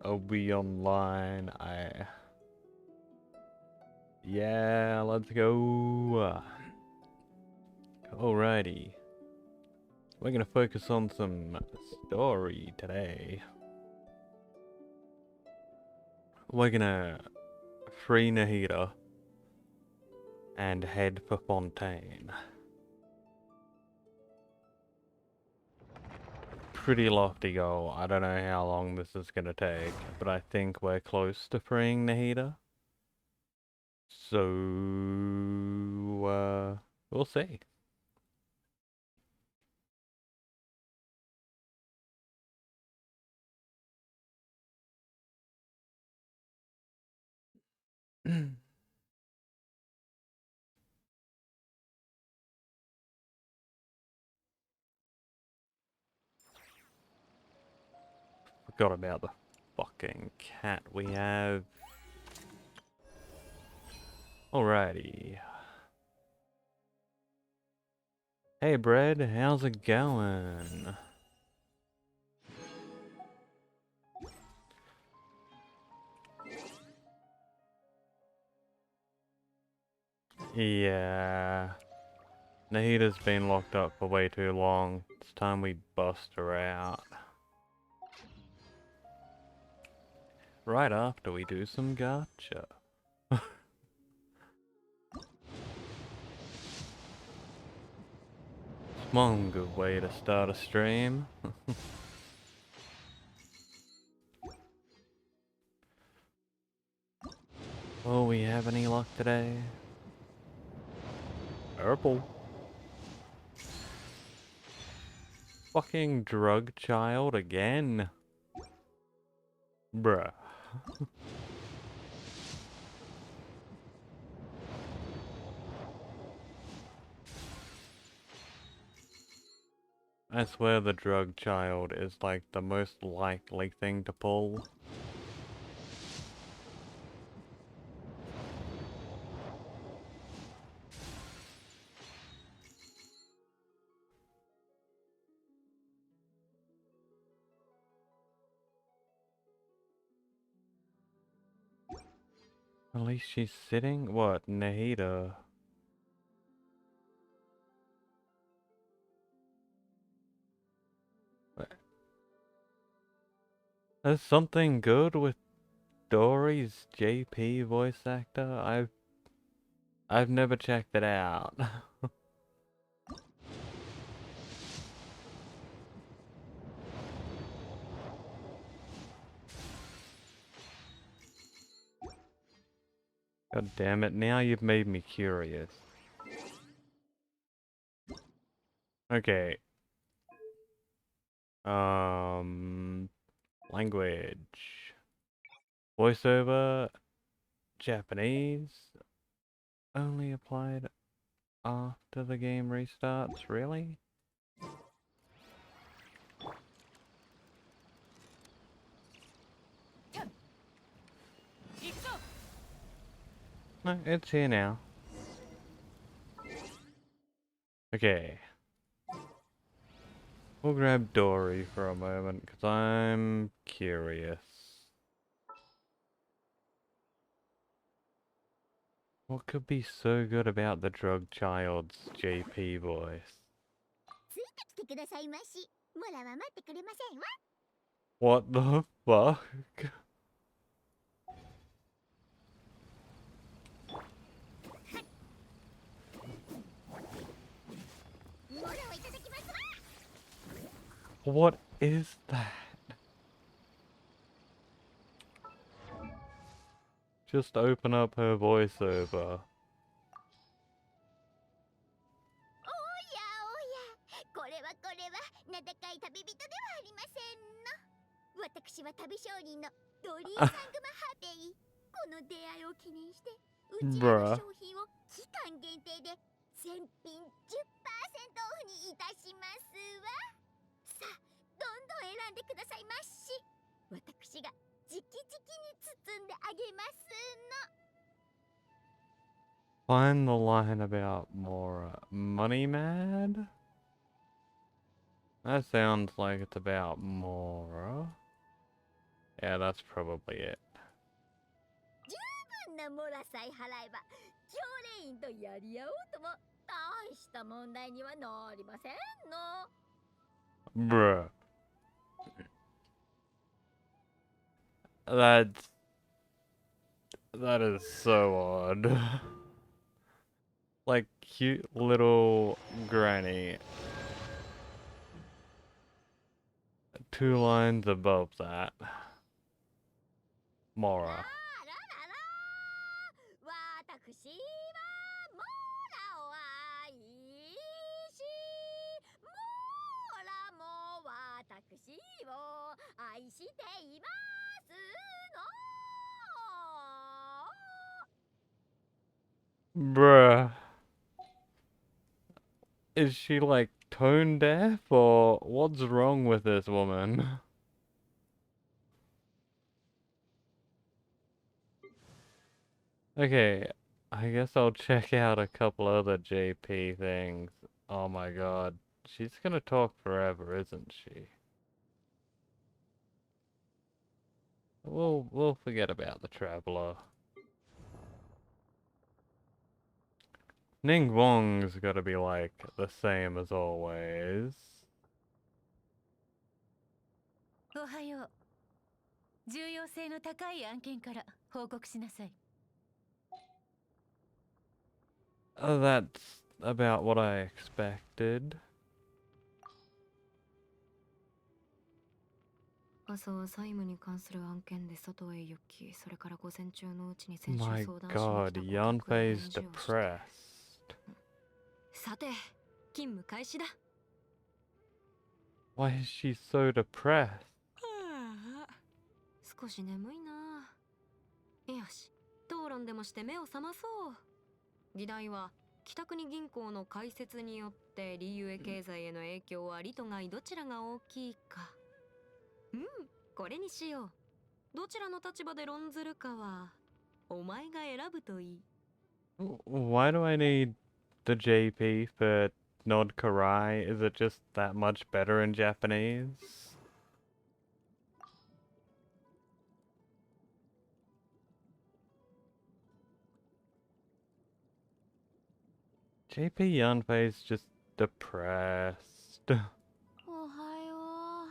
Are we online? Yeah, let's go. Alrighty. We're gonna focus on some story today. We're gonna free Nahida and head for Fontaine. Pretty lofty goal. I don't know how long this is gonna take, but I think we're close to freeing Nahida. So, we'll see. Forgot about the fucking cat we have. Alrighty. Hey Brad, how's it going? Yeah. Nahida's been locked up for way too long. It's time we bust her out. Right after we do some gacha. One good way to start a stream. Will we have any luck today? Purple. Fucking drug child again. Bruh. I swear the drug child is like the most likely thing to pull. At least she's sitting? What, Nahida? There's something good with Dory's JP voice actor? I've never checked it out. God damn it, now you've made me curious. Okay. Language. Voiceover, Japanese. Only applied after the game restarts, really? No, it's here now. Okay. We'll grab Dory for a moment, because I'm curious. What could be so good about the drug child's JP voice? What the fuck? What is that? Just open up her voiceover. Bruh. Find the line about more money mad? That sounds like it's about Mora. Yeah, that's probably it. 十分なモラさえ払えば教練員とやり合おうとも大した問題にはなりませんの。 Bruh. That is so odd. Like, cute little granny. 2 lines above that. Mora. ららら私はモラを愛しモラも私を愛していますの。 Bruh. Is she like tone deaf or what's wrong with this woman? Okay, I guess I'll check out a couple other JP things. Oh my god. She's gonna talk forever, isn't she? We'll forget about the traveler. Ning Wong's gotta be like the same as always. おはよう。重要性の高い案件から報告しなさい。That's about what I expected. 朝は債務に関する案件で外へ行き、それから午前中のうちに先週 My 相談しに来た god, 顧客へ Yanfei's 返事をして。 depressed. さて、勤務開始だ。 Why is she so depressed? 少し眠いな。よし、討論でもして目を覚まそう。議題は北国銀行の開設によってリーユエ経済への影響は利と害どちらが大きいか。これにしよう。どちらの立場で論ずるかはお前が選ぶといい。 Why do I need the JP for Nod Karai? Is it just that much better in Japanese? JP Yanfei's just depressed. おはよう。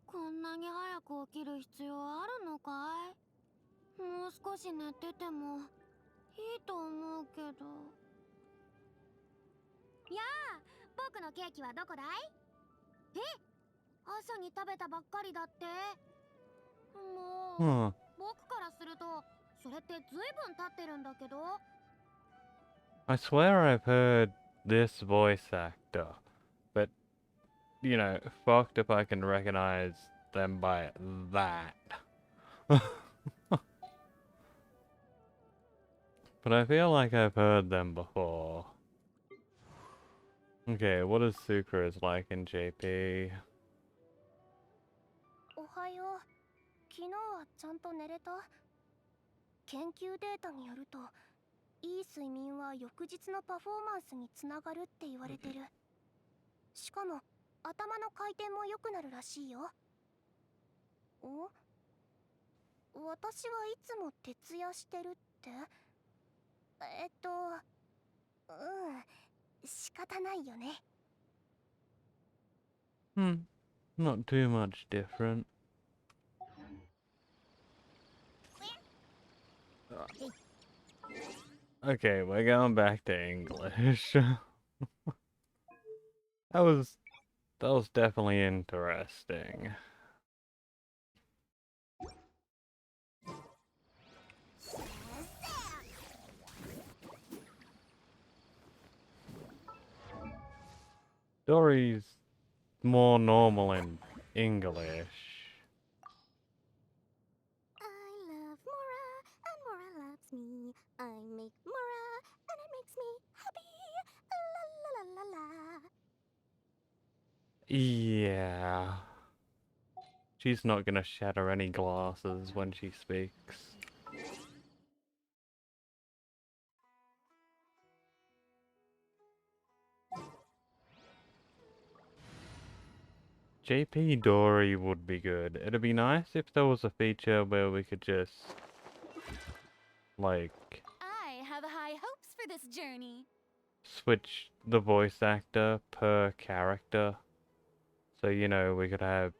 こんなに早く起きる必要あるのかい？もう少し寝ててもいいと思うけど。やあ、僕のケーキはどこだい？え？朝に食べたばっかりだって。もう、Huh. 僕からするとそれってずいぶん経ってるんだけど。 I swear I've heard this voice actor, but, you know, fucked if I can recognize them by that. But I feel like I've heard them before. Okay, what is Sucrose like in JP? おはよう。昨日はちゃんと寝れた？研究データによると、いい睡眠は翌日のパフォーマンスにつながるって言われてる。しかも頭の回転も良くなるらしいよ。私はいつも徹夜してるって？仕方ないよね。Not too much different. Okay, we're going back to English. That was definitely interesting. Story's more normal in English. I love Mora and Mora loves me. I make Mora and it makes me happy. La la la la la. Yeah. She's not gonna shatter any glasses when she speaks. JP Dory would be good. It'd be nice if there was a feature where we could just, like, I have high hopes for this journey. switch the voice actor per character. So, you know, we could have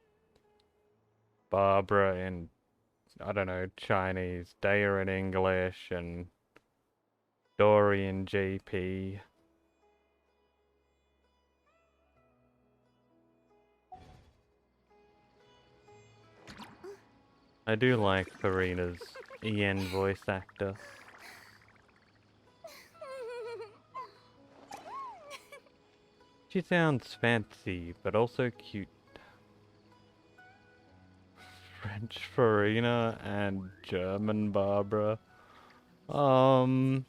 Barbara in, I don't know, Chinese, Daya in English, and Dory in JP. I do like Farina's EN voice actor. She sounds fancy, but also cute. French Farina and German Barbara. I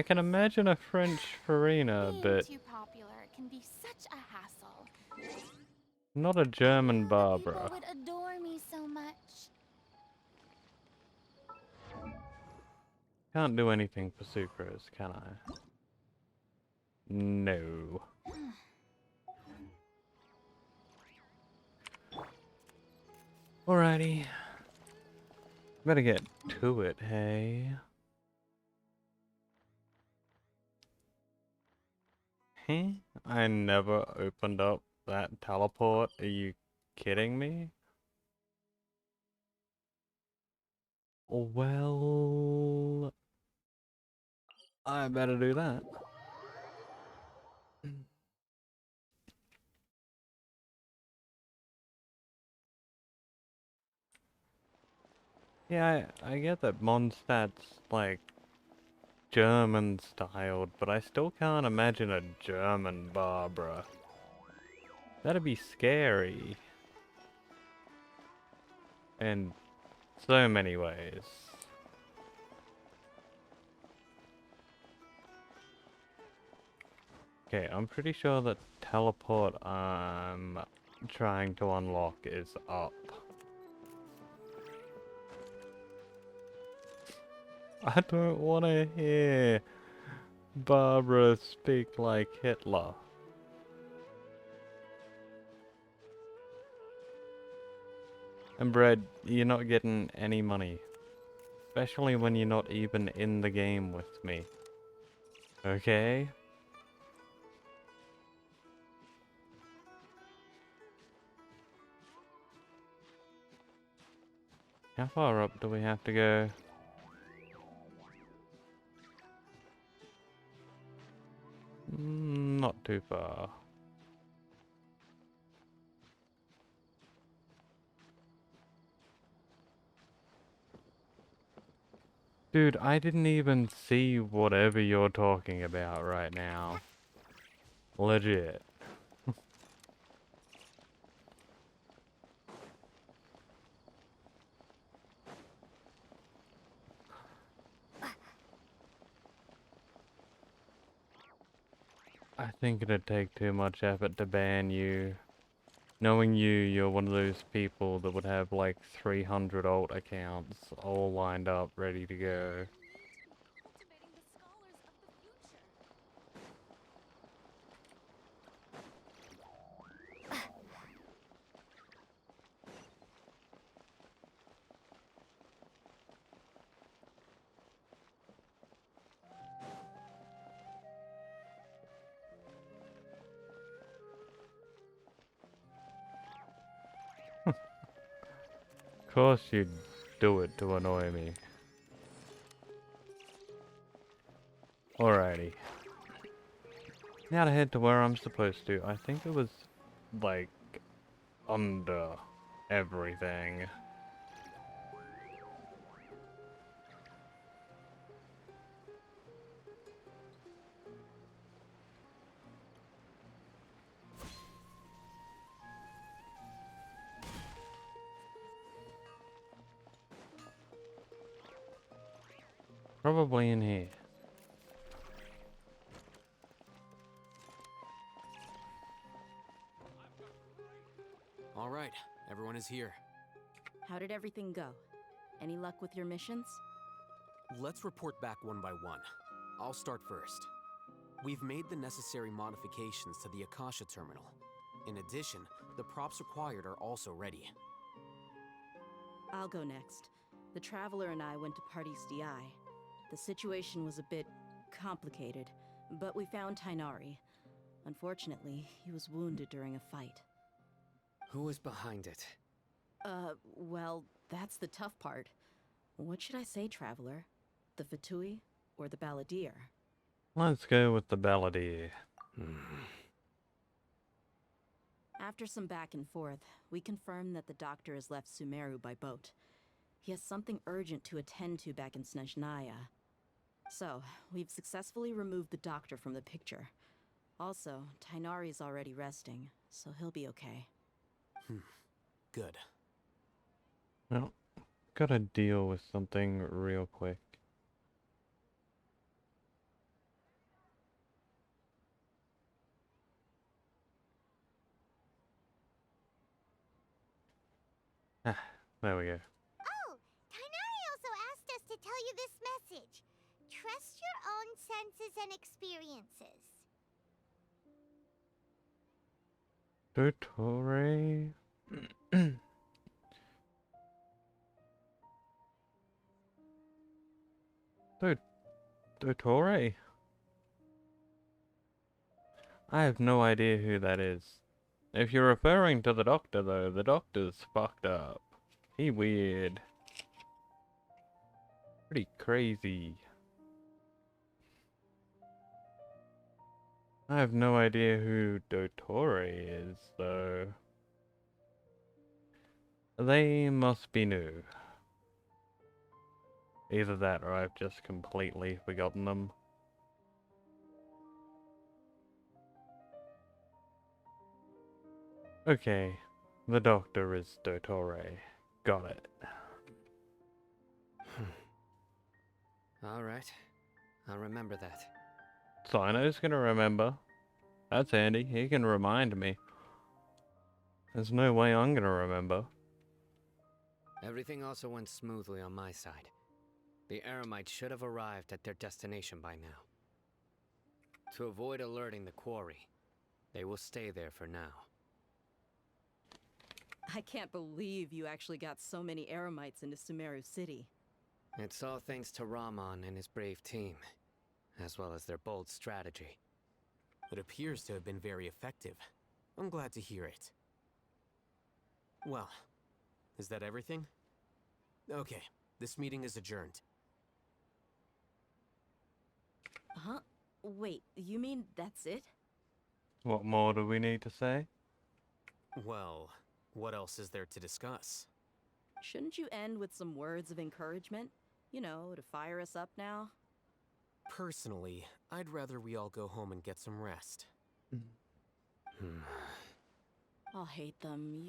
can imagine a French Farina, Being but too popular can be such a hassle. not a German People Barbara. would adore me so much. Can't do anything for sucrose, can I? No. Alrighty. Better get to it, hey? Hey? I never opened up that teleport. Are you kidding me? Well, I better do that. Yeah, I get that Mondstadt's like German styled, but I still can't imagine a German Barbara. That'd be scary. In so many ways. Okay, I'm pretty sure that teleport I'm trying to unlock is up. I don't want to hear Barbara speak like Hitler. And Brad, you're not getting any money. Especially when you're not even in the game with me. Okay? How far up do we have to go? Not too far. Dude, I didn't even see whatever you're talking about right now. Legit. I think it'd take too much effort to ban you. Knowing you, you're one of those people that would have like 300 alt accounts all lined up, ready to go. Cultivating the scholars of the future. Of course you'd do it to annoy me. Alrighty. Now to head to where I'm supposed to. I think it was like under everything. Probably in here. All right, everyone is here. How did everything go? Any luck with your missions? Let's report back one by one. I'll start first. We've made the necessary modifications to the Akasha terminal. In addition, the props required are also ready. I'll go next. The Traveler and I went to Party's DI. The situation was a bit complicated, but we found Tainari. Unfortunately, he was wounded during a fight. Who was behind it? Well, that's the tough part. What should I say, Traveler? The Fatui or the Balladeer? Let's go with the Balladeer. After some back and forth, we confirmed that the doctor has left Sumeru by boat. He has something urgent to attend to back in Snezhnaya. So, we've successfully removed the doctor from the picture. Also, Tainari's already resting, so he'll be okay. Good. Well, gotta deal with something real quick. There we go. Oh, Tainari also asked us to tell you this message. Trust your own senses and experiences. Dottore. Dottore? I have no idea who that is. If you're referring to the doctor, though, the doctor's fucked up. He weird. Pretty crazy. I have no idea who Dottore is, though. They must be new. Either that or I've just completely forgotten them. Okay, the doctor is Dottore. Got it. Alright. I'll remember that. Sino's gonna remember. That's handy. He can remind me. There's no way I'm gonna remember. Everything also went smoothly on my side. The Eremites should have arrived at their destination by now. To avoid alerting the quarry, they will stay there for now. I can't believe you actually got so many Eremites into Sumeru City. It's all thanks to Rahman and his brave team, as well as their bold strategy. It appears to have been very effective. I'm glad to hear it. Well, is that everything? Okay, this meeting is adjourned. Huh? Wait, you mean that's it? What more do we need to say? Well, what else is there to discuss? Shouldn't you end with some words of encouragement? You know, to fire us up now? Personally, I'd rather we all go home and get some rest. I'll hate them.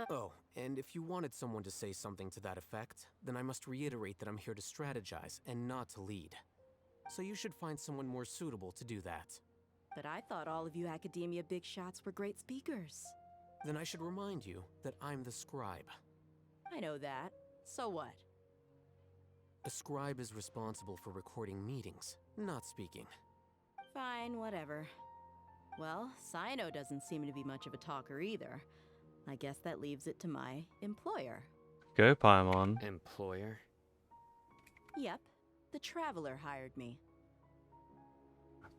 Oh, and if you wanted someone to say something to that effect, then I must reiterate that I'm here to strategize and not to lead. So you should find someone more suitable to do that. But I thought all of you academia big shots were great speakers. Then I should remind you that I'm the scribe. I know that. So what? A scribe is responsible for recording meetings, not speaking. Fine, whatever. Well, Sino doesn't seem to be much of a talker either. I guess that leaves it to my employer. Go, Paimon. Employer? Yep, the Traveler hired me.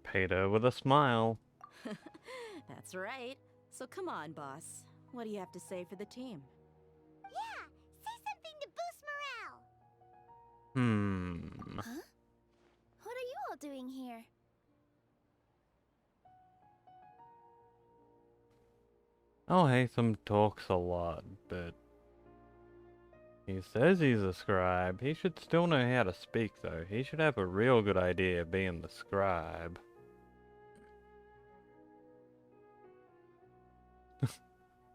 Paid her with a smile. That's right. So come on, boss. What do you have to say for the team? Yeah, say something to boost morale. Huh? What are you all doing here? Oh, Haytham talks a lot, but he says he's a scribe. He should still know how to speak, though. He should have a real good idea of being the scribe.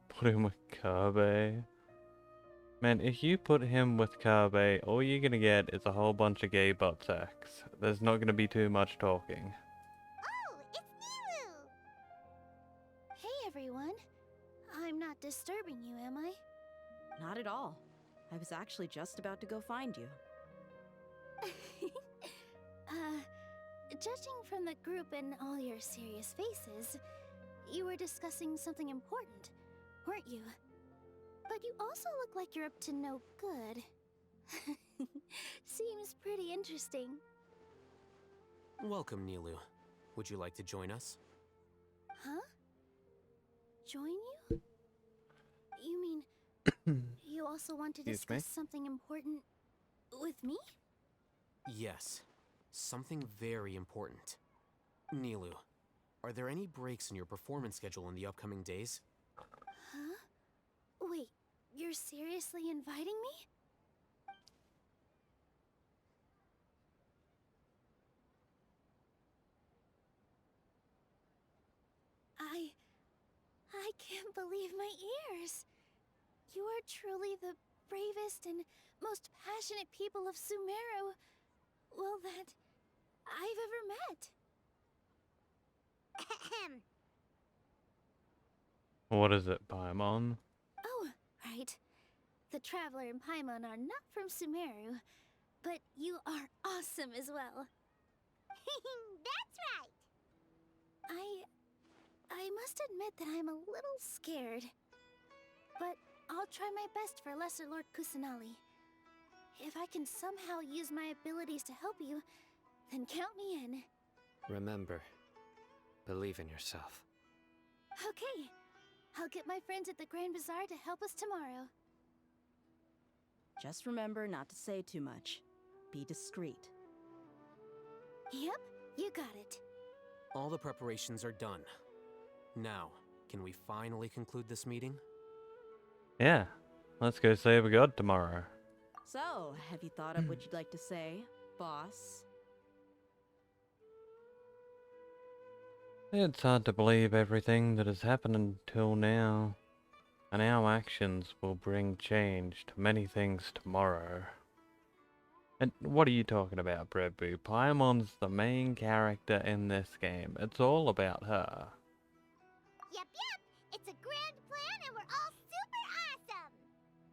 Put him with Kabe. Man, if you put him with Kabe, all you're gonna get is a whole bunch of gay butt sex. There's not gonna be too much talking. Oh, it's Niru! Hey everyone. I'm not disturbing you, am I? Not at all. I was actually just about to go find you. Judging from the group and all your serious faces, You were discussing something important, weren't you? But you also look like you're up to no good. Seems pretty interesting. Welcome, Nilu. Would you like to join us? Huh? Join you? You mean you also want to Excuse me? discuss something important with me? Yes. Something very important. Nilu, are there any breaks in your performance schedule in the upcoming days? Huh? Wait, you're seriously inviting me? I can't believe my ears. You are truly the bravest and most passionate people of Sumeru, well, that I've ever met. What is it, Paimon? Oh, right. The Traveler and Paimon are not from Sumeru, but you are awesome as well. That's right! I must admit that I'm a little scared. But I'll try my best for Lesser Lord Kusanali. If I can somehow use my abilities to help you, then count me in. Remember, believe in yourself. Okay. I'll get my friends at the Grand Bazaar to help us tomorrow. Just remember not to say too much. Be discreet. Yep, you got it. All the preparations are done. Now, can we finally conclude this meeting? Yeah. Let's go save a god tomorrow. So, have you thought up what you'd like to say, boss? It's hard to believe everything that has happened until now. And our actions will bring change to many things tomorrow. And what are you talking about, Breadboo? Paimon's the main character in this game. It's all about her. Yep. It's a grand plan and we're all super awesome.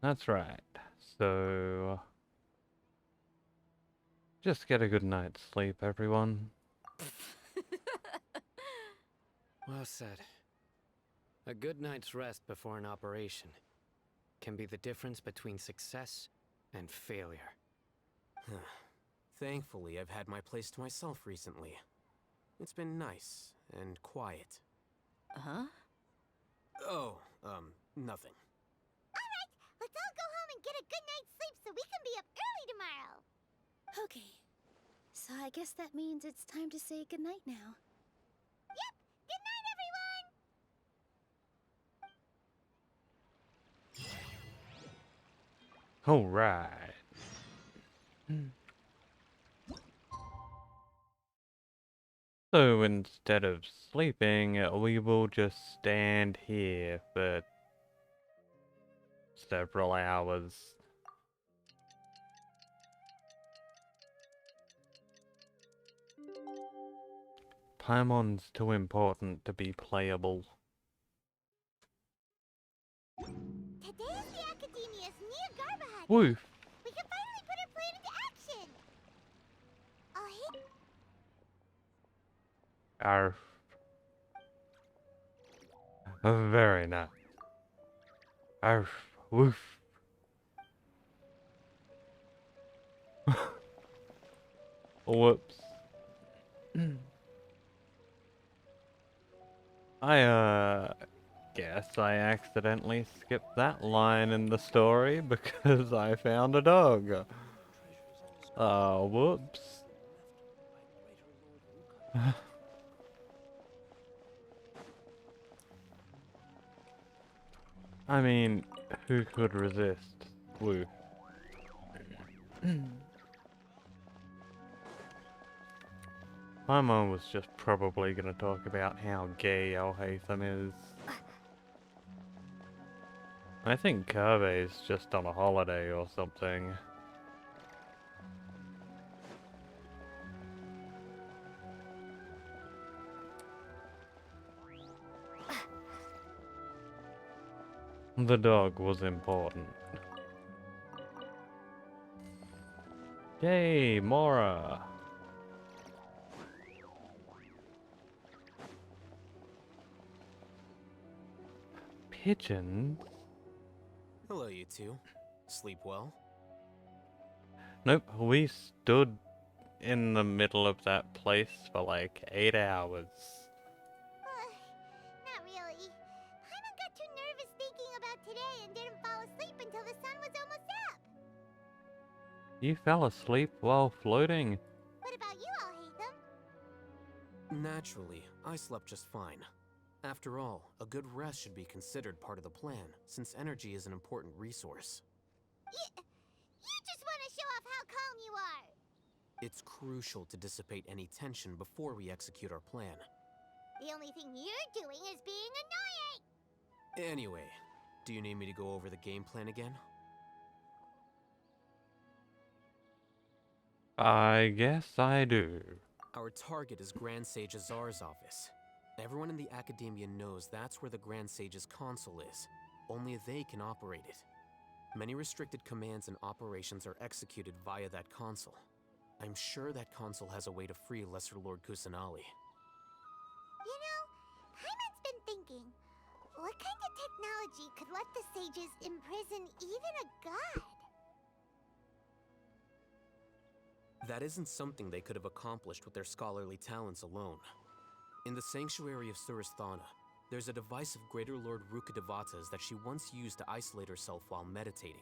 That's right. So... just get a good night's sleep, everyone. Well said. A good night's rest before an operation can be the difference between success and failure. Thankfully, I've had my place to myself recently. It's been nice and quiet. Huh? Oh, nothing. Alright, let's all go home and get a good night's sleep so we can be up early tomorrow. Okay. So I guess that means it's time to say goodnight now. Yep! Good night, everyone! Alright. So instead of sleeping, we will just stand here for several hours. Paimon's too important to be playable. Today's the Academia's near Garbahad. Woof! We can finally put our plan into action! I'll hit... Arf. Very nice. Arf. Woof. Whoops. I guess I accidentally skipped that line in the story because I found a dog. Whoops. I mean, who could resist? Woo. My mom was just probably gonna talk about how gay Alhaitham is. I think Kirby's just on a holiday or something. The dog was important. Yay, Mora! pigeons? Hello, you two. Sleep well? Nope, we stood in the middle of that place for like 8 hours. Not really. Paimon got too nervous thinking about today and didn't fall asleep until the sun was almost up. You fell asleep while floating. What about you all, Hatham? Naturally, I slept just fine. After all, a good rest should be considered part of the plan, since energy is an important resource. You just want to show off how calm you are. It's crucial to dissipate any tension before we execute our plan. The only thing you're doing is being annoying. Anyway, do you need me to go over the game plan again? I guess I do. Our target is Grand Sage Azar's office. Everyone in the Academia knows that's where the Grand Sage's console is. Only they can operate it. Many restricted commands and operations are executed via that console. I'm sure that console has a way to free Lesser Lord Kusanali. You know, Paimon's been thinking, what kind of technology could let the sages imprison even a god? That isn't something they could have accomplished with their scholarly talents alone. In the sanctuary of Suristhana, there's a device of Greater Lord Rukkhadevata's that she once used to isolate herself while meditating.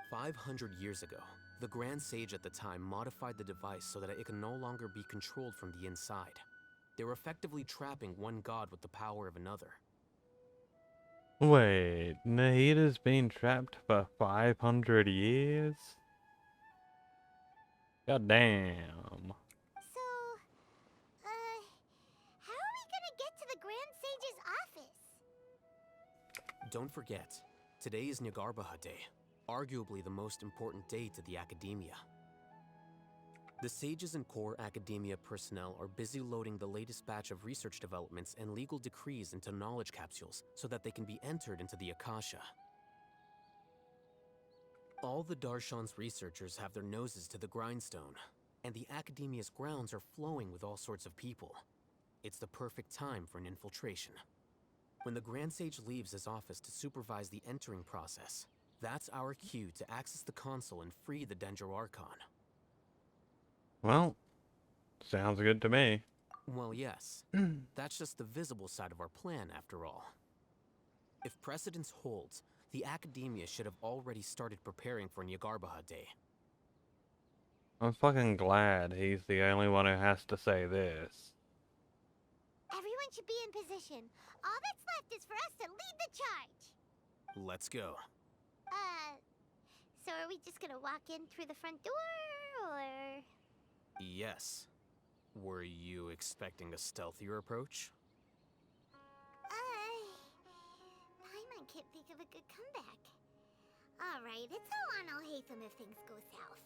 500 years ago, the Grand Sage at the time modified the device so that it can no longer be controlled from the inside. They were effectively trapping one god with the power of another. Wait, Nahida's been trapped for 500 years? God damn. So, how are we gonna get to the Grand Sage's office? Don't forget, today is Nyagarbha Day, arguably the most important day to the Academia. The sages and core Academia personnel are busy loading the latest batch of research developments and legal decrees into knowledge capsules so that they can be entered into the Akasha. All the Darshan's researchers have their noses to the grindstone, and the Academia's grounds are flowing with all sorts of people. It's the perfect time for an infiltration. When the Grand Sage leaves his office to supervise the entering process, that's our cue to access the console and free the Dendro Archon. Well, sounds good to me. Well, yes. That's just the visible side of our plan, after all. If precedence holds, the Academia should have already started preparing for Nyagarbha Day. I'm fucking glad he's the only one who has to say this. Everyone should be in position. All that's left is for us to lead the charge. Let's go. So are we just gonna walk in through the front door, or...? Yes. Were you expecting a stealthier approach? Paimon can't think of a good comeback. Alright, it's all on Alhaitham if things go south.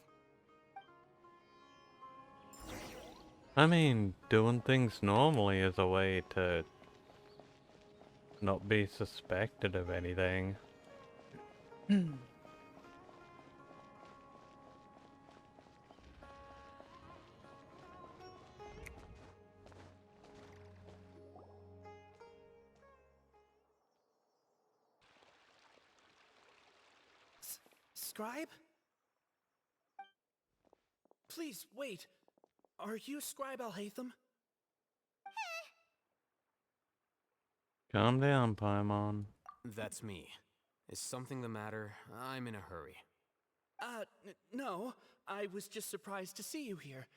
I mean, doing things normally is a way to not be suspected of anything. Scribe? Please, wait. Are you Scribe Alhaitham? Calm down, Paimon. That's me. Is something the matter? I'm in a hurry. No. I was just surprised to see you here.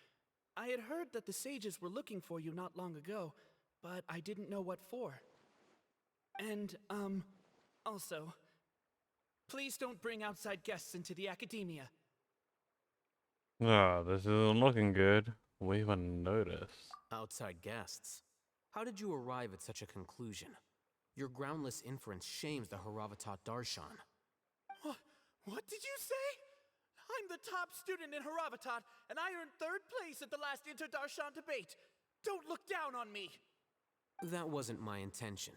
I had heard that the sages were looking for you not long ago, but I didn't know what for. And, also, please don't bring outside guests into the Academia. Oh, this isn't looking good. We even noticed. Outside guests. How did you arrive at such a conclusion? Your groundless inference shames the Haravatat Darshan. What did you say? I'm the top student in Haravatat, and I earned 3rd place at the last Inter-Darshan debate. Don't look down on me. That wasn't my intention.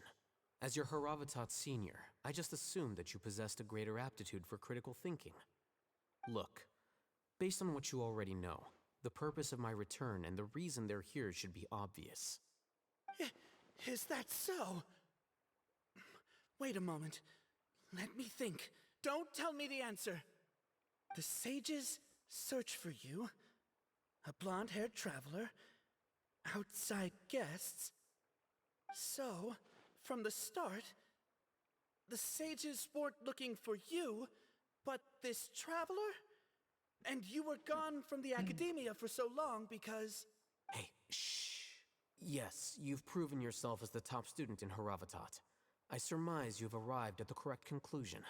As your Haravatat senior, I just assumed that you possessed a greater aptitude for critical thinking. Look, based on what you already know, the purpose of my return and the reason they're here should be obvious. Is that so? Wait a moment. Let me think. Don't tell me the answer. The sages search for you. A blonde-haired traveler. Outside guests. So, from the start, the sages weren't looking for you, but this traveler? And you were gone from the academia for so long because... Hey, shh. Yes, you've proven yourself as the top student in Haravatat. I surmise you've arrived at the correct conclusion.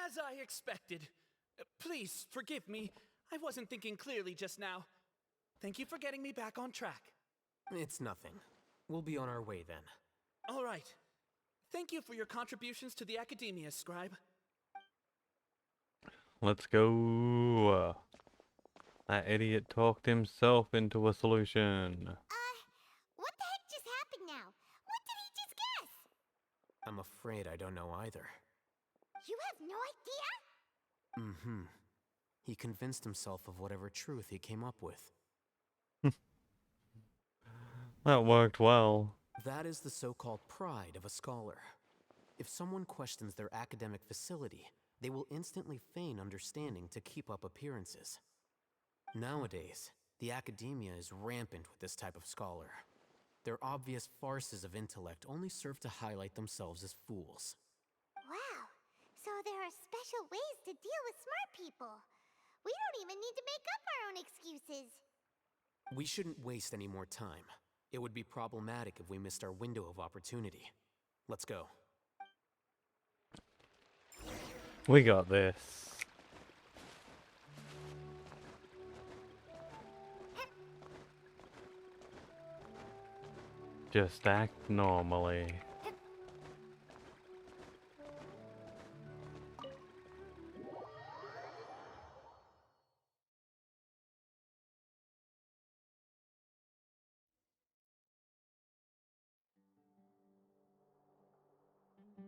As I expected. Please, forgive me. I wasn't thinking clearly just now. Thank you for getting me back on track. It's nothing. We'll be on our way then. All right. Thank you for your contributions to the academia, Scribe. Let's go. That idiot talked himself into a solution. What the heck just happened now? What did he just guess? I'm afraid I don't know either. You have no idea? Mm-hmm. He convinced himself of whatever truth he came up with. That worked well. That is the so-called pride of a scholar. If someone questions their academic facility, they will instantly feign understanding to keep up appearances. Nowadays, the academia is rampant with this type of scholar. Their obvious farces of intellect only serve to highlight themselves as fools. Wow. So there are special ways to deal with smart people. We don't even need to make up our own excuses. We shouldn't waste any more time. It would be problematic if we missed our window of opportunity. Let's go. We got this. Just act normally.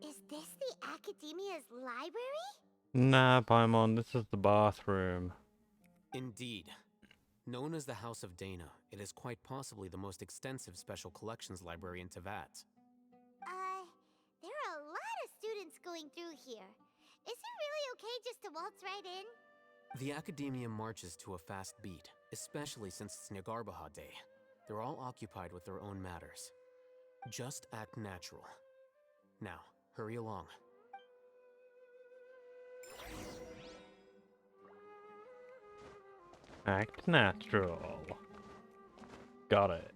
Is this the Academia's library? Nah, Paimon, this is the bathroom. Indeed. Known as the House of Dana, it is quite possibly the most extensive special collections library in Teyvat. There are a lot of students going through here. Is it really okay just to waltz right in? The Academia marches to a fast beat, especially since it's Nagarbaha Day. They're all occupied with their own matters. Just act natural. Now, hurry along. Act natural. Got it.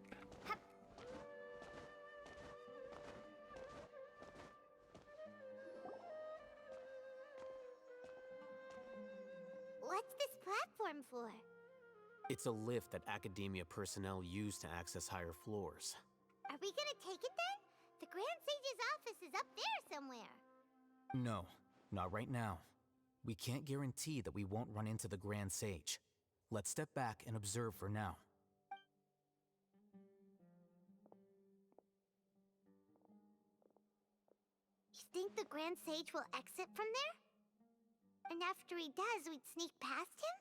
What's this platform for? It's a lift that Academia personnel use to access higher floors. Are we gonna take it then? The Grand Sage's office is up there somewhere. No, not right now. We can't guarantee that we won't run into the Grand Sage. Let's step back and observe for now. You think the Grand Sage will exit from there? And after he does, we'd sneak past him?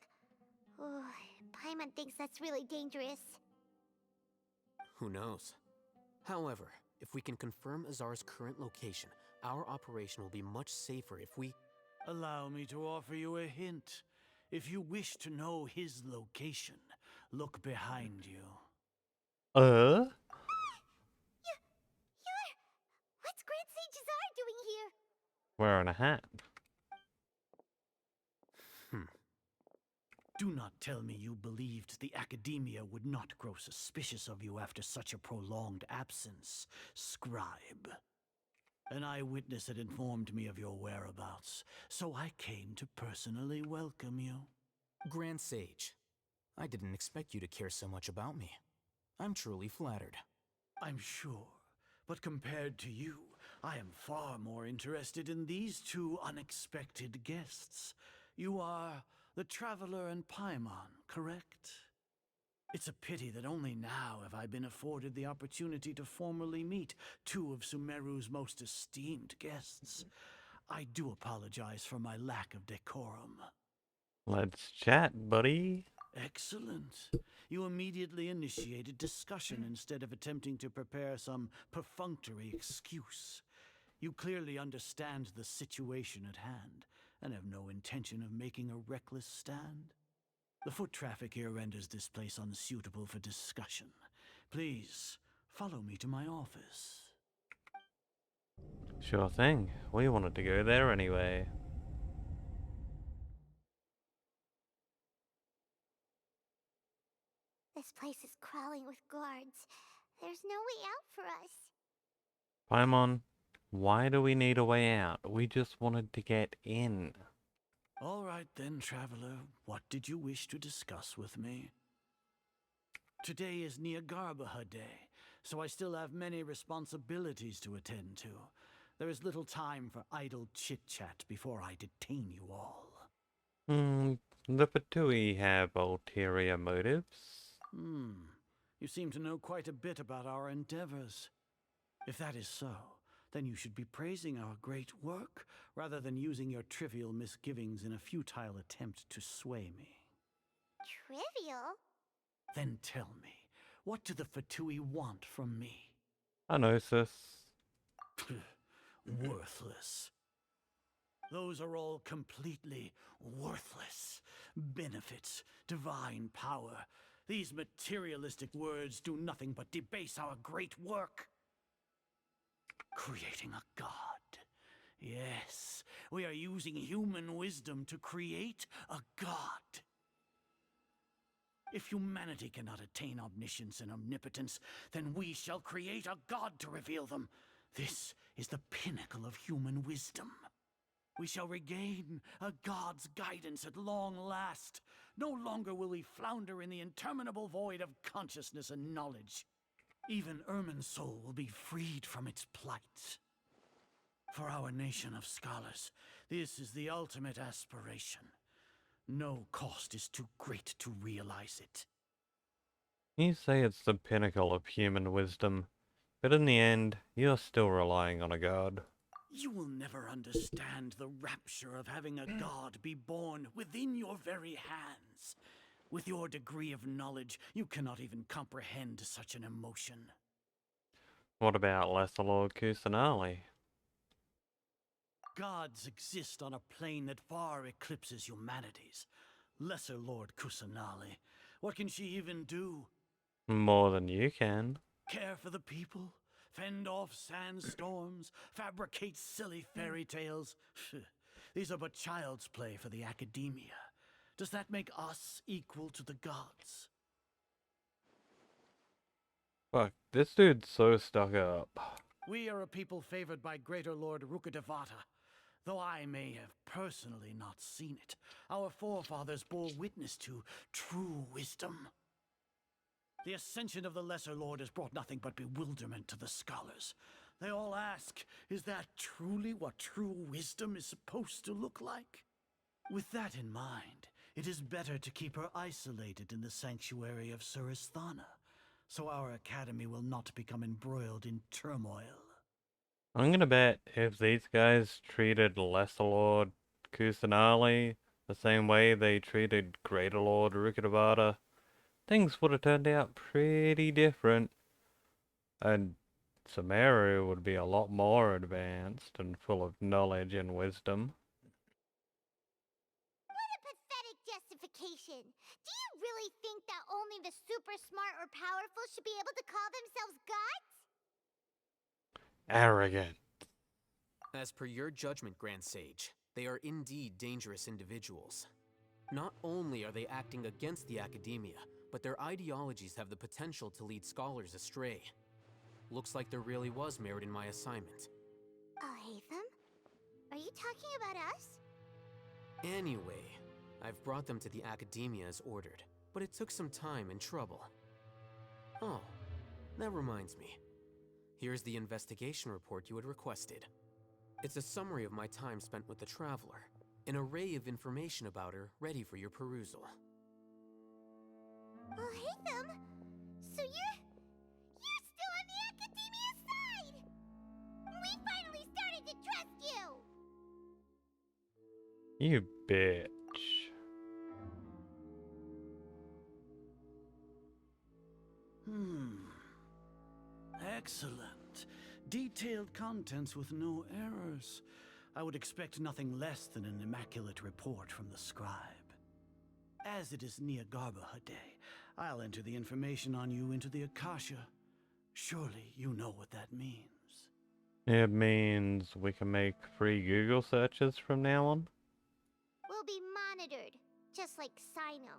Oh, Paimon thinks that's really dangerous. Who knows? However, if we can confirm Azar's current location, our operation will be much safer if we... Allow me to offer you a hint. If you wish to know his location, look behind you. You're... What's Grand Sage Azar doing here? Wearing a hat. Do not tell me you believed the Academia would not grow suspicious of you after such a prolonged absence, Scribe. An eyewitness had informed me of your whereabouts, so I came to personally welcome you. Grand Sage, I didn't expect you to care so much about me. I'm truly flattered. I'm sure, but compared to you, I am far more interested in these two unexpected guests. You are the Traveler and Paimon, correct? It's a pity that only now have I been afforded the opportunity to formally meet two of Sumeru's most esteemed guests. I do apologize for my lack of decorum. Let's chat, buddy. Excellent. You immediately initiated discussion instead of attempting to prepare some perfunctory excuse. You clearly understand the situation at hand, and have no intention of making a reckless stand. The foot traffic here renders this place unsuitable for discussion. Please, follow me to my office. Sure thing. We wanted to go there anyway. This place is crawling with guards. There's no way out for us. Paimon, why do we need a way out? We just wanted to get in. All right then, traveler. What did you wish to discuss with me? Today is Niagarbaha Day, so I still have many responsibilities to attend to. There is little time for idle chit-chat before I detain you all. The Fatui have ulterior motives. You seem to know quite a bit about our endeavors. If that is so, then you should be praising our great work, rather than using your trivial misgivings in a futile attempt to sway me. Trivial? Then tell me, what do the Fatui want from me? I know, sis. Worthless. Those are all completely worthless. Benefits, divine power. These materialistic words do nothing but debase our great work. Creating a god. Yes, we are using human wisdom to create a god. If humanity cannot attain omniscience and omnipotence, then we shall create a god to reveal them. This is the pinnacle of human wisdom. We shall regain a god's guidance at long last. No longer will we flounder in the interminable void of consciousness and knowledge. Even Ermin's soul will be freed from its plight. For our nation of scholars, this is the ultimate aspiration. No cost is too great to realize it. You say it's the pinnacle of human wisdom, but in the end, you're still relying on a god. You will never understand the rapture of having a god be born within your very hands. With your degree of knowledge, you cannot even comprehend such an emotion. What about Lesser Lord Kusanali? Gods exist on a plane that far eclipses humanity's. Lesser Lord Kusanali, what can she even do? More than you can. Care for the people? Fend off sandstorms? Fabricate silly fairy tales? These are but child's play for the academia. Does that make us equal to the gods? Fuck, this dude's so stuck up. We are a people favored by Greater Lord Rukkhadevata. Though I may have personally not seen it, our forefathers bore witness to true wisdom. The ascension of the Lesser Lord has brought nothing but bewilderment to the scholars. They all ask, is that truly what true wisdom is supposed to look like? With that in mind, it is better to keep her isolated in the sanctuary of Suristhana, so our academy will not become embroiled in turmoil. I'm gonna bet if these guys treated Lesser Lord Kusanali the same way they treated Greater Lord Rukkhadevata, things would have turned out pretty different. And Sumeru would be a lot more advanced and full of knowledge and wisdom. What a pathetic justification! Do you really think that only the super smart or powerful should be able to call themselves gods? Arrogant. As per your judgment, Grand Sage, they are indeed dangerous individuals. Not only are they acting against the academia, but their ideologies have the potential to lead scholars astray. Looks like there really was merit in my assignment. Hatham? Are you talking about us? Anyway, I've brought them to the academia as ordered, but it took some time and trouble. Oh, that reminds me. Here's the investigation report you had requested. It's a summary of my time spent with the Traveler, an array of information about her ready for your perusal. Oh, Hatham! So you're still on the academia side! We finally started to trust you! You bitch. Excellent. Detailed contents with no errors. I would expect nothing less than an immaculate report from the scribe. As it is Niagarbaha Day, I'll enter the information on you into the Akasha. Surely you know what that means. It means we can make free Google searches from now on? We'll be monitored, just like Sino.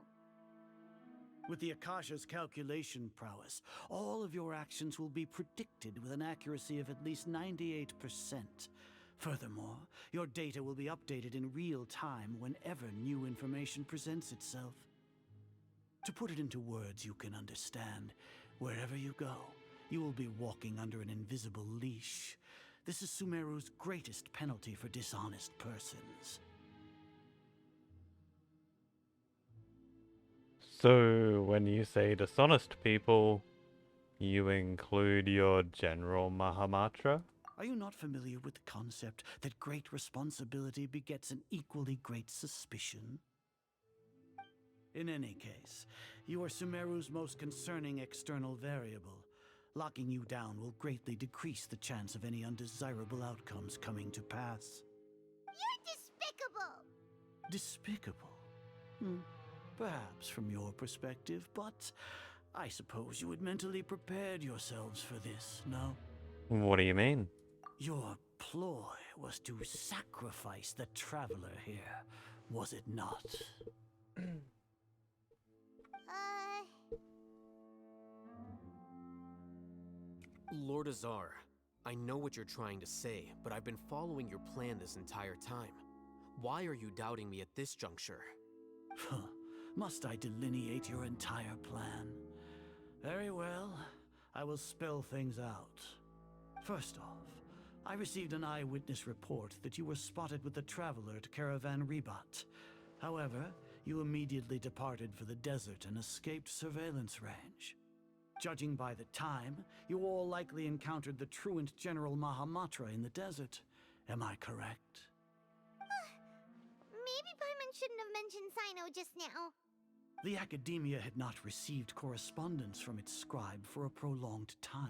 With the Akasha's calculation prowess, all of your actions will be predicted with an accuracy of at least 98%. Furthermore, your data will be updated in real time whenever new information presents itself. To put it into words you can understand, wherever you go, you will be walking under an invisible leash. This is Sumeru's greatest penalty for dishonest persons. So, when you say dishonest people, you include your General Mahamatra? Are you not familiar with the concept that great responsibility begets an equally great suspicion? In any case, you are Sumeru's most concerning external variable. Locking you down will greatly decrease the chance of any undesirable outcomes coming to pass. You're despicable! Despicable? Perhaps from your perspective, but I suppose you had mentally prepared yourselves for this, no? What do you mean? Your ploy was to sacrifice the traveler here, was it not? Lord Azar, I know what you're trying to say, but I've been following your plan this entire time. Why are you doubting me at this juncture? Must I delineate your entire plan? Very well, I will spell things out. First off, I received an eyewitness report that you were spotted with the traveler at Caravan Ribat. However, you immediately departed for the desert and escaped surveillance range. Judging by the time, you all likely encountered the truant General Mahamatra in the desert. Am I correct? Maybe Paimon shouldn't have mentioned Sino just now. The Academia had not received correspondence from its scribe for a prolonged time.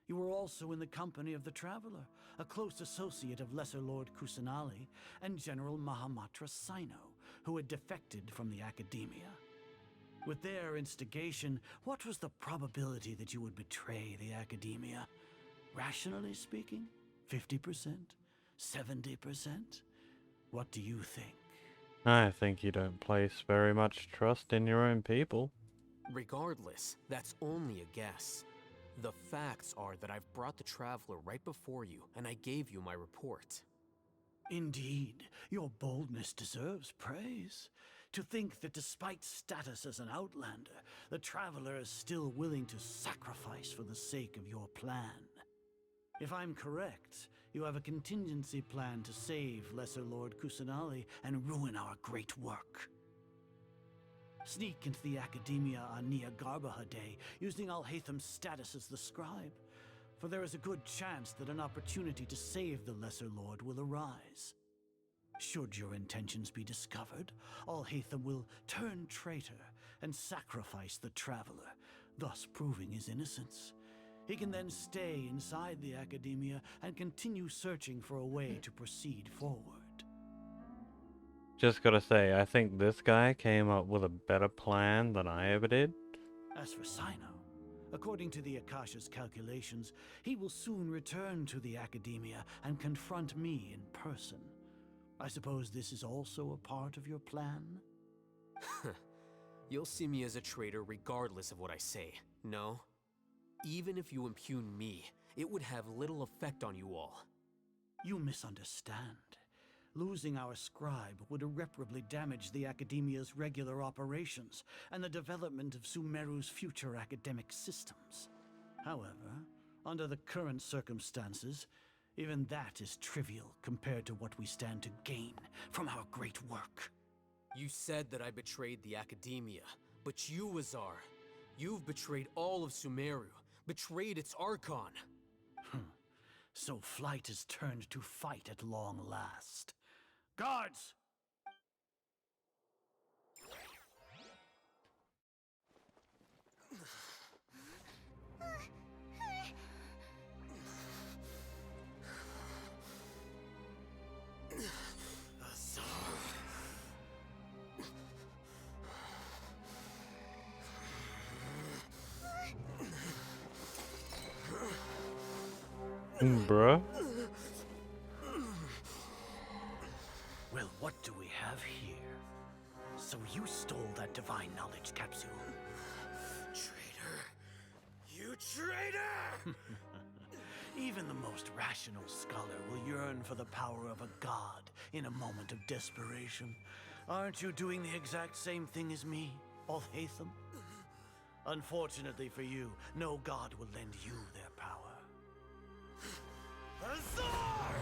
You were also in the company of the Traveler, a close associate of Lesser Lord Kusanali and General Mahamatra Sino, who had defected from the Academia. With their instigation, what was the probability that you would betray the Academia? Rationally speaking, 50%? 70%? What do you think? I think you don't place very much trust in your own people. Regardless, that's only a guess. The facts are that I've brought the Traveler right before you, and I gave you my report. Indeed, your boldness deserves praise. To think that despite status as an outlander, the Traveler is still willing to sacrifice for the sake of your plan. If I'm correct, you have a contingency plan to save Lesser Lord Kusanali and ruin our great work. Sneak into the Academia on Niagarbaha Day, using Alhatham's status as the scribe, for there is a good chance that an opportunity to save the Lesser Lord will arise. Should your intentions be discovered, Alhatham will turn traitor and sacrifice the Traveler, thus proving his innocence. He can then stay inside the Academia and continue searching for a way to proceed forward. Just gotta say, I think this guy came up with a better plan than I ever did. As for Sino, according to the Akasha's calculations, he will soon return to the Academia and confront me in person. I suppose this is also a part of your plan? You'll see me as a traitor regardless of what I say, no? Even if you impugn me, it would have little effect on you all. You misunderstand. Losing our scribe would irreparably damage the Academia's regular operations and the development of Sumeru's future academic systems. However, under the current circumstances, even that is trivial compared to what we stand to gain from our great work. You said that I betrayed the Academia, but you, Azar, you've betrayed all of Sumeru, betrayed its Archon. So flight is turned to fight at long last. Guards! Bruh. Well, what do we have here? So you stole that divine knowledge capsule. Traitor! You traitor! Even the most rational scholar will yearn for the power of a god in a moment of desperation. Aren't you doing the exact same thing as me, Alhaitham? Unfortunately for you, no god will lend you their power. Azar!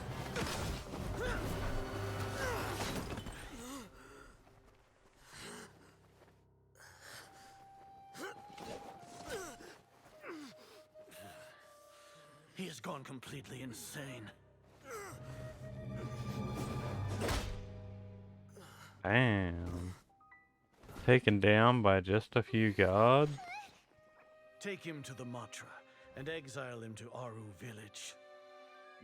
He has gone completely insane. Damn. Taken down by just a few guards? Take him to the Matra and exile him to Aru village.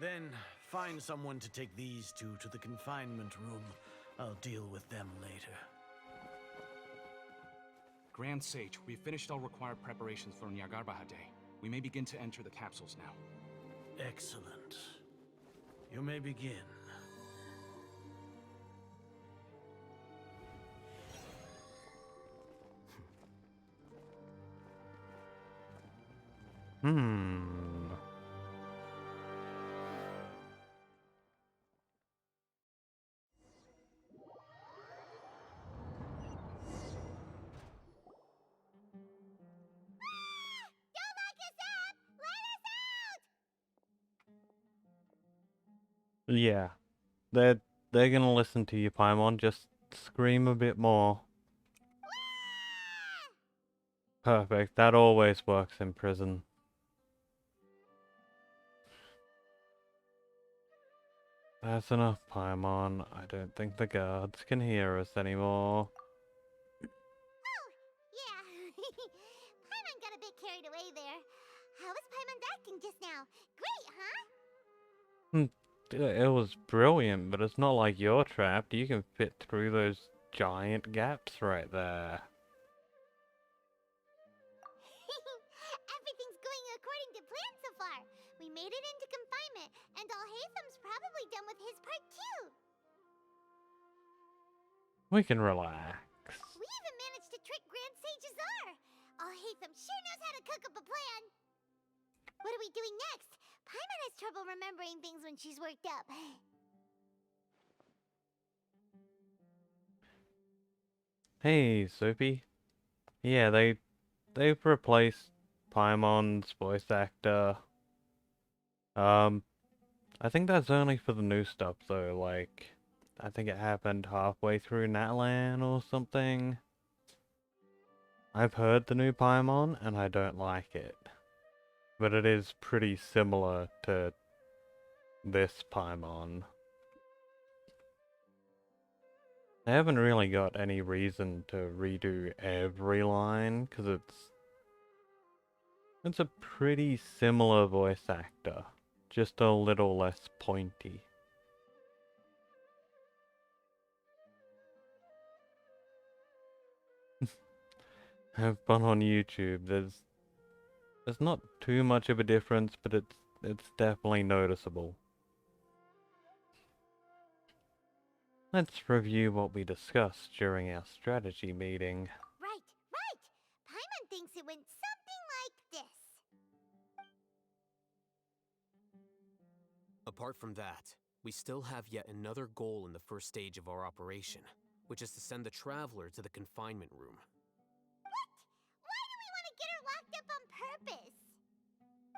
Then find someone to take these two to the confinement room. I'll deal with them later. Grand Sage, we've finished all required preparations for Nyagarbahade. We may begin to enter the capsules now. Excellent. You may begin. Yeah. They're gonna listen to you, Paimon. Just scream a bit more. Perfect. That always works in prison. That's enough, Paimon. I don't think the guards can hear us anymore. Yeah. Paimon got a bit carried away there. How was Paimon acting just now? Great, huh? It was brilliant, but it's not like you're trapped. You can fit through those giant gaps right there. Everything's going according to plan so far. We made it into confinement, and Alhaitham's probably done with his part too. We can relax. We even managed to trick Grand Sage Azar. Alhaitham sure knows how to cook up a plan. What are we doing next? Paimon has trouble remembering things when she's worked up. Hey, Sophie. Yeah, they've replaced Paimon's voice actor. I think that's only for the new stuff though, like, I think it happened halfway through Natlan or something. I've heard the new Paimon, and I don't like it. But it is pretty similar to this Paimon. I haven't really got any reason to redo every line, because it's a pretty similar voice actor. Just a little less pointy. Have fun on YouTube. There's not too much of a difference, but it's definitely noticeable. Let's review what we discussed during our strategy meeting. Right. Paimon thinks it went something like this. Apart from that, we still have yet another goal in the first stage of our operation, which is to send the Traveler to the confinement room. What? Why do we want to get her locked up on purpose?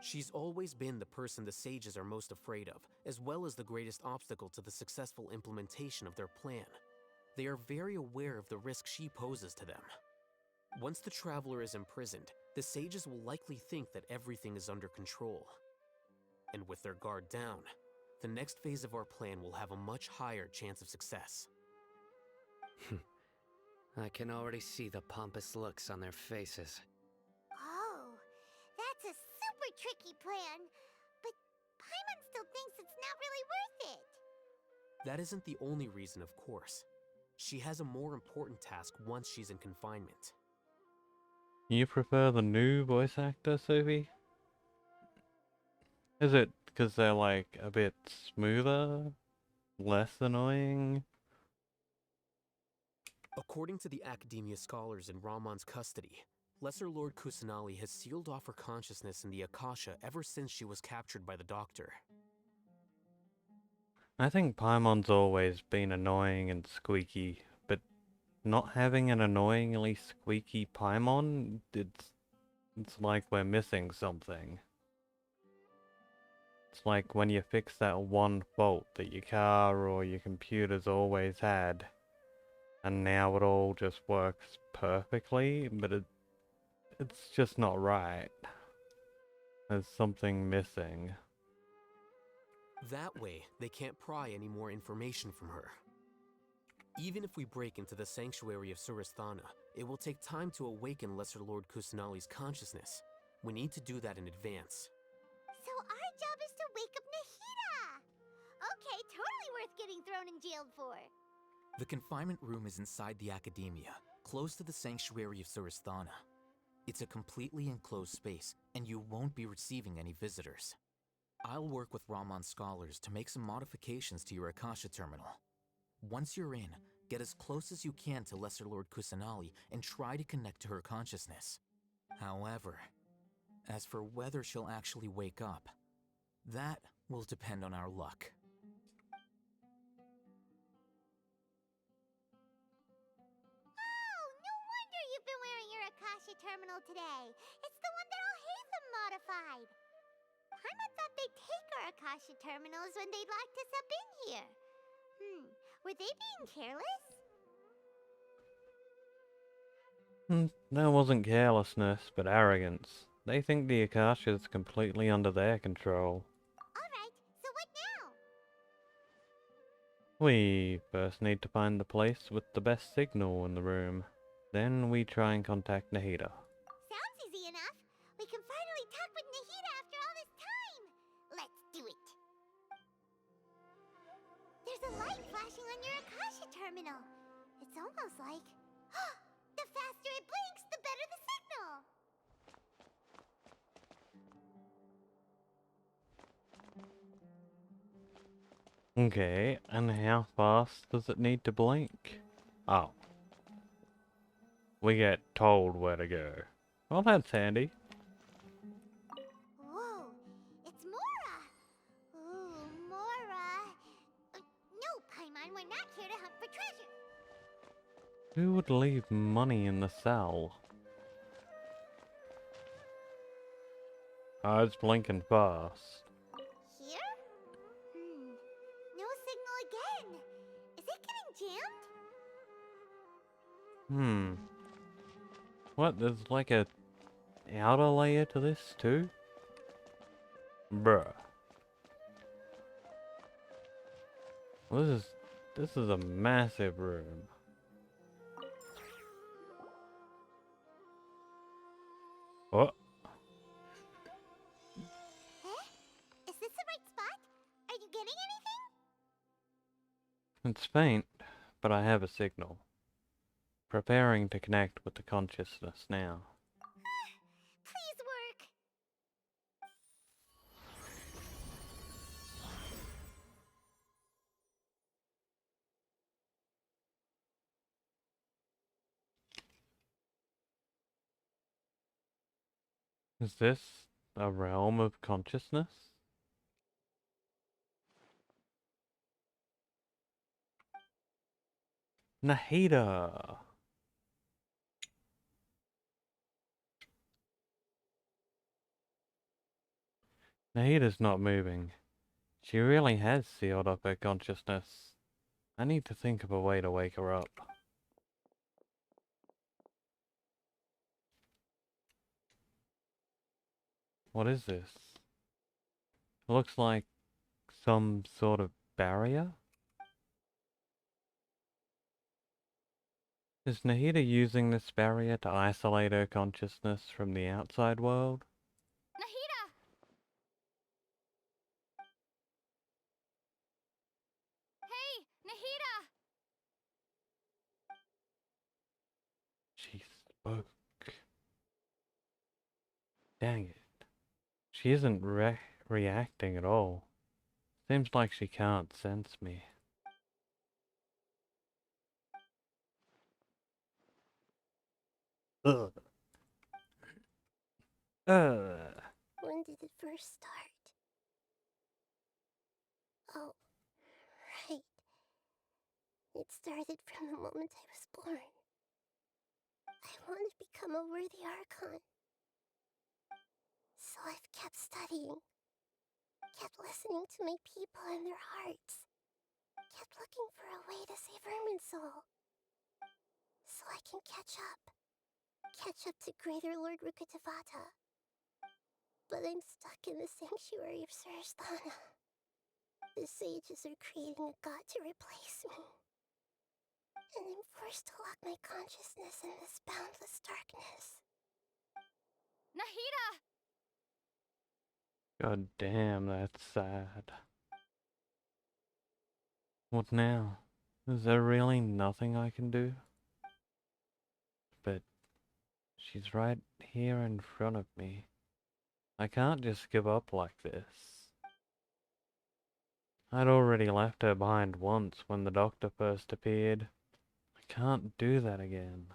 She's always been the person the sages are most afraid of, as well as the greatest obstacle to the successful implementation of their plan. They are very aware of the risk she poses to them. Once the Traveler is imprisoned, the sages will likely think that everything is under control. And with their guard down, the next phase of our plan will have a much higher chance of success. I can already see the pompous looks on their faces. Oh, that's a super tricky plan. But Paimon still thinks it's not really worth it. That isn't the only reason, of course. She has a more important task once she's in confinement. You prefer the new voice actor, Sophie? Is it because they're like a bit smoother? Less annoying? According to the Academia scholars in Ramon's custody, Lesser Lord Kusanali has sealed off her consciousness in the Akasha ever since she was captured by the Doctor. I think Paimon's always been annoying and squeaky, but not having an annoyingly squeaky Paimon, it's like we're missing something. It's like when you fix that one fault that your car or your computer's always had, and now it all just works perfectly, but it's just not right. There's something missing. That way, they can't pry any more information from her. Even if we break into the sanctuary of Surasthana, it will take time to awaken Lesser Lord Kusanali's consciousness. We need to do that in advance. So our job is to wake up Nahida! Okay, totally worth getting thrown and jailed for. The confinement room is inside the Academia, close to the sanctuary of Surasthana. It's a completely enclosed space, and you won't be receiving any visitors. I'll work with Raman scholars to make some modifications to your Akasha terminal. Once you're in, get as close as you can to Lesser Lord Kusanali and try to connect to her consciousness. However, as for whether she'll actually wake up, that will depend on our luck. Oh, no wonder you've been wearing your Akasha terminal today. It's the one that Al Hatham modified. Paimon thought they'd take our Akasha terminals when they locked us up in here. Were they being careless? That wasn't carelessness, but arrogance. They think the Akasha is completely under their control. Alright, so what now? We first need to find the place with the best signal in the room. Then we try and contact Nahida. Sounds easy enough. We can finally talk with Nahida after all this time. Let's do it. There's a light flashing on your Akasha terminal. It's almost like... the faster it blinks, the better the signal. Okay, and how fast does it need to blink? Oh. We get told where to go. Well, that's handy. Whoa, it's Mora. Ooh, Mora. No, Paimon, we're not here to hunt for treasure. Who would leave money in the cell? Oh, it's blinking fast. Here? No signal again. Is it getting jammed? What, there's like a outer layer to this too? Bruh. Well, this is a massive room. What? Is this the right spot? Are you getting anything? It's faint, but I have a signal. Preparing to connect with the consciousness now. Please work. Is this a realm of consciousness? Nahida! Nahida's not moving. She really has sealed up her consciousness. I need to think of a way to wake her up. What is this? It looks like some sort of barrier? Is Nahida using this barrier to isolate her consciousness from the outside world? Nahida! Hey, Nahida! She spoke. Dang it. She isn't reacting at all. Seems like she can't sense me. Ugh. When did it first start? Oh, right. It started from the moment I was born. I want to become a worthy Archon. So I've kept studying, kept listening to my people and their hearts, kept looking for a way to save Irminsul. So I can catch up to Greater Lord Rukkhadevata. But I'm stuck in the sanctuary of Surasthana. The sages are creating a god to replace me. And I'm forced to lock my consciousness in this boundless darkness. Nahida! God damn, that's sad. What now? Is there really nothing I can do? But she's right here in front of me. I can't just give up like this. I'd already left her behind once when the doctor first appeared. I can't do that again.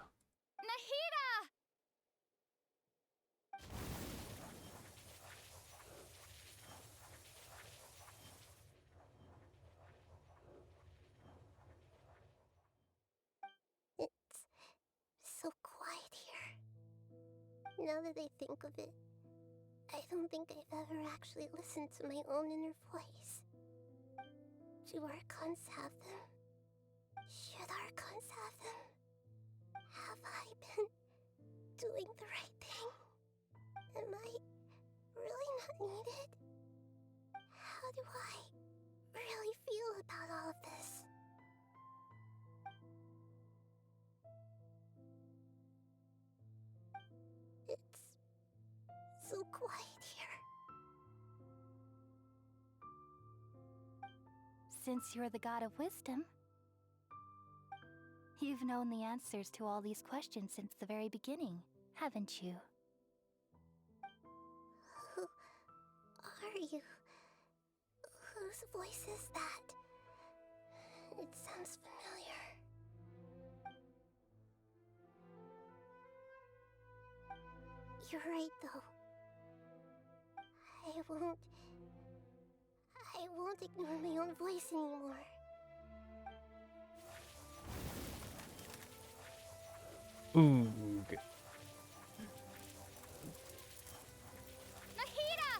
Nahida! It's so quiet here. Now that I think of it, I don't think I've ever actually listened to my own inner voice. Do Archons have them? Should Archons have them? Have I been doing the right thing? Am I really not needed? How do I really feel about all of this? It's so quiet here. Since you're the god of wisdom, you've known the answers to all these questions since the very beginning, haven't you? Who are you? Whose voice is that? It sounds familiar. You're right, though. I won't ignore my own voice anymore. Ooh. Nahida!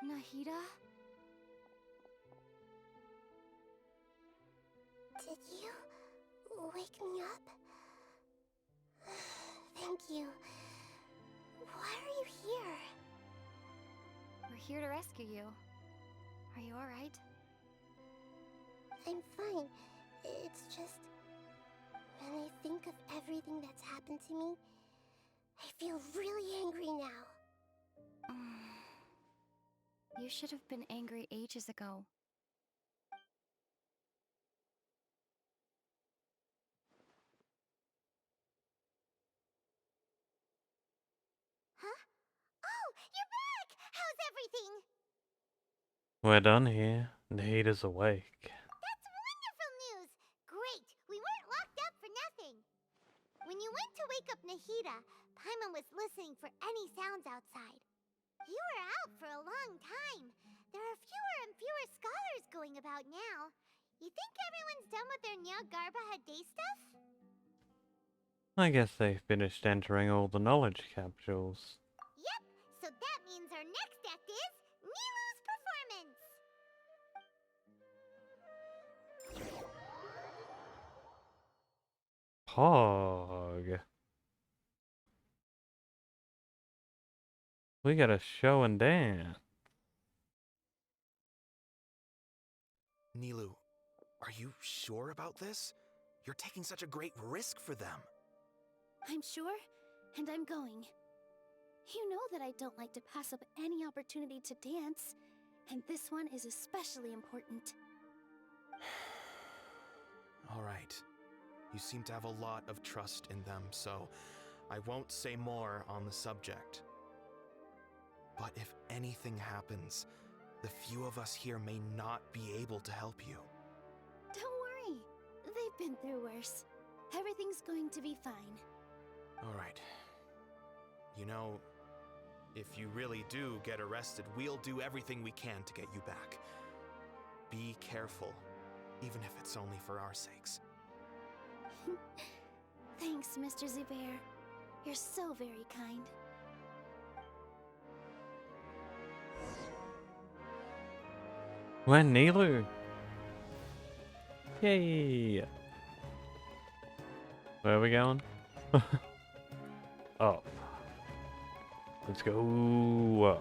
Nahida? Did you wake me up? Thank you. Why are you here? We're here to rescue you. Are you alright? I'm fine. It's just... when I think of everything that's happened to me, I feel really angry now. You should have been angry ages ago. Huh? Oh, you're back! How's everything? We're done here. Nahida's awake. That's wonderful news! Great! We weren't locked up for nothing! When you went to wake up Nahida, Paimon was listening for any sounds outside. You were out for a long time. There are fewer and fewer scholars going about now. You think everyone's done with their Nyagarbaha day stuff? I guess they finished entering all the knowledge capsules. Yep, so that means our next act is Nilu's performance! Pog. We got a show and dance. Nilu, are you sure about this? You're taking such a great risk for them. I'm sure, and I'm going. You know that I don't like to pass up any opportunity to dance, And this one is especially important. All right. You seem to have a lot of trust in them, so I won't say more on the subject. But if anything happens, the few of us here may not be able to help you. Don't worry. They've been through worse. Everything's going to be fine. All right. You know, if you really do get arrested, we'll do everything we can to get you back. Be careful, even if it's only for our sakes. Thanks, Mr. Zubair. You're so very kind. When Nilu. Yay. Where are we going? Oh. Let's go.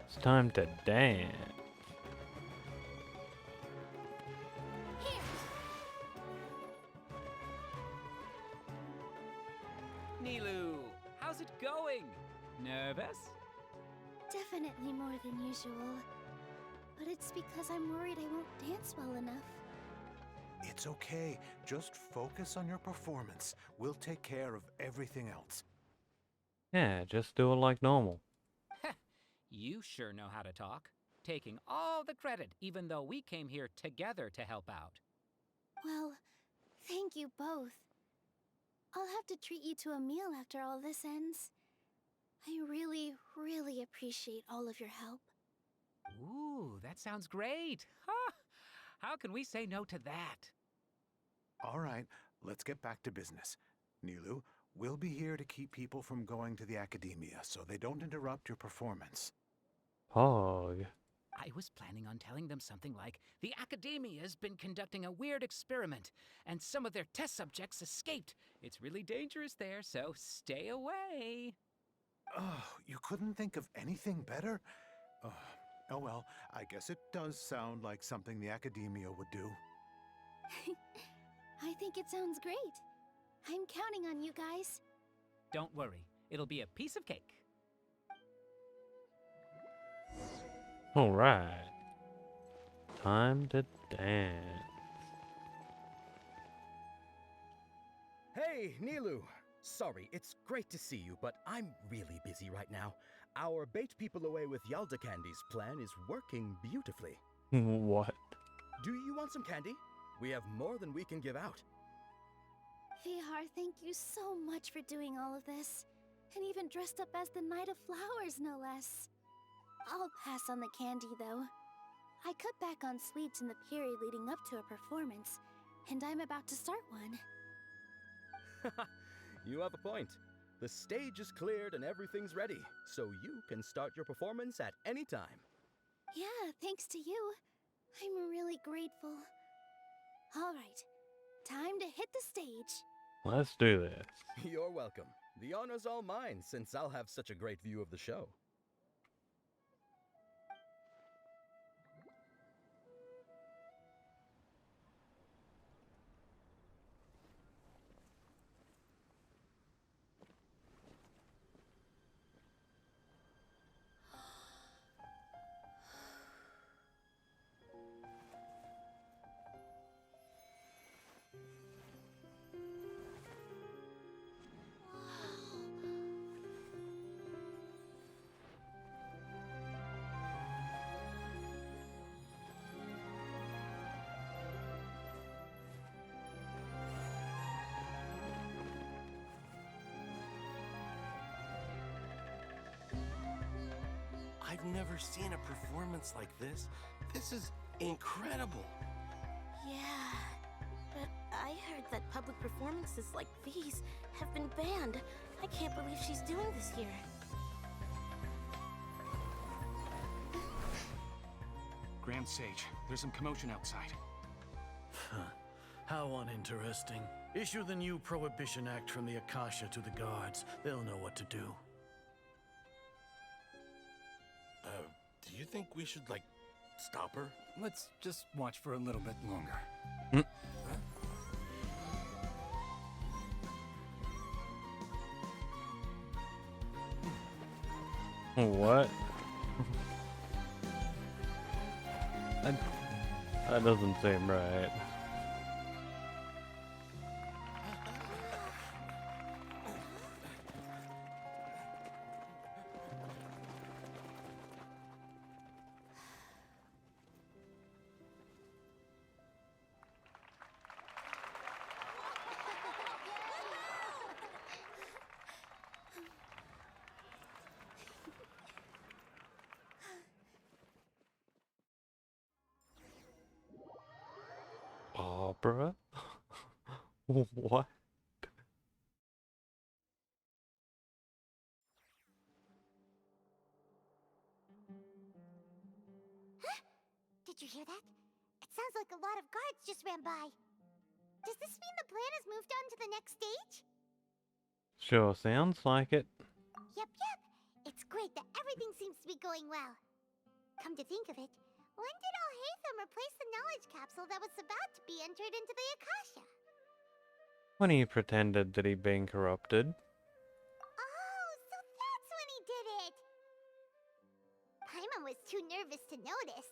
It's time to dance. Nilu, how's it going? Nervous? Definitely more than usual. But it's because I'm worried I won't dance well enough. It's okay. Just focus on your performance. We'll take care of everything else. Yeah, just do it like normal. You sure know how to talk. Taking all the credit, even though we came here together to help out. Well, thank you both. I'll have to treat you to a meal after all this ends. I really, really appreciate all of your help. Ooh, that sounds great. Ha! How can we say no to that? All right, let's get back to business. Nilu, we'll be here to keep people from going to the academia so they don't interrupt your performance. Pog. I was planning on telling them something like, the Academia's been conducting a weird experiment, and some of their test subjects escaped. It's really dangerous there, so stay away. Oh, you couldn't think of anything better? Oh well, I guess it does sound like something the Academia would do. I think it sounds great. I'm counting on you guys. Don't worry, it'll be a piece of cake. Alright. Time to dance. Hey, Nilu! Sorry, it's great to see you, but I'm really busy right now. Our bait people away with Yalda Candy's plan is working beautifully. What? Do you want some candy? We have more than we can give out. Vihar, thank you so much for doing all of this. And even dressed up as the Knight of Flowers, no less. I'll pass on the candy, though. I cut back on sweets in the period leading up to a performance, and I'm about to start one. You have a point. The stage is cleared and everything's ready, so you can start your performance at any time. Yeah, thanks to you. I'm really grateful. All right, time to hit the stage. Let's do this. You're welcome. The honor's all mine, since I'll have such a great view of the show. I've never seen a performance like this. This is incredible. Yeah, but I heard that public performances like these have been banned. I can't believe she's doing this here. Grand Sage, there's some commotion outside. How uninteresting. Issue the new Prohibition Act from the Akasha to the guards. They'll know what to do. Do you think we should, like, stop her? Let's just watch for a little bit longer. What? that, that doesn't seem right. Barbara? What? Did you hear that? It sounds like a lot of guards just ran by. Does this mean the plan has moved on to the next stage? Sure sounds like it. Yep, yep. It's great that everything seems to be going well. Come to think of it, when did Alhaitham replace the knowledge capsule that was about to be entered into the Akasha? When he pretended that he'd been corrupted. Oh, so that's when he did it! Paimon was too nervous to notice.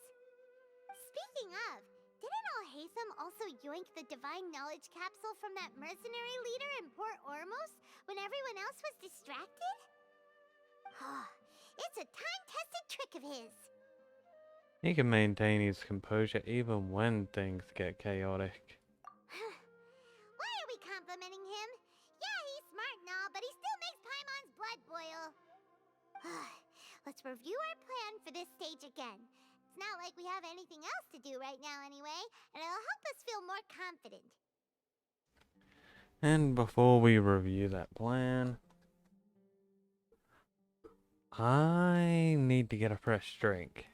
Speaking of, didn't Alhaitham also yoink the divine knowledge capsule from that mercenary leader in Port Ormos when everyone else was distracted? It's a time-tested trick of his. He can maintain his composure even when things get chaotic. Why are we complimenting him? Yeah, he's smart and all, but he still makes Paimon's blood boil. Let's review our plan for this stage again. It's not like we have anything else to do right now anyway, and it'll help us feel more confident. And before we review that plan, I need to get a fresh drink.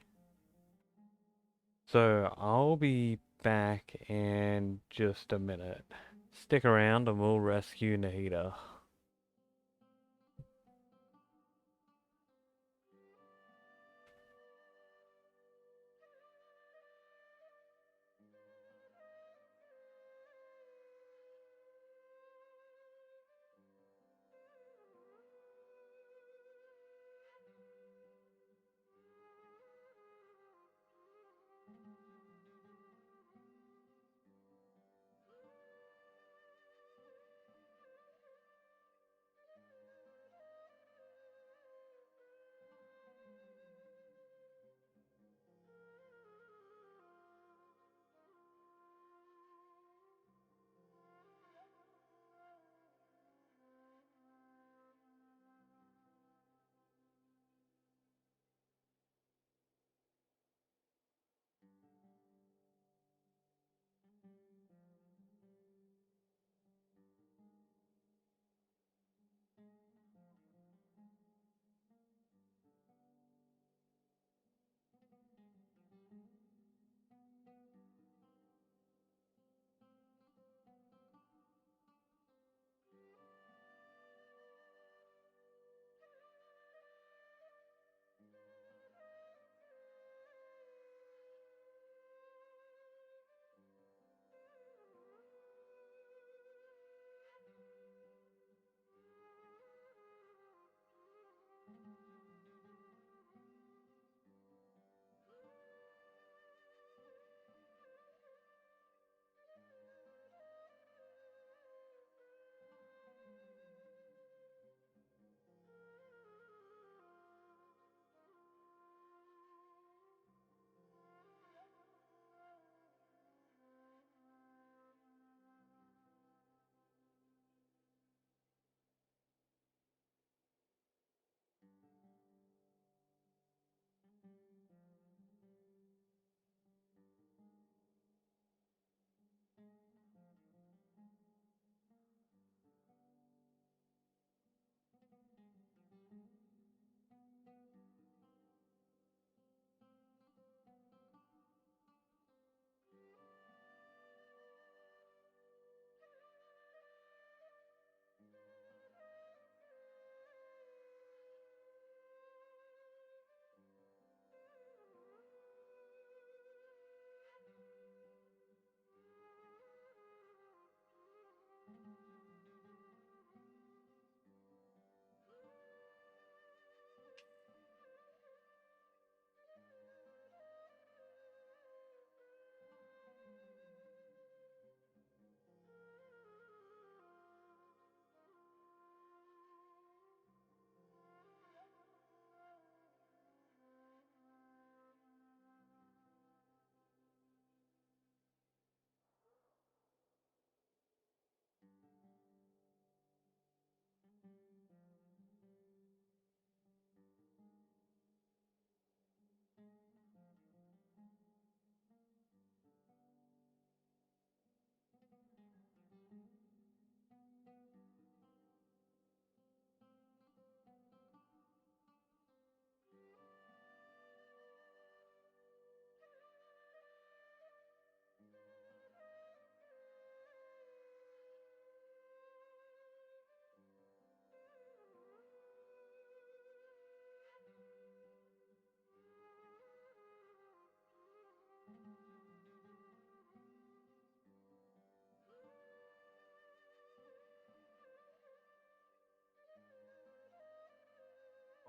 So I'll be back in just a minute. Stick around and we'll rescue Nahida.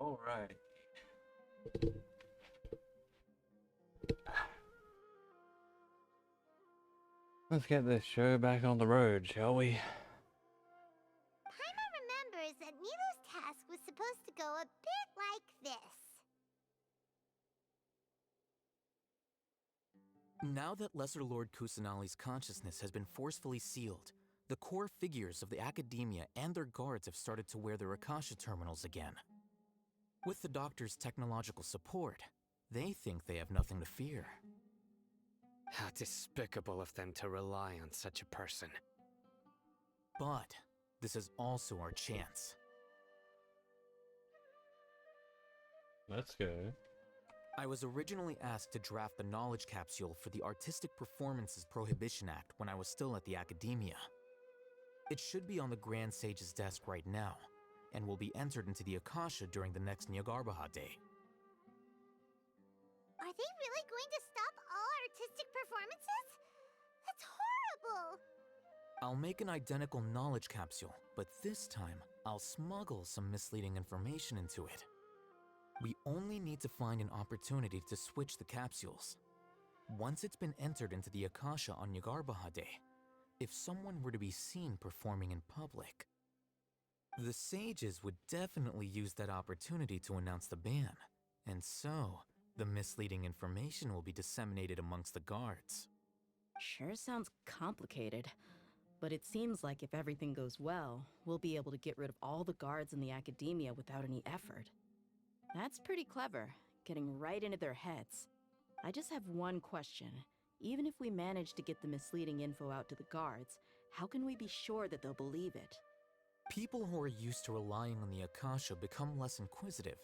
Alright. Let's get this show back on the road, shall we? Paimon remembers that Nilu's task was supposed to go a bit like this. Now that Lesser Lord Kusanali's consciousness has been forcefully sealed, the core figures of the academia and their guards have started to wear their Akasha terminals again. With the Doctor's technological support, they think they have nothing to fear. How despicable of them to rely on such a person. But this is also our chance. Let's go. I was originally asked to draft the knowledge capsule for the Artistic Performances Prohibition Act when I was still at the academia. It should be on the Grand Sage's desk right now, and will be entered into the Akasha during the next Nyargarbaha Day. Are they really going to stop all artistic performances? That's horrible! I'll make an identical knowledge capsule, but this time, I'll smuggle some misleading information into it. We only need to find an opportunity to switch the capsules. Once it's been entered into the Akasha on Nyargarbaha Day, if someone were to be seen performing in public, the sages would definitely use that opportunity to announce the ban, and so the misleading information will be disseminated amongst the guards. Sure sounds complicated, but it seems like if everything goes well, we'll be able to get rid of all the guards in the academia without any effort. That's pretty clever, getting right into their heads. I just have one question. Even if we manage to get the misleading info out to the guards, how can we be sure that they'll believe it? People who are used to relying on the Akasha become less inquisitive,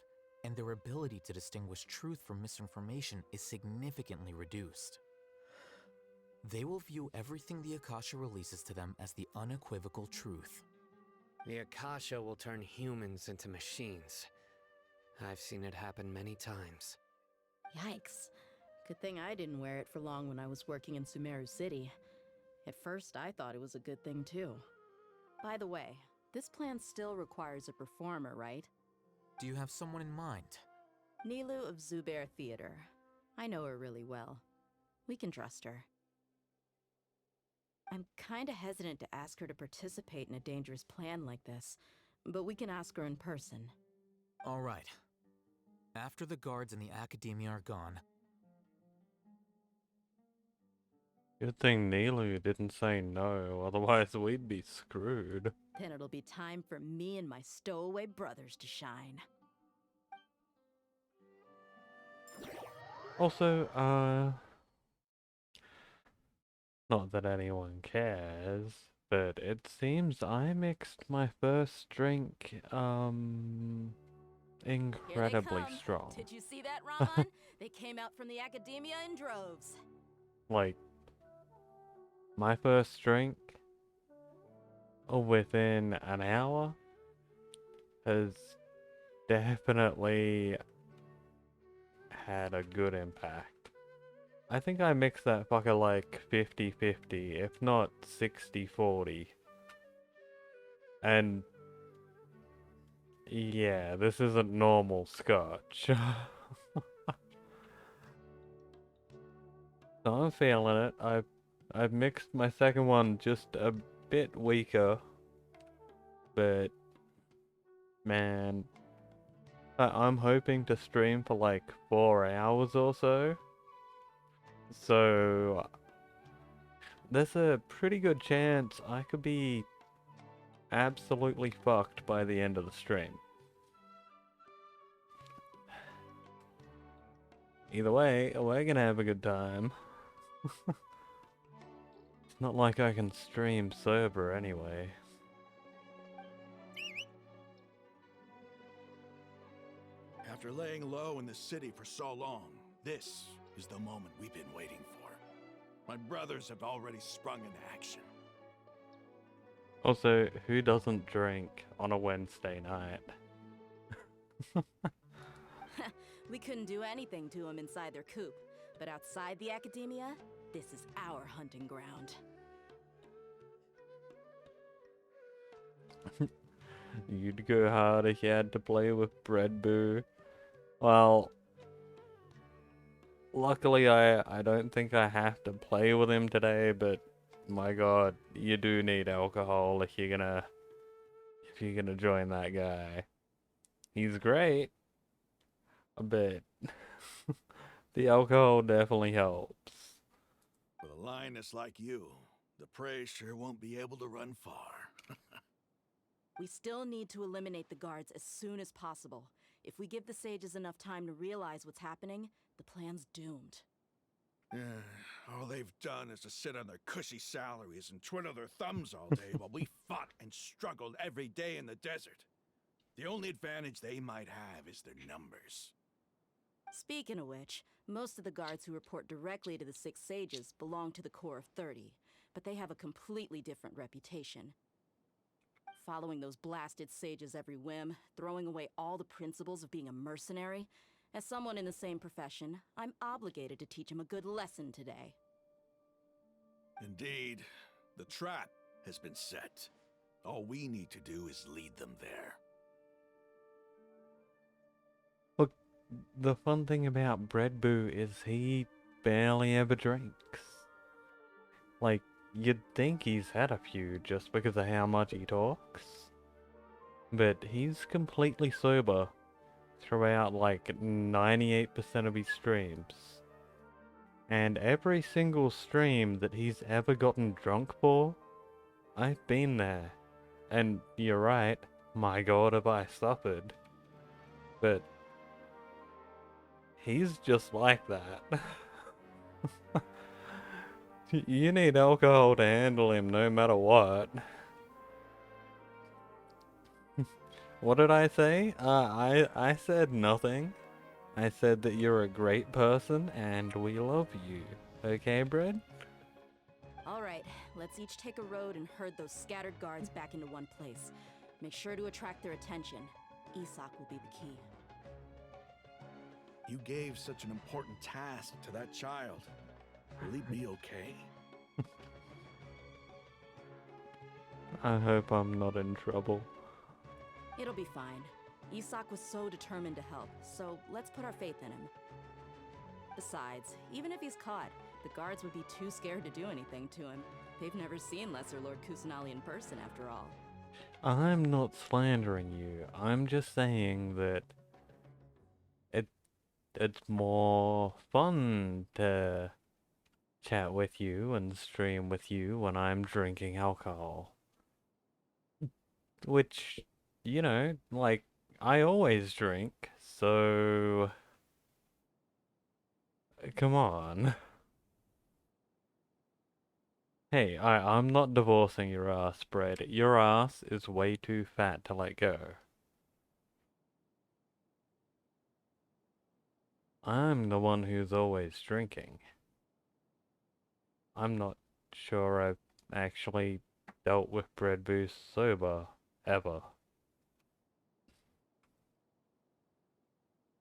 and their ability to distinguish truth from misinformation is significantly reduced. They will view everything the Akasha releases to them as the unequivocal truth. The Akasha will turn humans into machines. I've seen it happen many times. Yikes. Good thing I didn't wear it for long when I was working in Sumeru City. At first, I thought it was a good thing too. By the way, this plan still requires a performer, right? Do you have someone in mind? Nilu of Zubair Theater. I know her really well. We can trust her. I'm kinda hesitant to ask her to participate in a dangerous plan like this, but we can ask her in person. All right. After the guards in the academia are gone... Good thing Nilu didn't say no, otherwise we'd be screwed. Then it'll be time for me and my stowaway brothers to shine. Also, not that anyone cares, but it seems I mixed my first drink, incredibly strong. Did you see that, Raman? They came out from the academia in droves. Like, my first drink, within an hour, has definitely had a good impact. I think I mixed that fucker like 50-50, if not 60-40. And yeah, this isn't normal scotch. So I'm feeling it. I've mixed my second one just a bit weaker, but man, I'm hoping to stream for like 4 hours or so. So there's a pretty good chance I could be absolutely fucked by the end of the stream. Either way, we're gonna have a good time. It's not like I can stream sober anyway. After laying low in the city for so long, this is the moment we've been waiting for. My brothers have already sprung into action. Also, who doesn't drink on a Wednesday night? We couldn't do anything to them inside their coop, but outside the academia, this is our hunting ground. You'd go hard if you had to play with Bread Boo. Well, luckily I don't think I have to play with him today, but my god, you do need alcohol if you're gonna join that guy. He's great, but the alcohol definitely helps. With a lioness like you, the prey sure won't be able to run far. We still need to eliminate the guards as soon as possible. If we give the sages enough time to realize what's happening, the plan's doomed. All they've done is to sit on their cushy salaries and twiddle their thumbs all day while we fought and struggled every day in the desert. The only advantage they might have is their numbers. Speaking of which, most of the guards who report directly to the Six Sages belong to the Corps of 30, but they have a completely different reputation. Following those blasted sages every whim, throwing away all the principles of being a mercenary. As someone in the same profession, I'm obligated to teach them a good lesson today. Indeed, the trap has been set. All we need to do is lead them there. Look, the fun thing about Bread Boo is he barely ever drinks. Like, you'd think he's had a few just because of how much he talks. But he's completely sober throughout like 98% of his streams. And every single stream that he's ever gotten drunk for, I've been there. And you're right, my god have I suffered. But he's just like that. You need alcohol to handle him no matter what. What did I say? I said nothing. I said that you're a great person and we love you. Okay, Bread? Alright, let's each take a road and herd those scattered guards back into one place. Make sure to attract their attention. Isak will be the key. You gave such an important task to that child. Will he be okay? I hope I'm not in trouble. It'll be fine. Isak was so determined to help, so let's put our faith in him. Besides, even if he's caught, the guards would be too scared to do anything to him. They've never seen Lesser Lord Kusanali in person, after all. I'm not slandering you. I'm just saying that it's more fun to chat with you and stream with you when I'm drinking alcohol. Which, you know, like, I always drink, so... Come on. Hey, I'm not divorcing your ass, Bread. Your ass is way too fat to let go. I'm the one who's always drinking. I'm not sure I've actually dealt with Bread Boost sober, ever.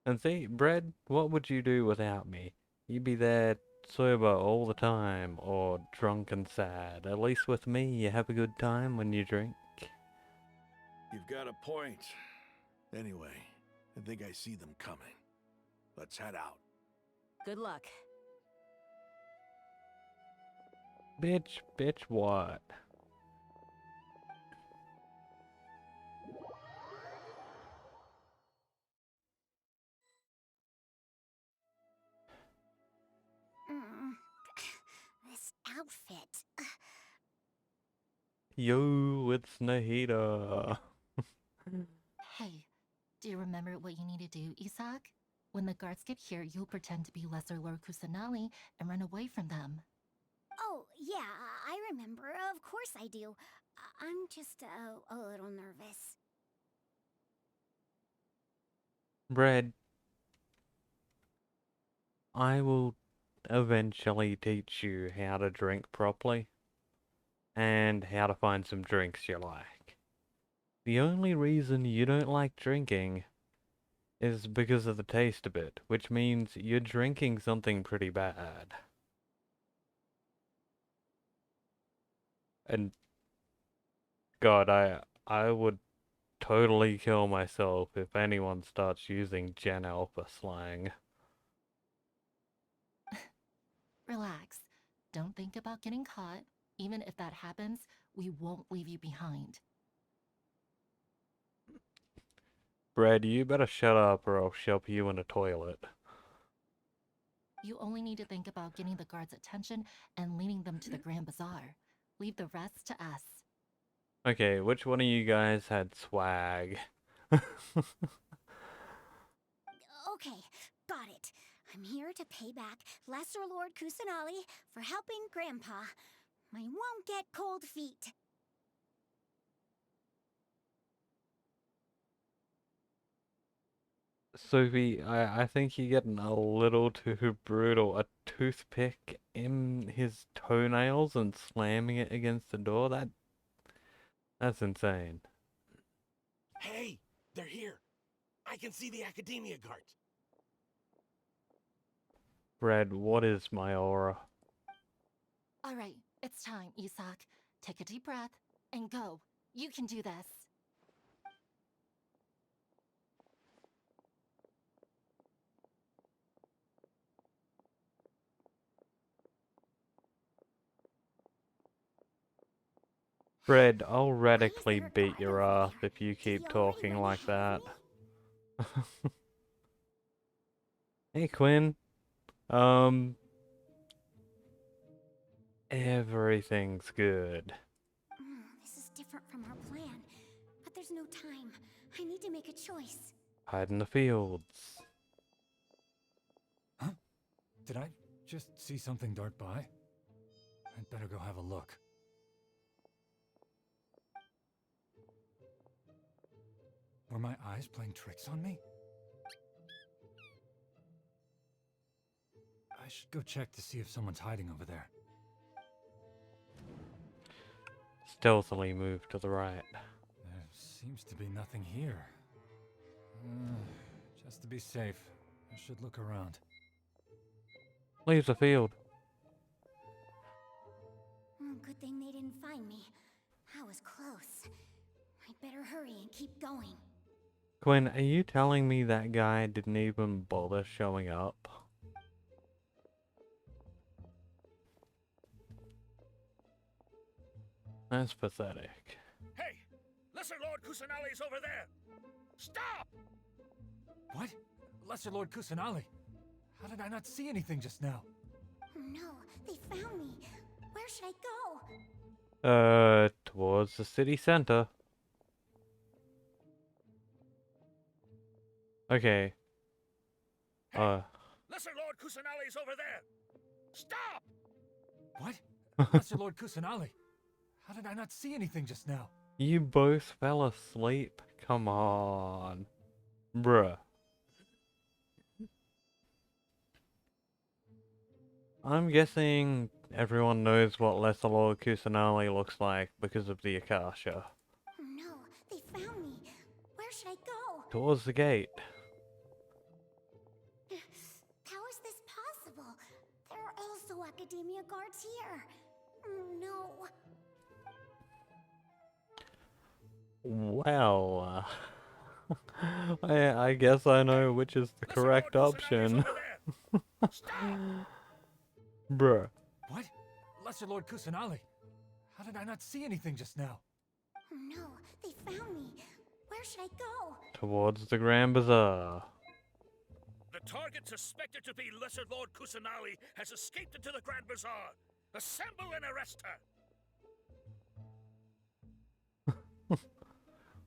And see, Bread, what would you do without me? You'd be there sober all the time, or drunk and sad. At least with me, you have a good time when you drink. You've got a point. Anyway, I think I see them coming. Let's head out. Good luck. Bitch, what? This outfit. Yo, it's Nahida. Hey, do you remember what you need to do, Isak? When the guards get here, you'll pretend to be Lesser Lord Kusanali and run away from them. Oh, yeah, I remember. Of course I do. I'm just a little nervous. Bread, I will eventually teach you how to drink properly and how to find some drinks you like. The only reason you don't like drinking is because of the taste of it, which means you're drinking something pretty bad. And God, I would totally kill myself if anyone starts using Gen Alpha slang. Relax. Don't think about getting caught. Even if that happens, we won't leave you behind. Brad, you better shut up or I'll shove you in a toilet. You only need to think about getting the guards' attention and leading them to the Grand Bazaar. Leave the rest to us. Okay, which one of you guys had swag? Okay, got it. I'm here to pay back Lesser Lord Kusanali for helping Grandpa. I won't get cold feet. Sophie, I think you're getting a little too brutal. A toothpick in his toenails and slamming it against the door? That's insane. Hey, they're here. I can see the Academia guards. Brad, what is my aura? Alright, it's time, Isak. Take a deep breath and go. You can do this. Brad, I'll radically beat your ass if you keep talking like that. Hey, Quinn. Everything's good. This is different from our plan, but there's no time. I need to make a choice. Hide in the fields. Huh? Did I just see something dart by? I'd better go have a look. Were my eyes playing tricks on me? I should go check to see if someone's hiding over there. Stealthily move to the right. There seems to be nothing here. Just to be safe, I should look around. Leave the field. Good thing they didn't find me. I was close. I'd better hurry and keep going. Quinn, are you telling me that guy didn't even bother showing up? That's pathetic. Hey! Lesser Lord Kusanali's over there! Stop! What? Lesser Lord Kusanali? How did I not see anything just now? No, they found me. Where should I go? Towards the city center. Okay. Lesser Lord Kusanali's over there! Stop! What? Lesser Lord Kusanali? How did I not see anything just now? You both fell asleep? Come on. Bruh. I'm guessing everyone knows what Lesser Lord Kusanali looks like because of the Akasha. No, they found me. Where should I go? Towards the gate. How is this possible? There are also Academia guards here. No. Well, I guess I know which is the correct option. Bruh. What? Lesser Lord Kusanali? How did I not see anything just now? No, they found me. Where should I go? Towards the Grand Bazaar. The target suspected to be Lesser Lord Kusanali has escaped into the Grand Bazaar. Assemble and arrest her!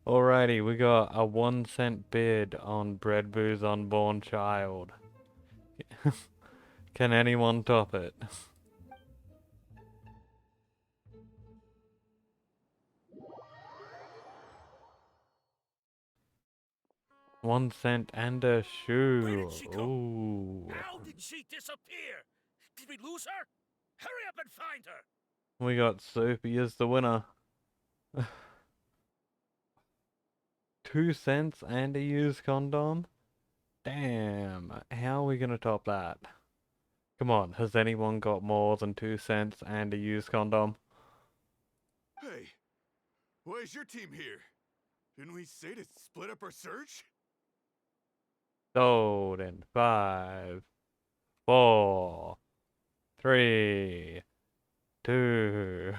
Alrighty, we got a 1-cent bid on Bread Boo's unborn child. Can anyone top it? $1 and a shoe. Ooh. How did she disappear? Did we lose her? Hurry up and find her! We got Sophie as the winner. 2 cents and a used condom? Damn, how are we gonna top that? Come on, has anyone got more than 2 cents and a used condom? Hey, why is your team here? Didn't we say to split up our search? Sold in 5, 4, 3, 2.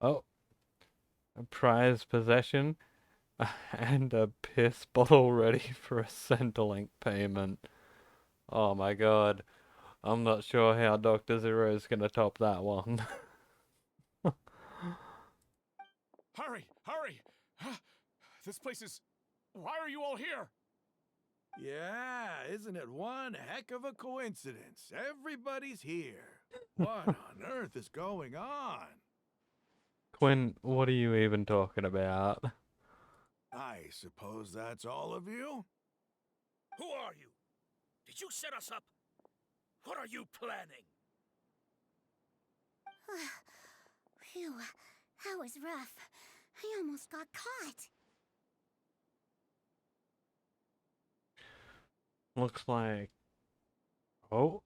Oh, a prized possession and a piss bottle ready for a Centrelink payment. Oh my god. I'm not sure how Dr. Zero is gonna top that one. Hurry! Hurry! This place is... Why are you all here? Yeah, isn't it one heck of a coincidence? Everybody's here. What on earth is going on? Quinn, what are you even talking about? I suppose that's all of you? Who are you? Did you set us up? What are you planning? Phew, that was rough. I almost got caught. Looks like... Oh,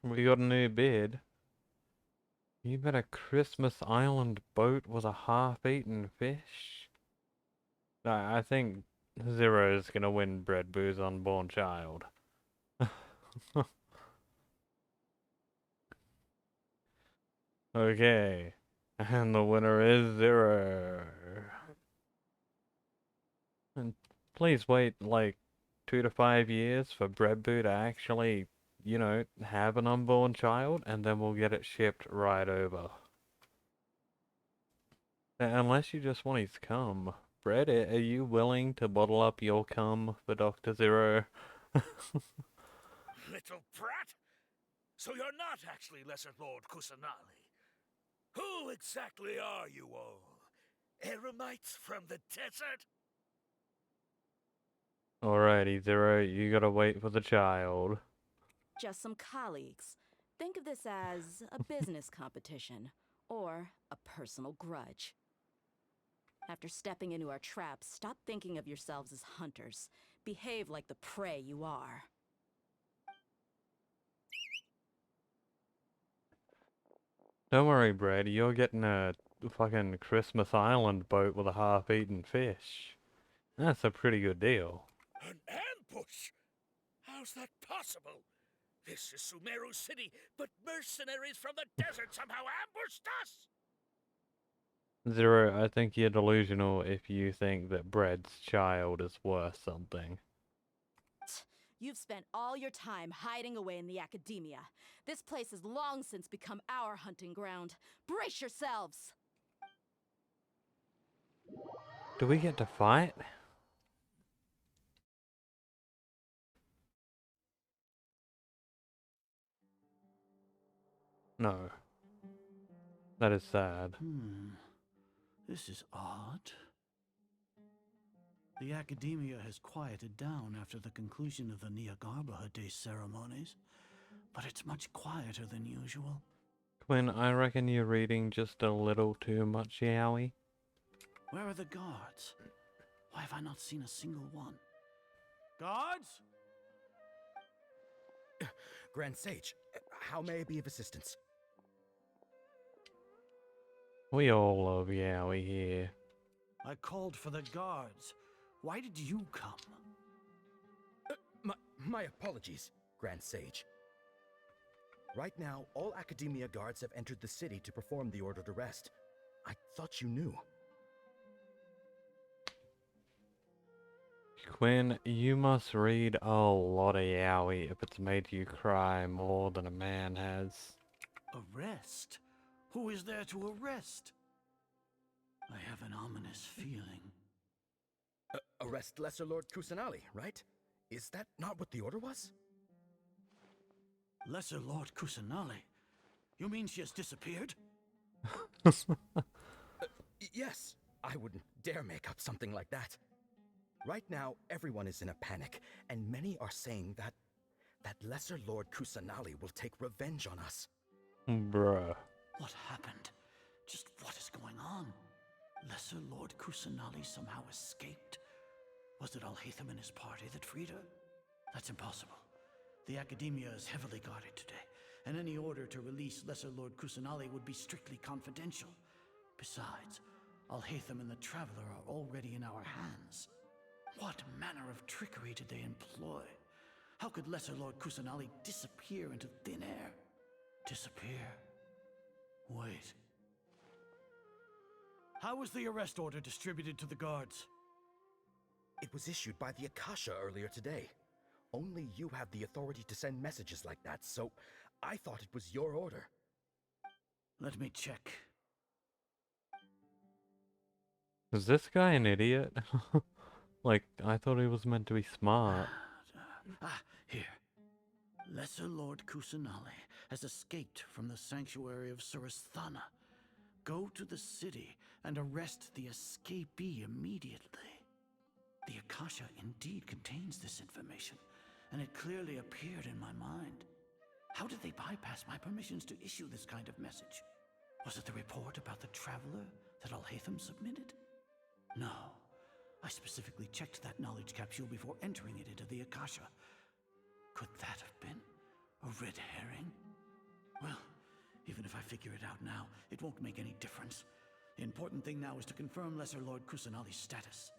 we got a new bid. You bet a Christmas Island boat with a half-eaten fish? I think Zero's gonna win Bread Boo's Unborn Child. Okay, and the winner is Zero. And please wait like 2 to 5 years for Bread Boo to actually, you know, have an unborn child, and then we'll get it shipped right over. Unless you just want his cum. Bread, are you willing to bottle up your cum for Dr. Zero? Little brat! So you're not actually Lesser Lord Kusanali. Who exactly are you all? Eremites from the desert? Alrighty, Zero, you gotta wait for the child. Just some colleagues. Think of this as a business competition or a personal grudge. After stepping into our traps, stop thinking of yourselves as hunters. Behave like the prey you are. Don't worry, Bread, you're getting a fucking Christmas Island boat with a half-eaten fish. That's a pretty good deal. An ambush? How's that possible? This is Sumeru City, but mercenaries from the desert somehow ambushed us! Zero, I think you're delusional if you think that Bread's child is worth something. You've spent all your time hiding away in the academia. This place has long since become our hunting ground. Brace yourselves! Do we get to fight? No. That is sad. This is odd. The academia has quieted down after the conclusion of the Niagarbaha Day ceremonies, but it's much quieter than usual. Quinn, I reckon you're reading just a little too much, Yowie. Where are the guards? Why have I not seen a single one? Guards? Grand Sage, how may I be of assistance? We all love Yowie here. I called for the guards. Why did you come? My apologies, Grand Sage. Right now, all Academia guards have entered the city to perform the ordered arrest. I thought you knew. Quinn, you must read a lot of Yowie if it's made you cry more than a man has. Arrest? Who is there to arrest? I have an ominous feeling. Arrest Lesser Lord Kusanali, right? Is that not what the order was? Lesser Lord Kusanali? You mean she has disappeared? Yes, I wouldn't dare make up something like that. Right now, everyone is in a panic, and many are saying that Lesser Lord Kusanali will take revenge on us. Bruh. What happened? Just what is going on? Lesser Lord Kusanali somehow escaped? Was it Alhaitham and his party that freed her? That's impossible. The Academia is heavily guarded today, and any order to release Lesser Lord Kusanali would be strictly confidential. Besides, Alhaitham and the Traveler are already in our hands. What manner of trickery did they employ? How could Lesser Lord Kusanali disappear into thin air? Disappear? Wait. How was the arrest order distributed to the guards? It was issued by the Akasha earlier today. Only you have the authority to send messages like that, so I thought it was your order. Let me check. Is this guy an idiot? Like, I thought he was meant to be smart. Here. Lesser Lord Kusanali has escaped from the sanctuary of Surasthana. Go to the city and arrest the escapee immediately. The Akasha indeed contains this information, and it clearly appeared in my mind. How did they bypass my permissions to issue this kind of message? Was it the report about the Traveler that Alhaitham submitted? No. I specifically checked that knowledge capsule before entering it into the Akasha. Could that have been a red herring? Well, even if I figure it out now, it won't make any difference. The important thing now is to confirm Lesser Lord Kusanali's status.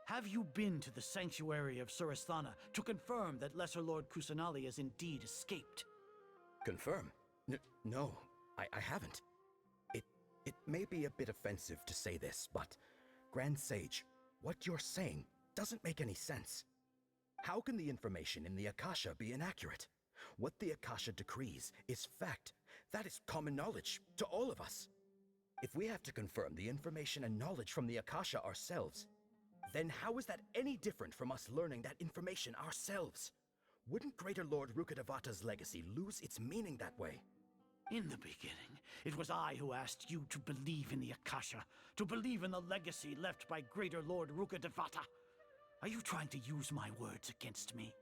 Have you been to the sanctuary of Surasthana to confirm that Lesser Lord Kusanali has indeed escaped? Confirm? No, I haven't. It may be a bit offensive to say this, but Grand Sage, what you're saying doesn't make any sense. How can the information in the Akasha be inaccurate? What the Akasha decrees is fact. That is common knowledge to all of us. If we have to confirm the information and knowledge from the Akasha ourselves, then how is that any different from us learning that information ourselves? Wouldn't Greater Lord Rukkhadevata's legacy lose its meaning that way? In the beginning, it was I who asked you to believe in the Akasha, to believe in the legacy left by Greater Lord Rukkhadevata. Are you trying to use my words against me?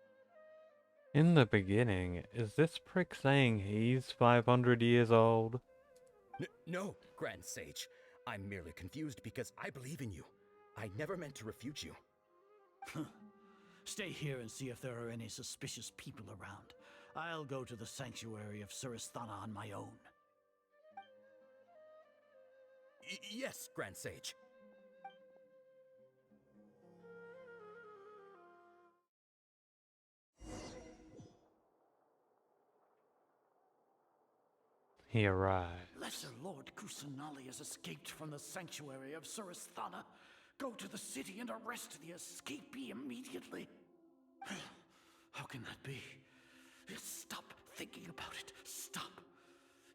In the beginning, is this prick saying he's 500 years old? No, Grand Sage. I'm merely confused because I believe in you. I never meant to refute you. Stay here and see if there are any suspicious people around. I'll go to the sanctuary of Surasthana on my own. Yes, Grand Sage. He arrived. Lesser Lord Kusanali has escaped from the sanctuary of Surasthana. Go to the city and arrest the escapee immediately. How can that be? Stop thinking about it. Stop.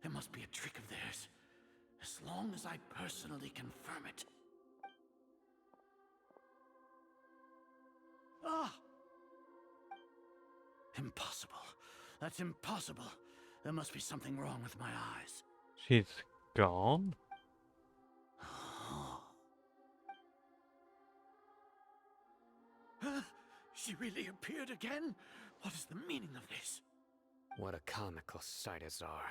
It must be a trick of theirs. As long as I personally confirm it. Ah! Impossible. That's impossible. There must be something wrong with my eyes. She's gone? She really appeared again? What is the meaning of this? What a comical sight, Azar.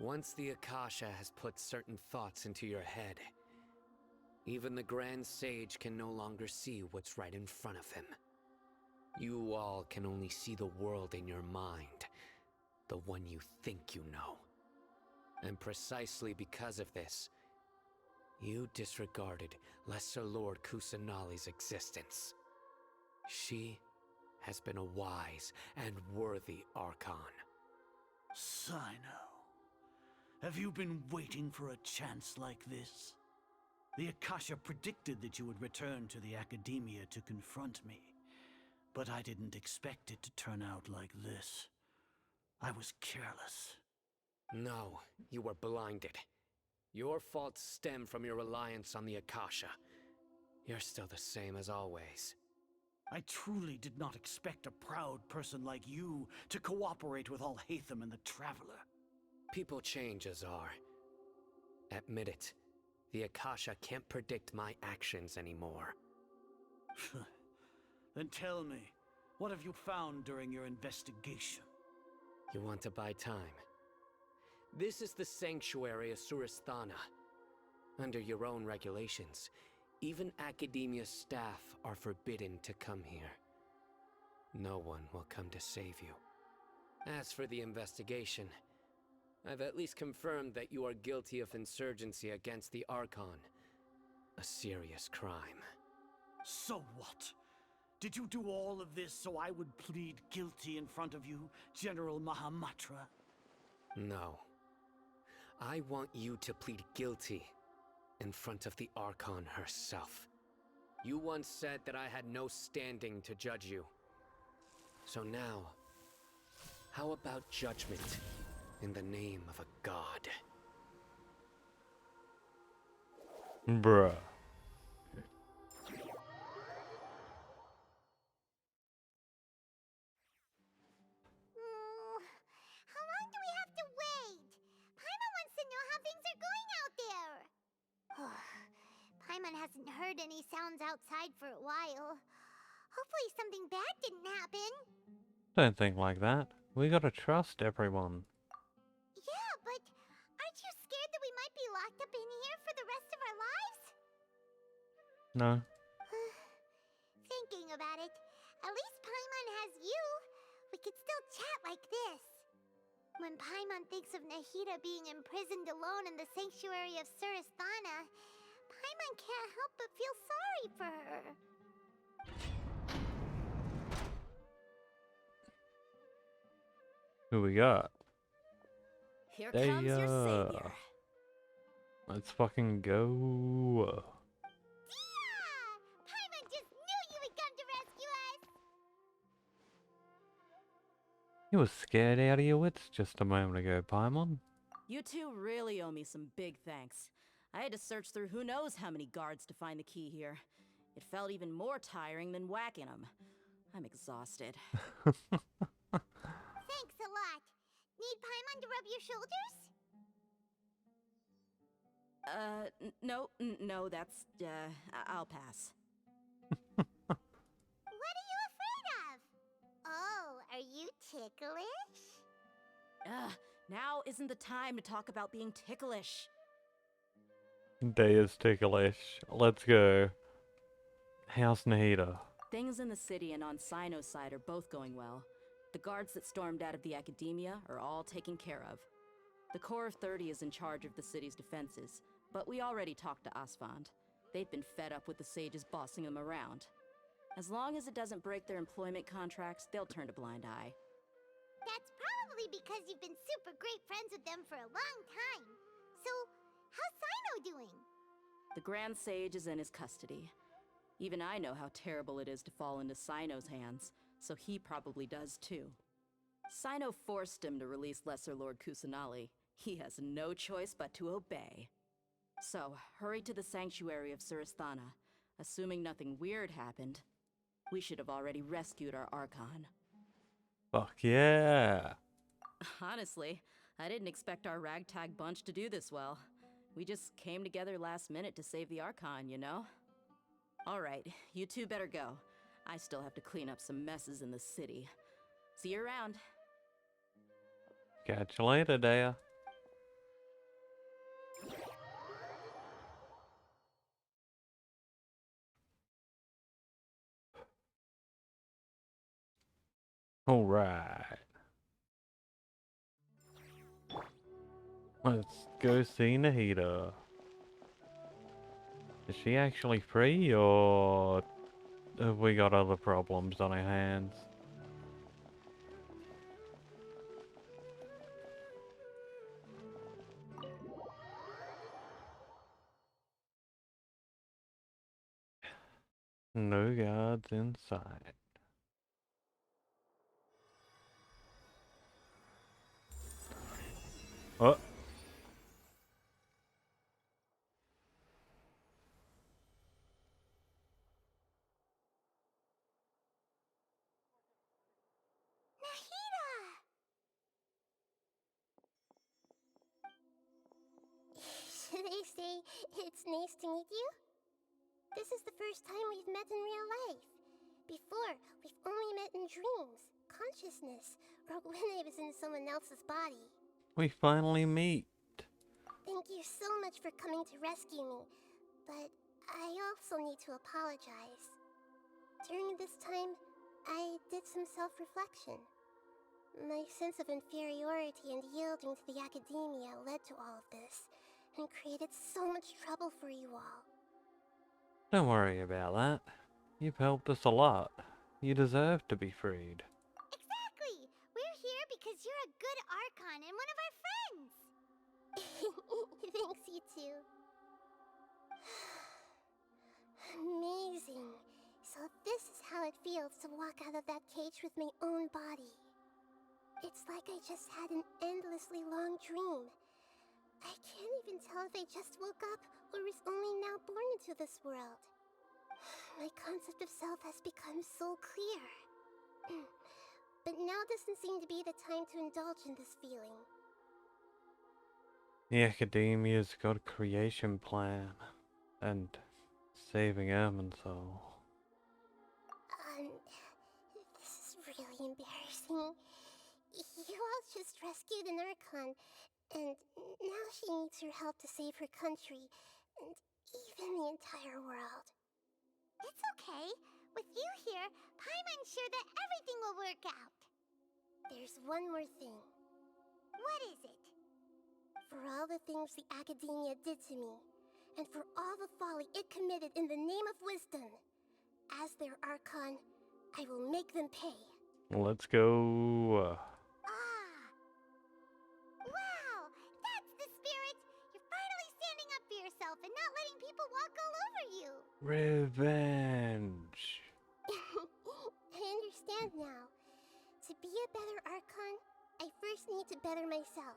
Once the Akasha has put certain thoughts into your head, even the Grand Sage can no longer see what's right in front of him. You all can only see the world in your mind, the one you think you know. And precisely because of this, you disregarded Lesser Lord Kusanali's existence. She has been a wise and worthy Archon. Sino, have you been waiting for a chance like this? The Akasha predicted that you would return to the Academia to confront me, but I didn't expect it to turn out like this. I was careless. No, you were blinded. Your faults stem from your reliance on the Akasha. You're still the same as always. I truly did not expect a proud person like you to cooperate with Alhaitham and the Traveler. People change, Azar. Admit it. The Akasha can't predict my actions anymore. Then tell me, what have you found during your investigation? You want to buy time? This is the sanctuary of Surasthana. Under your own regulations, even Academia staff are forbidden to come here. No one will come to save you. As for the investigation, I've at least confirmed that you are guilty of insurgency against the Archon. A serious crime. So what? Did you do all of this so I would plead guilty in front of you, General Mahamatra? No. I want you to plead guilty in front of the Archon herself. You once said that I had no standing to judge you. So now, how about judgment in the name of a god? Bruh. How long do we have to wait? Paimon wants to know how things are going out there. Paimon hasn't heard any sounds outside for a while. Hopefully something bad didn't happen. Don't think like that. We gotta trust everyone. Yeah, but aren't you scared that we might be locked up in here for the rest of our lives? No. Thinking about it, at least Paimon has you. We could still chat like this. When Paimon thinks of Nahida being imprisoned alone in the sanctuary of Surasthana, Paimon can't help but feel sorry for her. Who we got? Here comes your savior. Let's fucking go. Paimon just knew you would come to rescue us! You was scared out of your wits just a moment ago, Paimon. You two really owe me some big thanks. I had to search through who knows how many guards to find the key here. It felt even more tiring than whacking them. I'm exhausted. Thanks a lot. Need Paimon to rub your shoulders? No, that's, I'll pass. What are you afraid of? Oh, are you ticklish? Now isn't the time to talk about being ticklish. Day is ticklish. Let's go. How's Nahida? Things in the city and on Sino's side are both going well. The guards that stormed out of the academia are all taken care of. The Corps of 30 is in charge of the city's defenses, but we already talked to Asfand. They've been fed up with the sages bossing them around. As long as it doesn't break their employment contracts, they'll turn a blind eye. That's probably because you've been super great friends with them for a long time. So, how's Sino doing? The Grand Sage is in his custody. Even I know how terrible it is to fall into Sino's hands, so he probably does too. Sino forced him to release Lesser Lord Kusanali. He has no choice but to obey. So, hurry to the sanctuary of Surasthana. Assuming nothing weird happened, we should have already rescued our Archon. Fuck yeah. Honestly, I didn't expect our ragtag bunch to do this well. We just came together last minute to save the Archon, you know? Alright, you two better go. I still have to clean up some messes in the city. See you around. Catch you later, Dea. Alright. Let's go see Nahida. Is she actually free, or have we got other problems on our hands? No guards inside. Oh. Should I say it's nice to meet you? This is the first time we've met in real life. Before, we've only met in dreams, consciousness, or when I was in someone else's body. We finally meet. Thank you so much for coming to rescue me, but I also need to apologize. During this time, I did some self-reflection. My sense of inferiority and yielding to the academia led to all of this, and created so much trouble for you all. Don't worry about that. You've helped us a lot. You deserve to be freed. Exactly! We're here because you're a good Archon and one of our friends! Thanks, you two. Amazing. So this is how it feels to walk out of that cage with my own body. It's like I just had an endlessly long dream. I can't even tell if I just woke up or was only now born into this world. My concept of self has become so clear. But now doesn't seem to be the time to indulge in this feeling. The Academia's got a creation plan. And saving Erminsoul. This is really embarrassing. You all just rescued an Archon, and now she needs your help to save her country, and even the entire world. It's okay. With you here, Paimon's sure that everything will work out. There's one more thing. What is it? For all the things the Academia did to me, and for all the folly it committed in the name of wisdom, as their Archon, I will make them pay. Let's go. Wow! That's the spirit! You're finally standing up for yourself and not letting people walk all over you! Revenge. I understand now. To be a better Archon, I first need to better myself.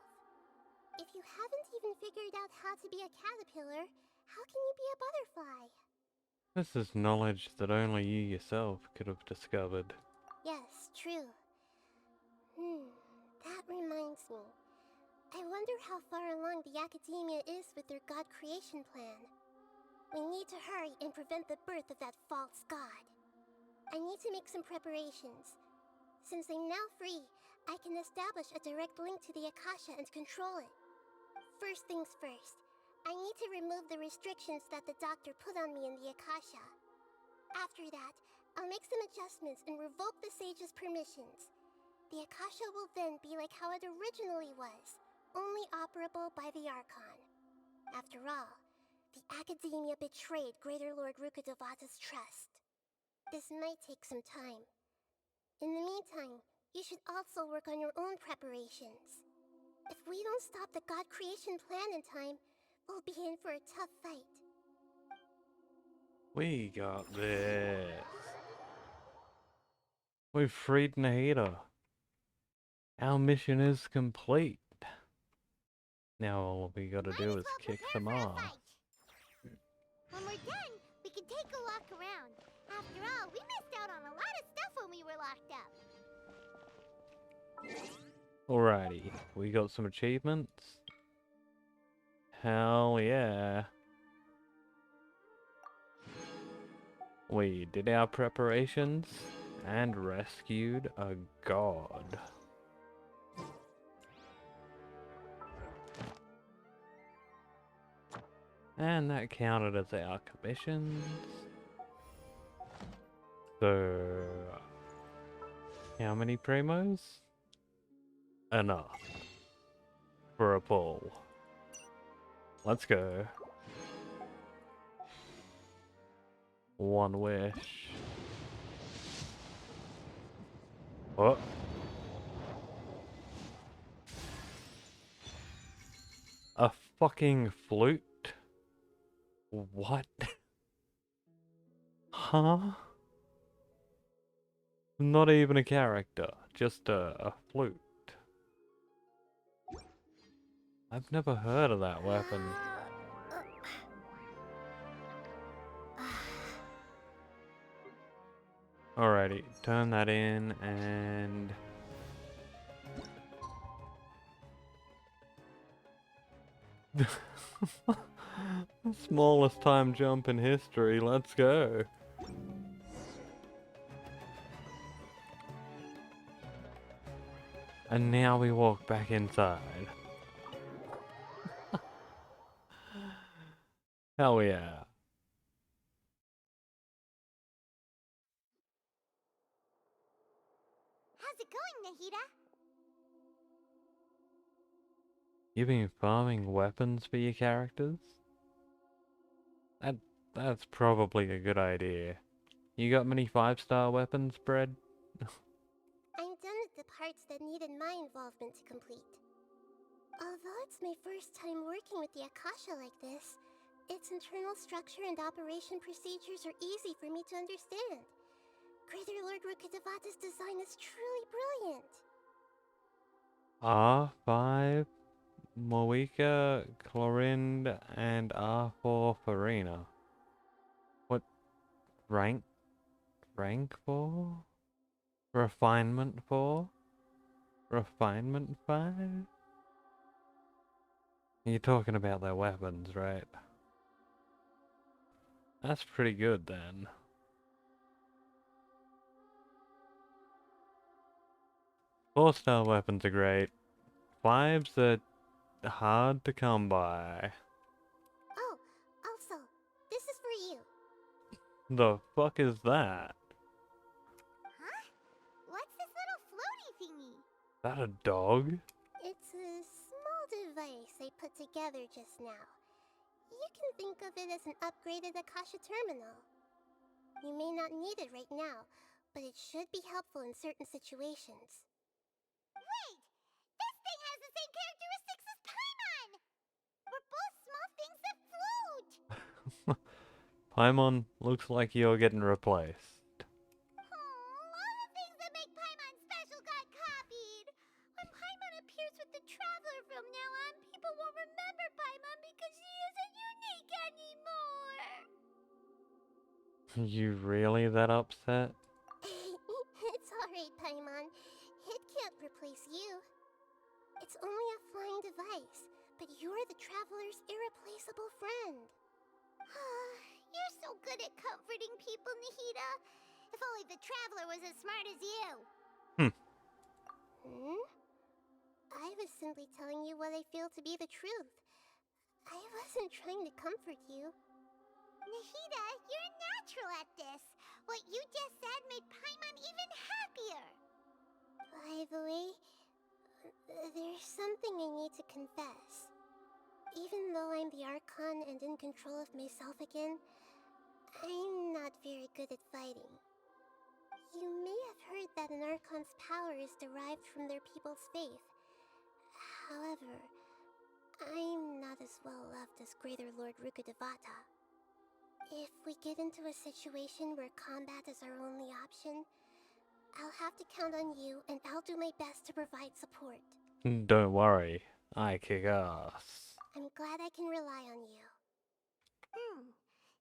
If you haven't even figured out how to be a caterpillar, how can you be a butterfly? This is knowledge that only you yourself could have discovered. Yes, true. That reminds me. I wonder how far along the Academia is with their god creation plan. We need to hurry and prevent the birth of that false god. I need to make some preparations. Since I'm now free, I can establish a direct link to the Akasha and control it. First things first, I need to remove the restrictions that the doctor put on me in the Akasha. After that, I'll make some adjustments and revoke the sage's permissions. The Akasha will then be like how it originally was, only operable by the Archon. After all, the Academia betrayed Greater Lord Rukkhadevata's trust. This might take some time. In the meantime, you should also work on your own preparations. If we don't stop the god creation plan in time, we'll be in for a tough fight. We got this. We've freed Nahida. Our mission is complete. Now all we gotta do is kick some ass. When we're done, we can take a walk around. After all, we missed out on a lot of stuff when we were locked up. Alrighty, we got some achievements. Hell yeah. We did our preparations and rescued a god. And that counted as our commissions. So, how many primos? Enough for a pull. Let's go. One wish. What? A fucking flute? What? Huh? Not even a character, just a flute. I've never heard of that weapon. Alrighty, turn that in and... The smallest time jump in history, let's go. And now we walk back inside. Hell yeah. How's it going, Nahida? You've been farming weapons for your characters? That's probably a good idea. You got many 5-star weapons, Bread? I'm done with the parts that needed my involvement to complete. Although it's my first time working with the Akasha like this, its internal structure and operation procedures are easy for me to understand. Greater Lord Rukkhadevata's design is truly brilliant. R5, Moika, Chlorind, and R4, Farina. What rank? Rank 4? Refinement 4? Refinement 5? You're talking about their weapons, right? That's pretty good then. 4-star weapons are great. 5s are hard to come by. Oh, also, this is for you. The fuck is that? Huh? What's this little floaty thingy? That a dog? It's a small device I put together just now. You can think of it as an upgraded Akasha terminal. You may not need it right now, but it should be helpful in certain situations. Wait! This thing has the same characteristics as Paimon! We're both small things that float! Paimon, looks like you're getting replaced. All the things that make Paimon special got copied! When Paimon appears with the Traveler from now on, people won't remember Paimon because she isn't unique anymore! You really that upset? It's alright, Paimon. It can't replace you. It's only a flying device, but you're the Traveler's irreplaceable friend. You're so good at comforting people, Nahida. If only the Traveler was as smart as you. I was simply telling you what I feel to be the truth. I wasn't trying to comfort you. Nahida, you're natural at this. What you just said made Paimon even happier. By the way, there's something I need to confess. Even though I'm the Archon and in control of myself again, I'm not very good at fighting. You may have heard that an Archon's power is derived from their people's faith. However, I'm not as well loved as Greater Lord Rukkhadevata. If we get into a situation where combat is our only option, I'll have to count on you, and I'll do my best to provide support. Don't worry, I kick ass. I'm glad I can rely on you.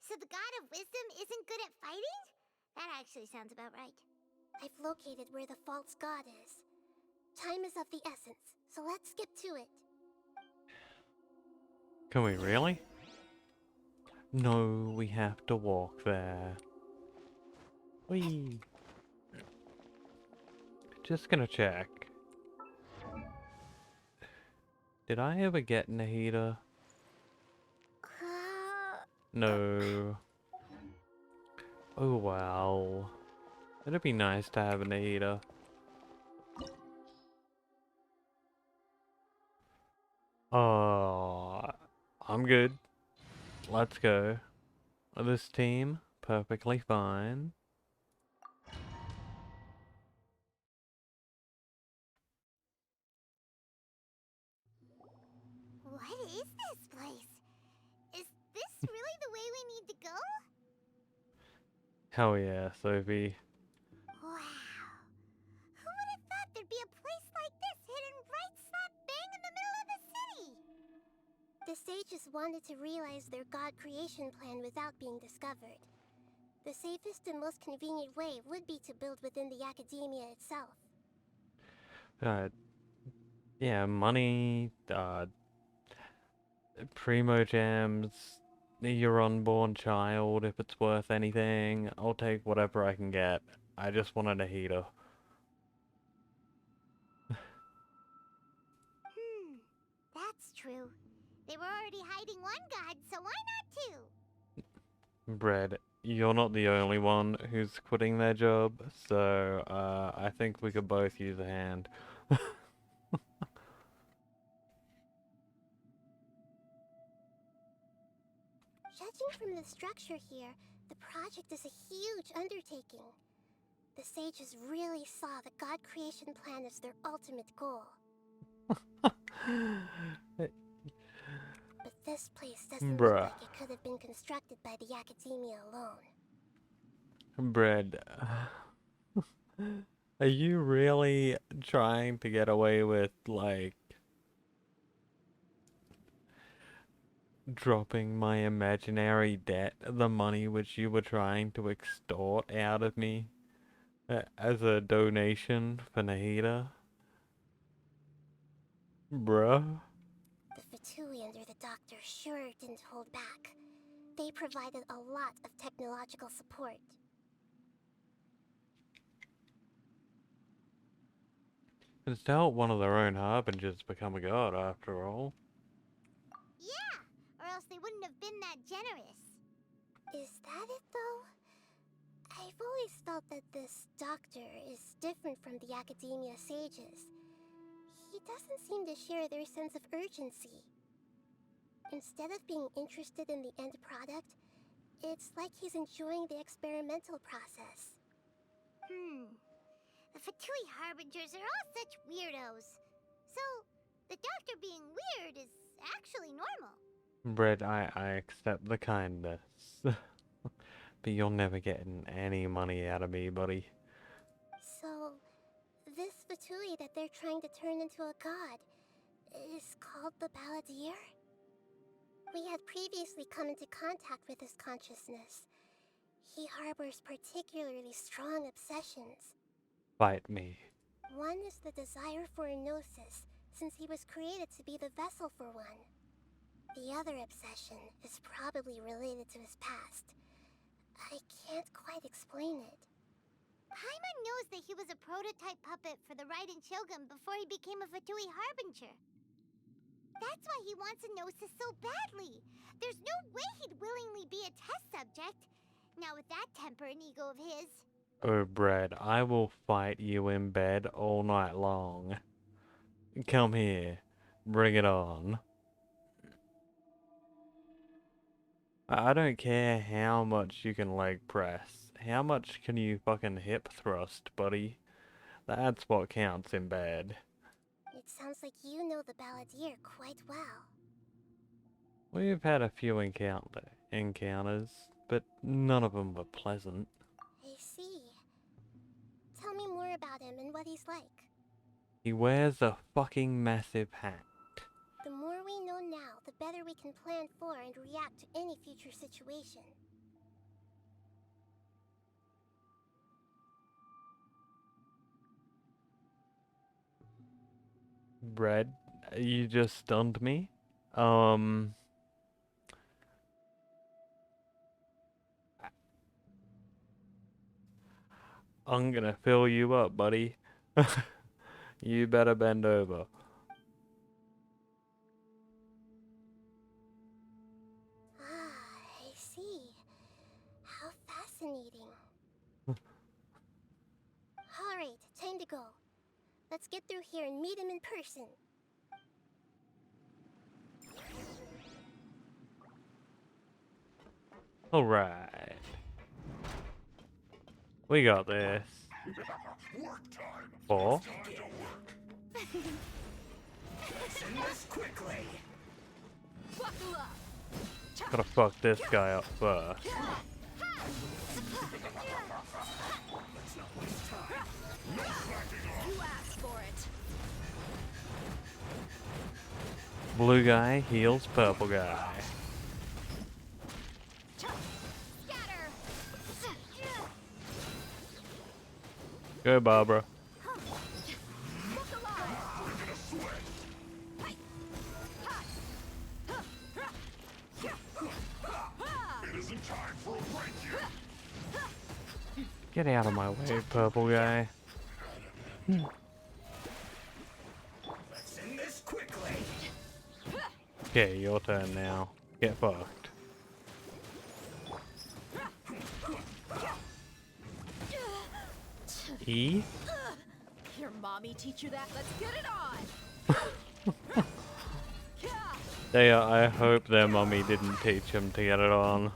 So the God of Wisdom isn't good at fighting? That actually sounds about right. I've located where the false god is. Time is of the essence, so let's skip to it. Can we really? No, we have to walk there. Whee! Just gonna check. Did I ever get Nahida? No. Oh wow. It'd be nice to have a Nahida. I'm good. Let's go. This team, perfectly fine. What is this place? Is this really the way we need to go? Hell yeah, Sophie. Wow. Who would have thought there'd be a place like this hidden right slap bang in the middle of the city? The sages wanted to realize their god creation plan without being discovered. The safest and most convenient way would be to build within the academia itself. Yeah, money, primo gems, your unborn child, if it's worth anything. I'll take whatever I can get. I just wanted a heater. That's true. They were already hiding one god, so why not two? Bread, you're not the only one who's quitting their job, so I think we could both use a hand. from the structure here, the project is a huge undertaking. The sages really saw the God creation plan as their ultimate goal. But this place doesn't look Bruh. like it could have been constructed by the Academia alone. Bread. Are you really trying to get away with, like, dropping my imaginary debt, the money which you were trying to extort out of me, as a donation for Nahida? Bruh. The Fatui under the Doctor sure didn't hold back. They provided a lot of technological support. It's to help one of their own harbingers become a god, after all. Yeah, or else they wouldn't have been that generous. Is that it, though? I've always felt that this Doctor is different from the Academia sages. He doesn't seem to share their sense of urgency. Instead of being interested in the end product, it's like he's enjoying the experimental process. The Fatui Harbingers are all such weirdos. So, the Doctor being weird is actually normal. Bread, I accept the kindness. But you're never getting any money out of me, buddy. So, this Fatui that they're trying to turn into a god is called the Balladeer? We had previously come into contact with his consciousness. He harbors particularly strong obsessions. Fight me. One is the desire for a gnosis, since he was created to be the vessel for one. The other obsession is probably related to his past. I can't quite explain it. Paimon knows that he was a prototype puppet for the Raiden Shogun before he became a Fatui Harbinger. That's why he wants a gnosis so badly. There's no way he'd willingly be a test subject. Now with that temper and ego of his. Oh, Bread, I will fight you in bed all night long. Come here. Bring it on. I don't care how much you can leg press. How much can you fucking hip thrust, buddy? That's what counts in bed. It sounds like you know the Balladeer quite well. We've had a few encounters, but none of them were pleasant. I see. Tell me more about him and what he's like. He wears a fucking massive hat. The more we know now, the better we can plan for and react to any future situation. Bread, you just stunned me. I'm gonna fill you up, buddy. You better bend over. I see. How fascinating. Alright, time to go. Let's get through here and meet him in person. Alright. We got this. Work time. Four. Fixing this quickly. Gotta fuck this guy up first. Let's not waste time. No slacking off. You asked for it. Blue guy heals purple guy. Go, Barbara. It isn't time for a break yet. Get out of my way, purple guy. Let's end this quickly. Okay, your turn now. Get fucked. E? Your mommy teach you that? Let's get it on! I hope their mummy didn't teach him to get it on.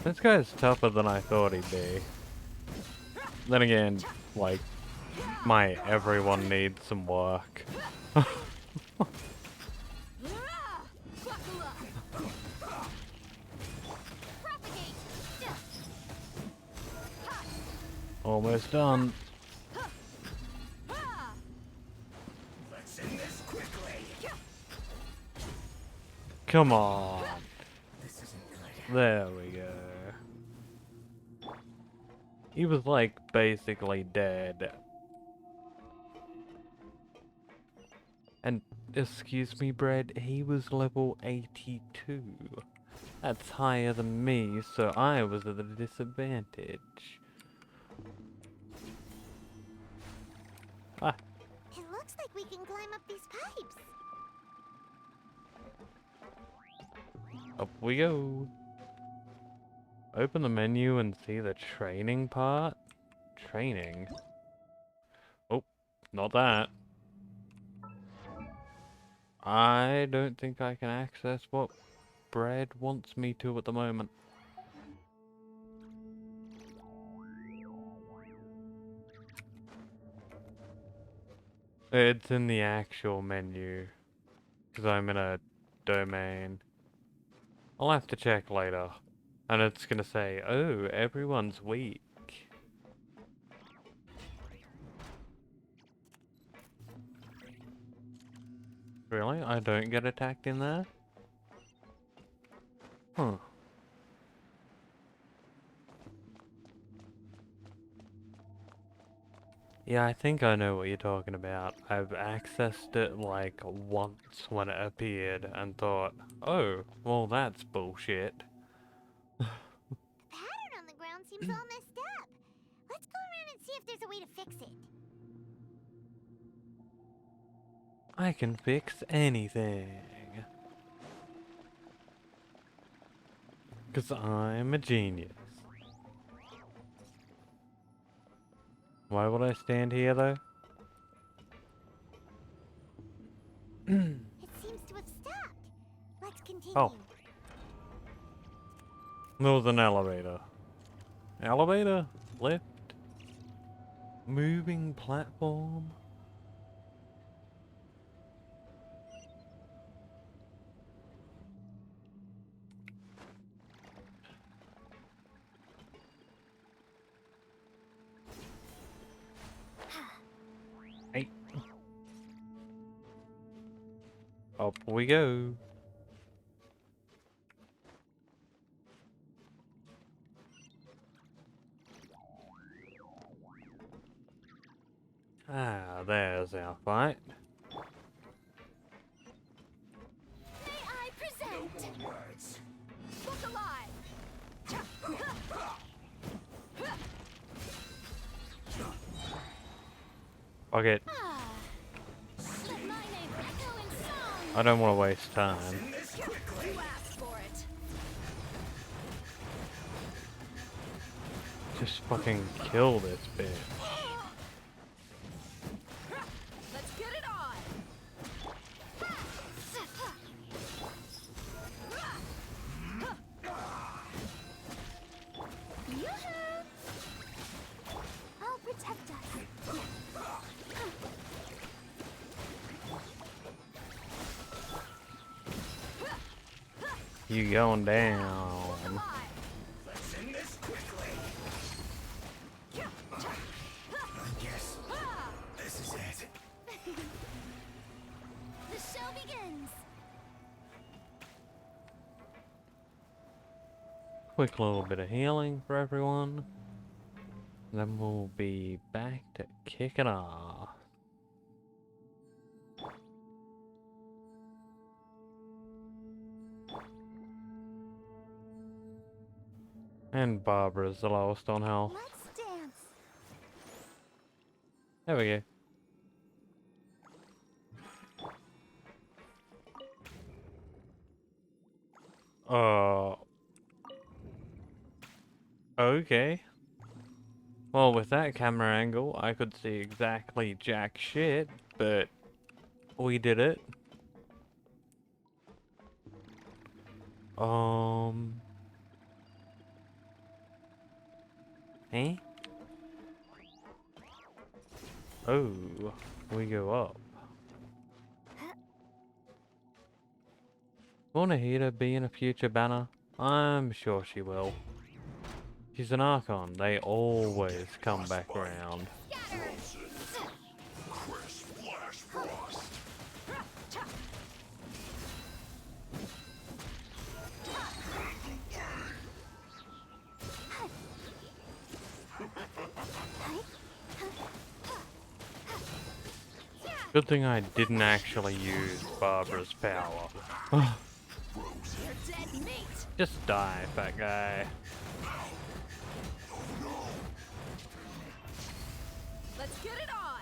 This guy's tougher than I thought he'd be. Then again, like, my everyone needs some work. Almost done. Let's end this quickly. Come on. This isn't good. There we go. He was like basically dead. And excuse me, Brad, he was level 82. That's higher than me, so I was at a disadvantage. Ah, It looks like we can climb up these pipes. up we go. Open the menu and see the training part. Training. Oh, not that. I don't think I can access what Brad wants me to at the moment. It's in the actual menu. Because I'm in a domain. I'll have to check later. And it's gonna say, oh, everyone's weak. Really? I don't get attacked in there? Huh. Yeah, I think I know what you're talking about. I've accessed it like once when it appeared and thought, oh, well that's bullshit. The pattern on the ground seems all messed up. Let's go around and see if there's a way to fix it. I can fix anything. 'Cause I'm a genius. Why would I stand here though? It seems to have stopped. Let's continue. Oh. There was an elevator. Elevator? Lift? Moving platform? Hey. Up we go. Ah, there's our fight. May I present? Words. Look alive. Fuck it. Let my name echo in song. I don't want to waste time. You asked for it. Just fucking kill this bitch. Let's get it on. I'll protect us. You going down. Let's end this quickly. I guess this is it. The show begins. Quick little bit of healing for everyone. Then we'll be back to kick it off. And Barbara's the lowest on health. Let's dance. There we go. Okay. Well, with that camera angle, I could see exactly jack shit, but we did it. Eh? Oh, we go up. Will Nahida be in a future banner? I'm sure she will. She's an Archon. They always come back around. Good thing I didn't actually use Barbara's power. Just die, fat guy. Let's get it on!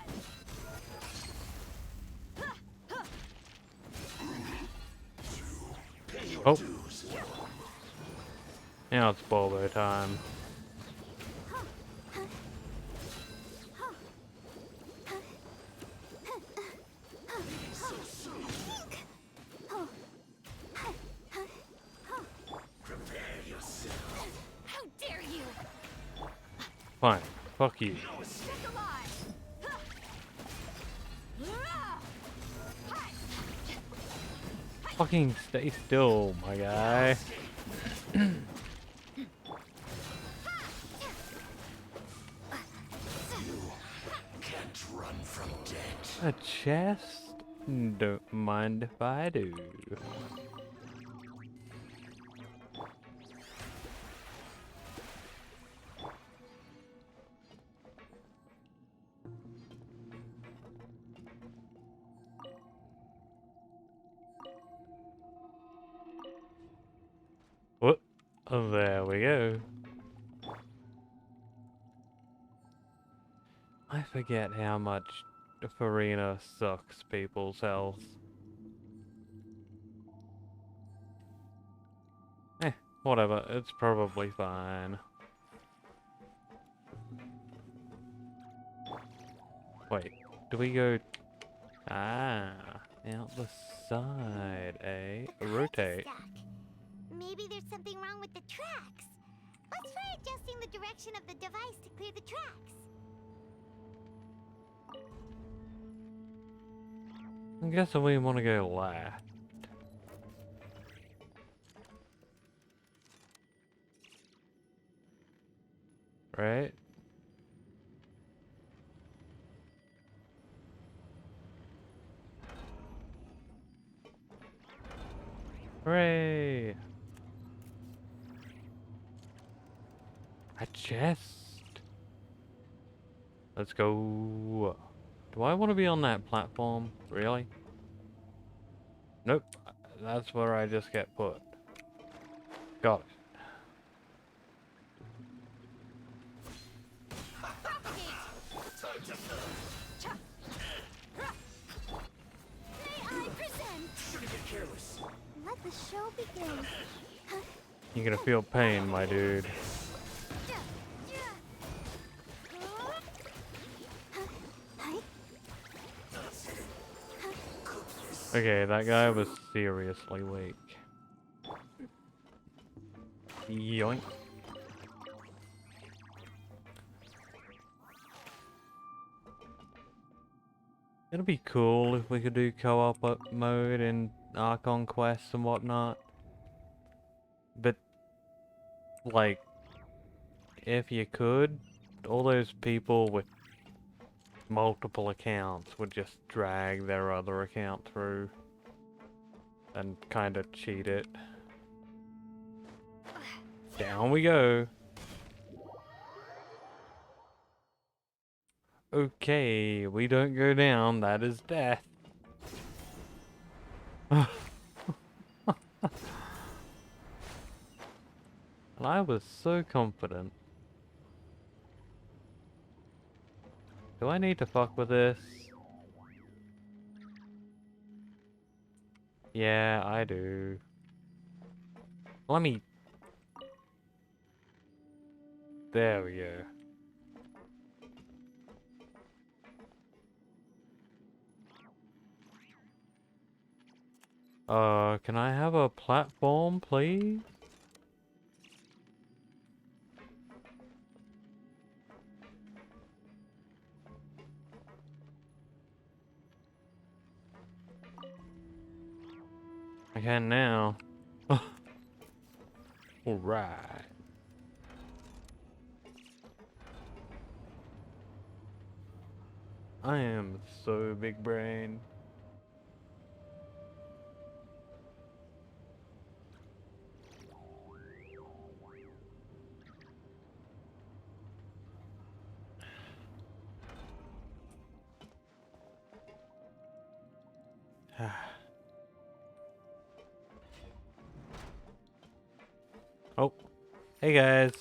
Oh. Now it's Bobo time. How dare you! Fine. Fuck you. Fucking stay still, my guy. Can't run from death. A chest? Don't mind if I do. Whoop. Oh, there we go. I forget how much Farina sucks people's health. Whatever, it's probably fine. Wait, do we go... Ah, out the side, eh? Rotate. Maybe there's something wrong with the tracks. Let's try adjusting the direction of the device to clear the tracks. I'm guessing we want to go left. Right? Hooray! A chest! Let's go. Do I want to be on that platform? Really? Nope. That's where I just get put. Got it. Let the show begin. You're gonna feel pain, my dude. Okay, that guy was seriously weak. Yoink. It'd be cool if we could do co-op mode in Archon quests and whatnot. But, like, if you could, all those people with multiple accounts would just drag their other account through and kind of cheat it. Down we go. Okay, we don't go down, that is death. And I was so confident. Do I need to fuck with this? Yeah, I do. Let me... There we go. Can I have a platform, please? can now. Alright. I am so big brain. Oh, hey guys.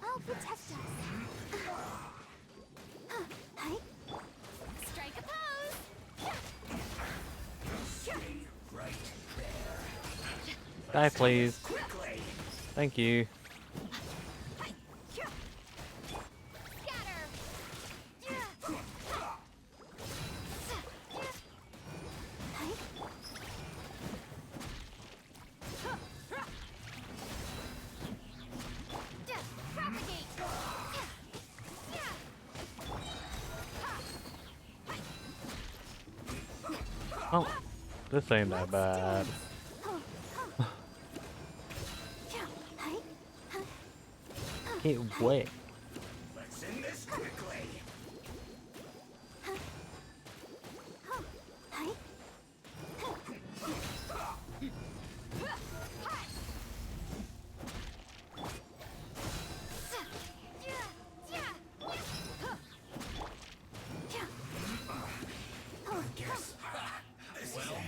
Oh, protect us. Strike a pose. Die, please. Thank you. Oh, this ain't that bad. Get wet. Let's end this quickly.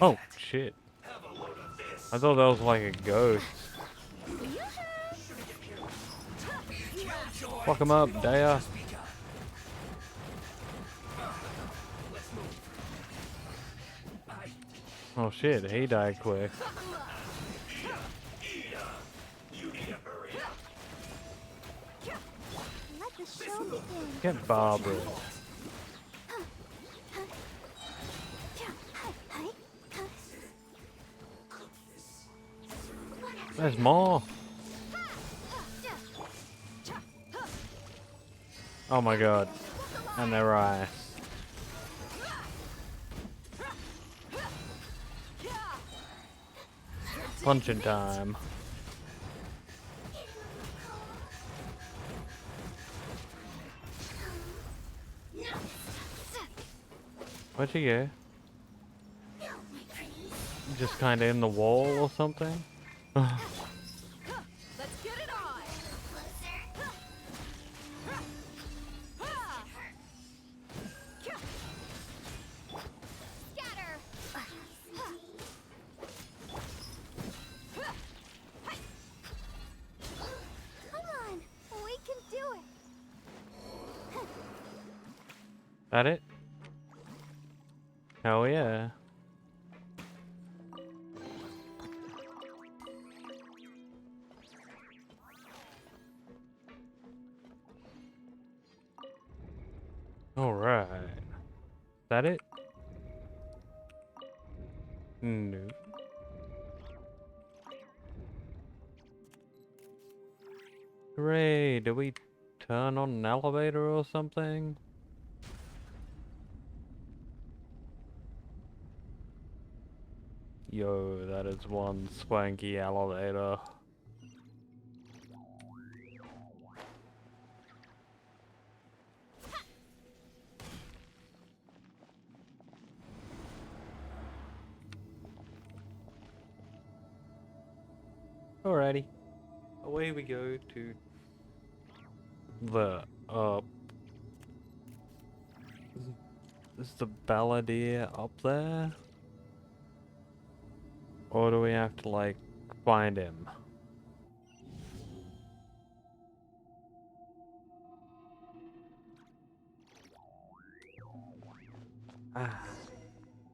Oh, shit. I thought that was like a ghost. Fuck him up, Daya. Oh shit, he died quick. Let the show begin. Get Barbara. There's more. Oh my god. And their eyes. Punching time. Where'd you go? Just kinda in the wall or something? Let's get it on. Scatter. Come on, we can do it. That it? Hell yeah. Alright. That it? No. Hooray, did we turn on an elevator or something? Yo, that is one swanky elevator. Alrighty. Away we go to the is the balladeer up there? Or do we have to like find him? Ah,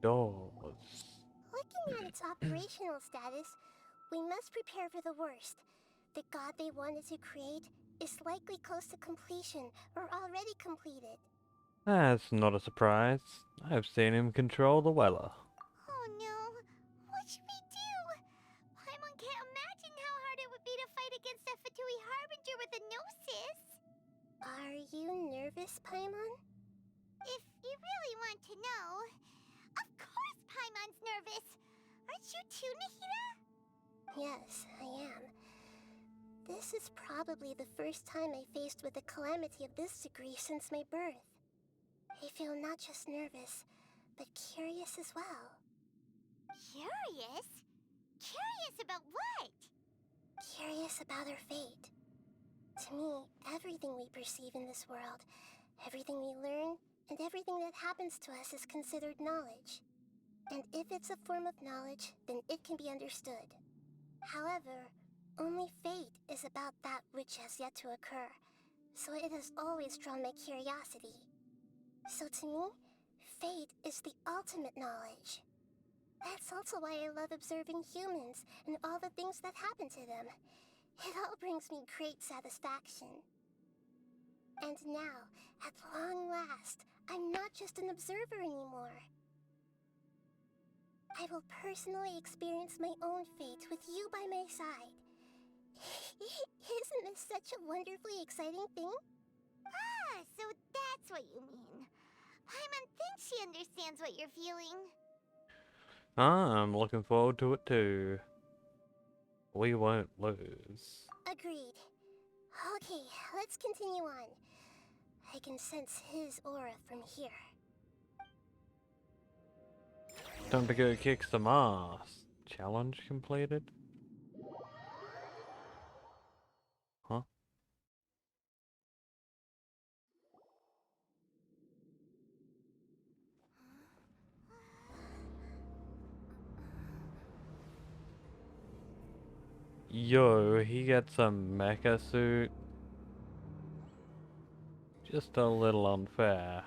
doors. Looking at its operational status, we must prepare for the worst. The god they wanted to create is likely close to completion or already completed. That's not a surprise. I've seen him control the Weller. Oh no, what should we do? Paimon can't imagine how hard it would be to fight against a Fatui Harbinger with a Gnosis. Are you nervous, Paimon? If you really want to know, of course Paimon's nervous. Aren't you too, Nahida? Yes, I am. This is probably the first time I faced with a calamity of this degree since my birth. I feel not just nervous, but curious as well. Curious? Curious about what? Curious about our fate. To me, everything we perceive in this world, everything we learn, and everything that happens to us is considered knowledge. And if it's a form of knowledge, then it can be understood. However, only fate is about that which has yet to occur, so it has always drawn my curiosity. So to me, fate is the ultimate knowledge. That's also why I love observing humans and all the things that happen to them. It all brings me great satisfaction. And now, at long last, I'm not just an observer anymore. I will personally experience my own fate with you by my side. Isn't this such a wonderfully exciting thing? Ah, so that's what you mean. Paimon thinks she understands what you're feeling. I'm looking forward to it too. We won't lose. Agreed. Okay, let's continue on. I can sense his aura from here. Time to go kick some ass. Challenge completed? Huh? Yo, he gets a mecha suit. Just a little unfair.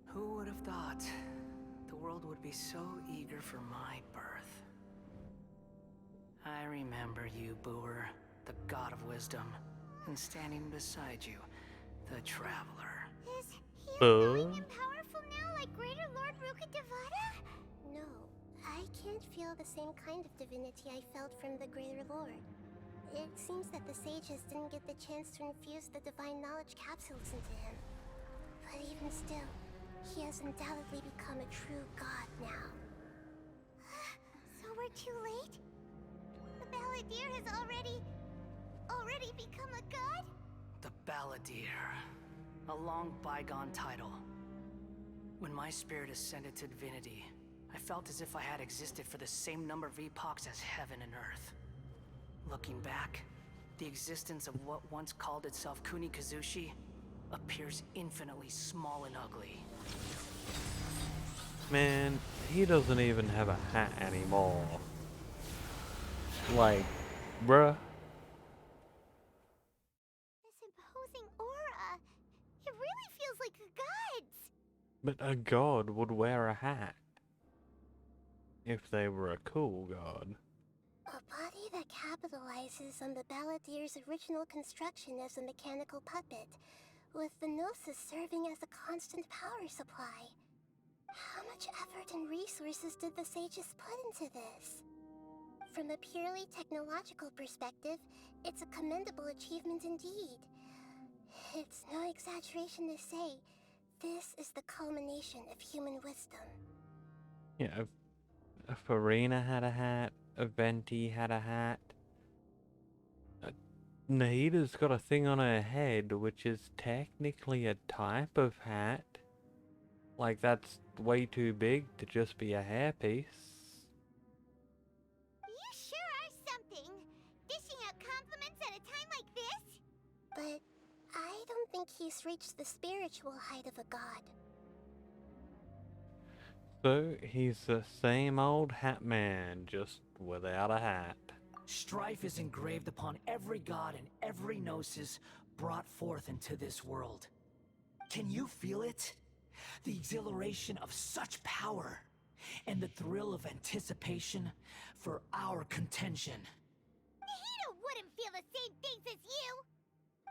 Who would have thought the world would be so eager for my birth? I remember you, Booer, the god of wisdom, and standing beside you, the traveler. Is he annoying and powerful now like Greater Lord Rukkhadevata? No, I can't feel the same kind of divinity I felt from the Greater Lord. It seems that the sages didn't get the chance to infuse the divine knowledge capsules into him. But even still, he has undoubtedly become a true god now. So we're too late? The Balladeer has already become a god? The Balladeer. A long bygone title. When my spirit ascended to divinity, I felt as if I had existed for the same number of epochs as heaven and earth. Looking back, the existence of what once called itself Kunikazushi appears infinitely small and ugly. Man, he doesn't even have a hat anymore. Like, bruh. This imposing aura. It really feels like a god's. But a god would wear a hat. If they were a cool god. A body that capitalizes on the Balladeer's original construction as a mechanical puppet, with the Gnosis serving as a constant power supply. How much effort and resources did the sages put into this? From a purely technological perspective, it's a commendable achievement indeed. It's no exaggeration to say, this is the culmination of human wisdom. Yeah, if Farina had a hat, a Venti had a hat. Nahida's got a thing on her head, which is technically a type of hat. Like, that's way too big to just be a hairpiece. You sure are something. Dishing out compliments at a time like this? But I don't think he's reached the spiritual height of a god. So, he's the same old hat man, just without a hat. Strife is engraved upon every god and every gnosis brought forth into this world. Can you feel it? The exhilaration of such power, and the thrill of anticipation for our contention. Nahida wouldn't feel the same things as you!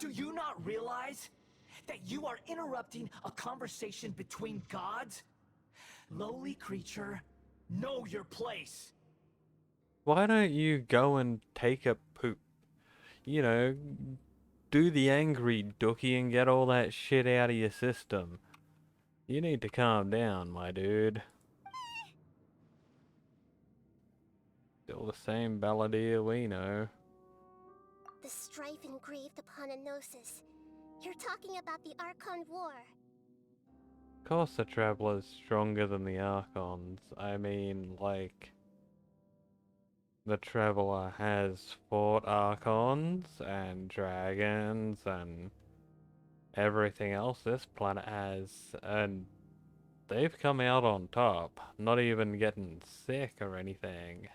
Do you not realize that you are interrupting a conversation between gods? Lowly creature, know your place! Why don't you go and take a poop? You know, do the angry dookie and get all that shit out of your system. You need to calm down, my dude. Still the same balladeer we know. The strife engraved upon a gnosis. You're talking about the Archon War. Of course the Traveler's stronger than the Archons. I mean, like, the Traveler has fought Archons and dragons and everything else this planet has, and they've come out on top, not even getting sick or anything.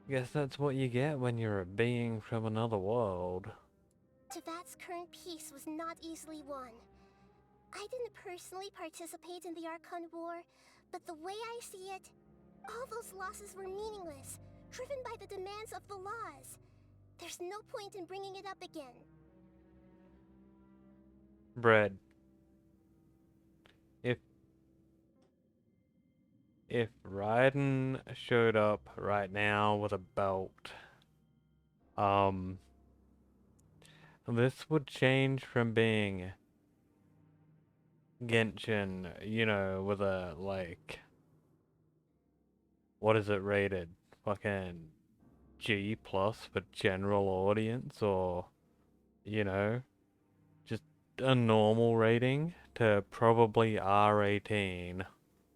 Guess that's what you get when you're a being from another world. Teyvat's current peace was not easily won. I didn't personally participate in the Archon War, but the way I see it, all those losses were meaningless, driven by the demands of the laws. There's no point in bringing it up again. Bread. If Raiden showed up right now with a belt, this would change from being Genshin, you know, with a, like, what is it rated? Fucking G plus for general audience, or, you know, just a normal rating, to probably R18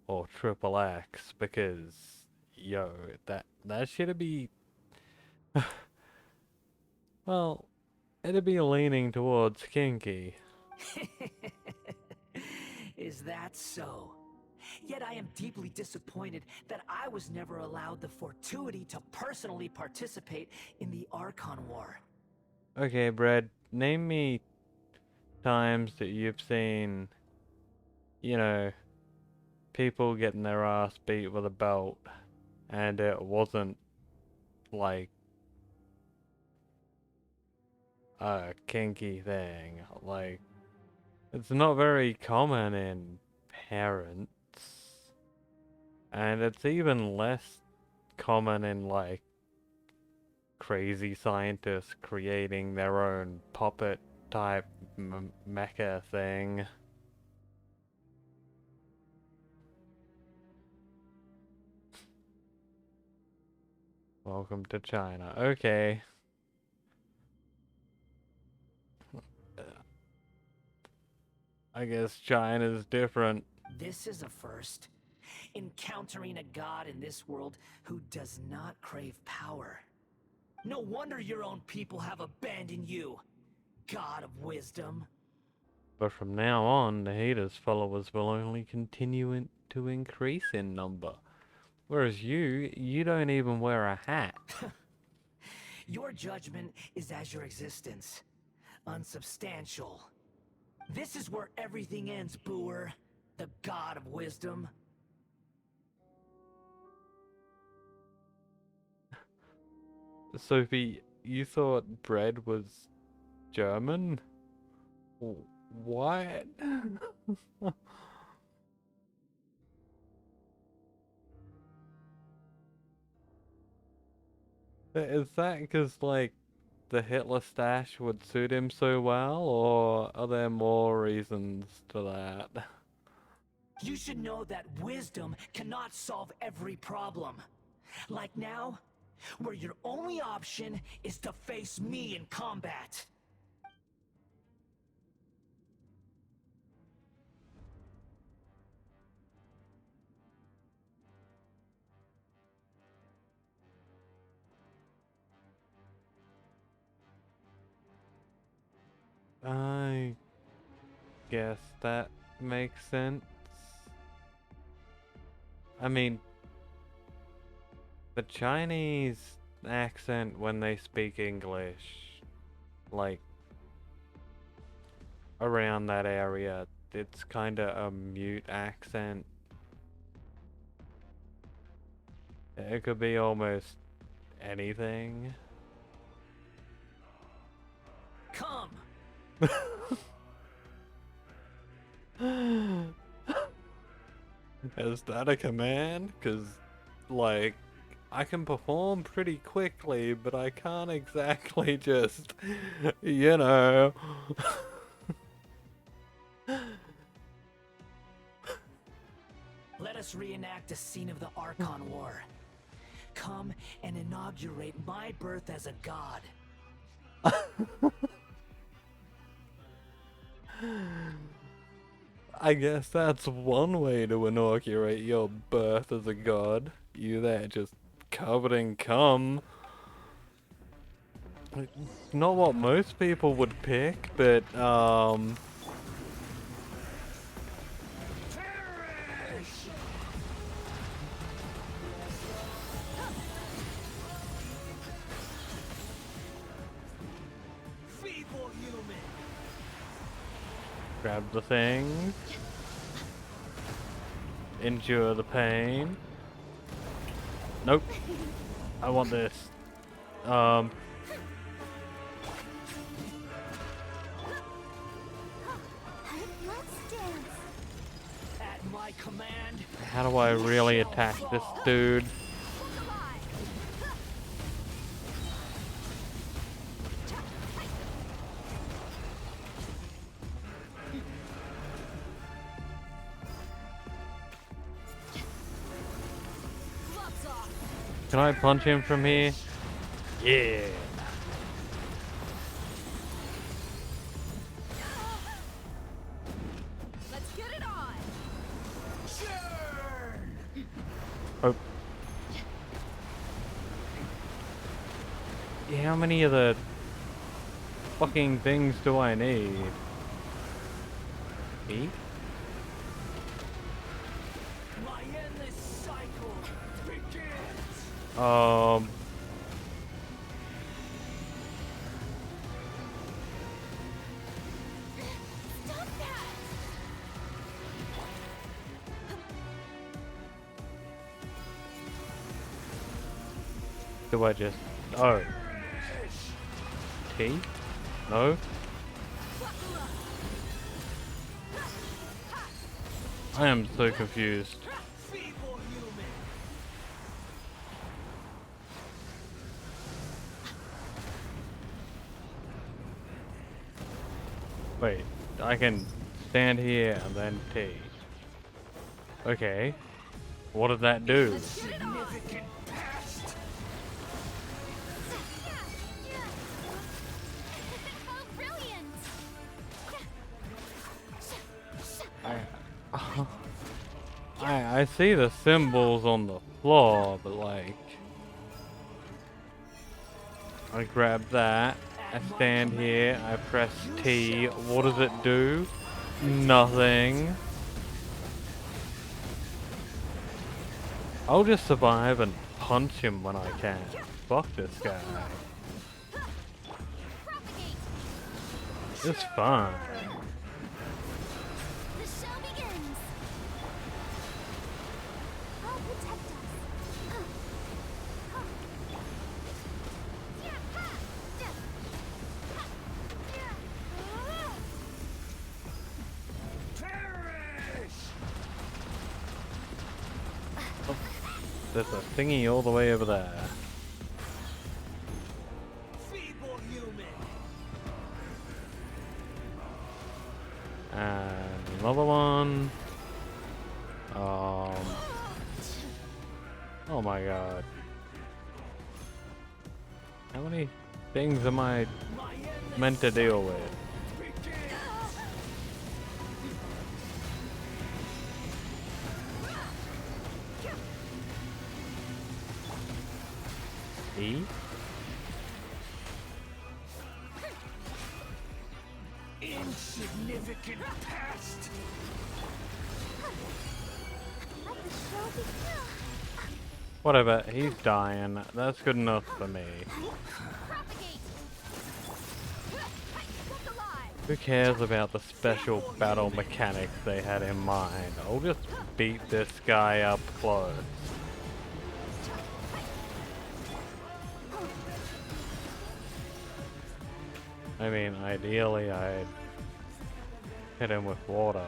or triple X, because, yo, that should be, well, it'd be leaning towards kinky. Is that so? Yet I am deeply disappointed that I was never allowed the fortuity to personally participate in the Archon War. Okay, Brad, name me times that you've seen, you know, people getting their ass beat with a belt, and it wasn't, like, a kinky thing. Like, it's not very common in parents, and it's even less common in, like, crazy scientists creating their own puppet type mecha thing. Welcome to China. Okay. I guess China's different. This is a first. Encountering a god in this world who does not crave power. No wonder your own people have abandoned you, God of Wisdom. But from now on, Nahida's followers will only continue to increase in number. Whereas you don't even wear a hat. Your judgment is as your existence. Unsubstantial. This is where everything ends, Booer. The God of Wisdom. Sophie, you thought bread was German? What? Is that because, like, the Hitler stash would suit him so well, or are there more reasons to that? You should know that wisdom cannot solve every problem. Like now, where your only option is to face me in combat. I guess that makes sense. I mean, the Chinese accent when they speak English, like, around that area, it's kinda a mute accent. It could be almost anything. Come! Is that a command? 'Cause like, I can perform pretty quickly, but I can't exactly just, you know. Let us reenact a scene of the Archon War. Come and inaugurate my birth as a god. I guess that's one way to inaugurate your birth as a god. You there just covered in cum. Like, not what most people would pick, but Feeble human. grab the thing. Endure the pain. Nope. I want this. At my command. How do I really attack this dude? Can I punch him from here? Yeah. Let's get it on. Oh. Yeah, how many of the fucking things do I need? Eat? My endless cycle begins. Stop that. Do I just... Oh. T? No? I am so confused. Feeble human. Wait, I can stand here and then T. Okay. What did that do? Significant past. Oh, brilliant. I see the symbols on the floor, but like... I grab that, I stand here, I press T, what does it do? Nothing. I'll just survive and punch him when I can. Fuck this guy. It's fine. The show begins. I'll protect us. There's a thingy all the way over there. Feeble human. And another one. Oh my god. How many things am I meant to deal with? E? Insignificant past. Whatever, he's dying. That's good enough for me. Who cares about the special battle mechanics they had in mind? I'll just beat this guy up close. I mean, ideally I'd hit him with water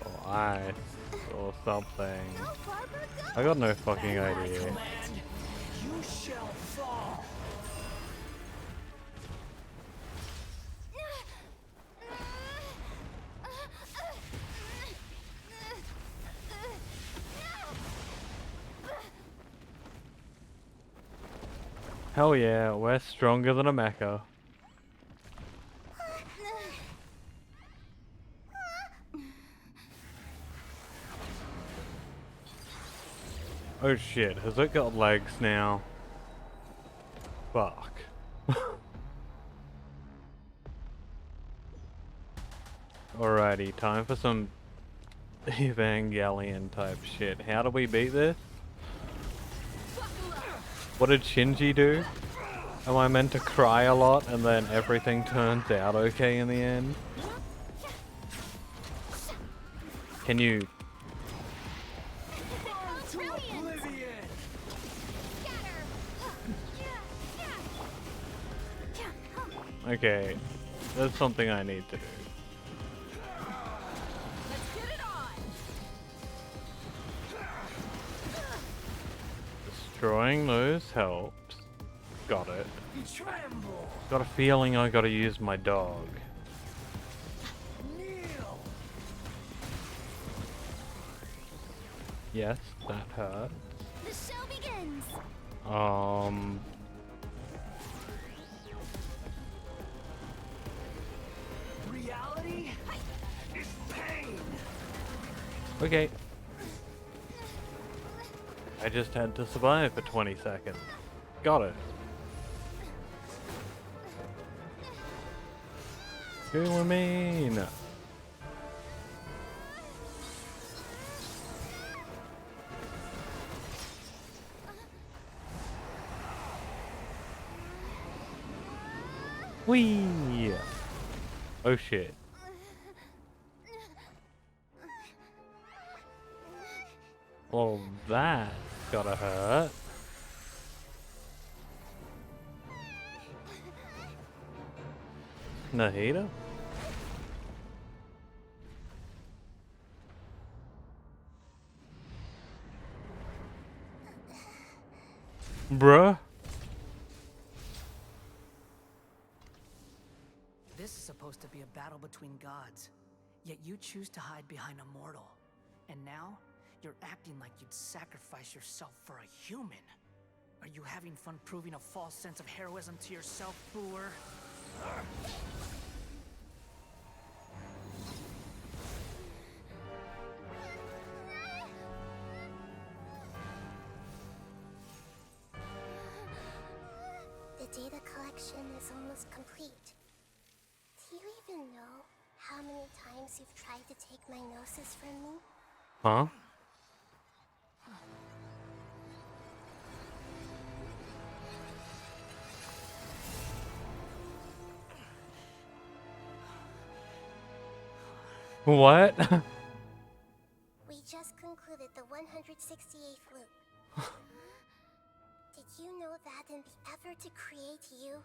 or ice or something. I got no fucking idea. You shall fall. Hell yeah, we're stronger than a mecha. Oh shit, has it got legs now? Fuck. Alrighty, time for some Evangelion type shit. How do we beat this? What did Shinji do? Am I meant to cry a lot and then everything turns out okay in the end? Can you... Okay, that's something I need to do. Destroying those helps. Got it. Got a feeling I gotta use my dog. Yes, that hurt. The show begins. Reality is pain. Okay. I just had to survive for 20 seconds. Got it. Who you mean? Whee! Oh shit. Well, that's gotta hurt. Nahida? Bruh? This is supposed to be a battle between gods, yet you choose to hide behind a mortal. And now, you're acting like you'd sacrifice yourself for a human. Are you having fun proving a false sense of heroism to yourself, Booer? The data collection is almost complete. Do you even know how many times you've tried to take my gnosis from me? Huh? What? We just concluded the 168th loop. Did you know that in the effort to create you,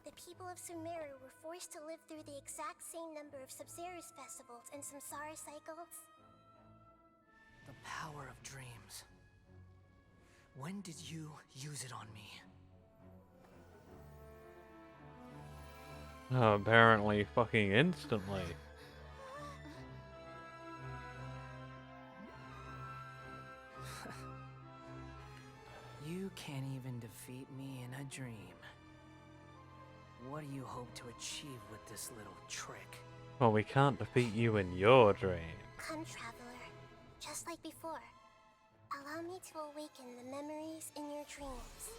the people of Sumeru were forced to live through the exact same number of Sub-Zerus festivals and Samsara cycles? The power of dreams. When did you use it on me? Oh, apparently fucking instantly. You can't even defeat me in a dream. What do you hope to achieve with this little trick? Well, we can't defeat you in your dream. Come, traveler. Just like before. Allow me to awaken the memories in your dreams.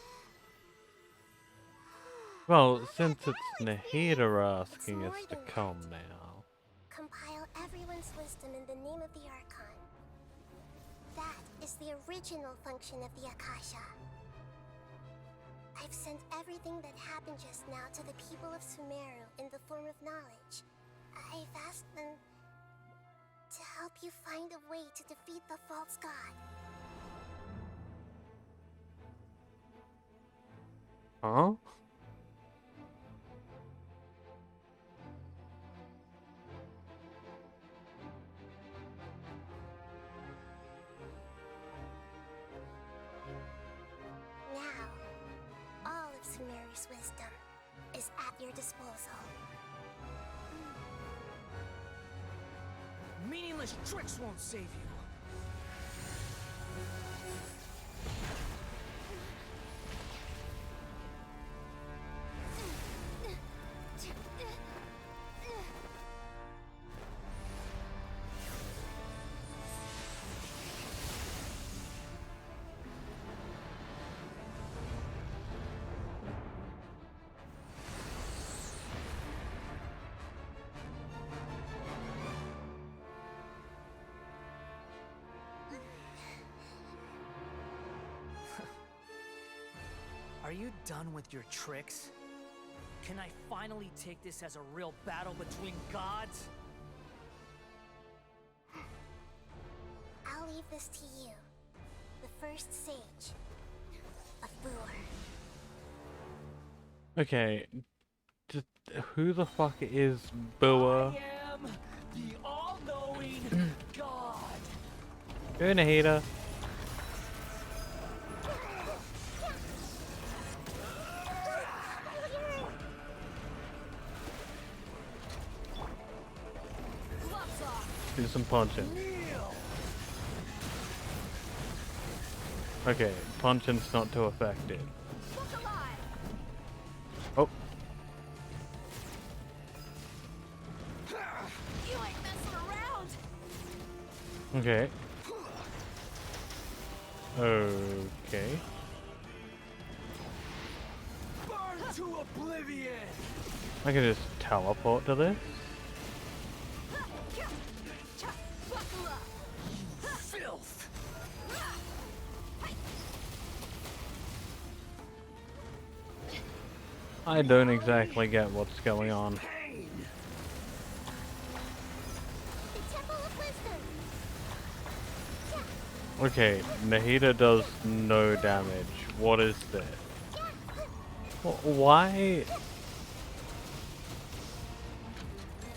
Well, since it's Nahida asking us to come now. Compile everyone's wisdom in the name of the Archon. That is the original function of the Akasha. I've sent everything that happened just now to the people of Sumeru in the form of knowledge. I've asked them to help you find a way to defeat the false god. Huh? Father's wisdom is at your disposal. Meaningless tricks won't save you. Are you done with your tricks? Can I finally take this as a real battle between gods? I'll leave this to you. The first sage of Boor. Okay. Just, who the fuck is Boa? I am the all-knowing God. Go Nahida. Do some punching. Okay, punching's not too effective. Oh. You ain't messing around. Okay. Okay. Burn to oblivion. I can just teleport to this. Filth. I don't exactly get what's going on. The Temple of Wisdom. Okay, Nahida does no damage. What is this? Why?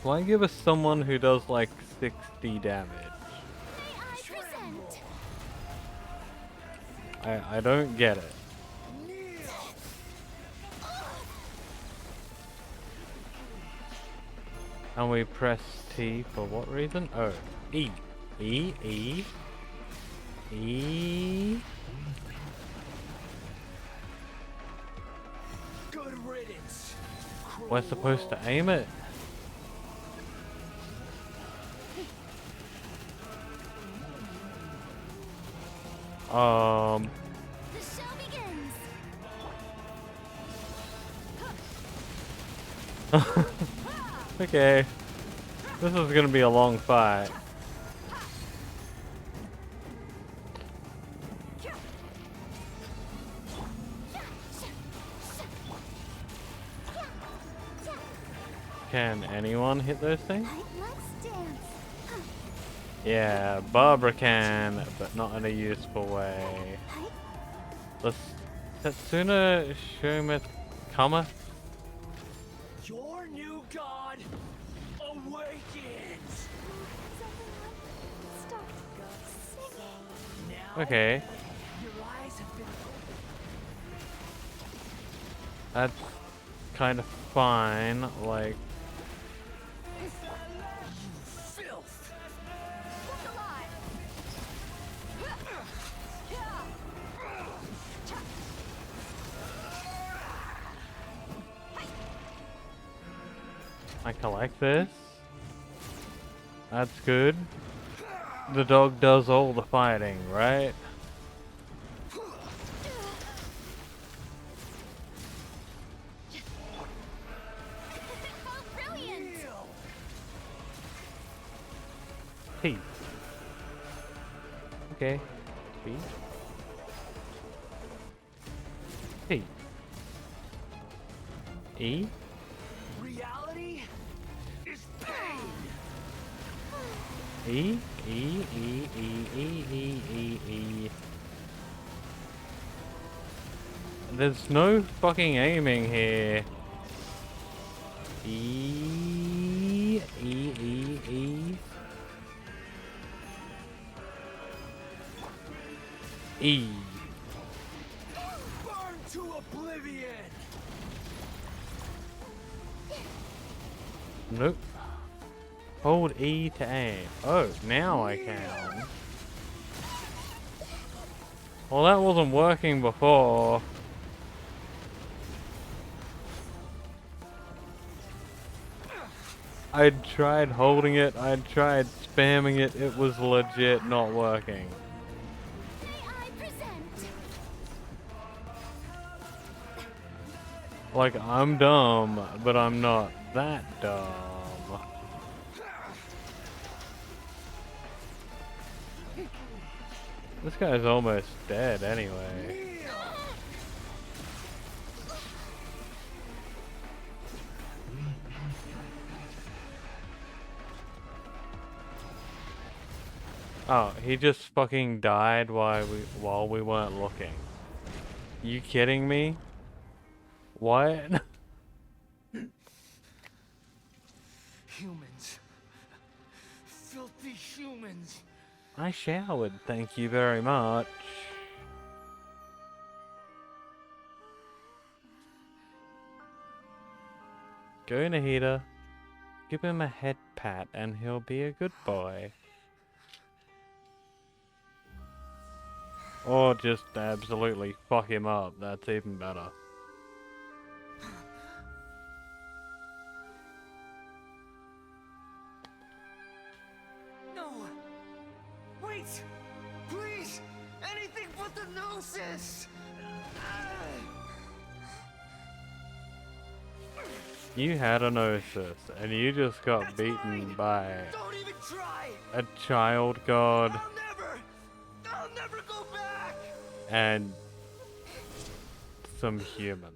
Why give us someone who does like 60 damage? I don't get it. And we press T for what reason? Oh, E. E, E. E. Good riddance. We're supposed to aim it. The show begins. Okay. This is gonna be a long fight. Can anyone hit those things? Let's dance. Yeah, Barbara can, but not in a useful way. Let's Setsuna Shumith Kama. Your new god awakens. Okay. Your eyes have been That's kind of fine, like... filth. I collect this. That's good. The dog does all the fighting, right? P. Okay. B. P. E. Reality is pain. E. E. E. E. E. E. E. E. There's no fucking aiming here. E. E. E. E. E. Burn to oblivion. Nope. Hold E to aim. Oh, now I can. Well, that wasn't working before. I tried holding it, I tried spamming it, it was legit not working. Like, I'm dumb, but I'm not that dumb. This guy's almost dead anyway. Oh, he just fucking died while we weren't looking. You kidding me? What? Humans. Filthy humans. I showered, thank you very much. Go Nahida. Give him a head pat and he'll be a good boy. Or just absolutely fuck him up, that's even better. No! Wait! Please! Anything but the Gnosis! You had a Gnosis, and you just got beaten by Don't even try! a child god I'll never go back! and some humans.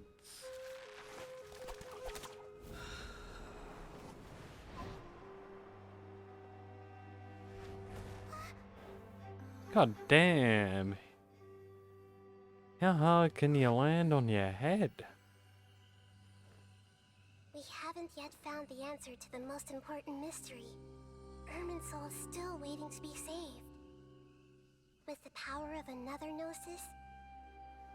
God damn. How hard can you land on your head? We haven't yet found the answer to the most important mystery. Irminsul is still waiting to be saved. With the power of another Gnosis,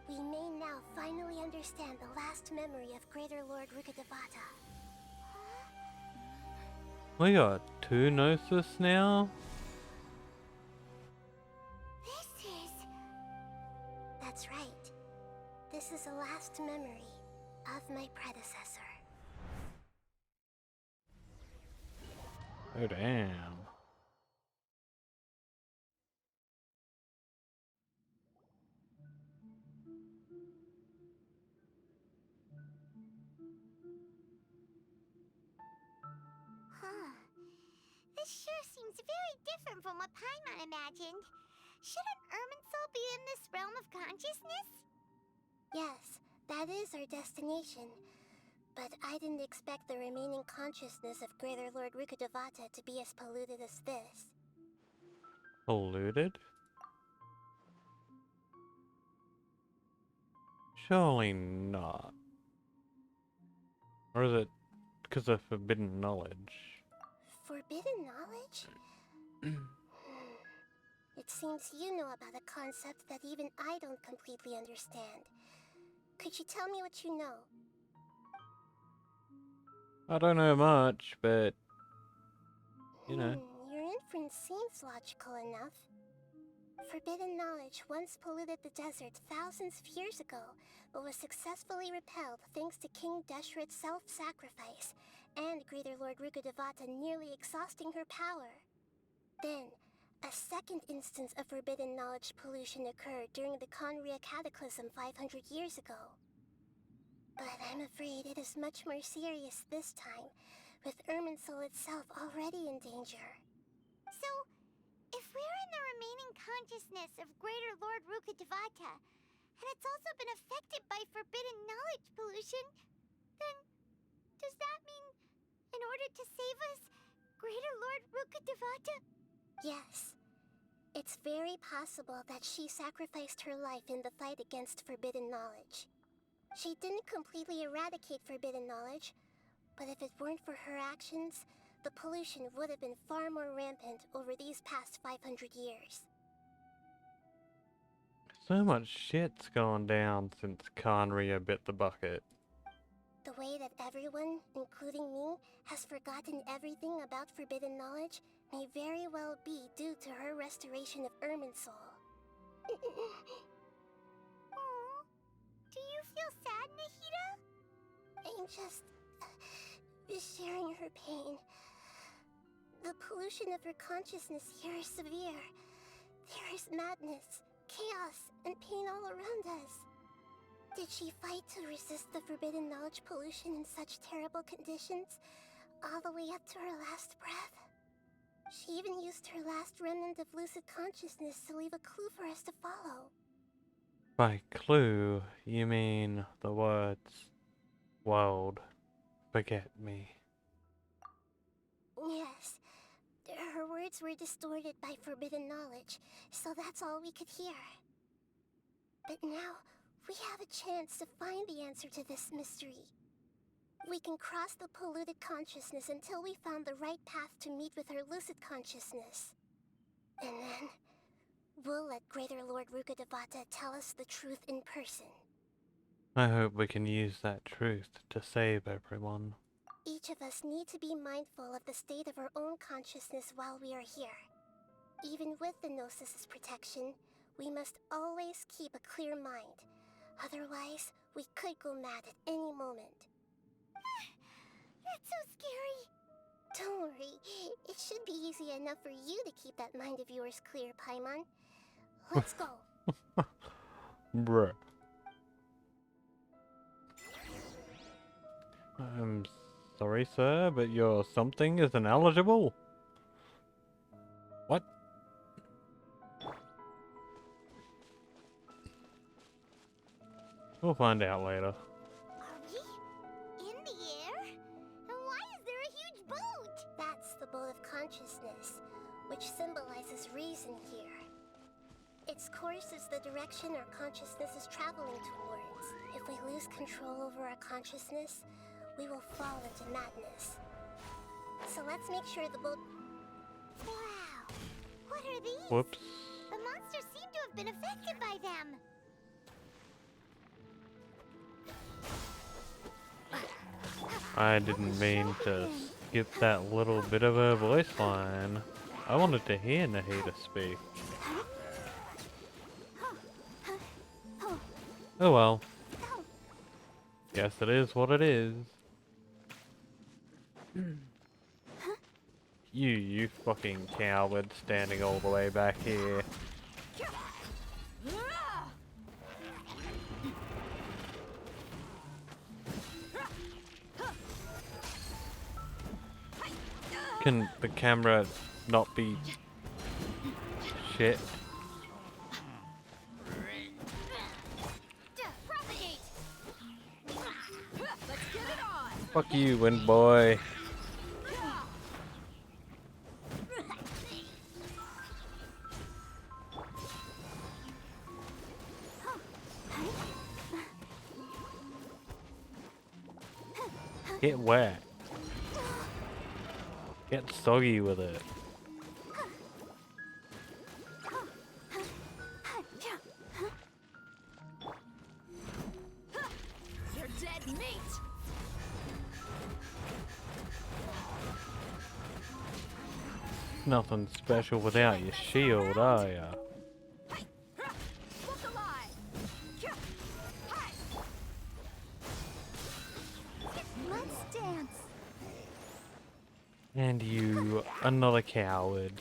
we may now finally understand the last memory of Greater Lord Rukkhadevata. We got 2 Gnosis now? That's right. This is the last memory of my predecessor. Oh damn. Huh. This sure seems very different from what Paimon imagined. Shouldn't Irminsul be in this realm of consciousness? Yes, that is our destination. But I didn't expect the remaining consciousness of Greater Lord Rukkhadevata to be as polluted as this. Polluted? Surely not. Or is it because of forbidden knowledge? Forbidden knowledge? It seems you know about a concept that even I don't completely understand. Could you tell me what you know? I don't know much, but you know. Your inference seems logical enough. Forbidden knowledge once polluted the desert thousands of years ago, but was successfully repelled thanks to King Deshret's self-sacrifice, and Greater Lord Rukkhadevata nearly exhausting her power. Then, a second instance of forbidden knowledge pollution occurred during the Conria Cataclysm 500 years ago. But I'm afraid it is much more serious this time, with Irminsul itself already in danger. So, if we're in the remaining consciousness of Greater Lord Rukkhadevata, and it's also been affected by forbidden knowledge pollution, then does that mean, in order to save us, Greater Lord Rukkhadevata? Yes. It's very possible that she sacrificed her life in the fight against forbidden knowledge. She didn't completely eradicate forbidden knowledge, but if it weren't for her actions, the pollution would have been far more rampant over these past 500 years. So much shit's gone down since Conria bit the bucket. The way that everyone, including me, has forgotten everything about forbidden knowledge may very well be due to her restoration of Irminsul. Do you feel sad, Nahida? I'm just sharing her pain. The pollution of her consciousness here is severe. There is madness, chaos, and pain all around us. Did she fight to resist the forbidden knowledge pollution in such terrible conditions, all the way up to her last breath? She even used her last remnant of lucid consciousness to leave a clue for us to follow. By clue, you mean the words, "World, forget me." Yes. Her words were distorted by forbidden knowledge, so that's all we could hear. But now, we have a chance to find the answer to this mystery. We can cross the polluted consciousness until we found the right path to meet with her lucid consciousness. And then, we'll let Greater Lord Rukkhadevata tell us the truth in person. I hope we can use that truth to save everyone. Each of us need to be mindful of the state of our own consciousness while we are here. Even with the Gnosis' protection, we must always keep a clear mind. Otherwise, we could go mad at any moment. That's so scary. Don't worry, it should be easy enough for you to keep that mind of yours clear, Paimon. Let's go. Bruh. I'm sorry, sir, but your something isn't eligible. What? We'll find out later. Are we in the air? And why is there a huge boat? That's the boat of consciousness, which symbolizes reason here. Its course is the direction our consciousness is traveling towards. If we lose control over our consciousness, we will fall into madness. So let's make sure the boat... Wow! What are these? Whoops. The monsters seem to have been affected by them. I didn't mean to skip that little bit of her voice line. I wanted to hear Nahida speak. Oh well. Guess it is what it is. You fucking coward standing all the way back here. Can the camera not be shit? Fuck you, wind boy. Get wet. Get soggy with it. You're dead meat. Nothing special without your shield, are ya? Let's dance. And you, another coward.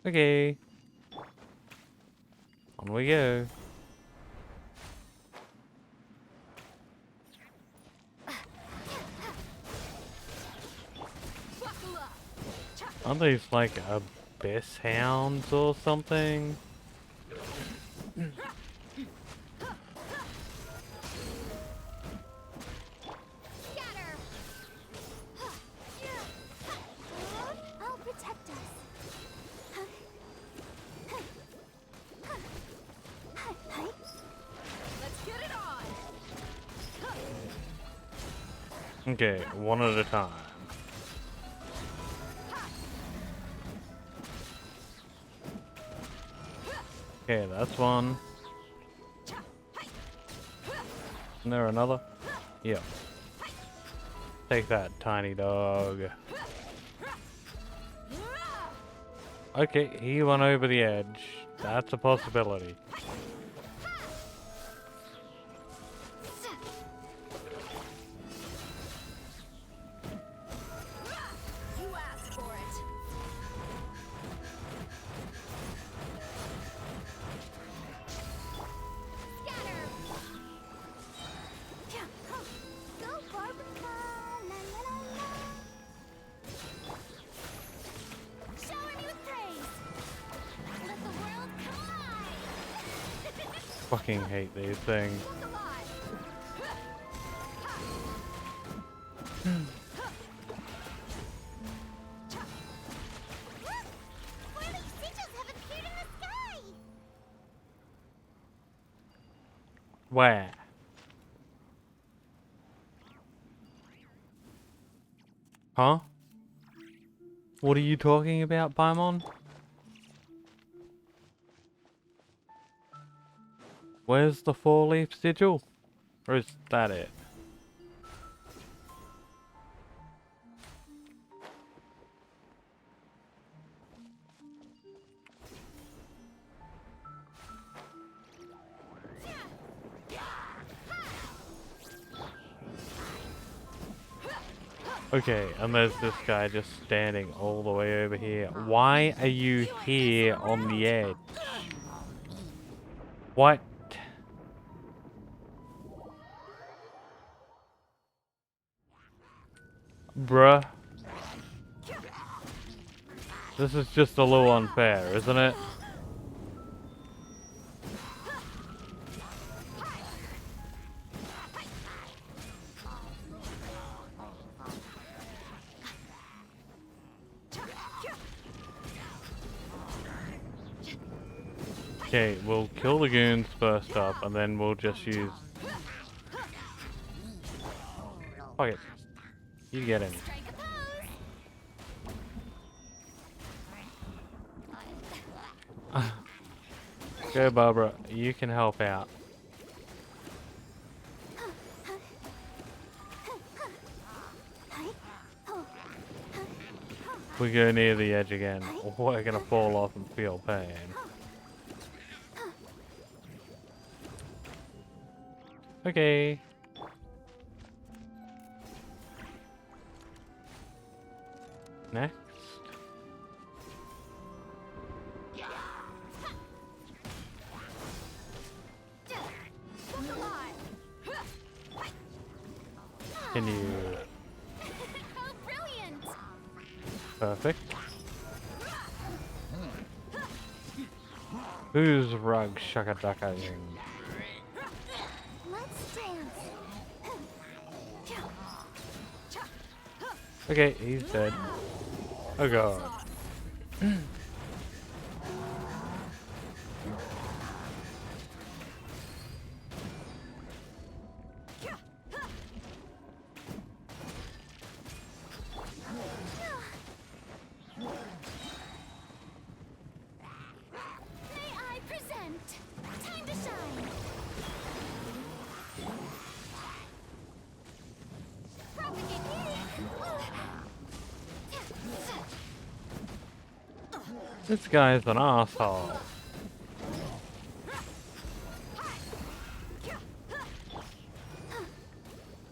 Okay. On we go. Aren't these like abyss hounds or something? I'll protect us. Let's get it on. Okay, one at a time. Okay, that's one. Isn't there another? Yep. Take that, tiny dog. Okay, he went over the edge. That's a possibility. You asked for it. Scatter. Go, Barbica! La la la la! Shower me with praise. Let the world collide. Fucking hate these things. Whirling sigils have appeared in the sky! Where? Huh? What are you talking about, Paimon? Where's the four-leaf sigil? Or is that it? Okay, and there's this guy just standing all the way over here. Why are you here on the edge? What? Bruh. This is just a little unfair, isn't it? Okay, we'll kill the goons first up, and then we'll just use... Fuck it. You get in. Go, Barbara. You can help out. If we go near the edge again, we're gonna fall off and feel pain. Okay. Next. Can you... How brilliant! Perfect. Who's rug shaka-ducka-ing? Let's dance. Okay, he's dead. Oh god. May I present? Time to shine. Propagate This guy's an asshole.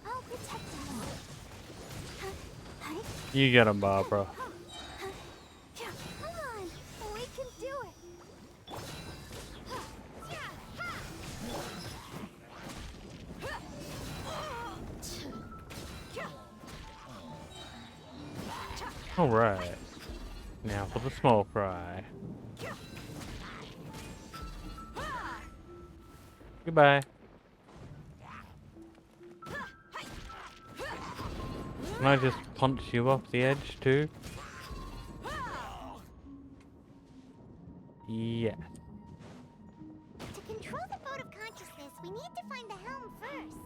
I'll protect you. You get him, Barbara. Come on, we can do it. Alright. Now for the small fry. Goodbye. Can I just punch you off the edge too? Yeah. To control the boat of consciousness, we need to find the helm first.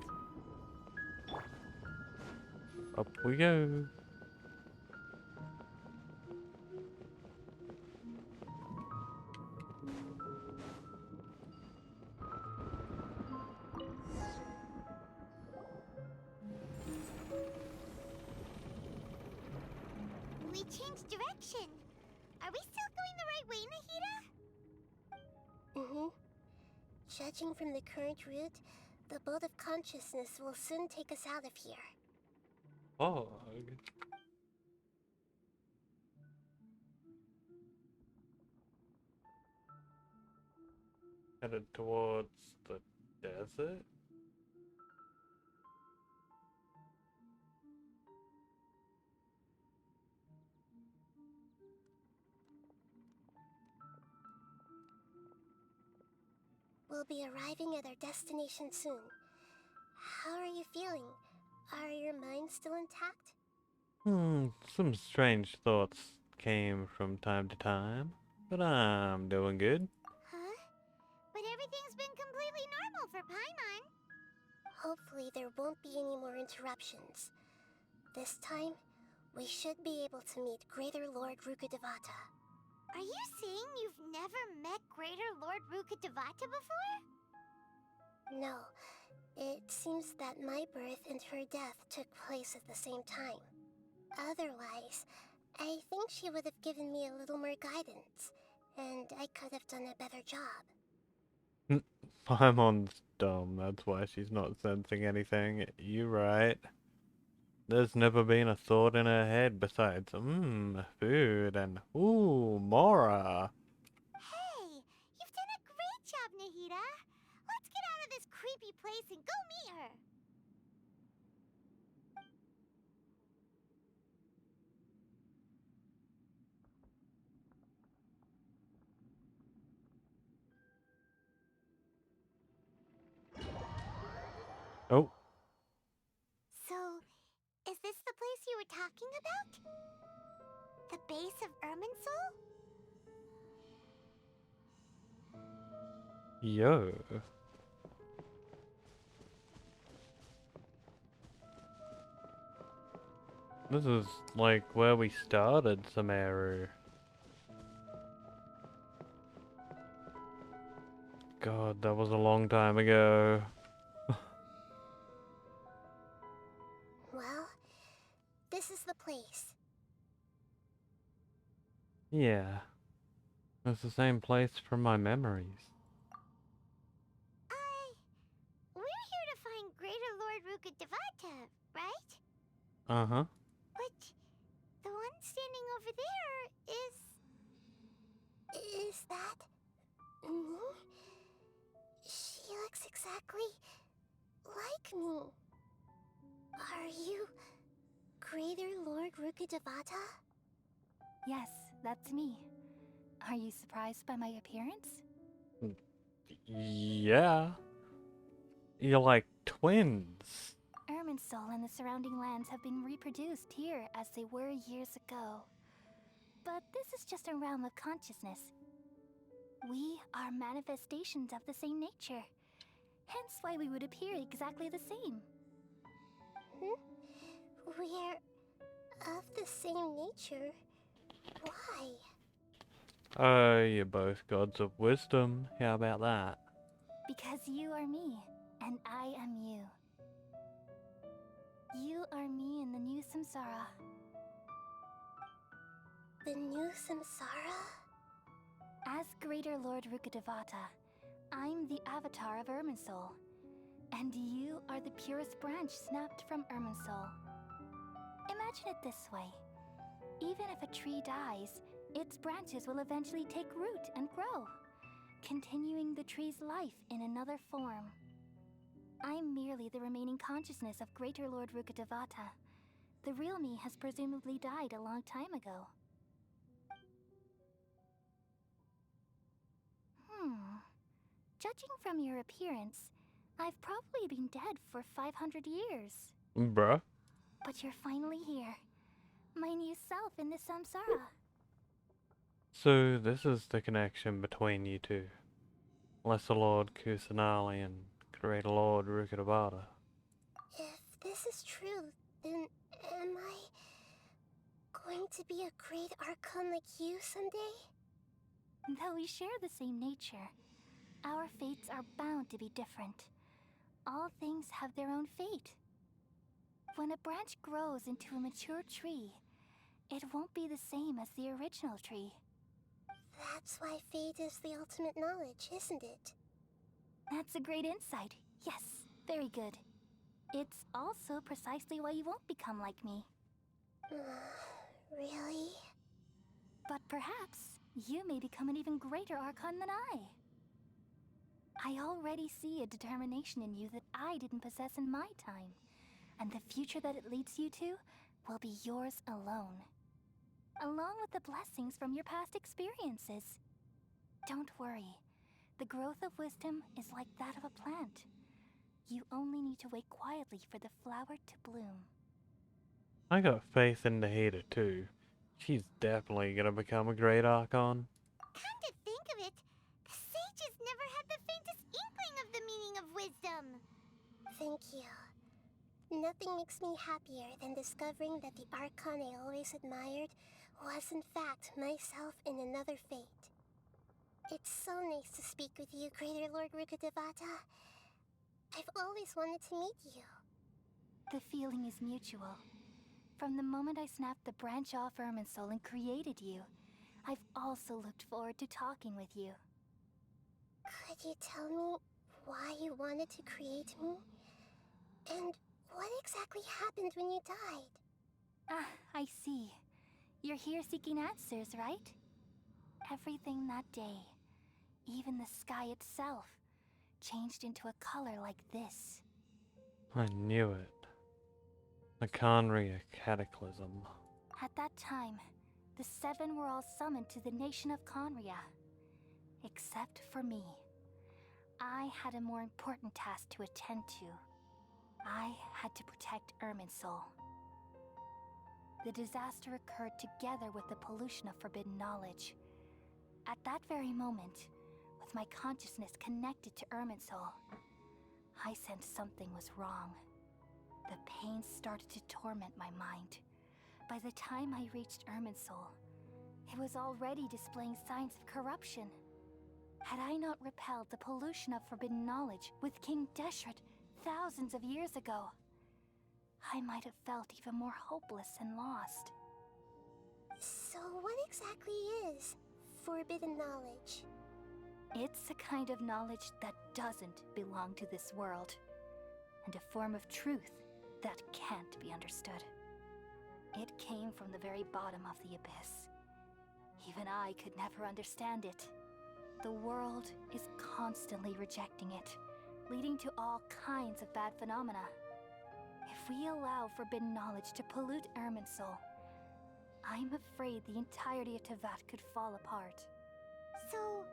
Up we go. strange direction. Are we still going the right way, Nahida? Mm-hmm. Judging from the current route, the boat of consciousness will soon take us out of here. Oh. Headed towards the desert? We'll be arriving at our destination soon. How are you feeling? Are your minds still intact? Some strange thoughts came from time to time, but I'm doing good. Huh? But everything's been completely normal for Paimon. Hopefully there won't be any more interruptions. This time, we should be able to meet Greater Lord Rukkhadevata. Are you saying you've never met Greater Lord Rukkhadevata before? No, it seems that my birth and her death took place at the same time. Otherwise, I think she would have given me a little more guidance, and I could have done a better job. Paimon's dumb, that's why she's not sensing anything. You right. There's never been a thought in her head besides, food and, ooh, Mora. Hey, you've done a great job, Nahida. Let's get out of this creepy place and go meet her. Oh. So, is this the place you were talking about? The base of Irminsul? Yo. This is like where we started, Sumeru. God, that was a long time ago. Well, this is the place. Yeah. It's the same place from my memories. We're here to find Greater Lord Rukkhadevata, right? Uh-huh. But the one standing over there is... Is that... me? She looks exactly like me. Are you Greater Lord Rukkhadevata? Yes, that's me. Are you surprised by my appearance? Yeah. You're like twins. Irminsul and the surrounding lands have been reproduced here as they were years ago. But this is just a realm of consciousness. We are manifestations of the same nature. Hence why we would appear exactly the same. We're of the same nature. Why? You're both gods of wisdom. How about that? Because you are me, and I am you. You are me in the new samsara. The new samsara? As Greater Lord Rukkhadevata, I'm the avatar of Irminsul. And you are the purest branch snapped from Irminsul. Imagine it this way. Even if a tree dies, its branches will eventually take root and grow, continuing the tree's life in another form. I'm merely the remaining consciousness of Greater Lord Rukkhadevata. The real me has presumably died a long time ago. Judging from your appearance, I've probably been dead for 500 years. Bruh. But you're finally here. My new self in the samsara. So this is the connection between you two. Lesser Lord Kusanali and Greater Lord Rukkhadevata. If this is true, then am I going to be a great Archon like you someday? Though we share the same nature, our fates are bound to be different. All things have their own fate. When a branch grows into a mature tree, it won't be the same as the original tree. That's why fate is the ultimate knowledge, isn't it? That's a great insight. Yes, very good. It's also precisely why you won't become like me. Really? But perhaps you may become an even greater Archon than I. I already see a determination in you that I didn't possess in my time, and the future that it leads you to will be yours alone, along with the blessings from your past experiences. Don't worry, the growth of wisdom is like that of a plant. You only need to wait quietly for the flower to bloom. I got faith in Nahida too. She's definitely gonna become a great Archon. Come to think of it, the sages never had the faintest inkling of the meaning of wisdom. Thank you. Nothing makes me happier than discovering that the Archon I always admired was in fact myself in another fate. It's so nice to speak with you, Greater Lord Rukkhadevata. I've always wanted to meet you. The feeling is mutual. From the moment I snapped the branch off Irminsul and created you, I've also looked forward to talking with you. Could you tell me why you wanted to create me? And what exactly happened when you died? Ah, I see. You're here seeking answers, right? Everything that day, even the sky itself, changed into a color like this. I knew it. The Khanria Cataclysm. At that time, the Seven were all summoned to the nation of Khanria. Except for me. I had a more important task to attend to. I had to protect Irminsul. The disaster occurred together with the pollution of forbidden knowledge. At that very moment, with my consciousness connected to Irminsul, I sensed something was wrong. The pain started to torment my mind. By the time I reached Irminsul, it was already displaying signs of corruption. Had I not repelled the pollution of forbidden knowledge with King Deshret thousands of years ago, I might have felt even more hopeless and lost. So what exactly is forbidden knowledge? It's a kind of knowledge that doesn't belong to this world, and a form of truth that can't be understood. It came from the very bottom of the abyss. Even I could never understand it. The world is constantly rejecting it, leading to all kinds of bad phenomena. If we allow forbidden knowledge to pollute Irminsul, I'm afraid the entirety of Teyvat could fall apart. So,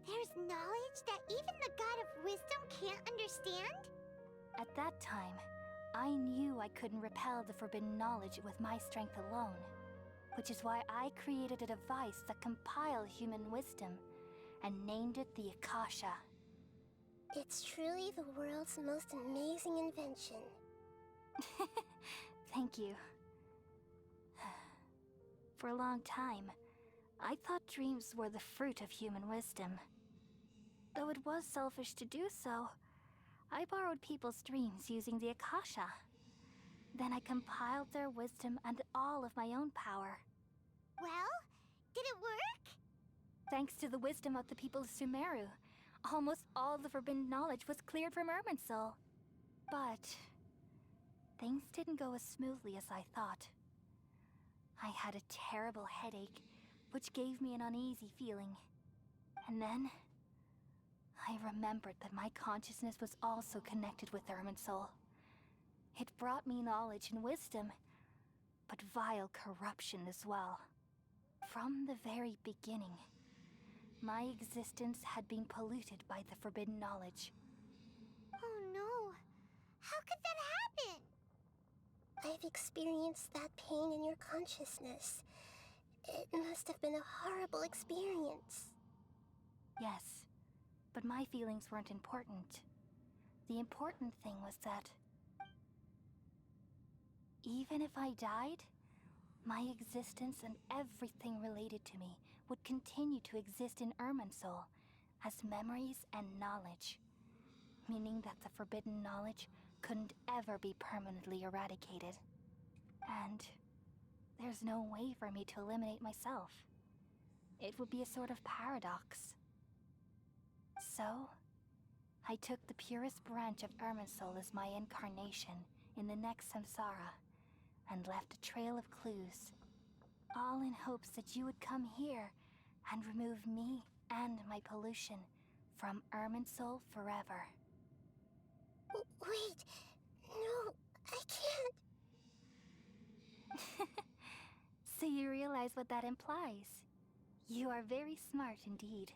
there's knowledge that even the God of Wisdom can't understand? At that time, I knew I couldn't repel the forbidden knowledge with my strength alone, which is why I created a device that compiled human wisdom and named it the Akasha. It's truly the world's most amazing invention. Thank you. For a long time, I thought dreams were the fruit of human wisdom. Though it was selfish to do so, I borrowed people's dreams using the Akasha. Then I compiled their wisdom and all of my own power. Well, did it work? Thanks to the wisdom of the people of Sumeru, almost all the forbidden knowledge was cleared from Irminsul. But things didn't go as smoothly as I thought. I had a terrible headache, which gave me an uneasy feeling. And then I remembered that my consciousness was also connected with Irminsul. It brought me knowledge and wisdom, but vile corruption as well. From the very beginning, my existence had been polluted by the forbidden knowledge. Oh no! How could that happen? I've experienced that pain in your consciousness. It must have been a horrible experience. Yes, but my feelings weren't important. The important thing was that even if I died, my existence and everything related to me would continue to exist in Irminsul as memories and knowledge, meaning that the forbidden knowledge couldn't ever be permanently eradicated. And there's no way for me to eliminate myself. It would be a sort of paradox. So, I took the purest branch of Irminsul as my incarnation in the next samsara, and left a trail of clues, all in hopes that you would come here and remove me and my pollution from Irminsul forever. Wait, no, I can't. So you realize what that implies? You are very smart indeed.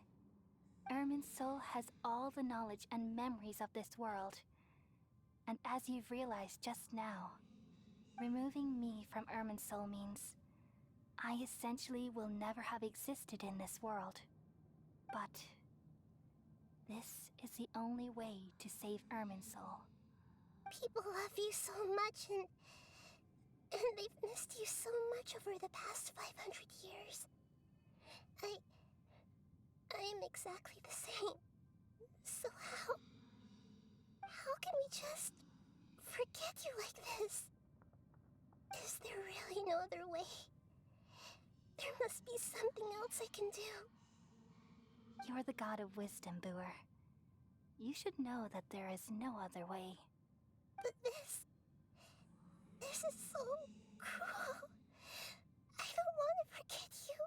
Irminsul has all the knowledge and memories of this world. And as you've realized just now, removing me from Irminsul means I essentially will never have existed in this world. But this is the only way to save Irminsul. People love you so much, and they've missed you so much over the past 500 years. I am exactly the same. So how can we just forget you like this? Is there really no other way? There must be something else I can do. You're the god of wisdom, Booer. You should know that there is no other way. But this is so cruel. I don't want to forget you.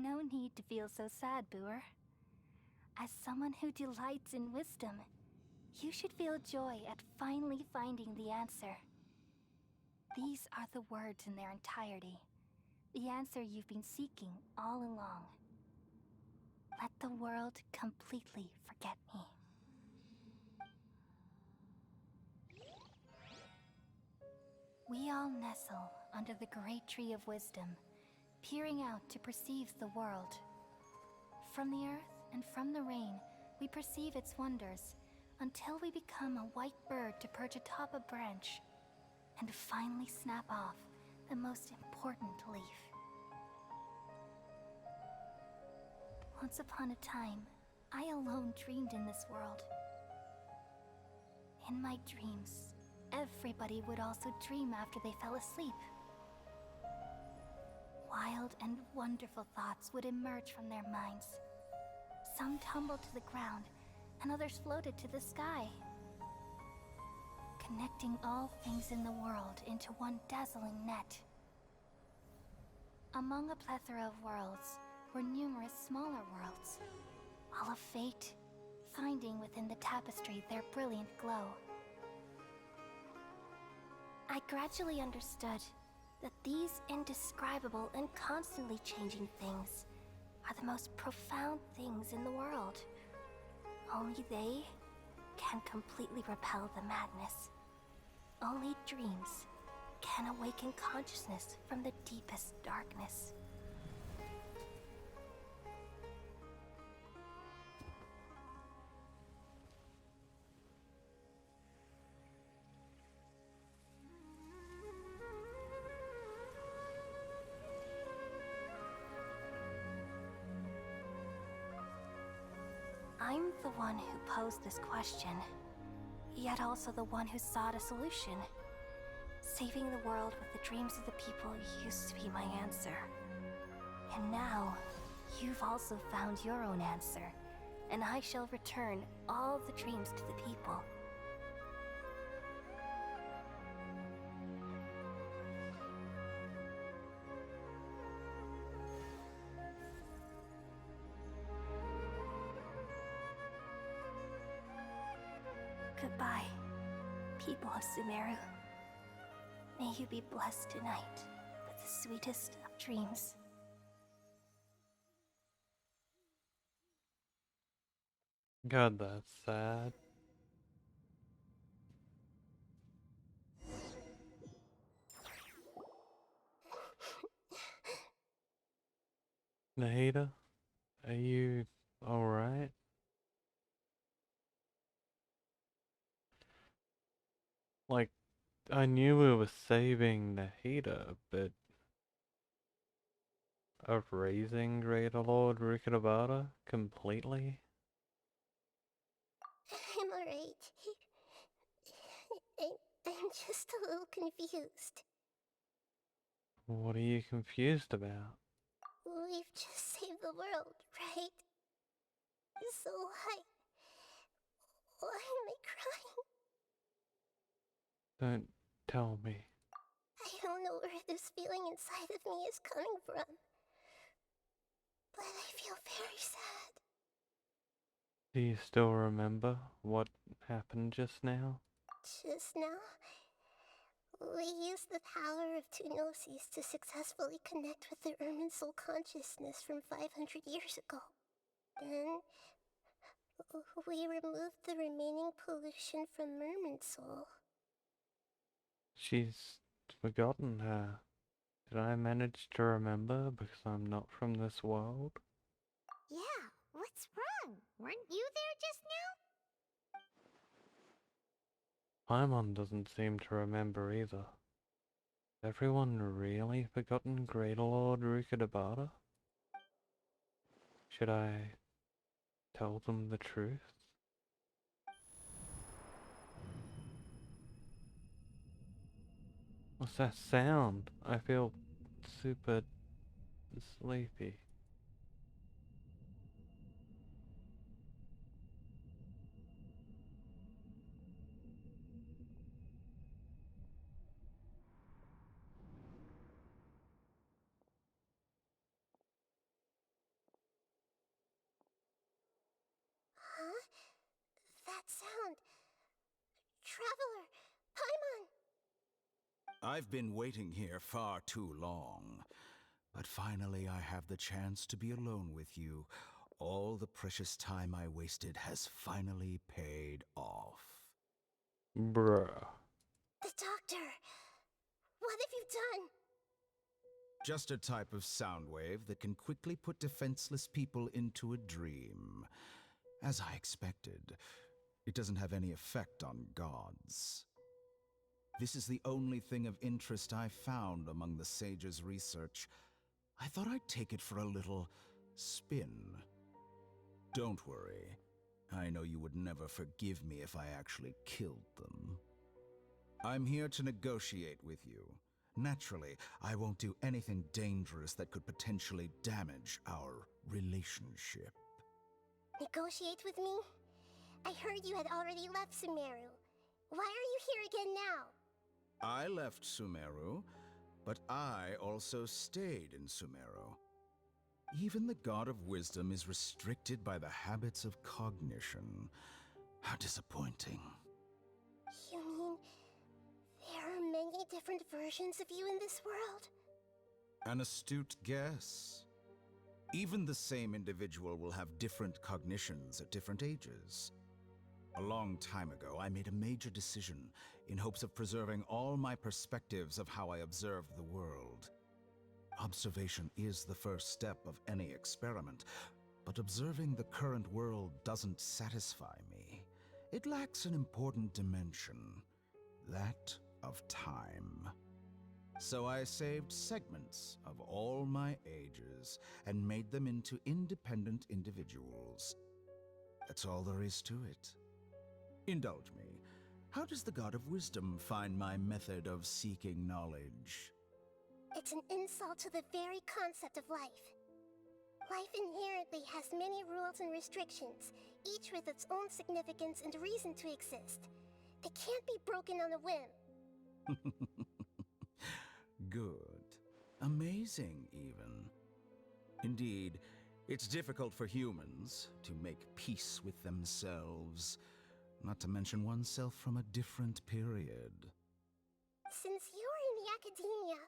No need to feel so sad, Booer. As someone who delights in wisdom, you should feel joy at finally finding the answer. These are the words in their entirety. The answer you've been seeking all along. Let the world completely forget me. We all nestle under the great tree of wisdom, peering out to perceive the world. From the earth and from the rain, we perceive its wonders, until we become a white bird to perch atop a branch, and finally snap off the most important leaf. Once upon a time, I alone dreamed in this world. In my dreams, everybody would also dream after they fell asleep. Wild and wonderful thoughts would emerge from their minds. Some tumbled to the ground, and others floated to the sky, connecting all things in the world into one dazzling net. Among a plethora of worlds were numerous smaller worlds, all of fate, finding within the tapestry their brilliant glow. I gradually understood that these indescribable and constantly changing things are the most profound things in the world. Only they can completely repel the madness. Only dreams can awaken consciousness from the deepest darkness. I'm the one who posed this question, yet also the one who sought a solution. Saving the world with the dreams of the people used to be my answer. And now, you've also found your own answer, and I shall return all the dreams to the people. Goodbye, people of Sumeru. May you be blessed tonight with the sweetest of dreams. God, that's sad. Nahida, are you alright? Like, I knew we were saving Nahida, but of raising Greater Lord Rukadabata completely? I'm alright. I'm just a little confused. What are you confused about? We've just saved the world, right? So why am I crying? Don't tell me. I don't know where this feeling inside of me is coming from, but I feel very sad. Do you still remember what happened just now? Just now, we used the power of two gnosis to successfully connect with the Irminsul consciousness from 500 years ago. Then, we removed the remaining pollution from Irminsul. She's forgotten her. Did I manage to remember because I'm not from this world? Yeah, what's wrong? Weren't you there just now? Paimon doesn't seem to remember either. Everyone really forgotten Greater Lord Rukadabata? Should I tell them the truth? What's that sound? I feel super sleepy. Huh? That sound. Traveler! Paimon! I've been waiting here far too long. But finally I have the chance to be alone with you. All the precious time I wasted has finally paid off. Bruh. The doctor! What have you done? Just a type of sound wave that can quickly put defenseless people into a dream. As I expected, it doesn't have any effect on gods. This is the only thing of interest I found among the sage's research. I thought I'd take it for a little spin. Don't worry. I know you would never forgive me if I actually killed them. I'm here to negotiate with you. Naturally, I won't do anything dangerous that could potentially damage our relationship. Negotiate with me? I heard you had already left Sumeru. Why are you here again now? I left Sumeru, but I also stayed in Sumeru. Even the God of Wisdom is restricted by the habits of cognition. How disappointing. You mean there are many different versions of you in this world? An astute guess. Even the same individual will have different cognitions at different ages. A long time ago, I made a major decision in hopes of preserving all my perspectives of how I observed the world. Observation is the first step of any experiment, but observing the current world doesn't satisfy me. It lacks an important dimension, that of time. So I saved segments of all my ages and made them into independent individuals. That's all there is to it. Indulge me. How does the God of Wisdom find my method of seeking knowledge? It's an insult to the very concept of life. Life inherently has many rules and restrictions, each with its own significance and reason to exist. They can't be broken on a whim. Good. Amazing, even. Indeed, it's difficult for humans to make peace with themselves, not to mention oneself from a different period. Since you're in the academia,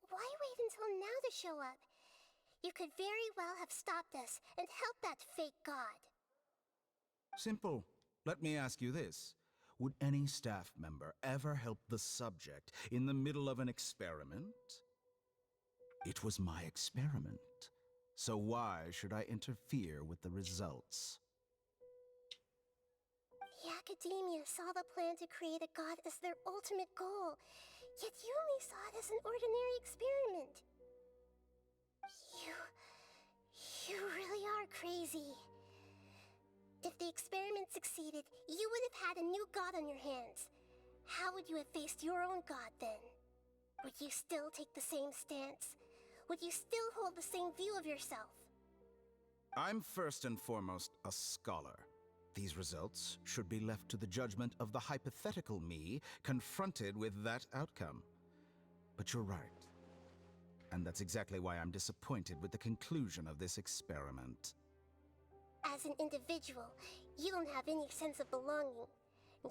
why wait until now to show up? You could very well have stopped us and helped that fake god. Simple. Let me ask you this. Would any staff member ever help the subject in the middle of an experiment? It was my experiment, so why should I interfere with the results? The academia saw the plan to create a god as their ultimate goal, yet you only saw it as an ordinary experiment. You really are crazy. If the experiment succeeded, you would have had a new god on your hands. How would you have faced your own god then? Would you still take the same stance? Would you still hold the same view of yourself? I'm first and foremost a scholar. These results should be left to the judgment of the hypothetical me confronted with that outcome. But you're right. And that's exactly why I'm disappointed with the conclusion of this experiment. As an individual, you don't have any sense of belonging.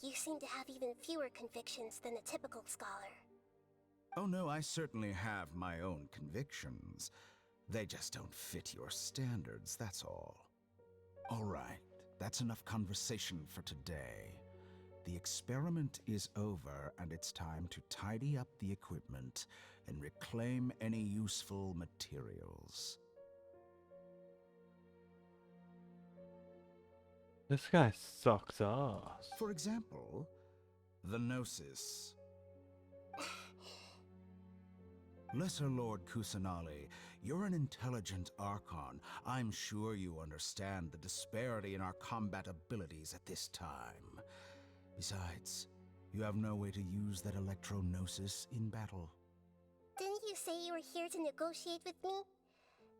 You seem to have even fewer convictions than a typical scholar. Oh no, I certainly have my own convictions. They just don't fit your standards, that's all. All right, that's enough conversation for today. The experiment is over, and it's time to tidy up the equipment and reclaim any useful materials. This guy sucks ass. For example, the Gnosis. Lesser Lord Kusanali, you're an intelligent Archon. I'm sure you understand the disparity in our combat abilities at this time. Besides, you have no way to use that Electro-Gnosis in battle. Didn't you say you were here to negotiate with me?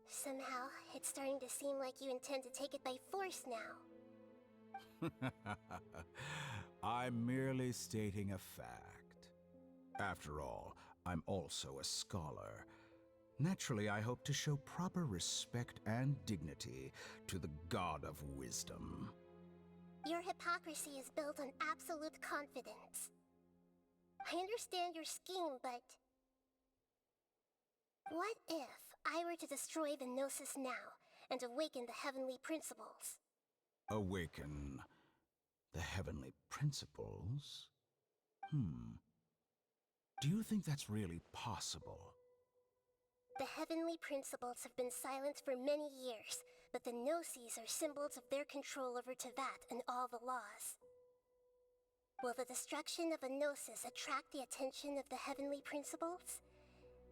Somehow, it's starting to seem like you intend to take it by force now. I'm merely stating a fact. After all, I'm also a scholar. Naturally, I hope to show proper respect and dignity to the God of Wisdom. Your hypocrisy is built on absolute confidence. I understand your scheme, but... what if I were to destroy the Gnosis now and awaken the heavenly principles? Awaken the heavenly principles? Do you think that's really possible? The heavenly principles have been silent for many years, but the Gnosis are symbols of their control over Tevat and all the laws. Will the destruction of a Gnosis attract the attention of the heavenly principles?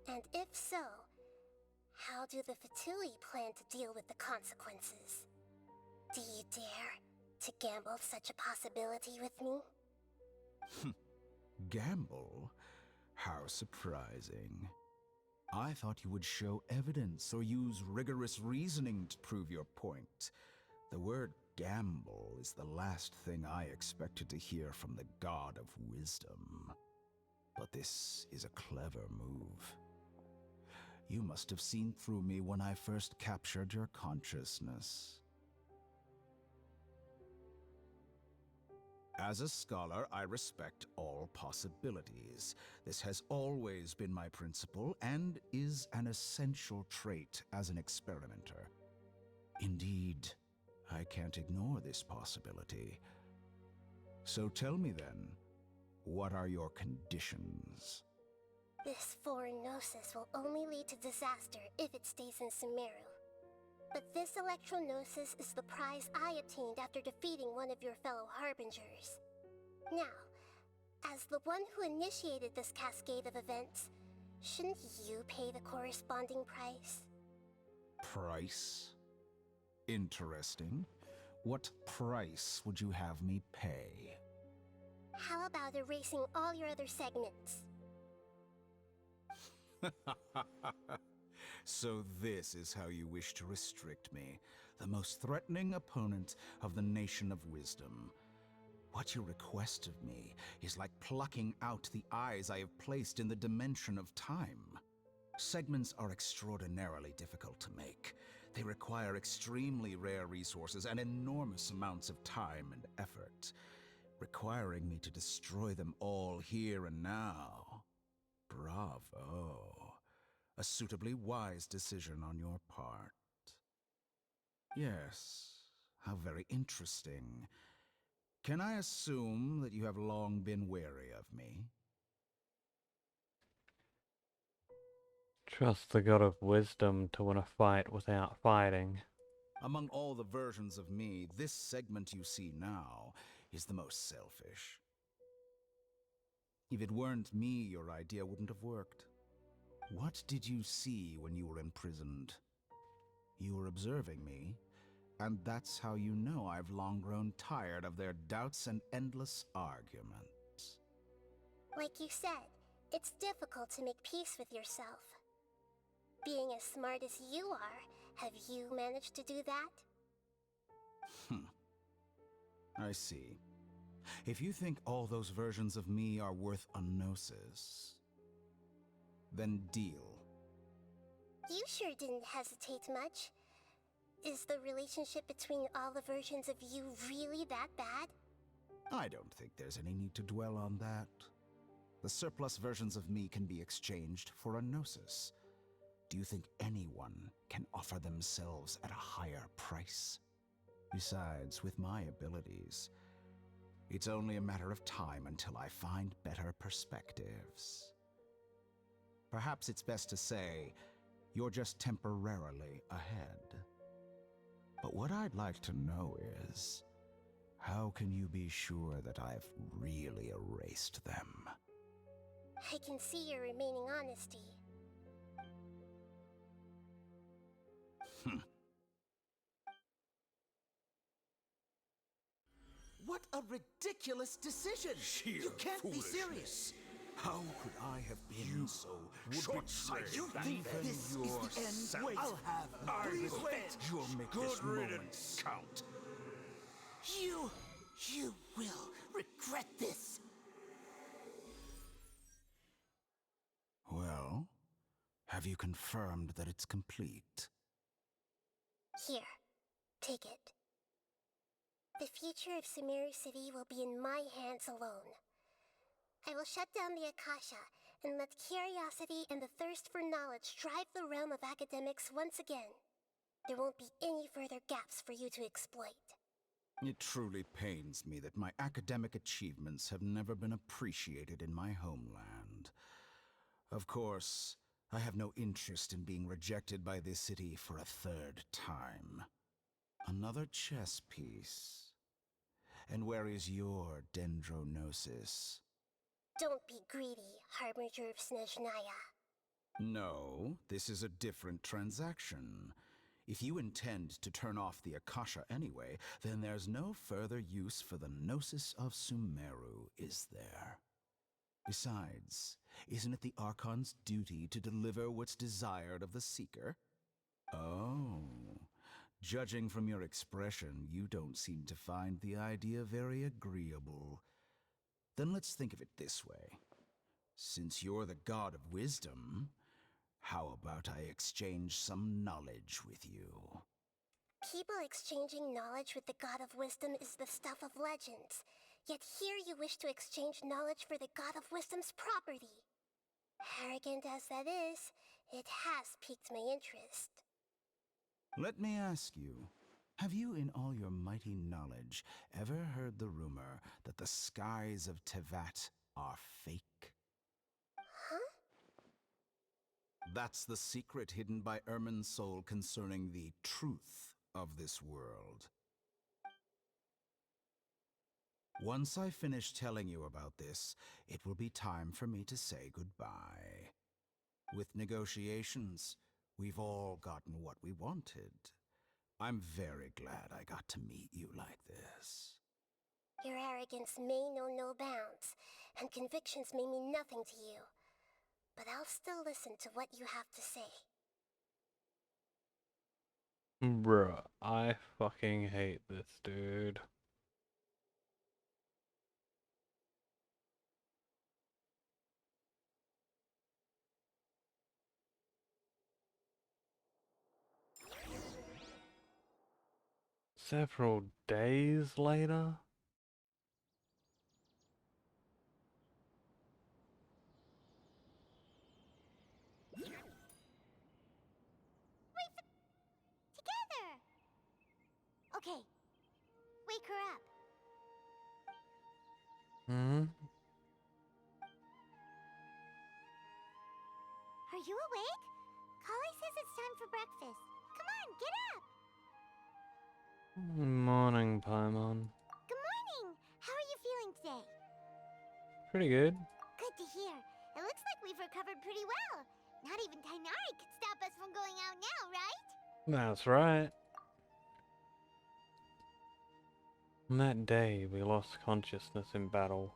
And if so, how do the Fatui plan to deal with the consequences? Do you dare to gamble such a possibility with me? Gamble? How surprising. I thought you would show evidence or use rigorous reasoning to prove your point. The word gamble is the last thing I expected to hear from the God of Wisdom. But this is a clever move. You must have seen through me when I first captured your consciousness. As a scholar, I respect all possibilities. This has always been my principle and is an essential trait as an experimenter. Indeed, I can't ignore this possibility. So tell me then, what are your conditions? This foreign Gnosis will only lead to disaster if it stays in Sumeru. But this Electro-Gnosis is the prize I obtained after defeating one of your fellow Harbingers. Now, as the one who initiated this cascade of events, shouldn't you pay the corresponding price? Price? Interesting. What price would you have me pay? How about erasing all your other segments? So this is how you wish to restrict me, the most threatening opponent of the Nation of Wisdom. What you request of me is like plucking out the eyes I have placed in the dimension of time. Segments are extraordinarily difficult to make. They require extremely rare resources and enormous amounts of time and effort, requiring me to destroy them all here and now. Bravo. A suitably wise decision on your part. Yes, how very interesting. Can I assume that you have long been wary of me? Trust the God of Wisdom to win a fight without fighting. Among all the versions of me, this segment you see now is the most selfish. If it weren't me, your idea wouldn't have worked. What did you see when you were imprisoned? You were observing me, and that's how you know I've long grown tired of their doubts and endless arguments. Like you said, It's difficult to make peace with yourself. Being as smart as you are, have you managed to do that? I see. If you think all those versions of me are worth a gnosis, then deal. You sure didn't hesitate much. Is the relationship between all the versions of you really that bad? I don't think there's any need to dwell on that. The surplus versions of me can be exchanged for a gnosis. Do you think anyone can offer themselves at a higher price? Besides, with my abilities, it's only a matter of time until I find better perspectives. Perhaps it's best to say, you're just temporarily ahead. But what I'd like to know is, how can you be sure that I've really erased them? I can see your remaining honesty. What a ridiculous decision! You can't be serious! How could I have been so short-sighted? You think this is the end? Wait, I'll have You'll make this moment count. You will regret this! Well, have you confirmed that it's complete? Here, take it. The future of Sumeru City will be in my hands alone. I will shut down the Akasha and let curiosity and the thirst for knowledge drive the realm of academics once again. There won't be any further gaps for you to exploit. It truly pains me that my academic achievements have never been appreciated in my homeland. Of course, I have no interest in being rejected by this city for a third time. Another chess piece. And where is your dendronosis? Don't be greedy, Harbinger of Snezhnaya. No, this is a different transaction. If you intend to turn off the Akasha anyway, then there's no further use for the Gnosis of Sumeru, is there? Besides, isn't it the Archon's duty to deliver what's desired of the Seeker? Oh, judging from your expression, you don't seem to find the idea very agreeable. Then let's think of it this way. Since you're the God of Wisdom, how about I exchange some knowledge with you? People exchanging knowledge with the God of Wisdom is the stuff of legends. Yet here you wish to exchange knowledge for the God of Wisdom's property. Arrogant as that is, it has piqued my interest. Let me ask you, have you in all your mighty knowledge ever heard the rumor that the skies of Tevat are fake? Huh? That's the secret hidden by Irminsul concerning the truth of this world. Once I finish telling you about this, it will be time for me to say goodbye. With negotiations, we've all gotten what we wanted. I'm very glad I got to meet you like this. Your arrogance may know no bounds, and convictions may mean nothing to you. But I'll still listen to what you have to say. Bruh, I fucking hate this dude. Several days later? Together! Okay. Wake her up. Hmm? Are you awake? Kali says it's time for breakfast. Come on, get up! Morning, Paimon. Good morning! How are you feeling today? Pretty good. Good to hear. It looks like we've recovered pretty well. Not even Tainari could stop us from going out now, right? That's right. On that day, we lost consciousness in battle.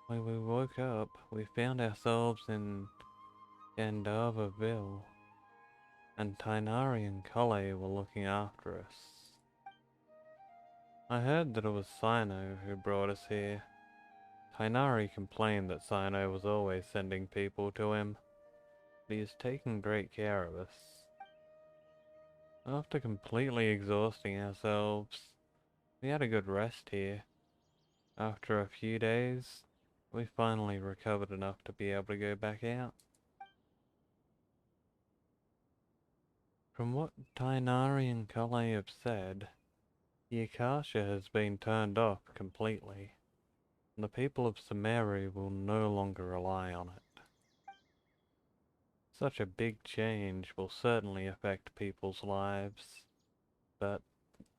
When we woke up, we found ourselves in Gandharvaville, and Tainari and Kale were looking after us. I heard that it was Sino who brought us here. Tainari complained that Sino was always sending people to him, but he is taking great care of us. After completely exhausting ourselves, we had a good rest here. After a few days, we finally recovered enough to be able to go back out. From what Tainari and Kale have said, the Akasha has been turned off completely, and the people of Sumeru will no longer rely on it. Such a big change will certainly affect people's lives, but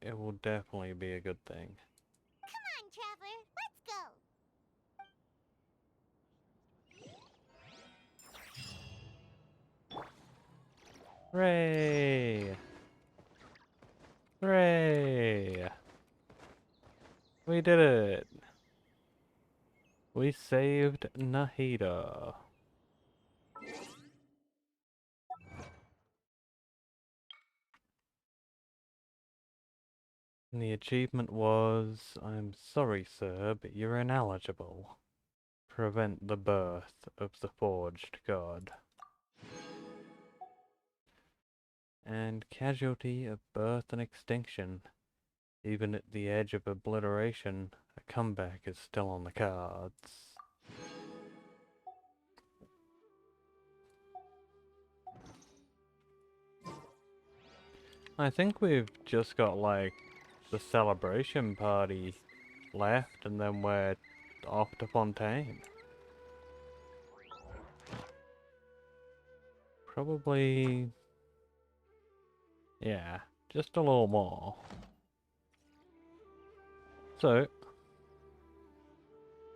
it will definitely be a good thing. Come on, Traveler, let's go. Hooray! Hooray! We did it! We saved Nahida. And the achievement was, I'm sorry sir, but you're ineligible. Prevent the birth of the forged god. And casualty of birth and extinction. Even at the edge of obliteration, a comeback is still on the cards. I think we've just got like the celebration party left and then we're off to Fontaine. Probably, yeah, just a little more. So,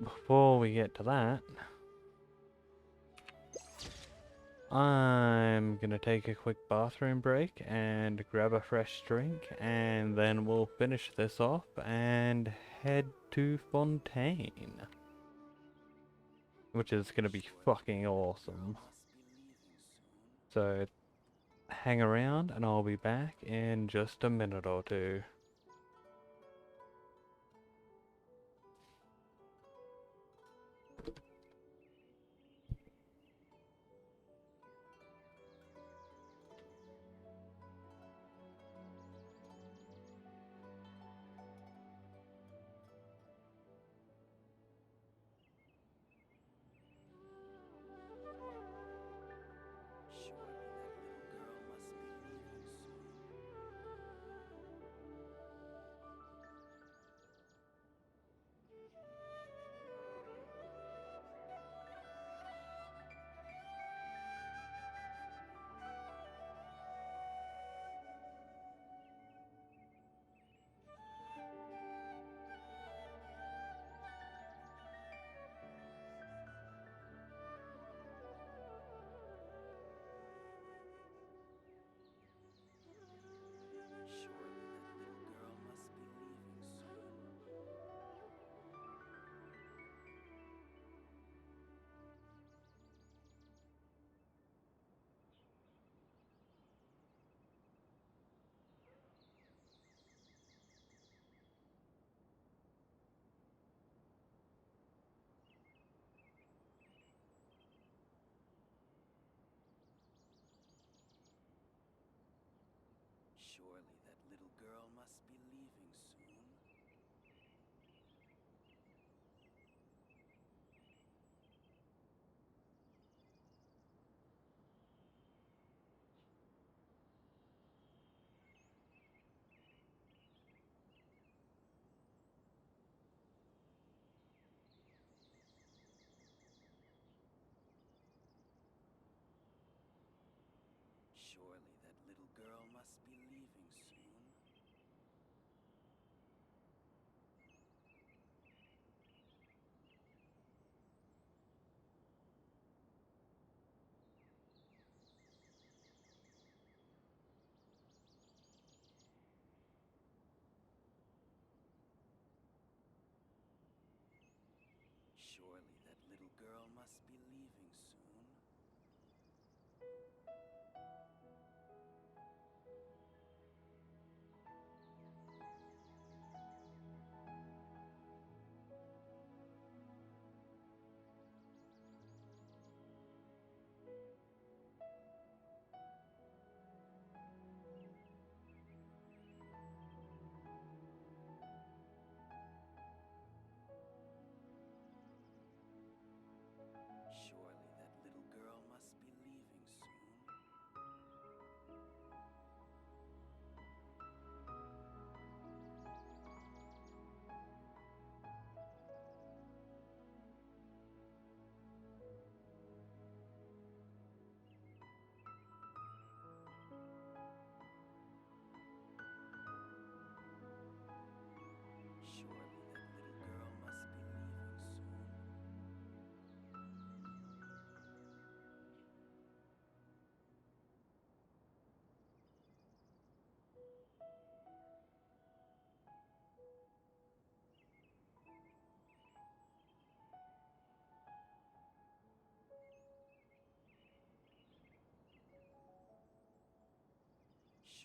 before we get to that, I'm gonna take a quick bathroom break and grab a fresh drink, and then we'll finish this off and head to Fontaine. Which is gonna be fucking awesome. So, hang around and I'll be back in just a minute or two. Surely that little girl must be leaving soon. Surely that little girl must be leaving soon. Surely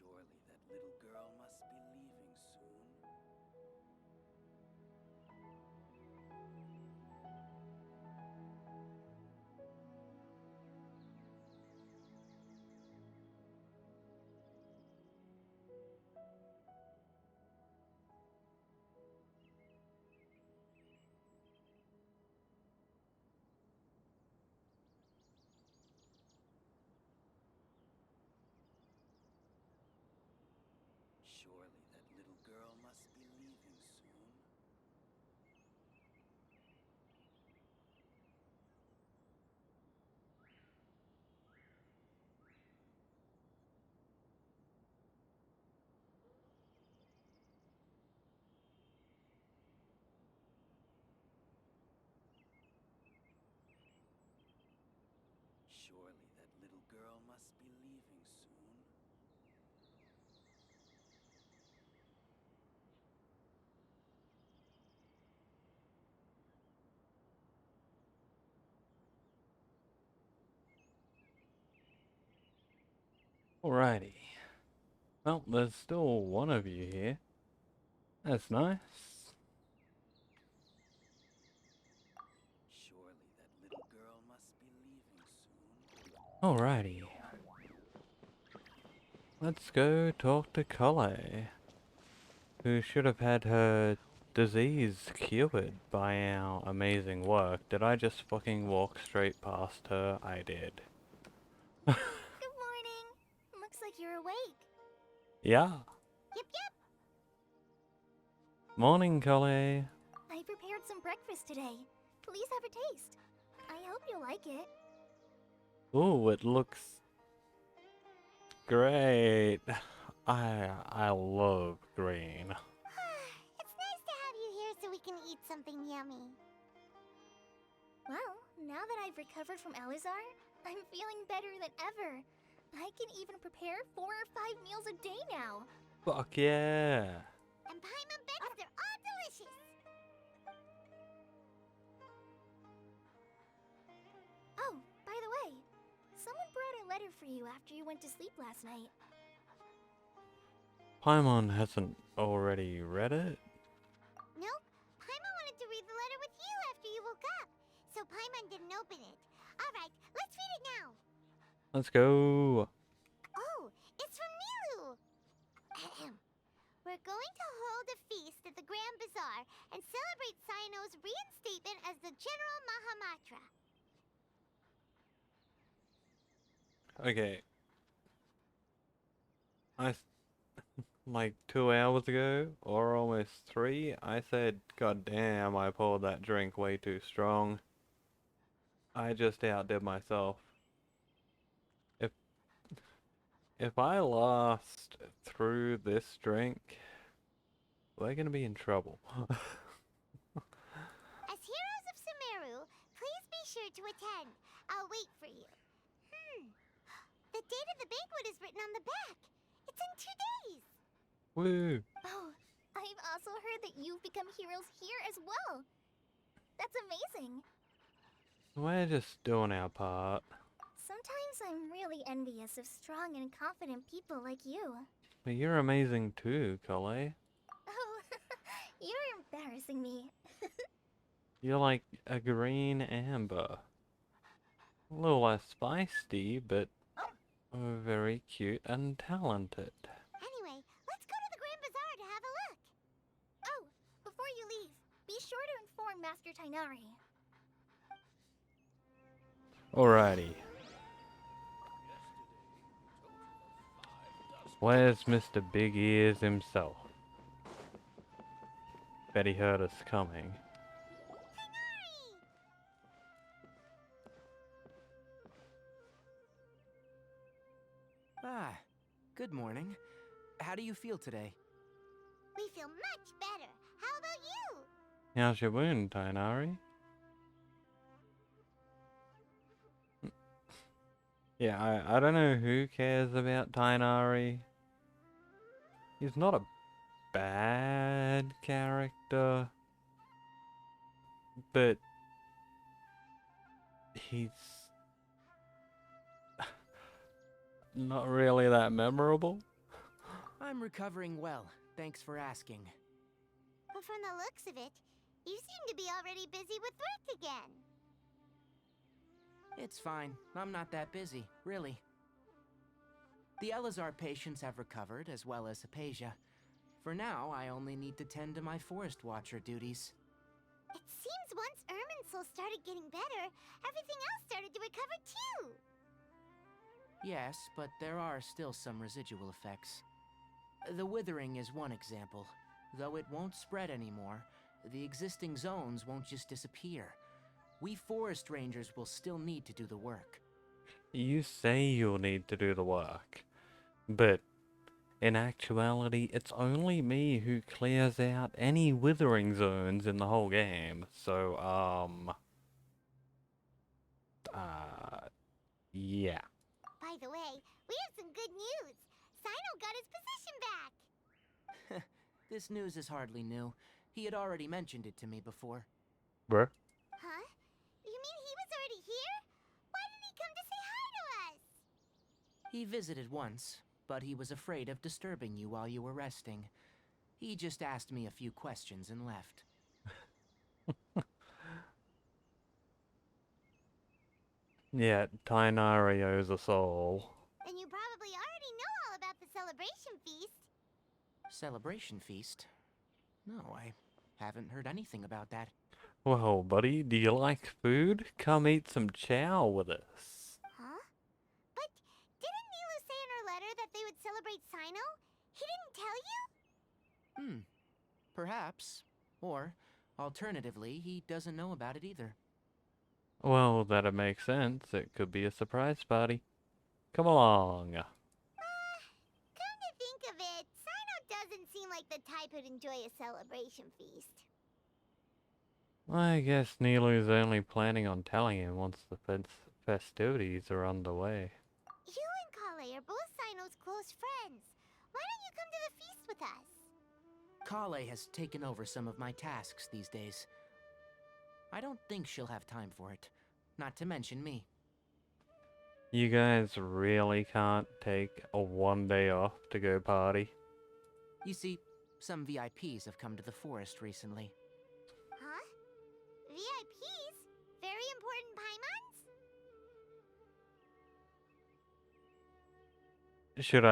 Surely that little girl must be leaving soon. Surely that little girl must be leaving soon. Surely that little girl must be leaving soon. Alrighty. Well, there's still one of you here. That's nice. Surely that little girl must be leaving soon. Alrighty. Let's go talk to Kale, who should have had her disease cured by our amazing work. Did I just fucking walk straight past her? I did. Good morning. Looks like you're awake. Yeah. Yep, yep. Morning, Kale. I prepared some breakfast today. Please have a taste. I hope you'll like it. Ooh, it looks great. I love green. It's nice to have you here so we can eat something yummy. Well, now that I've recovered from Alizar, I'm feeling better than ever. I can even prepare 4 or 5 meals a day now. Fuck yeah. And Paimon bets they're all delicious. Oh, by the way, someone brought a letter for you after you went to sleep last night. Paimon hasn't already read it? Nope. Paimon wanted to read the letter with you after you woke up. So Paimon didn't open it. Alright, let's read it now. Let's go. Oh, it's from Nilu. We're going to hold a feast at the Grand Bazaar and celebrate Cyano's reinstatement as the General Mahamatra. Okay. Like 2 hours ago, or almost 3, I said, God damn, I poured that drink way too strong. I just outdid myself. If I last through this drink, we're gonna be in trouble. As heroes of Sumeru, please be sure to attend. I'll wait for you. The date of the banquet is written on the back. It's in 2 days. Woo! Oh, I've also heard that you've become heroes here as well. That's amazing. We're just doing our part. Sometimes I'm really envious of strong and confident people like you. But you're amazing too, Kale. Oh, you're embarrassing me. You're like a green amber. A little less feisty, but very cute and talented. Anyway, let's go to the Grand Bazaar to have a look. Oh, before you leave, be sure to inform Master Tainari. Alrighty. Where's Mr. Big Ears himself? Bet he heard us coming. Ah, good morning. How do you feel today? We feel much better. How about you? How's your wound, Tainari? Yeah, I don't know who cares about Tainari. He's not a bad character, but he's not really that memorable. I'm recovering well, thanks for asking. But from the looks of it, you seem to be already busy with work again. It's fine. I'm not that busy, really. The Elazar patients have recovered, as well as Hypatia. For now, I only need to tend to my Forest Watcher duties. It seems once Irminsul started getting better, everything else started to recover too. Yes, but there are still some residual effects. The withering is one example. Though it won't spread anymore, the existing zones won't just disappear. We forest rangers will still need to do the work. You say you'll need to do the work, but in actuality, it's only me who clears out any withering zones in the whole game. So, yeah. By the way, we have some good news. Sino got his position back. This news is hardly new. He had already mentioned it to me before. Bruh. Huh? You mean he was already here? Why didn't he come to say hi to us? He visited once, but he was afraid of disturbing you while you were resting. He just asked me a few questions and left. Yeah, Tainario's a soul. Then you probably already know all about the celebration feast. Celebration feast? No, I haven't heard anything about that. Well, buddy, do you like food? Come eat some chow with us. Huh? But didn't Nilu say in her letter that they would celebrate Sino? He didn't tell you? Perhaps. Or, alternatively, he doesn't know about it either. Well, that'd make sense. It could be a surprise party. Come along. Come to think of it, Sino doesn't seem like the type who'd enjoy a celebration feast. I guess Nilu's only planning on telling him once the festivities are underway. You and Kale are both Sino's close friends. Why don't you come to the feast with us? Kale has taken over some of my tasks these days. I don't think she'll have time for it. Not to mention me. You guys really can't take a 1 day off to go party? You see, some VIPs have come to the forest recently. Huh? VIPs? Very important Paimons? Should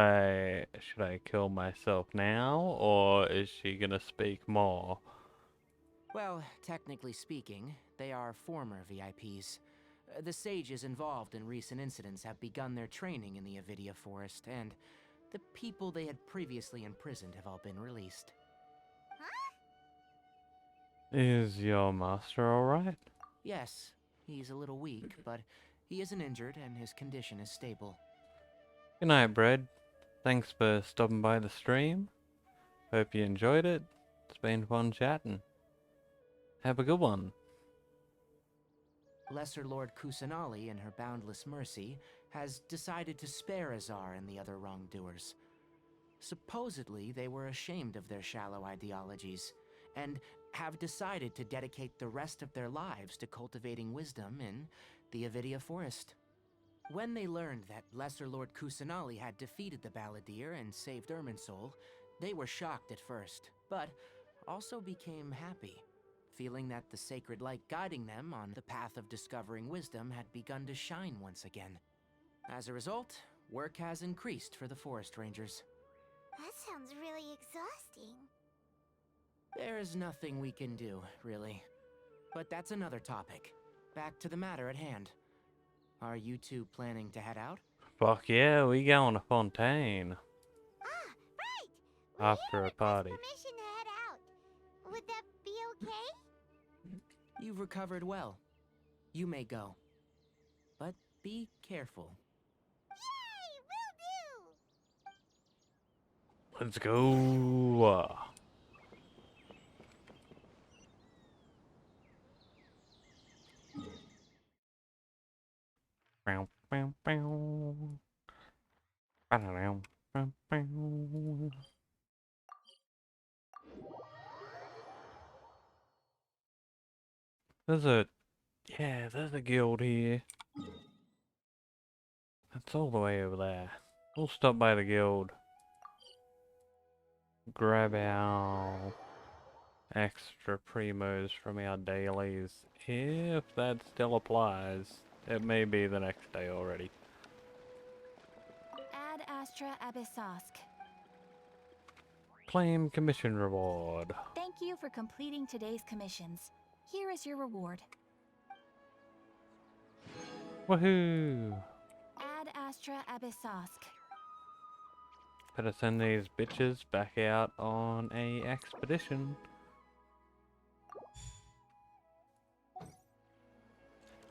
I kill myself now, or is she gonna speak more? Well, technically speaking, they are former VIPs. The sages involved in recent incidents have begun their training in the Avidia Forest, and the people they had previously imprisoned have all been released. Is your master alright? Yes, he's a little weak, but he isn't injured and his condition is stable. Good night, Bread. Thanks for stopping by the stream. Hope you enjoyed it. It's been fun chatting. Have a good one. Lesser Lord Kusanali, in her boundless mercy, has decided to spare Azar and the other wrongdoers. Supposedly, they were ashamed of their shallow ideologies, and have decided to dedicate the rest of their lives to cultivating wisdom in the Avidia Forest. When they learned that Lesser Lord Kusanali had defeated the Balladeer and saved Irminsul, they were shocked at first, but also became happy, feeling that the sacred light guiding them on the path of discovering wisdom had begun to shine once again. As a result, work has increased for the Forest Rangers. That sounds really exhausting. There's nothing we can do, really. But that's another topic. Back to the matter at hand. Are you two planning to head out? Fuck yeah, we going to Fontaine. Right! After a party. Permission to head out. Would that be okay? You've recovered well. You may go. But be careful. Yay! Will do! Let's go. Bow, bow, bow. Ba-da-dow, bow, bow. There's a guild here. It's all the way over there. We'll stop by the guild. grab our extra primos from our dailies. If that still applies, it may be the next day already. Ad Astra Abyssosk. Claim commission reward. Thank you for completing today's commissions. Here is your reward. Woohoo! Ad Astra Abyssosk. Better send these bitches back out on a expedition.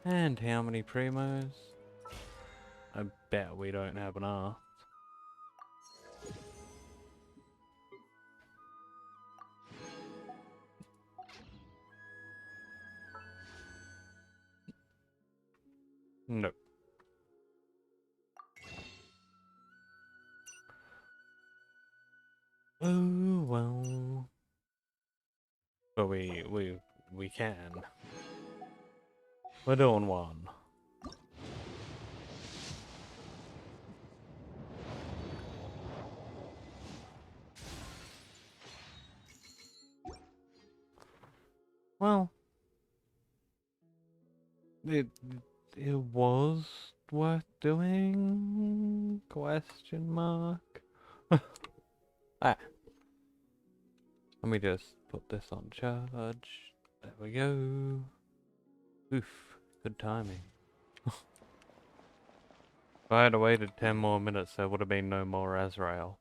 And how many primos? I bet we don't have enough. Nope. Oh well. But we can. We're doing one. Well, it was worth doing? Question mark. Ah. Let me just put this on charge. There we go. Oof, good timing. If I had waited 10 more minutes, there would have been no more Azrael.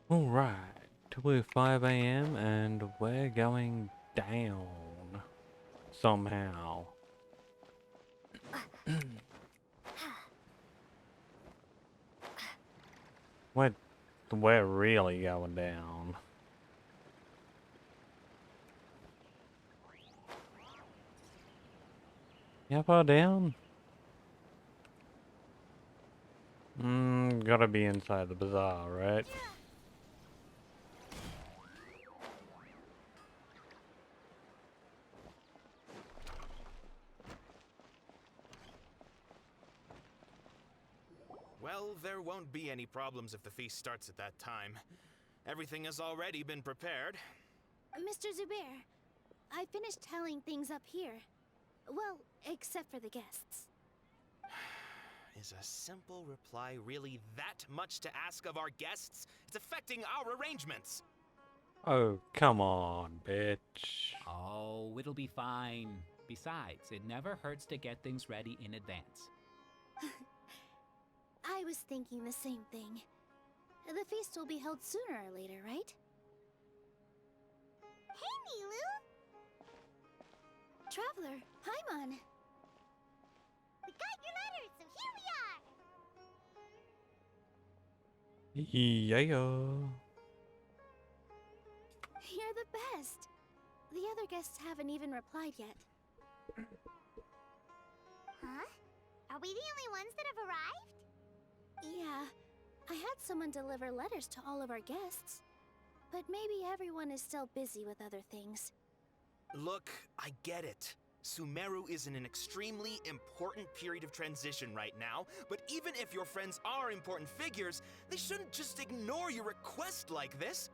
Alright, 2:05 AM and we're going down. Somehow. We're really going down. How far down? Gotta be inside the bazaar, right? Well, there won't be any problems if the feast starts at that time. Everything has already been prepared. Mr. Zubair, I finished tallying things up here. Well, except for the guests. Is a simple reply really that much to ask of our guests? It's affecting our arrangements. Oh, come on, bitch. Oh, it'll be fine. Besides, it never hurts to get things ready in advance. I was thinking the same thing. The feast will be held sooner or later, right? Hey, Nilu! Traveler, Paimon. We got your letter, so here we are! Yeah. You're the best. The other guests haven't even replied yet. Huh? Are we the only ones that have arrived? Yeah, I had someone deliver letters to all of our guests. But maybe everyone is still busy with other things. Look, I get it. Sumeru is in an extremely important period of transition right now, but even if your friends are important figures, they shouldn't just ignore your request like this.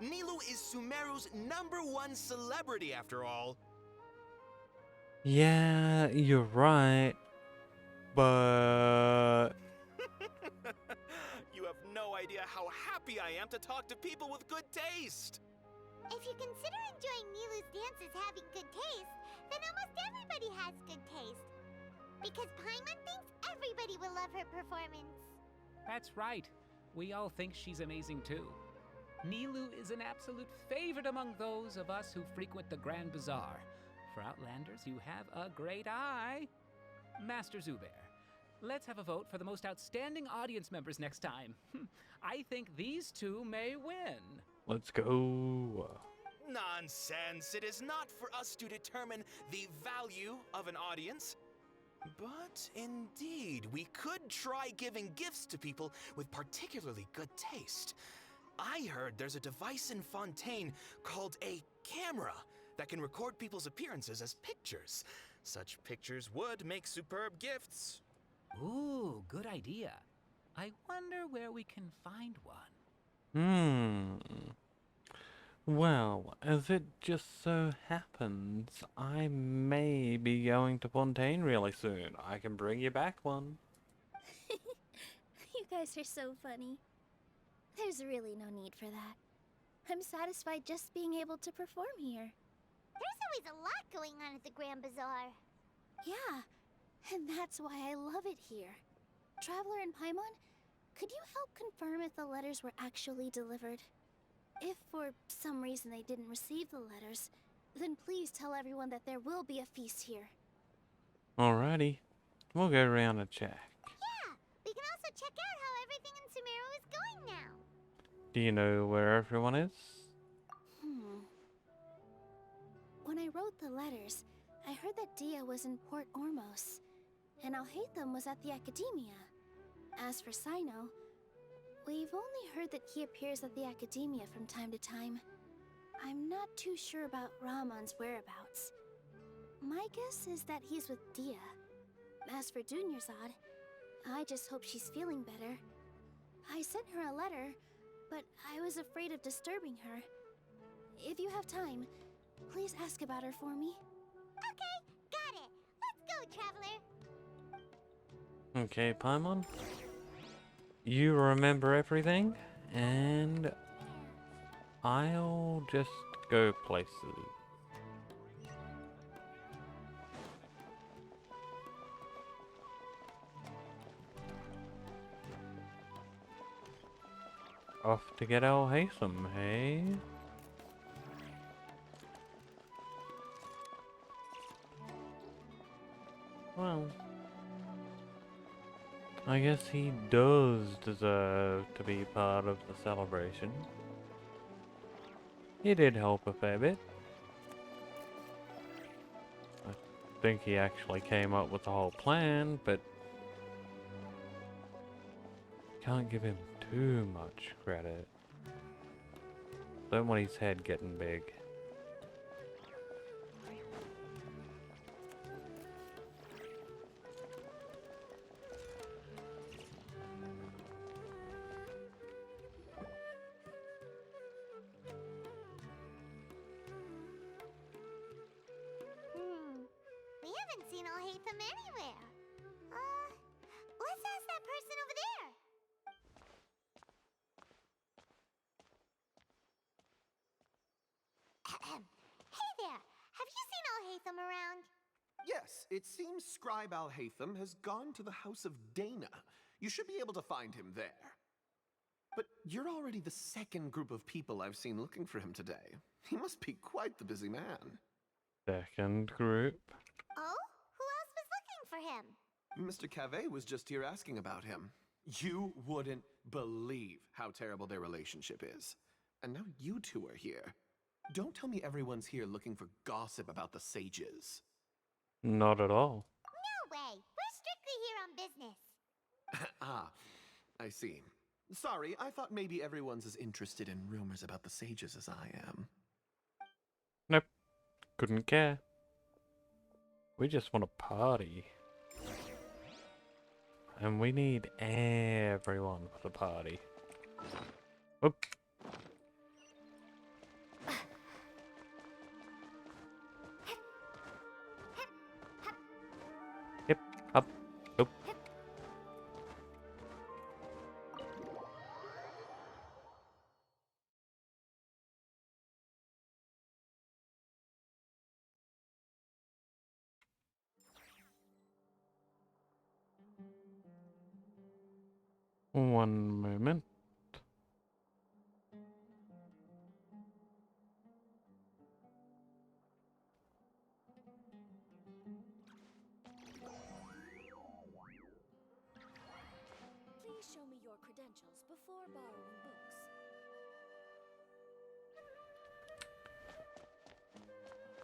Nilu is Sumeru's #1 celebrity after all. Yeah, you're right. But... You have no idea how happy I am to talk to people with good taste. If you consider enjoying Nilu's dance as having good taste, then almost everybody has good taste. Because Paimon thinks everybody will love her performance. That's right. We all think she's amazing too. Nilu is an absolute favorite among those of us who frequent the Grand Bazaar. For Outlanders, you have a great eye. Master Zubair, let's have a vote for the most outstanding audience members next time. I think these two may win. Let's go. Nonsense. It is not for us to determine the value of an audience. But indeed, we could try giving gifts to people with particularly good taste. I heard there's a device in Fontaine called a camera that can record people's appearances as pictures. Such pictures would make superb gifts. Ooh, good idea. I wonder where we can find one. Well, as it just so happens, I may be going to Fontaine really soon. I can bring you back one. You guys are so funny. There's really no need for that. I'm satisfied just being able to perform here. There's always a lot going on at the Grand Bazaar. Yeah, and that's why I love it here. Traveler and Paimon, could you help confirm if the letters were actually delivered? If for some reason they didn't receive the letters, then please tell everyone that there will be a feast here. Alrighty, we'll go around and check. Yeah, we can also check out how everything in Sumeru is going now. Do you know where everyone is? When I wrote the letters, I heard that Dia was in Port Ormos, and Alhaitham was at the Academia. As for Sino, we've only heard that he appears at the Academia from time to time. I'm not too sure about Ramon's whereabouts. My guess is that he's with Dia. As for Dunyarzad, I just hope she's feeling better. I sent her a letter, but I was afraid of disturbing her. If you have time, please ask about her for me. Okay, got it. Let's go, Traveler. Okay, Paimon. You remember everything, and I'll just go places. Off to get Alhaitham, hey? Well, I guess he does deserve to be part of the celebration. He did help a fair bit. I think he actually came up with the whole plan, but can't give him too much credit. Don't want his head getting big. We haven't seen Alhaitham anywhere. Let's ask that person over there. Hey there, have you seen Alhaitham around? Yes, it seems Scribe Alhaitham has gone to the House of Dana. You should be able to find him there. But you're already the second group of people I've seen looking for him today. He must be quite the busy man. Second group. Oh? Who else was looking for him? Mr. Cave was just here asking about him. You wouldn't believe how terrible their relationship is. And now you two are here. Don't tell me everyone's here looking for gossip about the sages. Not at all. No way. We're strictly here on business. Ah, I see. Sorry, I thought maybe everyone's as interested in rumors about the sages as I am. Nope. Couldn't care. We just want to party. And we need everyone for the party. Oop. Hip, up, oop. One moment. Please show me your credentials before borrowing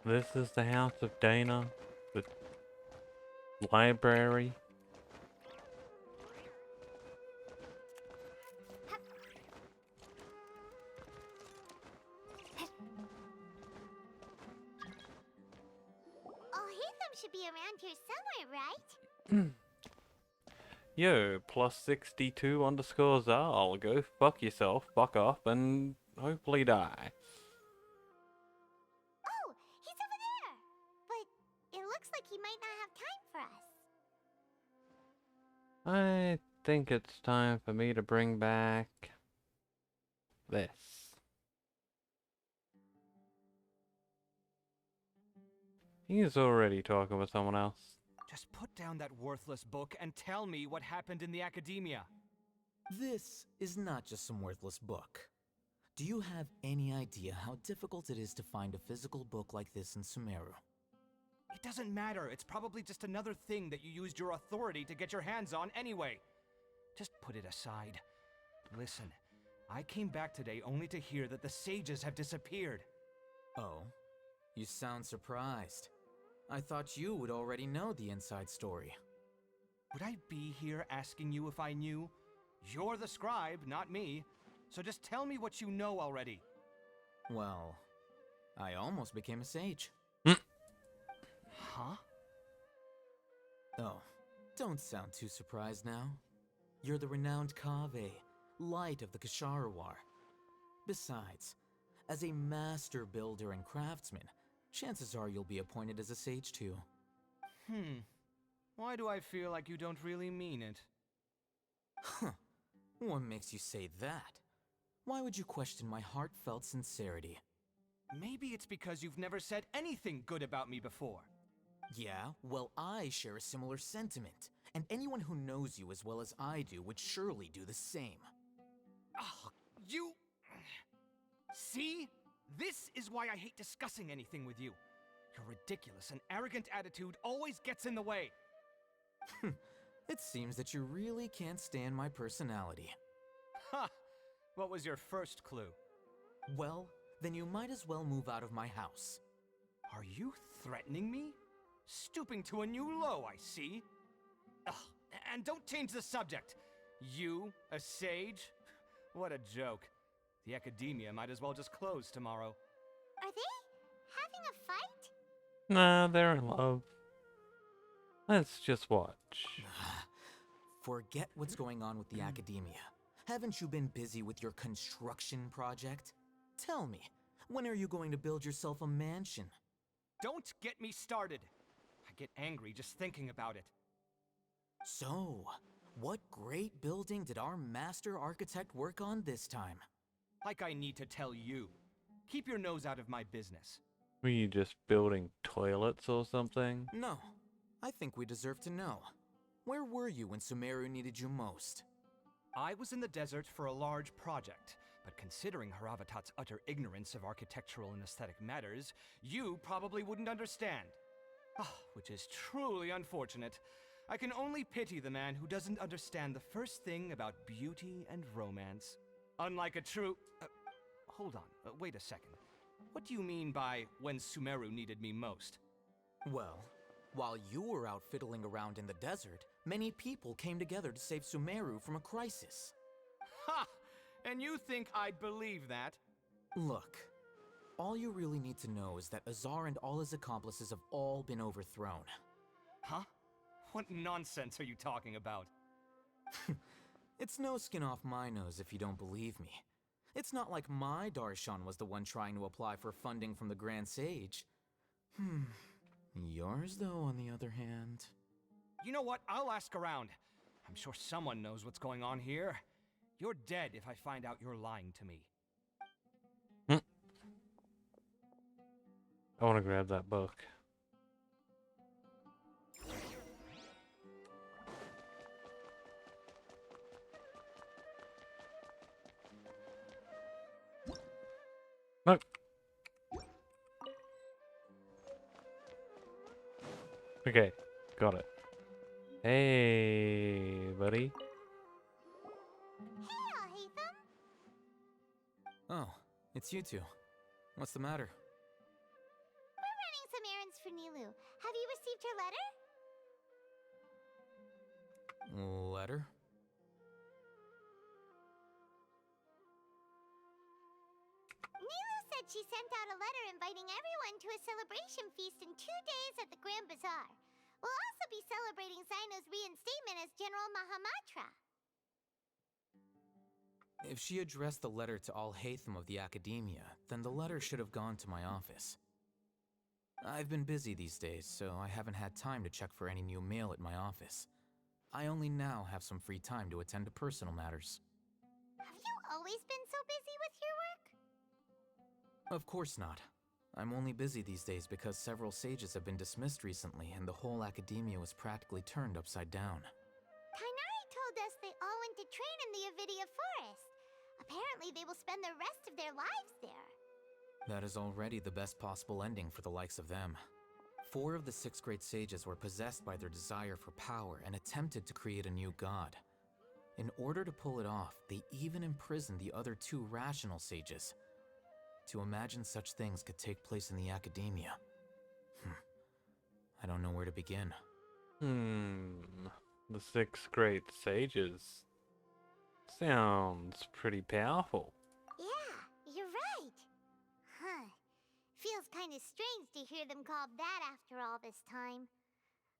books. This is the House of Dana, the library. should be around here somewhere, right? Yo, plus 62 underscore Zal. Go fuck yourself, fuck off, and hopefully die. Oh, he's over there! But it looks like he might not have time for us. I think it's time for me to bring back this. He's already talking with someone else. Just put down that worthless book and tell me what happened in the academia. This is not just some worthless book. Do you have any idea how difficult it is to find a physical book like this in Sumeru? It doesn't matter. It's probably just another thing that you used your authority to get your hands on anyway. Just put it aside. Listen, I came back today only to hear that the sages have disappeared. Oh, you sound surprised. I thought you would already know the inside story. Would I be here asking you if I knew? You're the scribe, not me. So just tell me what you know already. Well, I almost became a sage. Huh? Oh, don't sound too surprised now. You're the renowned Kaveh, light of the Kasharawar. Besides, as a master builder and craftsman, chances are you'll be appointed as a sage too. Why do I feel like you don't really mean it? Huh. What makes you say that? Why would you question my heartfelt sincerity? Maybe it's because you've never said anything good about me before. Yeah, well, I share a similar sentiment, and anyone who knows you as well as I do would surely do the same. Oh, you... See? This is why I hate discussing anything with you. Your ridiculous and arrogant attitude always gets in the way. It seems that you really can't stand my personality. Ha! What was your first clue? Well, then you might as well move out of my house. Are you threatening me? Stooping to a new low, I see. Ugh, and don't change the subject. You, a sage? What a joke. The academia might as well just close tomorrow. Are they having a fight? Nah, they're in love. Let's just watch. Forget what's going on with the academia. Haven't you been busy with your construction project? Tell me, when are you going to build yourself a mansion? Don't get me started. I get angry just thinking about it. So, what great building did our master architect work on this time? Like I need to tell you. Keep your nose out of my business. Were you just building toilets or something? No. I think we deserve to know. Where were you when Sumeru needed you most? I was in the desert for a large project, but considering Haravatat's utter ignorance of architectural and aesthetic matters, you probably wouldn't understand. Which is truly unfortunate. I can only pity the man who doesn't understand the first thing about beauty and romance. Unlike a true... hold on, wait a second. What do you mean by when Sumeru needed me most? Well, while you were out fiddling around in the desert, many people came together to save Sumeru from a crisis. Ha! And you think I'd believe that? Look, all you really need to know is that Azar and all his accomplices have all been overthrown. Huh? What nonsense are you talking about? It's no skin off my nose if you don't believe me. It's not like my Darshan was the one trying to apply for funding from the Grand Sage. Yours, though, on the other hand... You know what? I'll ask around. I'm sure someone knows what's going on here. You're dead if I find out you're lying to me. I want to grab that book. Nope. Okay, got it. Hey, buddy. Oh, it's you two. What's the matter? We're running some errands for Nilu. Have you received her letter? Letter? Nilu said she sent out a letter inviting everyone to a celebration feast in 2 days at the Grand Bazaar. We'll also be celebrating Sino's reinstatement as General Mahamatra. If she addressed the letter to Al Haytham of the Academia, then the letter should have gone to my office. I've been busy these days, so I haven't had time to check for any new mail at my office. I only now have some free time to attend to personal matters. Have you always been so busy with your work? Of course not. I'm only busy these days because several sages have been dismissed recently and the whole Academia was practically turned upside down. Kainari told us they all went to train in the Avidia Forest. Apparently they will spend the rest of their lives there. That is already the best possible ending for the likes of them. 4 of the 6 great sages were possessed by their desire for power and attempted to create a new god. In order to pull it off, they even imprisoned the other 2 rational sages. To imagine such things could take place in the Academia. I don't know where to begin. The 6 great sages. Sounds pretty powerful. Yeah, you're right. Huh. Feels kind of strange to hear them called that after all this time.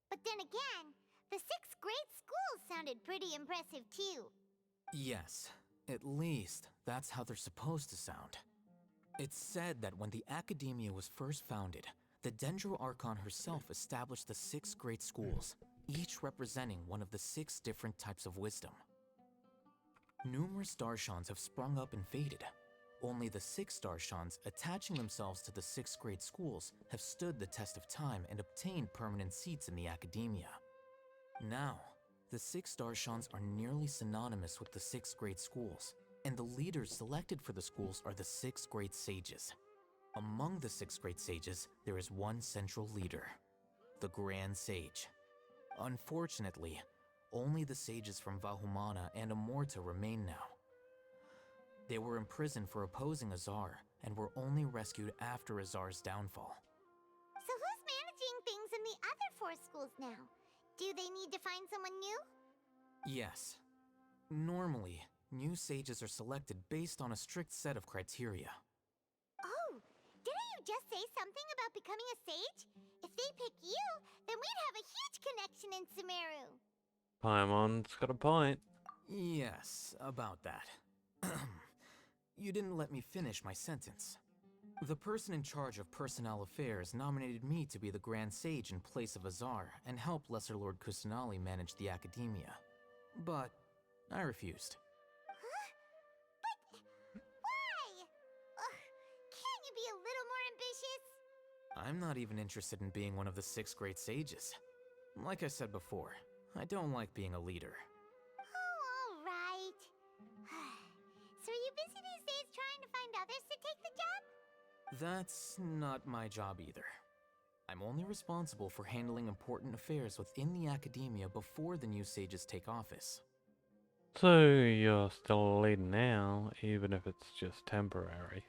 But then again, the 6 great schools sounded pretty impressive too. Yes, at least that's how they're supposed to sound. It's said that when the Academia was first founded, the Dendro Archon herself established the 6 great schools, each representing one of the 6 different types of wisdom. Numerous Darshans have sprung up and faded. Only the 6 Darshans, attaching themselves to the 6 great schools, have stood the test of time and obtained permanent seats in the Academia. Now, the 6 Darshans are nearly synonymous with the 6 great schools, and the leaders selected for the schools are the 6 great sages. Among the 6 great sages, there is one central leader, the Grand Sage. Unfortunately, only the sages from Vahumana and Amorta remain now. They were imprisoned for opposing Azar, and were only rescued after Azar's downfall. So who's managing things in the other 4 schools now? Do they need to find someone new? Yes. Normally, new sages are selected based on a strict set of criteria. Oh, didn't you just say something about becoming a sage? If they pick you, then we'd have a huge connection in Sumeru. Paimon's got a point. Yes, about that. You didn't let me finish my sentence. The person in charge of personnel affairs nominated me to be the Grand Sage in place of Azar and help Lesser Lord Kusanali manage the Academia. But I refused. Huh? But why? Can't you be a little more ambitious? I'm not even interested in being one of the 6 great sages. Like I said before, I don't like being a leader. Oh, all right. So are you busy these days trying to find others to take the job? That's not my job either. I'm only responsible for handling important affairs within the Academia before the new sages take office. So you're still a leader now, even if it's just temporary.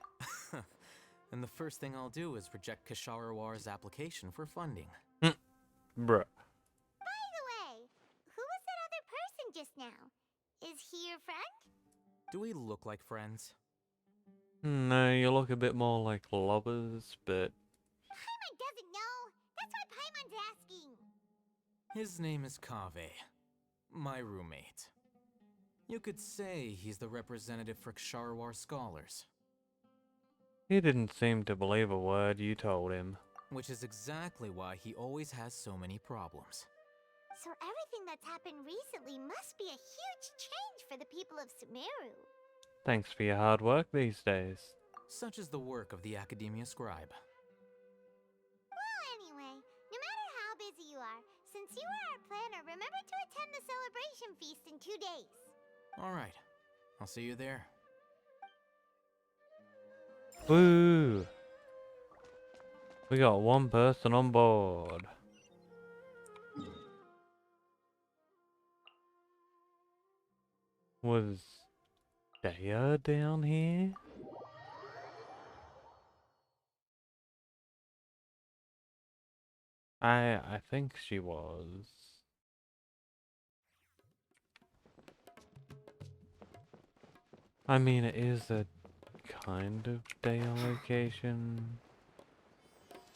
And the first thing I'll do is reject Kasharawar's application for funding. Bruh. By the way, who was that other person just now? Is he your friend? Do we look like friends? No, you look a bit more like lovers, but... Paimon doesn't know. That's why Paimon's asking. His name is Kaveh, my roommate. You could say he's the representative for Ksharawar scholars. He didn't seem to believe a word you told him. Which is exactly why he always has so many problems. So everything that's happened recently must be a huge change for the people of Sumeru. Thanks for your hard work these days. Such is the work of the Academia Scribe. Well, anyway, no matter how busy you are, since you are our planner, remember to attend the celebration feast in 2 days. Alright, I'll see you there. Woo! We got one person on board. Was Daya down here? I think she was. I mean, it is a kind of Daya location.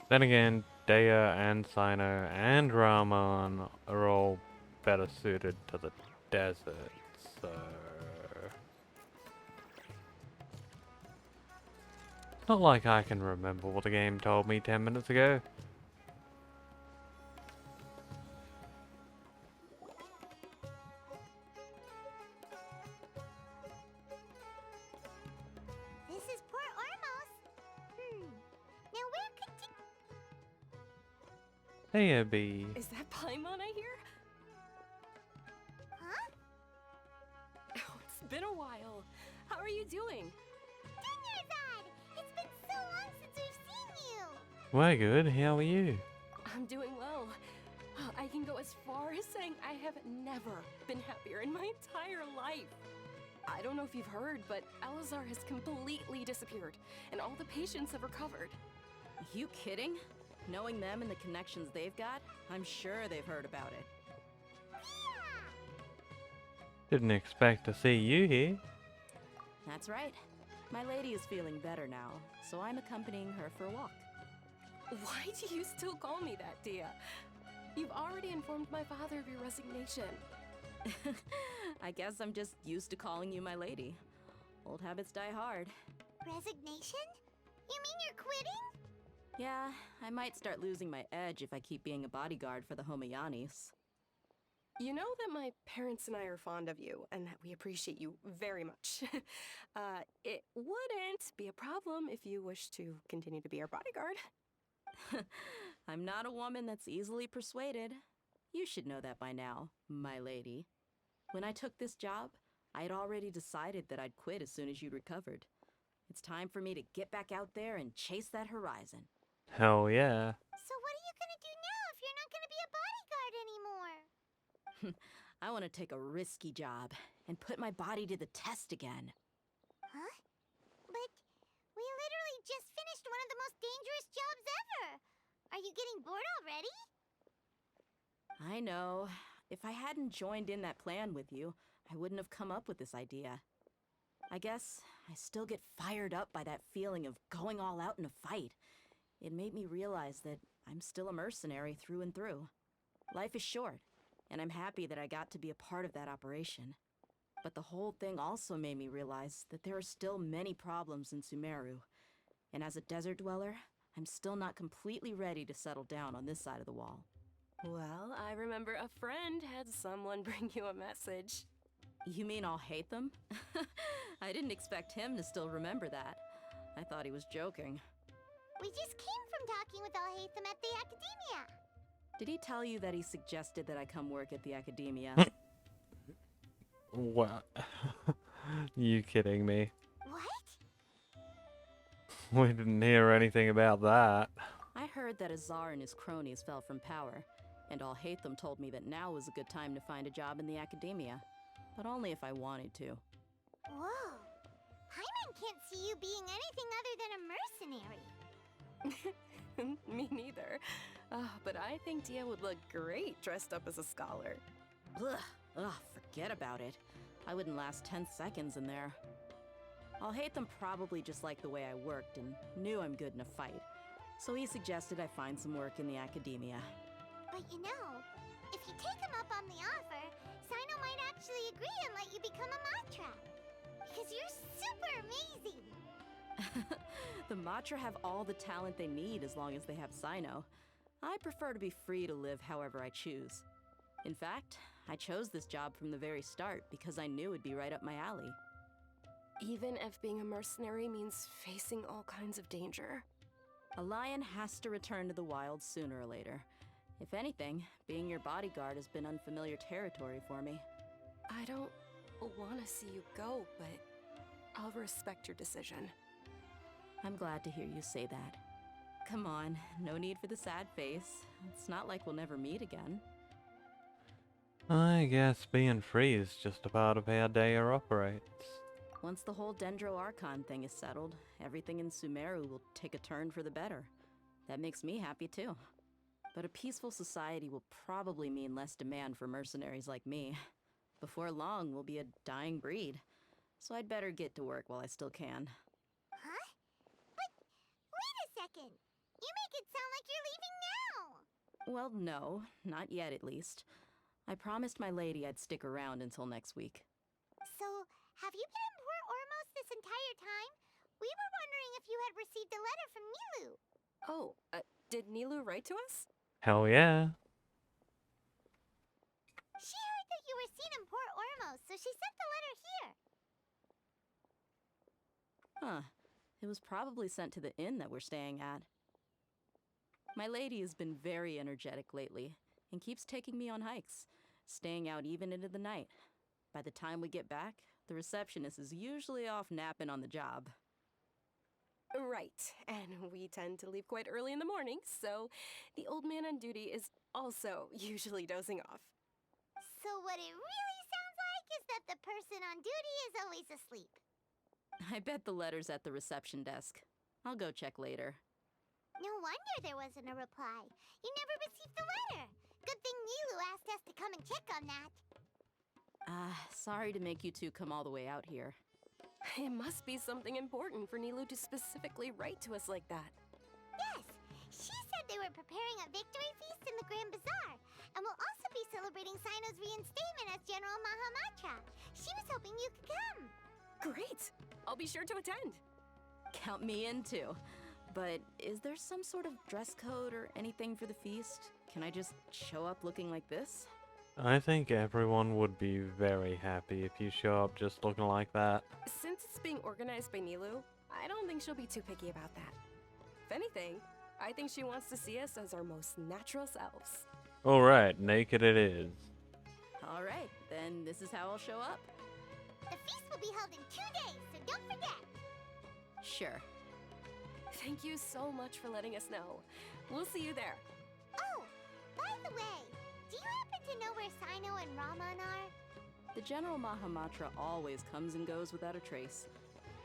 Then again, Dea and Sino and Ramon are all better suited to the desert, so... It's not like I can remember what the game told me 10 minutes ago. This is Port Ormos. Now where could Hey, Abby. Is that Paimon I hear? Huh? Oh, it's been a while. How are you doing? Dunyarzad! It's been so long since we've seen you! We're good, how are you? I'm doing well. I can go as far as saying I have never been happier in my entire life. I don't know if you've heard, but Elazar has completely disappeared, and all the patients have recovered. You kidding? Knowing them and the connections they've got, I'm sure they've heard about it. Didn't expect to see you here. That's right. My lady is feeling better now, so I'm accompanying her for a walk. Why do you still call me that, Dia? You've already informed my father of your resignation. I guess I'm just used to calling you my lady. Old habits die hard. Resignation? You mean you're quitting? Yeah, I might start losing my edge if I keep being a bodyguard for the Homayanis. You know that my parents and I are fond of you, and that we appreciate you very much. It wouldn't be a problem if you wish to continue to be our bodyguard. I'm not a woman that's easily persuaded. You should know that by now, my lady. When I took this job, I had already decided that I'd quit as soon as you'd recovered. It's time for me to get back out there and chase that horizon. Hell yeah. So what are you gonna do now if you're not gonna be a bodyguard anymore? I want to take a risky job and put my body to the test again. Huh? But we literally just finished one of the most dangerous jobs ever! Are you getting bored already? I know. If I hadn't joined in that plan with you, I wouldn't have come up with this idea. I guess I still get fired up by that feeling of going all out in a fight. It made me realize that I'm still a mercenary through and through. Life is short, and I'm happy that I got to be a part of that operation. But the whole thing also made me realize that there are still many problems in Sumeru. And as a desert dweller, I'm still not completely ready to settle down on this side of the wall. Well, I remember a friend had someone bring you a message. You mean I'll hate them? I didn't expect him to still remember that. I thought he was joking. We just came from talking with Alhaitham at the Academia. Did he tell you that he suggested that I come work at the Academia? What? You kidding me? What? We didn't hear anything about that. I heard that Azar and his cronies fell from power, and Alhaitham told me that now was a good time to find a job in the Academia. But only if I wanted to. Whoa. Paimon can't see you being anything other than a mercenary. Me neither. But I think Dia would look great dressed up as a scholar. Ugh, forget about it. I wouldn't last 10 seconds in there. Alhaitham probably just liked the way I worked and knew I'm good in a fight. So he suggested I find some work in the Academia. But you know, if you take him up on the offer, Sino might actually agree and let you become a Matra. Because you're super amazing! The Matra have all the talent they need as long as they have Sino. I prefer to be free to live however I choose. In fact, I chose this job from the very start because I knew it'd be right up my alley. Even if being a mercenary means facing all kinds of danger. A lion has to return to the wild sooner or later. If anything, being your bodyguard has been unfamiliar territory for me. I don't want to see you go, but I'll respect your decision. I'm glad to hear you say that. Come on, no need for the sad face. It's not like we'll never meet again. I guess being free is just a part of how Dea operates. Once the whole Dendro Archon thing is settled, everything in Sumeru will take a turn for the better. That makes me happy too. But a peaceful society will probably mean less demand for mercenaries like me. Before long, we'll be a dying breed. So I'd better get to work while I still can. Huh? But wait a second! You make it sound like you're leaving now! Well, no, not yet at least. I promised my lady I'd stick around until next week. So, have you been in Port Ormos this entire time? We were wondering if you had received a letter from Nilu. Oh, did Nilu write to us? Hell yeah. She heard that you were seen in Port Ormos, so she sent the letter here. Huh. It was probably sent to the inn that we're staying at. My lady has been very energetic lately and keeps taking me on hikes, staying out even into the night. By the time we get back, the receptionist is usually off napping on the job. Right, and we tend to leave quite early in the morning, so the old man on duty is also usually dozing off. So what it really sounds like is that the person on duty is always asleep. I bet the letter's at the reception desk. I'll go check later. No wonder there wasn't a reply. You never received the letter. Good thing Nilu asked us to come and check on that. Sorry to make you two come all the way out here. It must be something important for Nilu to specifically write to us like that. Yes, she said they were preparing a victory feast in the Grand Bazaar, and will also be celebrating Sino's reinstatement as General Mahamatra. She was hoping you could come. Great! I'll be sure to attend. Count me in too. But is there some sort of dress code or anything for the feast? Can I just show up looking like this? I think everyone would be very happy if you show up just looking like that. Since it's being organized by Nilu, I don't think she'll be too picky about that. If anything, I think she wants to see us as our most natural selves. Alright, naked it is. Alright, then this is how I'll show up. The feast will be held in 2 days, so don't forget. Sure. Thank you so much for letting us know. We'll see you there. Oh, by the way, do you happen to know where Sino and Raman are? The General Mahamatra always comes and goes without a trace.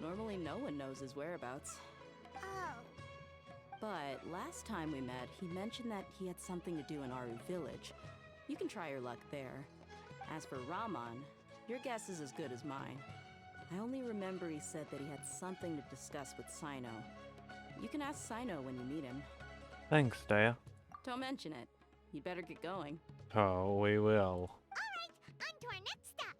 Normally no one knows his whereabouts. Oh. But last time we met, he mentioned that he had something to do in Aru village. You can try your luck there. As for Raman, your guess is as good as mine. I only remember he said that he had something to discuss with Sino. You can ask Sino when you meet him. Thanks, Daya. Don't mention it. You'd better get going. Oh, we will. Alright, on to our next stop.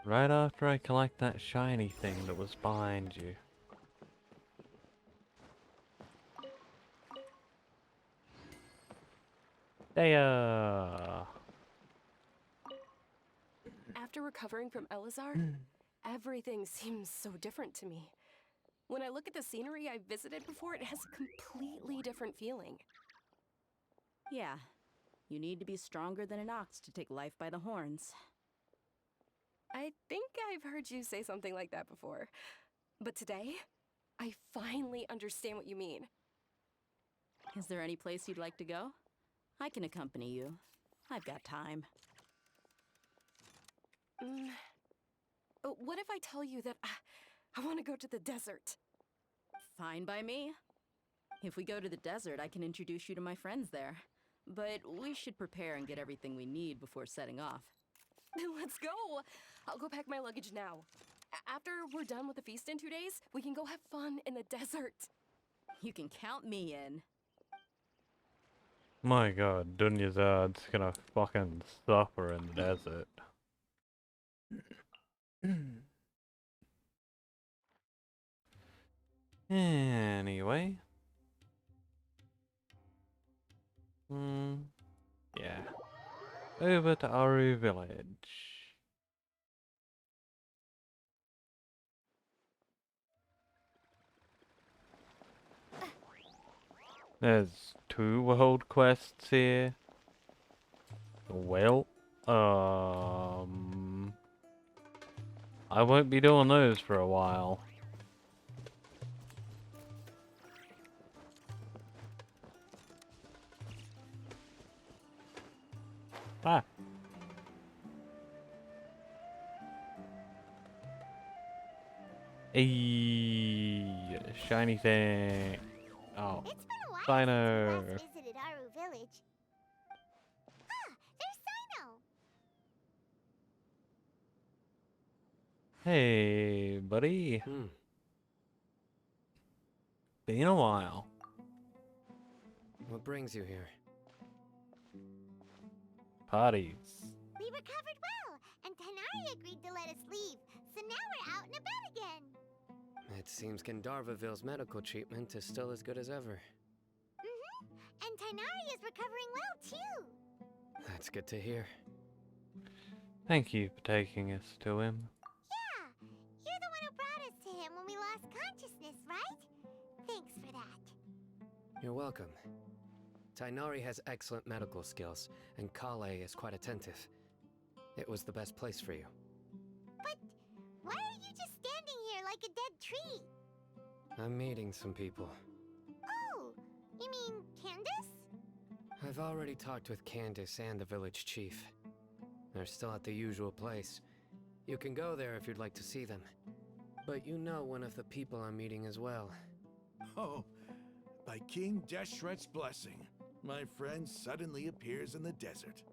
Right after I collect that shiny thing that was behind you. Daya! After recovering from Elazar, everything seems so different to me. When I look at the scenery I've visited before, it has a completely different feeling. Yeah, you need to be stronger than an ox to take life by the horns. I think I've heard you say something like that before. But today, I finally understand what you mean. Is there any place you'd like to go? I can accompany you. I've got time. What if I tell you that I want to go to the desert? Fine by me. If we go to the desert, I can introduce you to my friends there. But we should prepare and get everything we need before setting off. Let's go! I'll go pack my luggage now. After we're done with the feast in 2 days, we can go have fun in the desert. You can count me in. My god, Dunyazad's gonna fucking suffer in the desert. Anyway. Yeah. Over to Aru village. There's 2 world quests here. Well, I won't be doing those for a while. Ah. Ayy, shiny thing. Oh, It's been a while Sino. since we last visited Aru village. Ah, there's Sino. Hey, buddy. Been a while. What brings you here? Parties. We recovered well, and Tanari agreed to let us leave, so now we're out and about again. It seems Gandharvaville's medical treatment is still as good as ever. And Tanari is recovering well, too. That's good to hear. Thank you for taking us to him. Yeah, you're the one who brought us to him when we lost consciousness, right? Thanks for that. You're welcome. Tainari has excellent medical skills, and Kale is quite attentive. It was the best place for you. But why are you just standing here like a dead tree? I'm meeting some people. Oh, you mean Candace? I've already talked with Candace and the village chief. They're still at the usual place. You can go there if you'd like to see them. But you know one of the people I'm meeting as well. Oh, by King Deshret's blessing, my friend suddenly appears in the desert.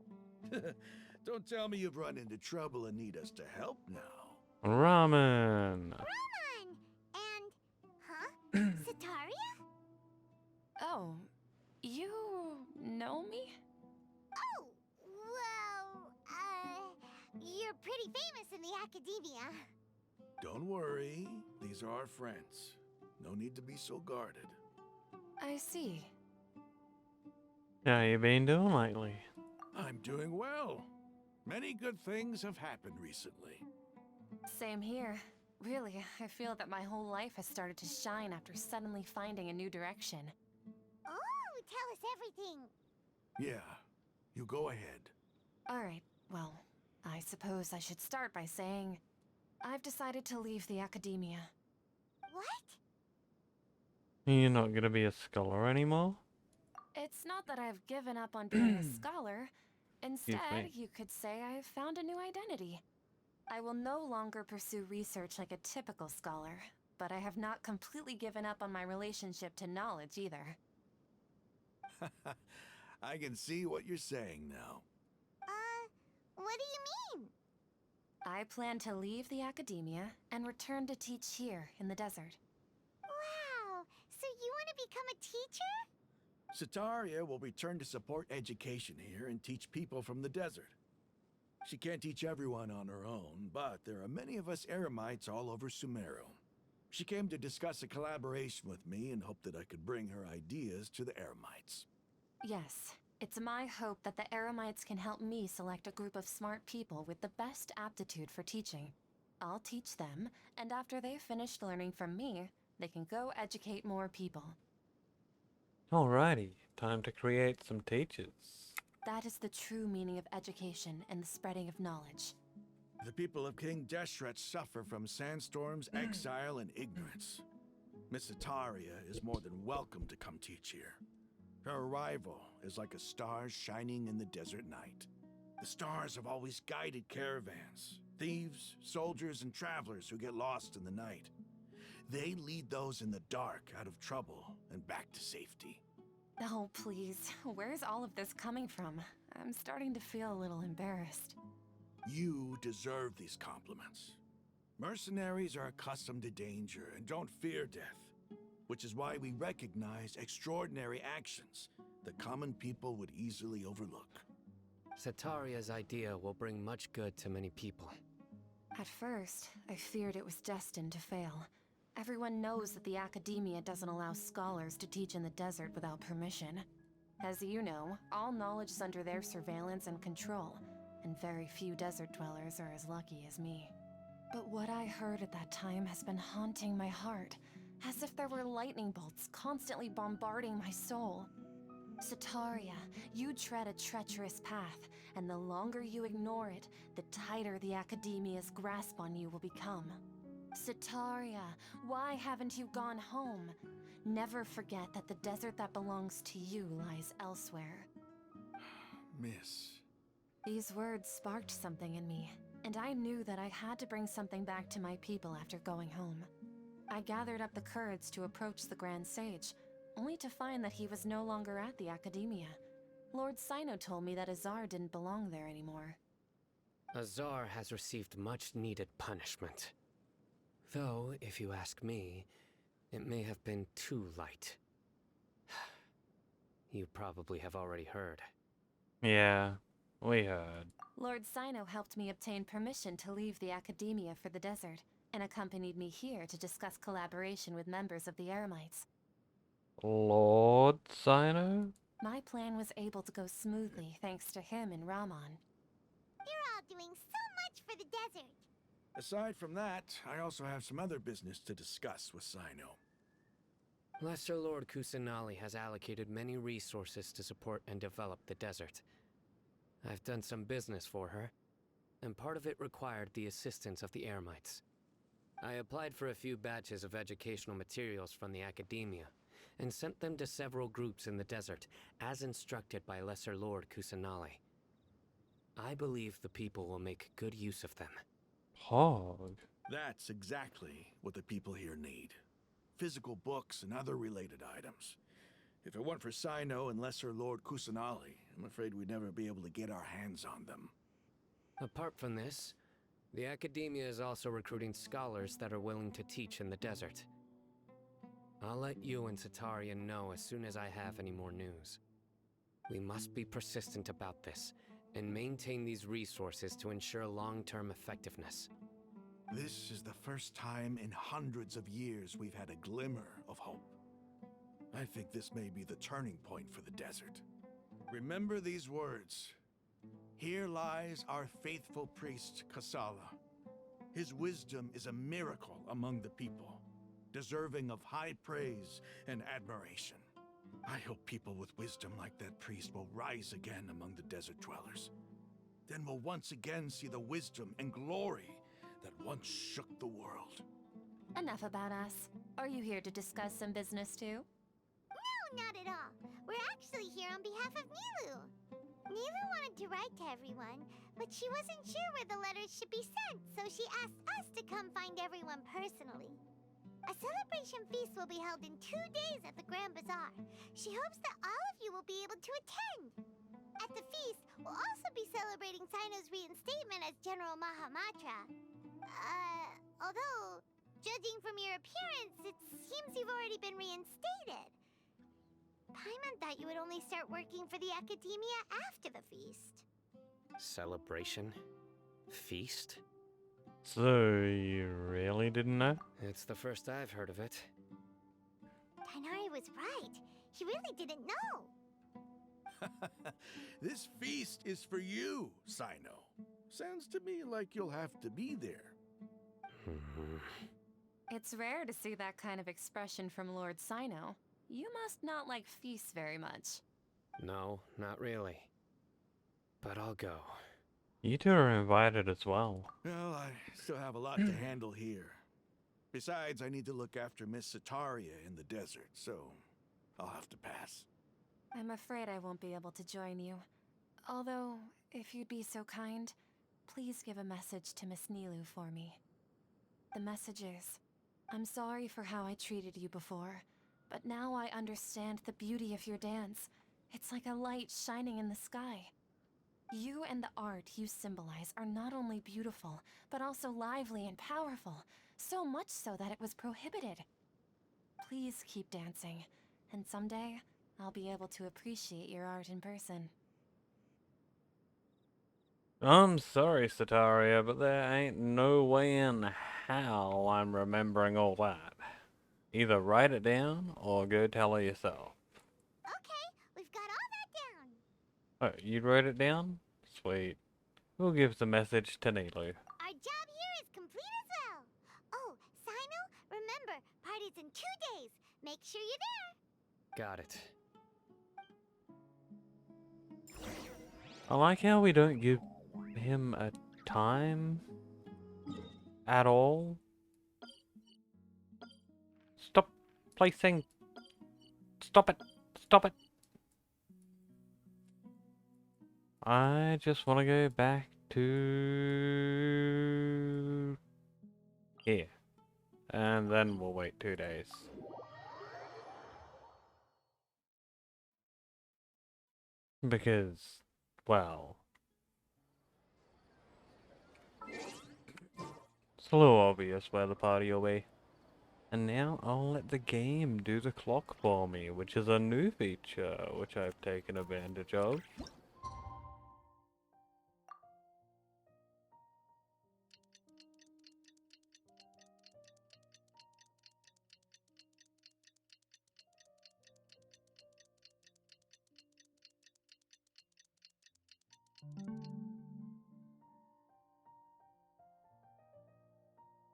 Don't tell me you've run into trouble and need us to help now. Ramen! Raman! And... huh? Sataria? Oh, you know me? Oh, well, you're pretty famous in the academia. Don't worry, these are our friends. No need to be so guarded. I see. How you been doing lately? I'm doing well. Many good things have happened recently. Same here. Really, I feel that my whole life has started to shine after suddenly finding a new direction. Oh, tell us everything. Yeah, you go ahead. Alright, well, I suppose I should start by saying I've decided to leave the academia. What? You're not gonna be a scholar anymore? It's not that I've given up on being a scholar. Instead, me. you could say I've found a new identity. I will no longer pursue research like a typical scholar, but I have not completely given up on my relationship to knowledge either. I can see what you're saying now. What do you mean? I plan to leave the academia and return to teach here in the desert. Wow, so you want to become a teacher? Sataria will return to support education here and teach people from the desert. She can't teach everyone on her own, but there are many of us Eremites all over Sumeru. She came to discuss a collaboration with me and hoped that I could bring her ideas to the Eremites. Yes, it's my hope that the Eremites can help me select a group of smart people with the best aptitude for teaching. I'll teach them, and after they've finished learning from me, they can go educate more people. Alrighty, time to create some teachers. That is the true meaning of education and the spreading of knowledge. The people of King Deshret suffer from sandstorms, exile, and ignorance. Miss Ataria is more than welcome to come teach here. Her arrival is like a star shining in the desert night. The stars have always guided caravans, thieves, soldiers, and travelers who get lost in the night. They lead those in the dark out of trouble and back to safety. Oh, please. Where's all of this coming from? I'm starting to feel a little embarrassed. You deserve these compliments. Mercenaries are accustomed to danger and don't fear death, which is why we recognize extraordinary actions that common people would easily overlook. Sataria's idea will bring much good to many people. At first, I feared it was destined to fail. Everyone knows that the academia doesn't allow scholars to teach in the desert without permission. As you know, all knowledge is under their surveillance and control, and very few desert dwellers are as lucky as me. But what I heard at that time has been haunting my heart, as if there were lightning bolts constantly bombarding my soul. Sataria, you tread a treacherous path, and the longer you ignore it, the tighter the academia's grasp on you will become. Sataria, why haven't you gone home? Never forget that the desert that belongs to you lies elsewhere. Miss. These words sparked something in me, and I knew that I had to bring something back to my people after going home. I gathered up the courage to approach the Grand Sage, only to find that he was no longer at the academia. Lord Sino told me that Azar didn't belong there anymore. Azar has received much needed punishment. Though, if you ask me, it may have been too light. You probably have already heard. Yeah, we heard. Lord Sino helped me obtain permission to leave the academia for the desert, and accompanied me here to discuss collaboration with members of the Eremites. Lord Sino? My plan was able to go smoothly thanks to him and Rahman. You're all doing so much for the desert. Aside from that, I also have some other business to discuss with Sino. Lesser Lord Kusanali has allocated many resources to support and develop the desert. I've done some business for her, and part of it required the assistance of the Eremites. I applied for a few batches of educational materials from the academia, and sent them to several groups in the desert, as instructed by Lesser Lord Kusanali. I believe the people will make good use of them. Hog. That's exactly what the people here need. Physical books and other related items. If it weren't for Sino and Lesser Lord Kusanali, I'm afraid we'd never be able to get our hands on them. Apart from this, the academia is also recruiting scholars that are willing to teach in the desert. I'll let you and Satarian know as soon as I have any more news. We must be persistent about this, and maintain these resources to ensure long-term effectiveness. This is the first time in hundreds of years we've had a glimmer of hope. I think this may be the turning point for the desert. Remember these words. Here lies our faithful priest, Kasala. His wisdom is a miracle among the people, deserving of high praise and admiration. I hope people with wisdom like that priest will rise again among the desert dwellers. Then we'll once again see the wisdom and glory that once shook the world. Enough about us. Are you here to discuss some business too? No, not at all. We're actually here on behalf of Nilu. Nilu wanted to write to everyone, but she wasn't sure where the letters should be sent, so she asked us to come find everyone personally. A celebration feast will be held in 2 days at the Grand Bazaar. She hopes that all of you will be able to attend. At the feast, we'll also be celebrating Sino's reinstatement as General Mahamatra. Although, judging from your appearance, it seems you've already been reinstated. Paimon thought you would only start working for the academia after the feast. Celebration? Feast? So, you really didn't know? It's the first I've heard of it. Tainari was right. He really didn't know. This feast is for you, Sino. Sounds to me like you'll have to be there. It's rare to see that kind of expression from Lord Sino. You must not like feasts very much. No, not really. But I'll go. You two are invited as well. Well, I still have a lot to handle here. Besides, I need to look after Miss Sataria in the desert, so I'll have to pass. I'm afraid I won't be able to join you. Although, if you'd be so kind, please give a message to Miss Nilu for me. The message is, I'm sorry for how I treated you before, but now I understand the beauty of your dance. It's like a light shining in the sky. You and the art you symbolize are not only beautiful, but also lively and powerful, so much so that it was prohibited. Please keep dancing, and someday, I'll be able to appreciate your art in person. I'm sorry, Sataria, but there ain't no way in how I'm remembering all that. Either write it down, or go tell her yourself. Okay, we've got all that down. Oh, you wrote it down? Sweet. We'll give the message to Nilu. Our job here is complete as well. Oh, Sino, remember, party's in 2 days. Make sure you're there. Got it. I like how we don't give him a time at all. Stop placing. Stop it. Stop it. I just want to go back to here. And then we'll wait 2 days. Because, well, it's a little obvious where the party will be. And now I'll let the game do the clock for me, which is a new feature, which I've taken advantage of.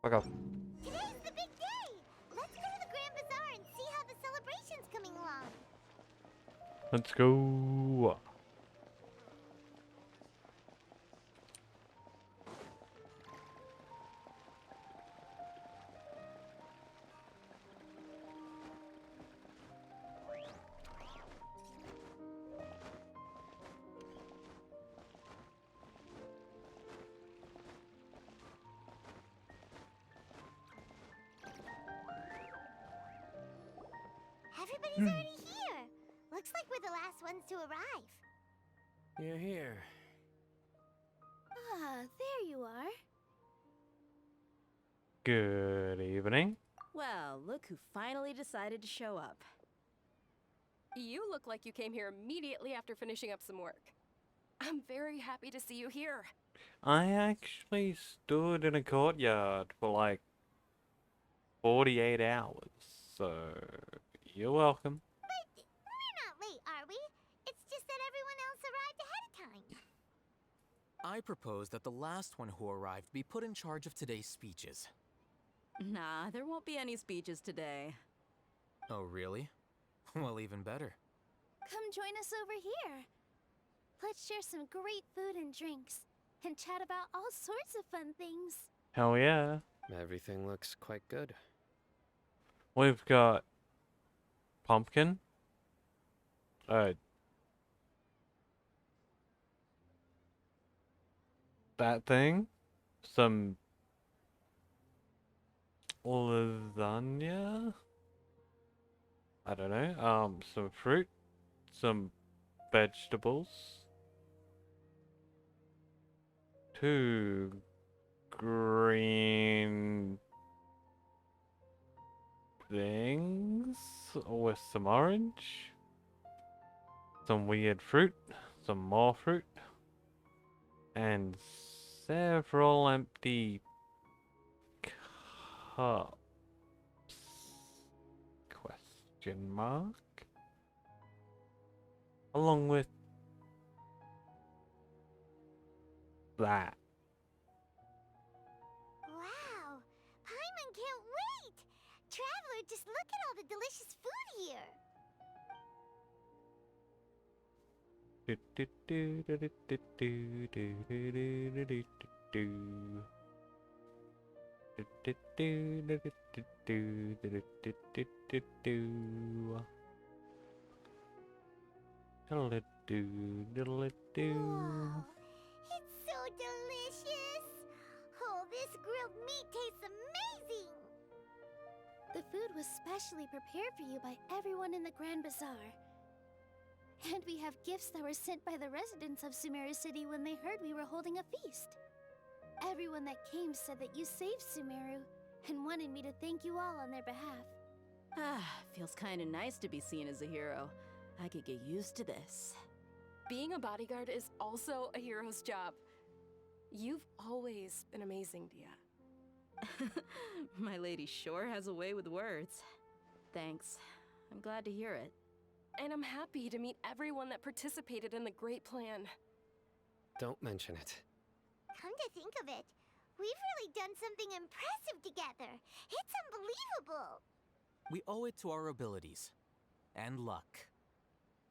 Fuck off. Today's the big day! Let's go to the Grand Bazaar and see how the celebration's coming along. Let's go. Everybody's already here. Looks like we're the last ones to arrive. You're here. Ah, there you are. Good evening. Well, look who finally decided to show up. You look like you came here immediately after finishing up some work. I'm very happy to see you here. I actually stood in a courtyard for like 48 hours, so you're welcome. But we're not late, are we? It's just that everyone else arrived ahead of time. I propose that the last one who arrived be put in charge of today's speeches. Nah, there won't be any speeches today. Oh, really? Well, even better. Come join us over here. Let's share some great food and drinks, and chat about all sorts of fun things. Hell yeah. Everything looks quite good. We've got pumpkin. That thing. Some lasagna. I don't know. Some fruit. Some vegetables. 2 green things with some orange, some weird fruit, some more fruit, and several empty cups? Question mark. Along with that. Wow! Paimon can't wait! Traveler, just look at all the delicious food here! Whoa! It's so delicious! Oh, this grilled meat tastes amazing! The food was specially prepared for you by everyone in the Grand Bazaar. And we have gifts that were sent by the residents of Sumeru City when they heard we were holding a feast. Everyone that came said that you saved Sumeru and wanted me to thank you all on their behalf. Ah, feels kinda nice to be seen as a hero. I could get used to this. Being a bodyguard is also a hero's job. You've always been amazing, Dia. My lady sure has a way with words. Thanks. I'm glad to hear it. And I'm happy to meet everyone that participated in the great plan. Don't mention it. Come to think of it, we've really done something impressive together. It's unbelievable! We owe it to our abilities. And luck.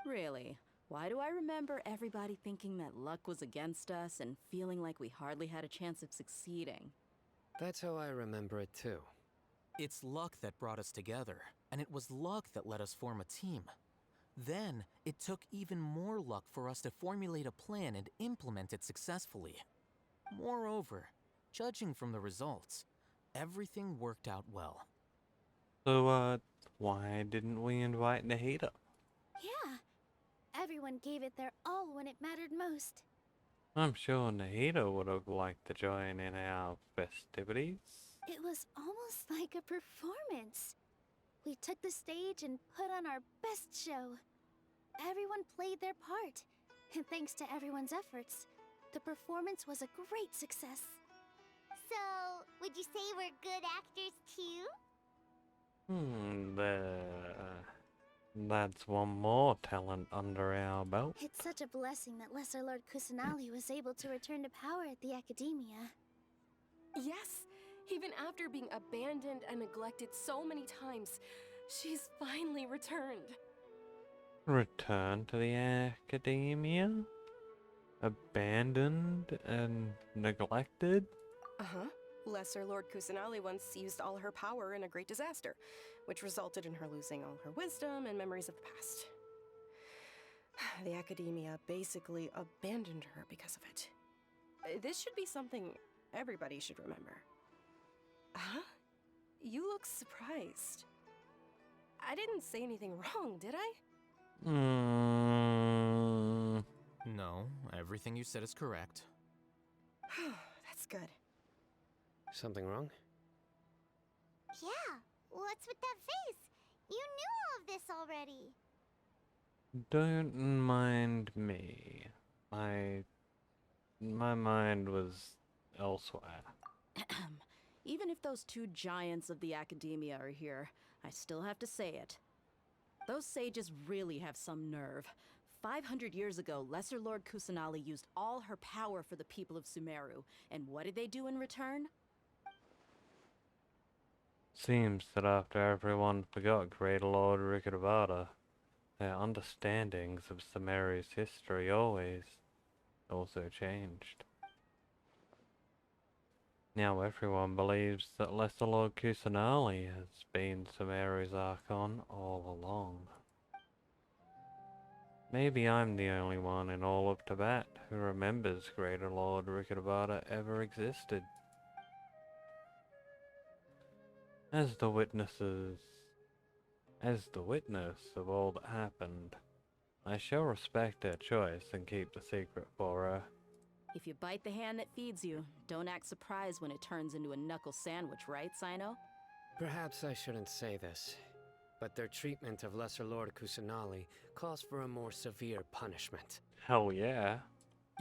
Really? Why do I remember everybody thinking that luck was against us and feeling like we hardly had a chance of succeeding? That's how I remember it too. It's luck that brought us together, and it was luck that let us form a team. Then, it took even more luck for us to formulate a plan and implement it successfully. Moreover, judging from the results, everything worked out well. So, why didn't we invite Nahida? Yeah, everyone gave it their all when it mattered most. I'm sure Nahida would have liked to join in our festivities. It was almost like a performance. We took the stage and put on our best show. Everyone played their part, and thanks to everyone's efforts, the performance was a great success. So, would you say we're good actors too? That's one more talent under our belt. It's such a blessing that Lesser Lord Kusanali was able to return to power at the Academia. Yes, even after being abandoned and neglected so many times, she's finally returned. Return to the Academia? Abandoned and neglected? Uh-huh. Lesser Lord Kusanali once used all her power in a great disaster, which resulted in her losing all her wisdom and memories of the past. The Academia basically abandoned her because of it. This should be something everybody should remember. Huh? You look surprised. I didn't say anything wrong, did I? No, everything you said is correct. That's good. Something wrong? Yeah, what's with that face? You knew all of this already. Don't mind me. My mind was elsewhere. Even if those two giants of the Academia are here, I still have to say it. Those sages really have some nerve. 500 years ago, Lesser Lord Kusanali used all her power for the people of Sumeru, and what did they do in return? Seems that after everyone forgot Greater Lord Rikadavata, their understandings of Sumeru's history also changed. Now everyone believes that Lesser Lord Kusanali has been Sumeru's Archon all along. Maybe I'm the only one in all of Tibet who remembers Greater Lord Rikadavata ever existed. As the witness of all that happened, I shall respect her choice and keep the secret for her. If you bite the hand that feeds you, don't act surprised when it turns into a knuckle sandwich, right, Sino? Perhaps I shouldn't say this, but their treatment of Lesser Lord Kusanali calls for a more severe punishment. Hell yeah.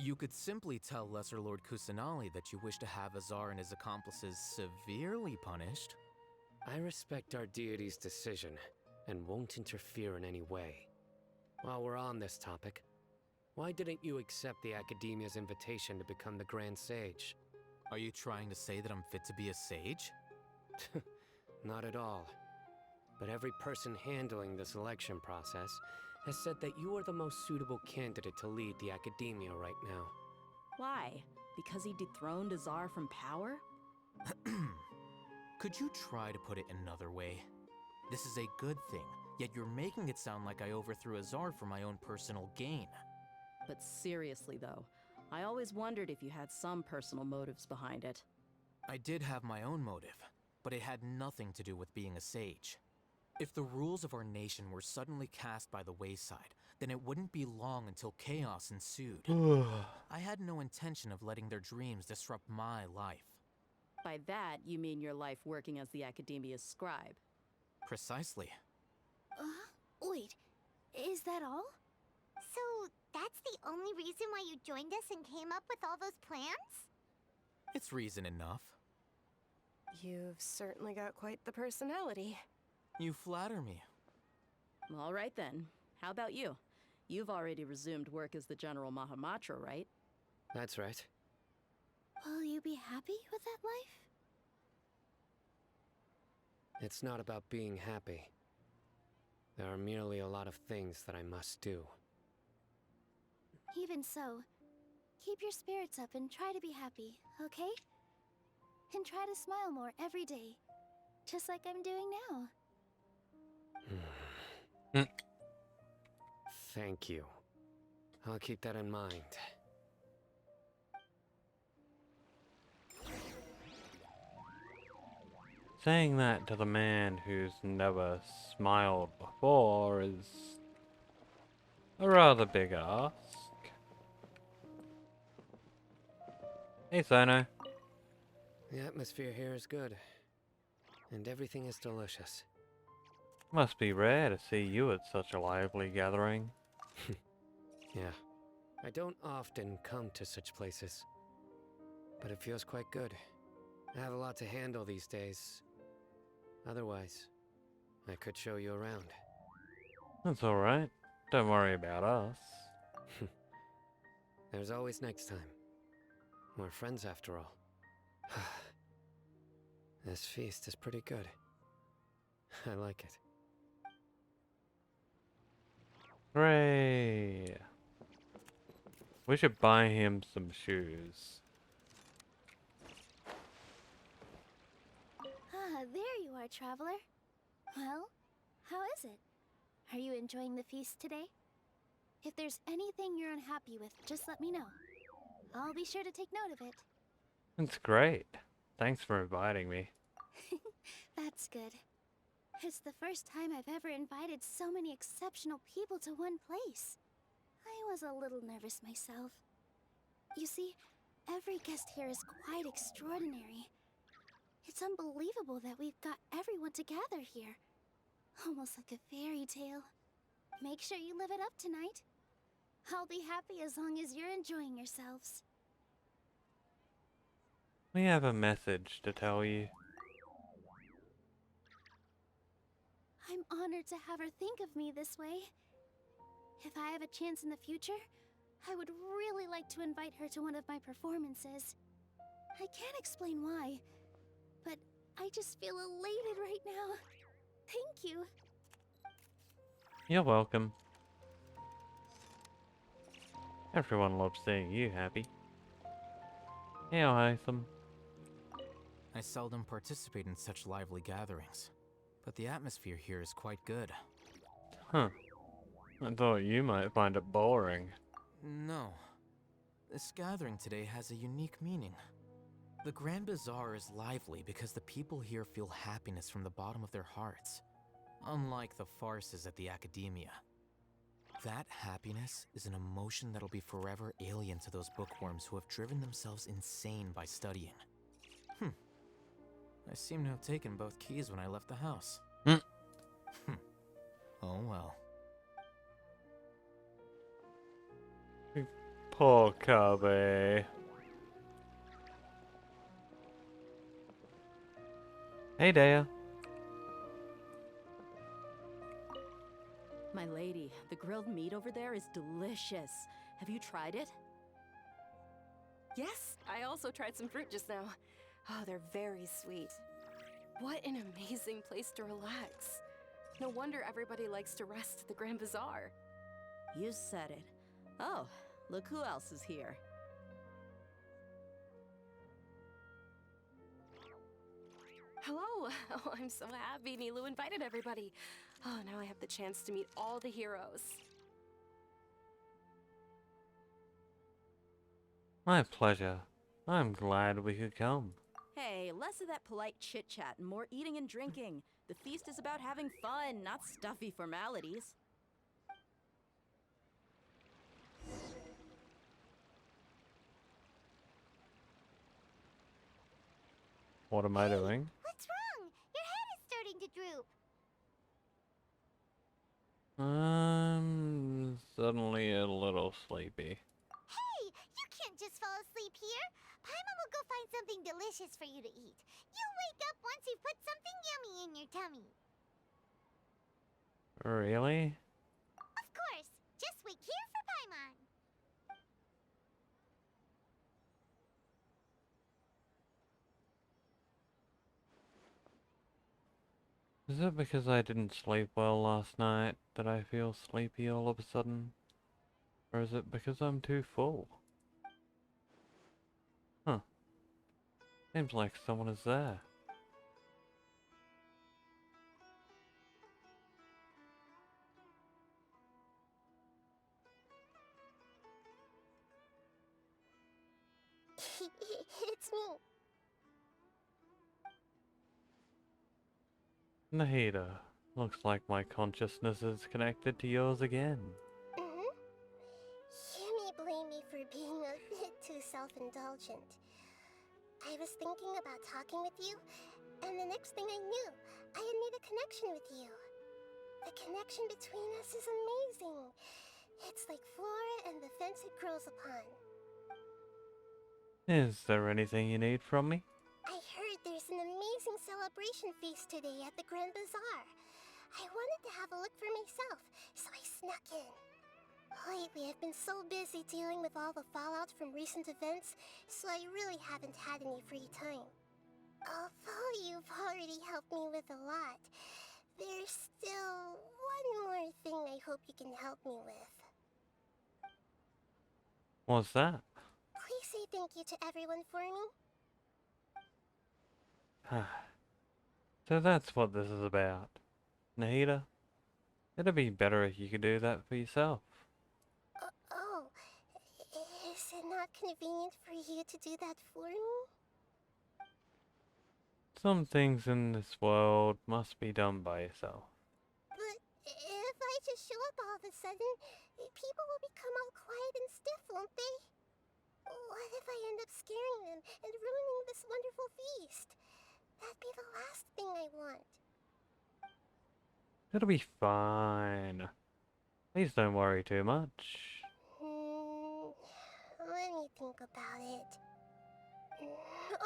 You could simply tell Lesser Lord Kusanali that you wish to have Azar and his accomplices severely punished. I respect our deity's decision, and won't interfere in any way. While we're on this topic, why didn't you accept the Academia's invitation to become the Grand Sage? Are you trying to say that I'm fit to be a sage? Not at all. But every person handling the selection process has said that you are the most suitable candidate to lead the Academia right now. Why? Because he dethroned Azar from power? Could you try to put it another way? This is a good thing, yet you're making it sound like I overthrew Azar for my own personal gain. But seriously though, I always wondered if you had some personal motives behind it. I did have my own motive, but it had nothing to do with being a sage. If the rules of our nation were suddenly cast by the wayside, then it wouldn't be long until chaos ensued. I had no intention of letting their dreams disrupt my life. By that, you mean your life working as the Academia's scribe. Precisely. Wait, is that all? So, that's the only reason why you joined us and came up with all those plans? It's reason enough. You've certainly got quite the personality. You flatter me. All right then. How about you? You've already resumed work as the General Mahamatra, right? That's right. Will you be happy with that life? It's not about being happy. There are merely a lot of things that I must do. Even so, keep your spirits up and try to be happy, okay? And try to smile more every day, just like I'm doing now. Thank you. I'll keep that in mind. Saying that to the man who's never smiled before is a rather big ask. Hey, Sino. The atmosphere here is good. and everything is delicious. Must be rare to see you at such a lively gathering. Yeah. I don't often come to such places, but it feels quite good. I have a lot to handle these days. Otherwise, I could show you around. That's alright. Don't worry about us. There's always next time. We're friends after all. This feast is pretty good. I like it. Hooray! We should buy him some shoes. Ah, there you are, traveler. Well, how is it? Are you enjoying the feast today? If there's anything you're unhappy with, just let me know. I'll be sure to take note of it. That's great. Thanks for inviting me. That's good. It's the first time I've ever invited so many exceptional people to one place. I was a little nervous myself. You see, every guest here is quite extraordinary. It's unbelievable that we've got everyone together here. Almost like a fairy tale. Make sure you live it up tonight. I'll be happy as long as you're enjoying yourselves. We have a message to tell you. I'm honored to have her think of me this way. If I have a chance in the future, I would really like to invite her to one of my performances. I can't explain why, but I just feel elated right now. Thank you. You're welcome. Everyone loves seeing you happy. Yeah, Hytham. I seldom participate in such lively gatherings, but the atmosphere here is quite good. Huh. I thought you might find it boring. No. This gathering today has a unique meaning. The Grand Bazaar is lively because the people here feel happiness from the bottom of their hearts, unlike the farces at the Academia. That happiness is an emotion that'll be forever alien to those bookworms who have driven themselves insane by studying. I seem to have taken both keys when I left the house. Oh well. Poor Kabe. Hey, Dea. My lady, the grilled meat over there is delicious. Have you tried it? Yes, I also tried some fruit just now. Oh, they're very sweet. What an amazing place to relax. No wonder everybody likes to rest at the Grand Bazaar. You said it. Oh, look who else is here. Hello! Oh, I'm so happy Nilu invited everybody. Oh, now I have the chance to meet all the heroes. My pleasure. I'm glad we could come. Hey, less of that polite chit-chat and more eating and drinking. The feast is about having fun, not stuffy formalities. What am I doing? What's wrong? Your head is starting to droop. I'm suddenly a little sleepy. Hey, you can't just fall asleep here. Paimon will go find something delicious for you to eat. You'll wake up once you've put something yummy in your tummy. Really? Of course. Just wait here for Paimon. Is it because I didn't sleep well last night that I feel sleepy all of a sudden? Or is it because I'm too full? Huh. Seems like someone is there. It's me. Nahida, looks like my consciousness is connected to yours again. You may blame me for being a bit too self-indulgent. I was thinking about talking with you, And the next thing I knew, I had made a connection with you. The connection between us is amazing. It's like flora and the fence it grows upon. Is there anything you need from me? I heard there's an amazing celebration feast today at the Grand Bazaar. I wanted to have a look for myself, so I snuck in. Lately, I've been so busy dealing with all the fallout from recent events, so I really haven't had any free time. Although you've already helped me with a lot, there's still one more thing I hope you can help me with. What's that? Please say thank you to everyone for me. So that's what this is about. Nahida, it'd be better if you could do that for yourself. Oh, is it not convenient for you to do that for me? Some things in this world must be done by yourself. But if I just show up all of a sudden, people will become all quiet and stiff, won't they? What if I end up scaring them and ruining this wonderful feast? That'd be the last thing I want. It'll be fine. Please don't worry too much. Let me think about it.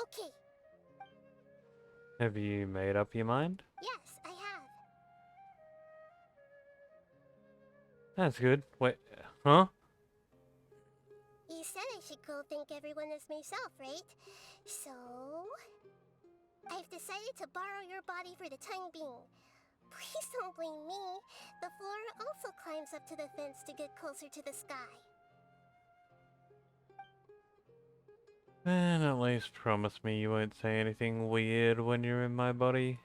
Okay. Have you made up your mind? Yes, I have. That's good. Wait, huh? You said I should go thank everyone as myself, right? So... I've decided to borrow your body for the time being. Please don't blame me. The flora also climbs up to the fence to get closer to the sky. Then at least promise me you won't say anything weird when you're in my body.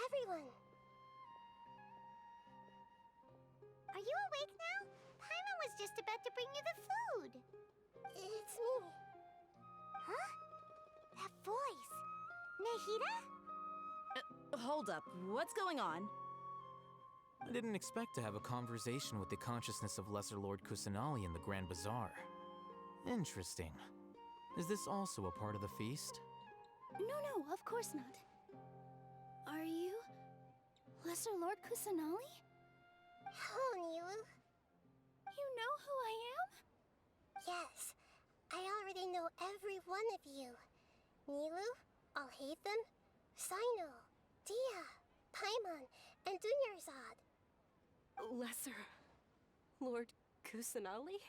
Everyone! Are you awake now? Paimon was just about to bring you the food. It's me. Huh? That voice. Nahida? Hold up, what's going on? I didn't expect to have a conversation with the consciousness of Lesser Lord Kusanali in the Grand Bazaar. Interesting. Is this also a part of the feast? No, of course not. Are you Lesser Lord Kusanali? Hello, Nilu. You know who I am? Yes, I already know every one of you. Nilu, Alhaitham, Sino, Dia, Paimon, and Dunyarzad. Lesser Lord Kusanali?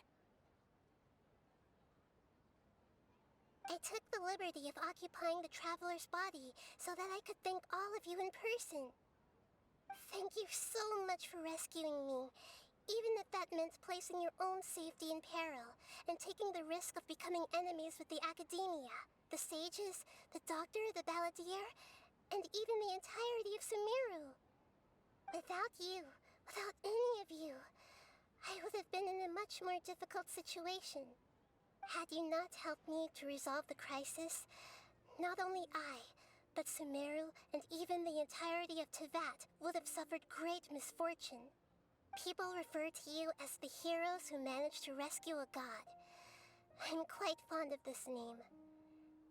I took the liberty of occupying the traveler's body so that I could thank all of you in person. Thank you so much for rescuing me, even if that meant placing your own safety in peril and taking the risk of becoming enemies with the academia, the sages, the doctor, the balladeer, and even the entirety of Sumeru. Without you, without any of you, I would have been in a much more difficult situation. Had you not helped me to resolve the crisis, not only I, but Sumeru and even the entirety of Tevat would have suffered great misfortune. People refer to you as the heroes who managed to rescue a god. I'm quite fond of this name.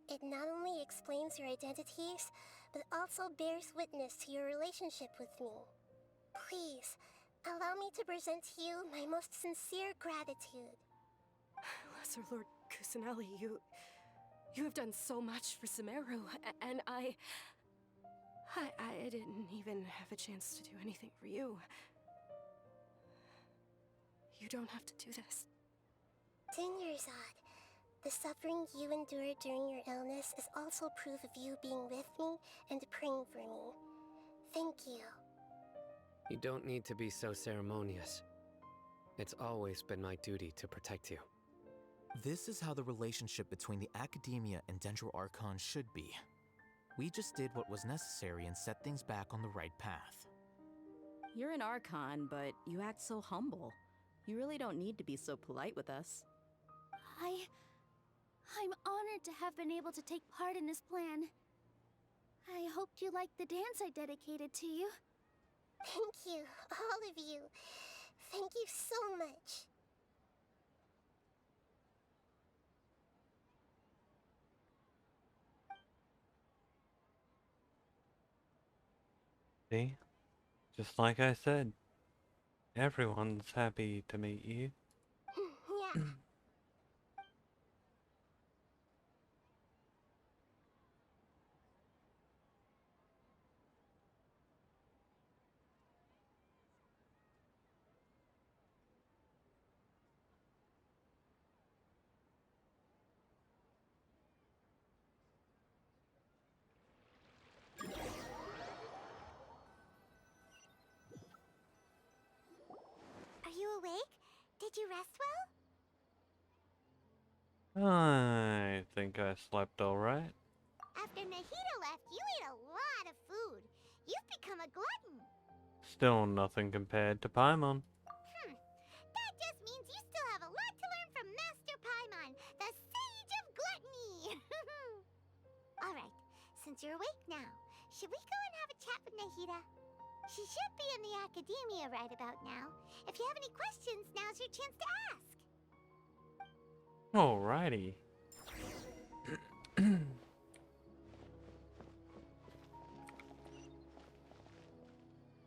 It not only explains your identities, but also bears witness to your relationship with me. Please, allow me to present to you my most sincere gratitude. Lesser Lord Kusanali, you have done so much for Sumeru, and I didn't even have a chance to do anything for you. You don't have to do this. Dunyarzad, the suffering you endured during your illness is also proof of you being with me and praying for me. Thank you. You don't need to be so ceremonious. It's always been my duty to protect you. This is how the relationship between the Academia and Dendro Archon should be. We just did what was necessary and set things back on the right path. You're an Archon, but you act so humble. You really don't need to be so polite with us. I'm honored to have been able to take part in this plan. I hoped you liked the dance I dedicated to you. Thank you, all of you. Thank you so much. See? Just like I said, everyone's happy to meet you. Yeah. Are you awake? Did you rest well? I think I slept alright. After Nahida left, you ate a lot of food. You've become a glutton. Still nothing compared to Paimon. That just means you still have a lot to learn from Master Paimon, the Sage of Gluttony. Alright, since you're awake now, should we go and have a chat with Nahida? She should be in the academia right about now. If you have any questions, now's your chance to ask. Alrighty.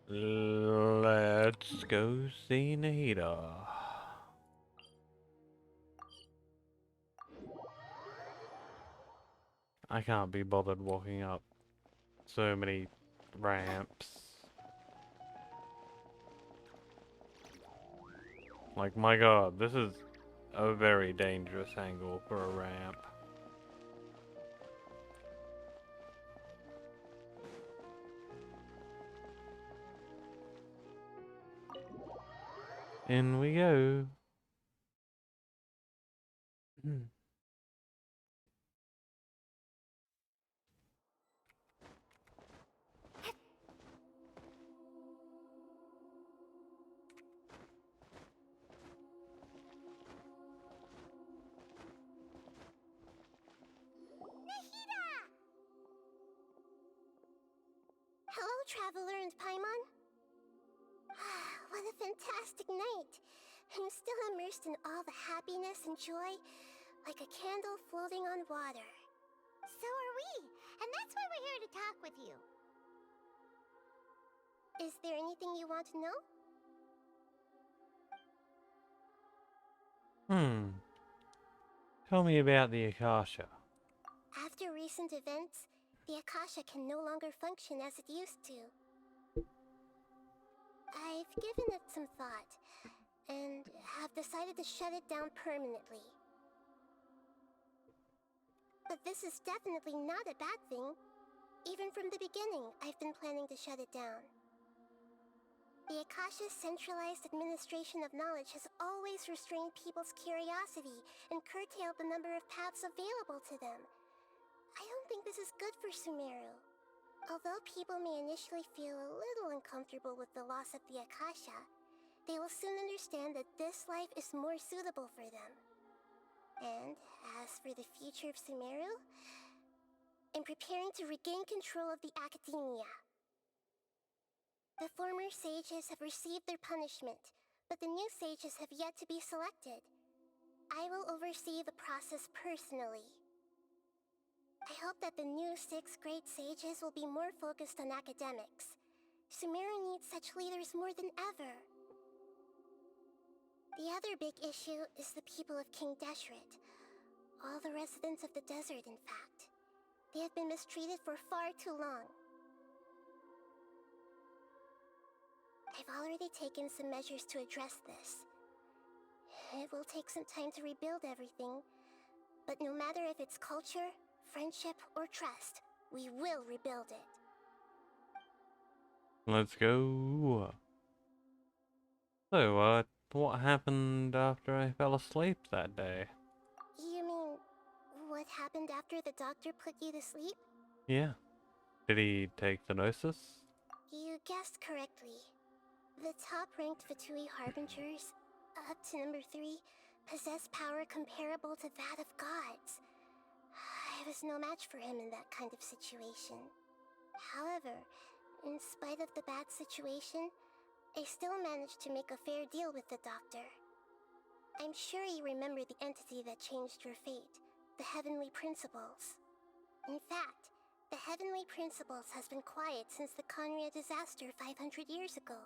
Let's go see Nahida. I can't be bothered walking up so many ramps. Like, my god, this is a very dangerous angle for a ramp. In we go. Nahida! Hello, Traveler and Paimon. What a fantastic night. I'm still immersed in all the happiness and joy, like a candle floating on water. So are we, and that's why we're here to talk with you. Is there anything you want to know? Tell me about the Akasha. After recent events, the Akasha can no longer function as it used to. I've given it some thought, and have decided to shut it down permanently. But this is definitely not a bad thing. Even from the beginning, I've been planning to shut it down. The Akasha's centralized administration of knowledge has always restrained people's curiosity and curtailed the number of paths available to them. I don't think this is good for Sumeru. Although people may initially feel a little uncomfortable with the loss of the Akasha, they will soon understand that this life is more suitable for them. And as for the future of Sumeru, I'm preparing to regain control of the academia. The former sages have received their punishment, but the new sages have yet to be selected. I will oversee the process personally. I hope that the new 6th grade sages will be more focused on academics. Sumeru needs such leaders more than ever. The other big issue is the people of King Deshret. All the residents of the desert, in fact. They have been mistreated for far too long. I've already taken some measures to address this. It will take some time to rebuild everything, but no matter if it's culture, friendship, or trust, we will rebuild it. Let's go. So, what happened after I fell asleep that day? You mean, what happened after the doctor put you to sleep? Yeah. Did he take the Gnosis? You guessed correctly. The top-ranked Fatui Harbingers, up to number 3, possess power comparable to that of gods. I was no match for him in that kind of situation. However, In spite of the bad situation, I still managed to make a fair deal with the doctor. I'm sure you remember the entity that changed your fate, the Heavenly Principles. In fact, the Heavenly Principles has been quiet since the Conria disaster 500 years ago.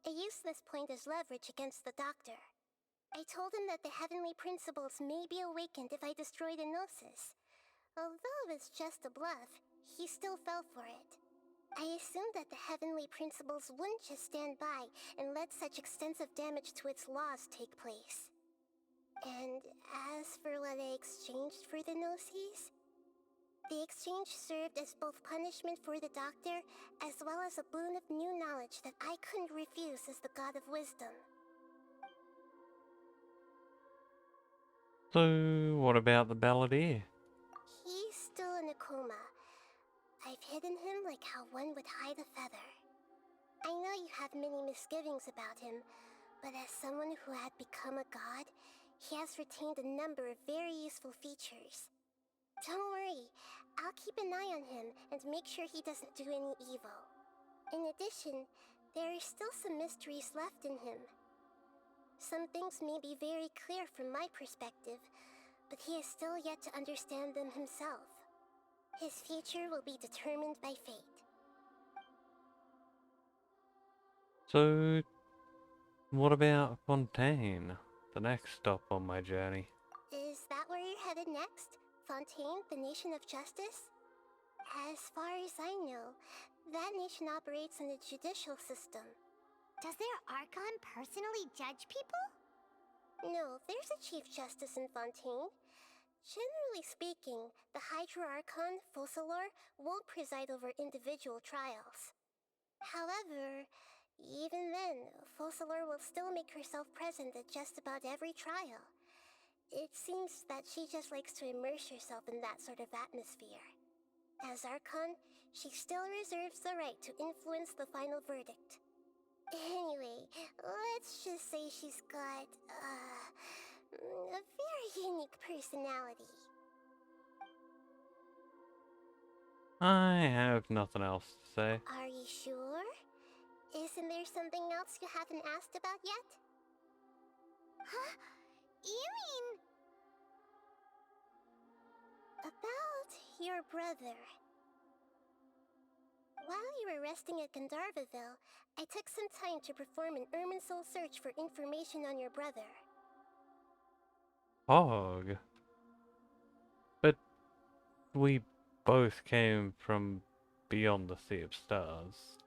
I used this point as leverage against the doctor. I told him that the Heavenly Principles may be awakened if I destroy the Gnosis. Although it's just a bluff, he still fell for it. I assumed that the Heavenly Principles wouldn't just stand by and let such extensive damage to its laws take place. And as for what I exchanged for the Gnosis, the exchange served as both punishment for the doctor as well as a boon of new knowledge that I couldn't refuse as the God of Wisdom. So, what about the balladeer? He's still in a coma. I've hidden him like how one would hide a feather. I know you have many misgivings about him, but as someone who had become a god, he has retained a number of very useful features. Don't worry, I'll keep an eye on him and make sure he doesn't do any evil. In addition, there are still some mysteries left in him. Some things may be very clear from my perspective, but he is still yet to understand them himself. His future will be determined by fate. So, what about Fontaine? The next stop on my journey. Is that where you're headed next? Fontaine, the Nation of Justice? As far as I know, that nation operates in the judicial system. Does their Archon personally judge people? No, there's a Chief Justice in Fontaine. Generally speaking, the Hydra Archon, Focalor, won't preside over individual trials. However, even then, Focalor will still make herself present at just about every trial. It seems that she just likes to immerse herself in that sort of atmosphere. As Archon, she still reserves the right to influence the final verdict. Anyway, let's just say she's got, a very unique personality. I have nothing else to say. Are you sure? Isn't there something else you haven't asked about yet? Huh? You mean... About your brother. While you were resting at Gandharvaville, I took some time to perform an Irminsul search for information on your brother. Hog. But we both came from beyond the Sea of Stars.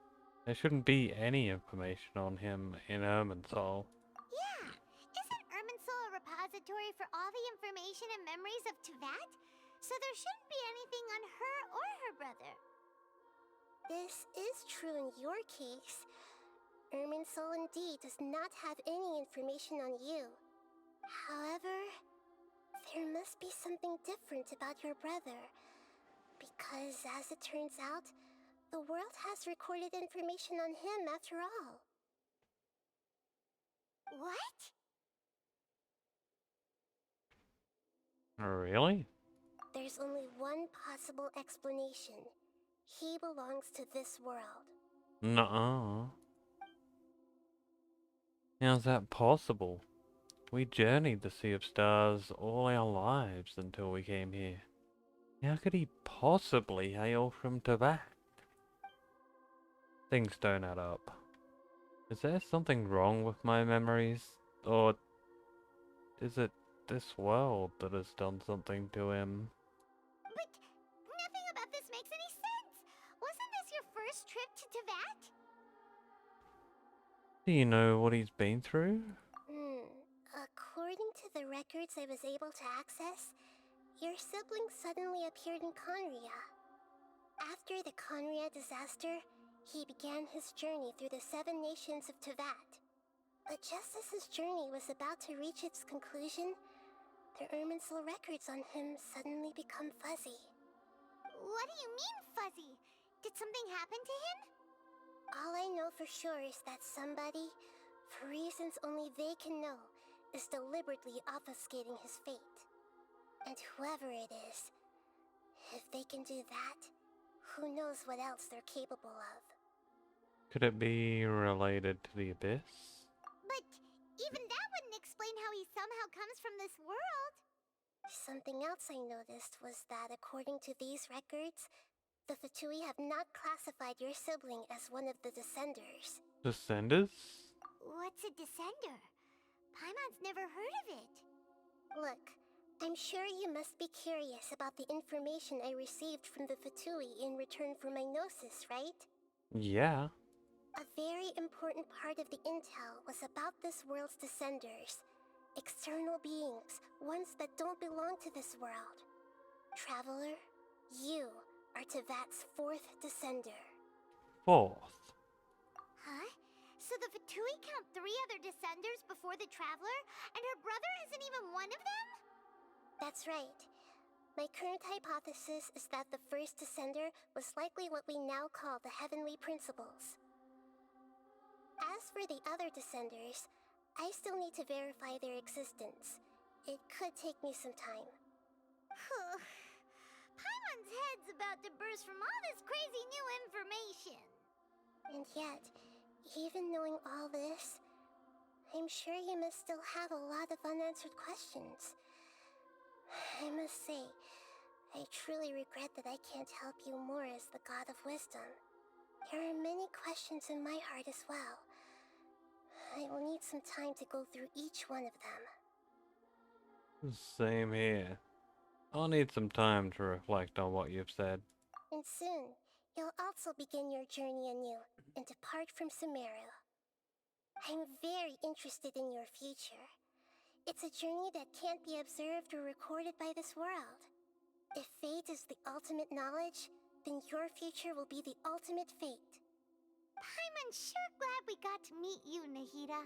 There shouldn't be any information on him in Irminsul. Yeah! Isn't Irminsul a repository for all the information and memories of Tevat? So there shouldn't be anything on her or her brother. This is true in your case. Irminsul indeed does not have any information on you. However, there must be something different about your brother. Because as it turns out, the world has recorded information on him after all. What? Really? There's only one possible explanation. He belongs to this world. Nuh-uh. How's that possible? We journeyed the Sea of Stars all our lives until we came here. How could he possibly hail from Tevat? Things don't add up. Is there something wrong with my memories? Or is it this world that has done something to him? But nothing about this makes any sense! Wasn't this your first trip to Tevat? Do you know what he's been through? According to the records I was able to access, your sibling suddenly appeared in Conria. After the Conria disaster, he began his journey through the 7 nations of Tevat. But just as his journey was about to reach its conclusion, the Irminsul records on him suddenly become fuzzy. What do you mean, fuzzy? Did something happen to him? All I know for sure is that somebody, for reasons only they can know, is deliberately obfuscating his fate. And whoever it is, if they can do that, who knows what else they're capable of. Could it be related to the Abyss? But even that wouldn't explain how he somehow comes from this world. Something else I noticed was that according to these records, the Fatui have not classified your sibling as one of the Descenders. Descenders? What's a descender? Paimon's never heard of it. Look, I'm sure you must be curious about the information I received from the Fatui in return for my gnosis, right? Yeah. A very important part of the intel was about this world's Descenders. External beings, ones that don't belong to this world. Traveler, you are Tevat's 4th Descender. 4th? Huh? So the Fatui count 3 other Descenders before the Traveler, and her brother isn't even one of them? That's right. My current hypothesis is that the first Descender was likely what we now call the Heavenly Principles. As for the other Descenders, I still need to verify their existence. It could take me some time. Paimon's head's about to burst from all this crazy new information. And yet, even knowing all this, I'm sure you must still have a lot of unanswered questions. I must say, I truly regret that I can't help you more as the God of Wisdom. There are many questions in my heart as well. I will need some time to go through each one of them. Same here. I'll need some time to reflect on what you've said. And soon, you'll also begin your journey anew and depart from Sumeru. I'm very interested in your future. It's a journey that can't be observed or recorded by this world. If fate is the ultimate knowledge, then your future will be the ultimate fate. Paimon's sure glad we got to meet you, Nahida.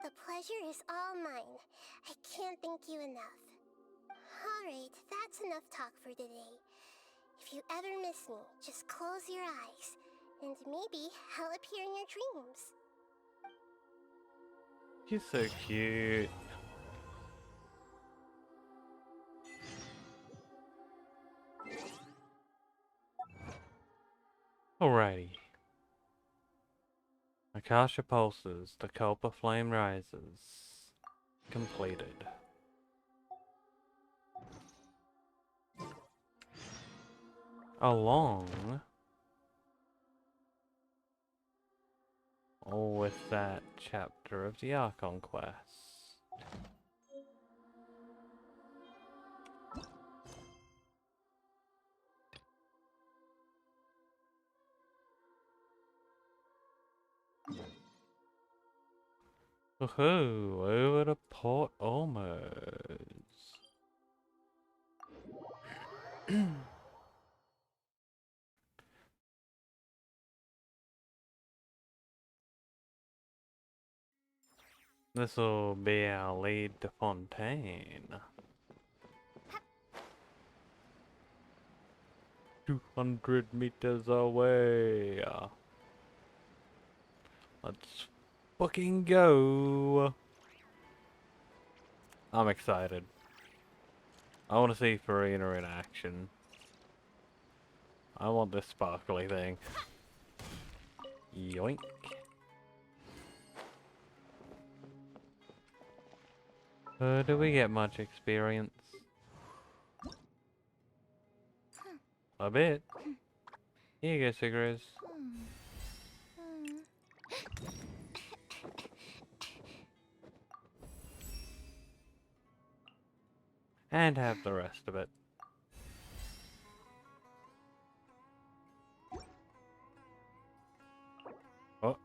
The pleasure is all mine. I can't thank you enough. Alright, that's enough talk for today. If you ever miss me, just close your eyes, and maybe I'll appear in your dreams. He's so cute. Alrighty. Akasha pulses, the copper flame rises. Completed. Along with that chapter of the Archon quest. Woohoo! Over to Port Almost. This'll be our lead to Fontaine. 200 meters away. Let's fucking go. I'm excited. I want to see Farina in action. I want this sparkly thing. Yoink. Do we get much experience? A bit. Here you go, cigarettes. And have the rest of it. Oh.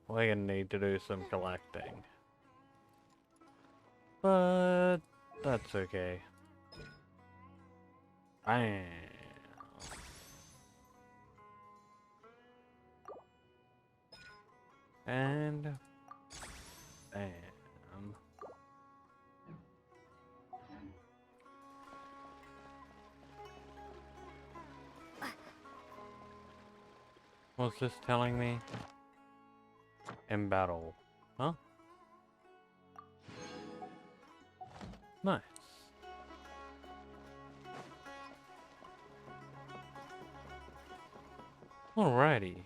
We're gonna need to do some collecting. But that's okay. Bam. And bam. What's this telling me? In battle. Huh? Nice. Alrighty.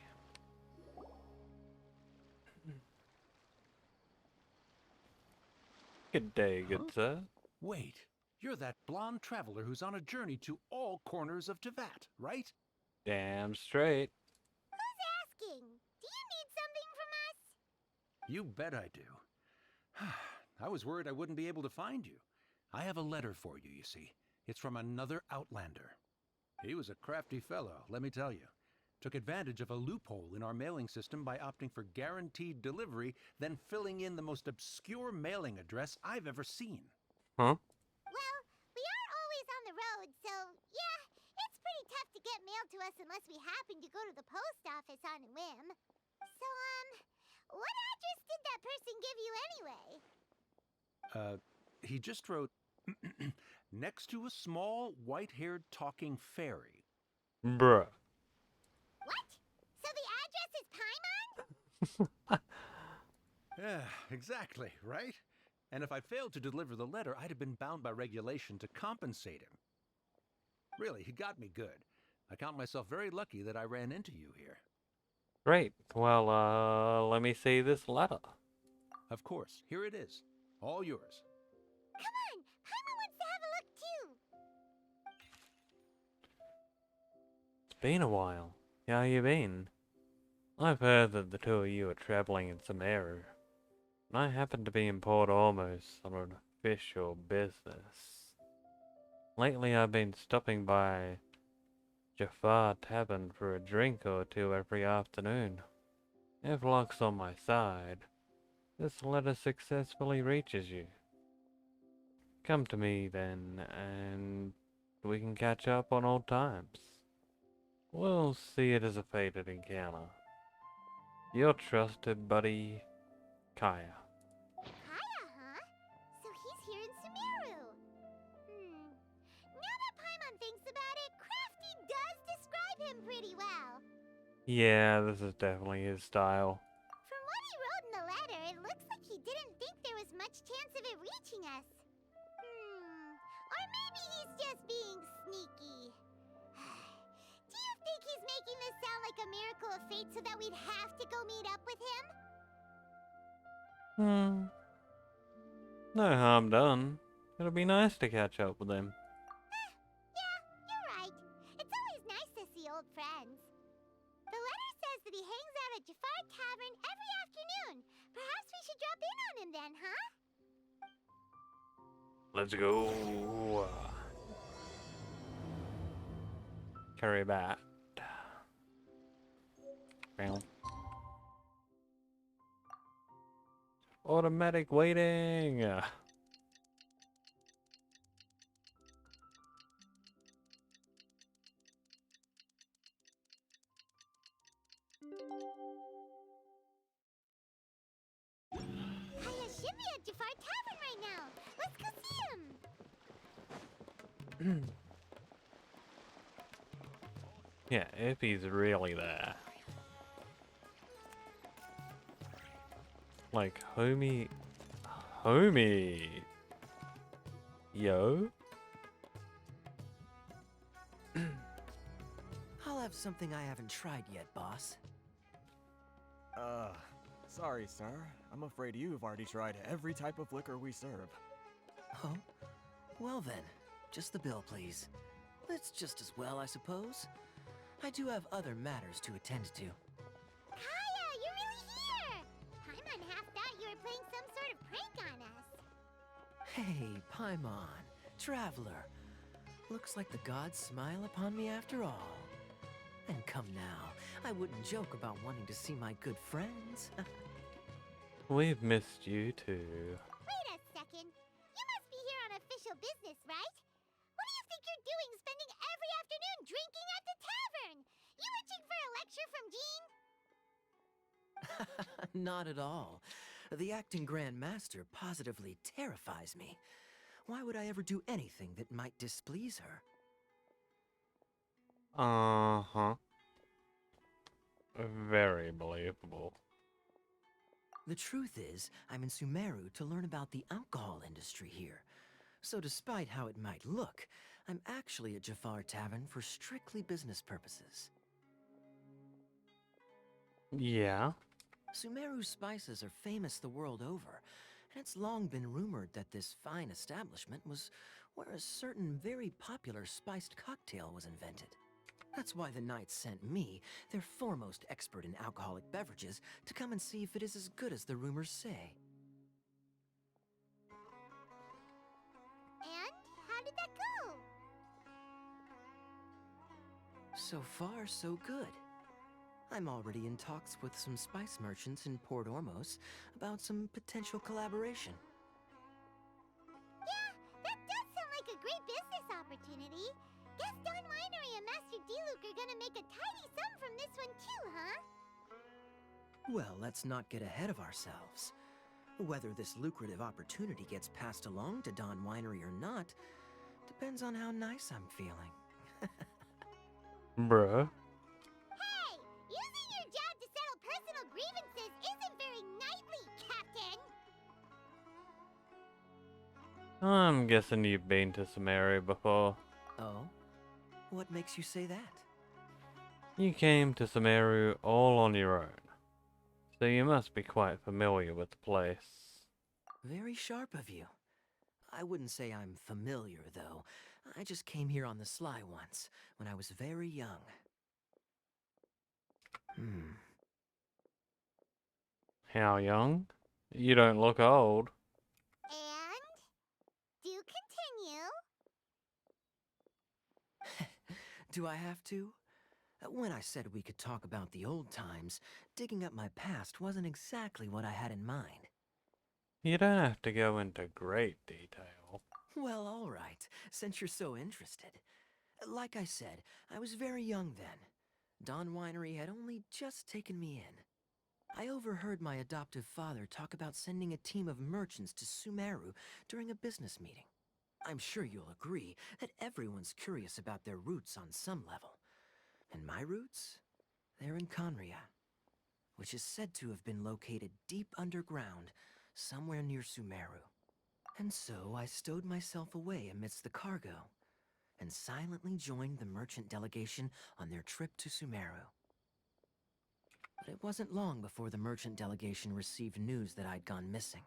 Good day, good sir. Wait, you're that blonde traveler who's on a journey to all corners of Tevat, right? Damn straight. Who's asking? Do you need something from us? You bet I do. I was worried I wouldn't be able to find you. I have a letter for you, you see. It's from another Outlander. He was a crafty fellow, let me tell you. Took advantage of a loophole in our mailing system by opting for guaranteed delivery, then filling in the most obscure mailing address I've ever seen. Huh? Well, we are always on the road, so yeah, it's pretty tough to get mail to us unless we happen to go to the post office on a whim. So, what address did that person give you anyway? He just wrote, next to a small, white-haired talking fairy. Bruh. What? So the address is Paimon? Yeah, exactly, right? And if I failed to deliver the letter, I'd have been bound by regulation to compensate him. Really, he got me good. I count myself very lucky that I ran into you here. Great. Well, let me see this letter. Of course. Here it is. All yours. Come on! Paimon wants to have a look too! It's been a while. How you been? I've heard that the two of you are traveling in Sumeru, and I happen to be in Port Ormuz on an official business. Lately I've been stopping by Jafar Tavern for a drink or two every afternoon. If luck's on my side, this letter successfully reaches you. Come to me then, and we can catch up on old times. We'll see it as a fated encounter. Your trusted buddy, Kaya. Kaya, huh? So he's here in Sumeru. Now that Paimon thinks about it, Crafty does describe him pretty well. Yeah, this is definitely his style. From what he wrote in the letter, it looks like he didn't think there was much chance of it reaching us. Or maybe he's just being sneaky. Do you think he's making this sound like a miracle of fate so that we'd have to go meet up with him? No harm done. It'll be nice to catch up with him. Yeah, you're right. It's always nice to see old friends. The letter says that he hangs out at Jafar Tavern every afternoon. Perhaps we should drop in on him then, huh? Let's go. Carry bat. Bow. Automatic waiting. Hiya, Shimmy at Jafar Tavern right now. Let's go see him. Yeah, if he's really there. Like, homie. Yo? I'll have something I haven't tried yet, boss. Sorry, sir. I'm afraid you've already tried every type of liquor we serve. Oh? Well then, just the bill, please. That's just as well, I suppose. I do have other matters to attend to. Kaya, you're really here! Paimon half thought you were playing some sort of prank on us. Hey, Paimon, traveler. Looks like the gods smile upon me after all. And come now, I wouldn't joke about wanting to see my good friends. We've missed you too. Wait a second. You must be here on official business, right? What do you think you're doing spending every afternoon drinking at the tavern? You itching for a lecture from Jean? Not at all. The acting Grand Master positively terrifies me. Why would I ever do anything that might displease her? Uh-huh. Very believable. The truth is, I'm in Sumeru to learn about the alcohol industry here. So despite how it might look, I'm actually at Jafar Tavern for strictly business purposes. Yeah. Sumeru spices are famous the world over, and it's long been rumored that this fine establishment was where a certain very popular spiced cocktail was invented. That's why the Knights sent me, their foremost expert in alcoholic beverages, to come and see if it is as good as the rumors say. And how did that go? So far, so good. I'm already in talks with some spice merchants in Port Ormos about some potential collaboration. Yeah, that does sound like a great business opportunity. Guess Don Winery and Master D-Luke are gonna make a tidy sum from this one too, huh? Well, let's not get ahead of ourselves. Whether this lucrative opportunity gets passed along to Don Winery or not depends on how nice I'm feeling. Bruh. Hey! Using your job to settle personal grievances isn't very knightly, Captain! I'm guessing you've been to Sumeru before. Oh? What makes you say that? You came to Sumeru all on your own, so you must be quite familiar with the place. Very sharp of you. I wouldn't say I'm familiar, though. I just came here on the sly once, when I was very young. How young? You don't look old. And? Do continue. Do I have to? When I said we could talk about the old times, digging up my past wasn't exactly what I had in mind. You don't have to go into great detail. Well, all right, since you're so interested. Like I said, I was very young then. Don Winery had only just taken me in. I overheard my adoptive father talk about sending a team of merchants to Sumeru during a business meeting. I'm sure you'll agree that everyone's curious about their roots on some level. And my roots? They're in Conria, which is said to have been located deep underground, somewhere near Sumeru. And so I stowed myself away amidst the cargo, and silently joined the merchant delegation on their trip to Sumeru. But it wasn't long before the merchant delegation received news that I'd gone missing.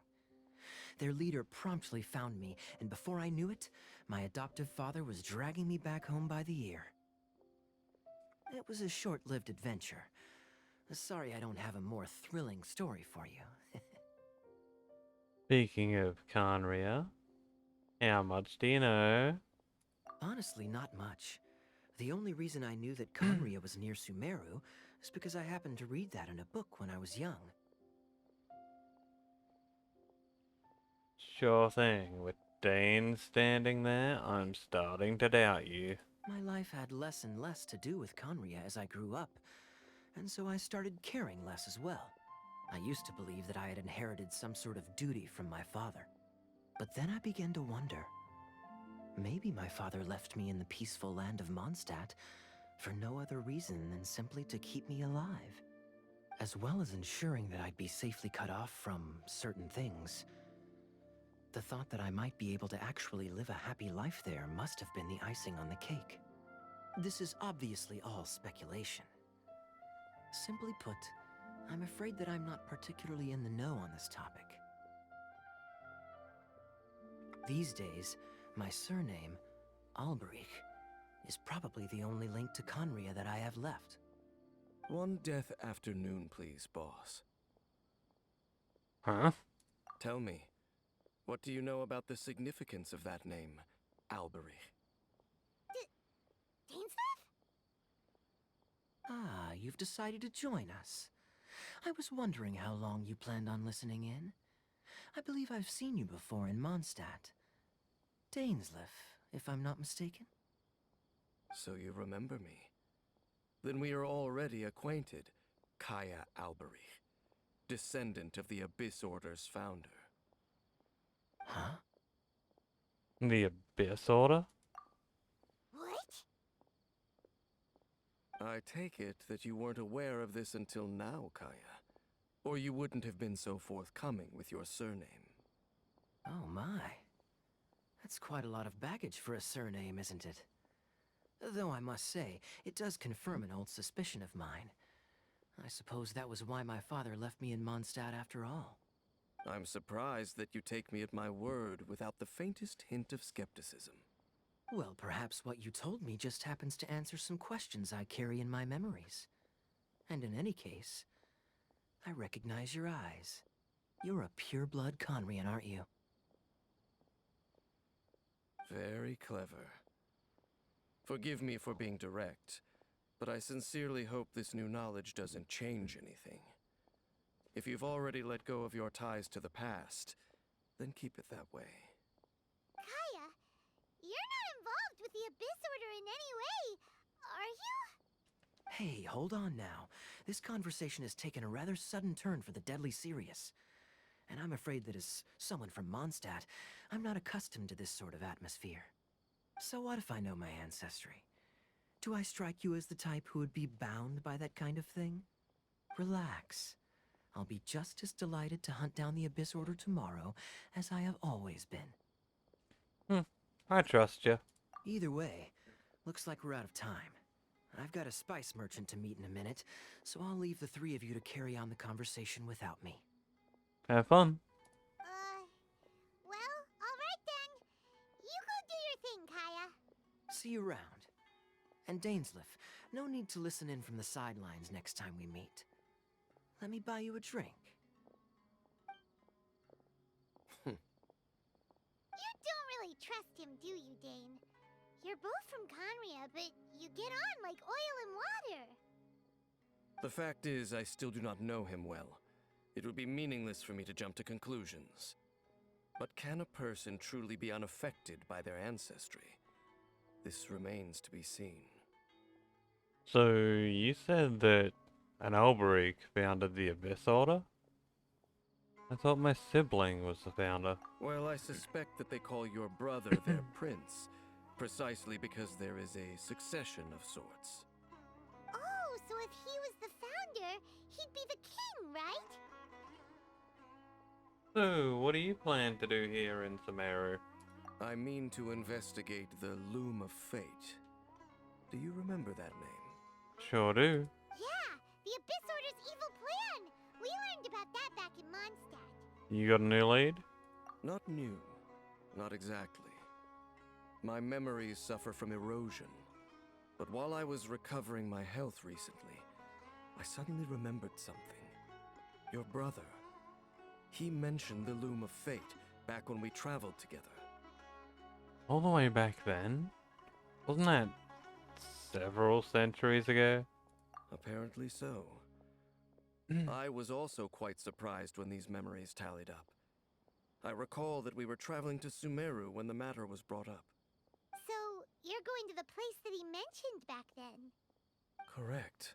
Their leader promptly found me, and before I knew it, my adoptive father was dragging me back home by the ear. It was a short-lived adventure. Sorry I don't have a more thrilling story for you. Speaking of Conria, how much do you know? Honestly, not much. The only reason I knew that Conria was near Sumeru is because I happened to read that in a book when I was young. Sure thing. With Dane standing there, I'm starting to doubt you. My life had less and less to do with Conria as I grew up, and so I started caring less as well. I used to believe that I had inherited some sort of duty from my father. But then I began to wonder. Maybe my father left me in the peaceful land of Mondstadt for no other reason than simply to keep me alive. As well as ensuring that I'd be safely cut off from certain things. The thought that I might be able to actually live a happy life there must have been the icing on the cake. This is obviously all speculation. Simply put, I'm afraid that I'm not particularly in the know on this topic. These days, my surname, Alberich, is probably the only link to Conria that I have left. One death afternoon, please, boss. Huh? Tell me, what do you know about the significance of that name, Alberich? Dainsleif? Ah, you've decided to join us. I was wondering how long you planned on listening in. I believe I've seen you before in Mondstadt. Dainsleif, if I'm not mistaken. So you remember me. Then we are already acquainted, Kaya Alberich, descendant of the Abyss Order's founder. Huh? The Abyss Order? What? I take it that you weren't aware of this until now, Kaya. Or you wouldn't have been so forthcoming with your surname. Oh my. That's quite a lot of baggage for a surname, isn't it? Though I must say, it does confirm an old suspicion of mine. I suppose that was why my father left me in Mondstadt after all. I'm surprised that you take me at my word without the faintest hint of skepticism. Well, perhaps what you told me just happens to answer some questions I carry in my memories. And in any case, I recognize your eyes. You're a pure-blood Conrian, aren't you? Very clever. Forgive me for being direct, but I sincerely hope this new knowledge doesn't change anything. If you've already let go of your ties to the past, then keep it that way. Kaya, you're not involved with the Abyss Order in any way, are you? Hey, hold on now. This conversation has taken a rather sudden turn for the deadly serious. And I'm afraid that as someone from Mondstadt, I'm not accustomed to this sort of atmosphere. So what if I know my ancestry? Do I strike you as the type who would be bound by that kind of thing? Relax. I'll be just as delighted to hunt down the Abyss Order tomorrow as I have always been. I trust you. Either way, looks like we're out of time. I've got a spice merchant to meet in a minute, so I'll leave the three of you to carry on the conversation without me. Have fun. Well, alright then. You go do your thing, Kaya. See you around. And Dainsleif, no need to listen in from the sidelines next time we meet. Let me buy you a drink. You don't really trust him, do you, Dane? You're both from Conria, but you get on like oil and water. The fact is, I still do not know him well. It would be meaningless for me to jump to conclusions. But can a person truly be unaffected by their ancestry? This remains to be seen. So, you said that an Alberic founded the Abyss Order? I thought my sibling was the founder. Well, I suspect that they call your brother their prince, precisely because there is a succession of sorts. Oh, so if he was the founder, he'd be the king, right? So, what do you plan to do here in Sumeru? I mean to investigate the Loom of Fate. Do you remember that name? Sure do. Yeah, the Abyss Order's evil plan! We learned about that back in Mondstadt. You got a new lead? Not new. Not exactly. My memories suffer from erosion. But while I was recovering my health recently, I suddenly remembered something. Your brother. He mentioned the Loom of Fate back when we traveled together. All the way back then? Wasn't that several centuries ago? Apparently so. I was also quite surprised when these memories tallied up. I recall that we were traveling to Sumeru when the matter was brought up. So, you're going to the place that he mentioned back then? Correct.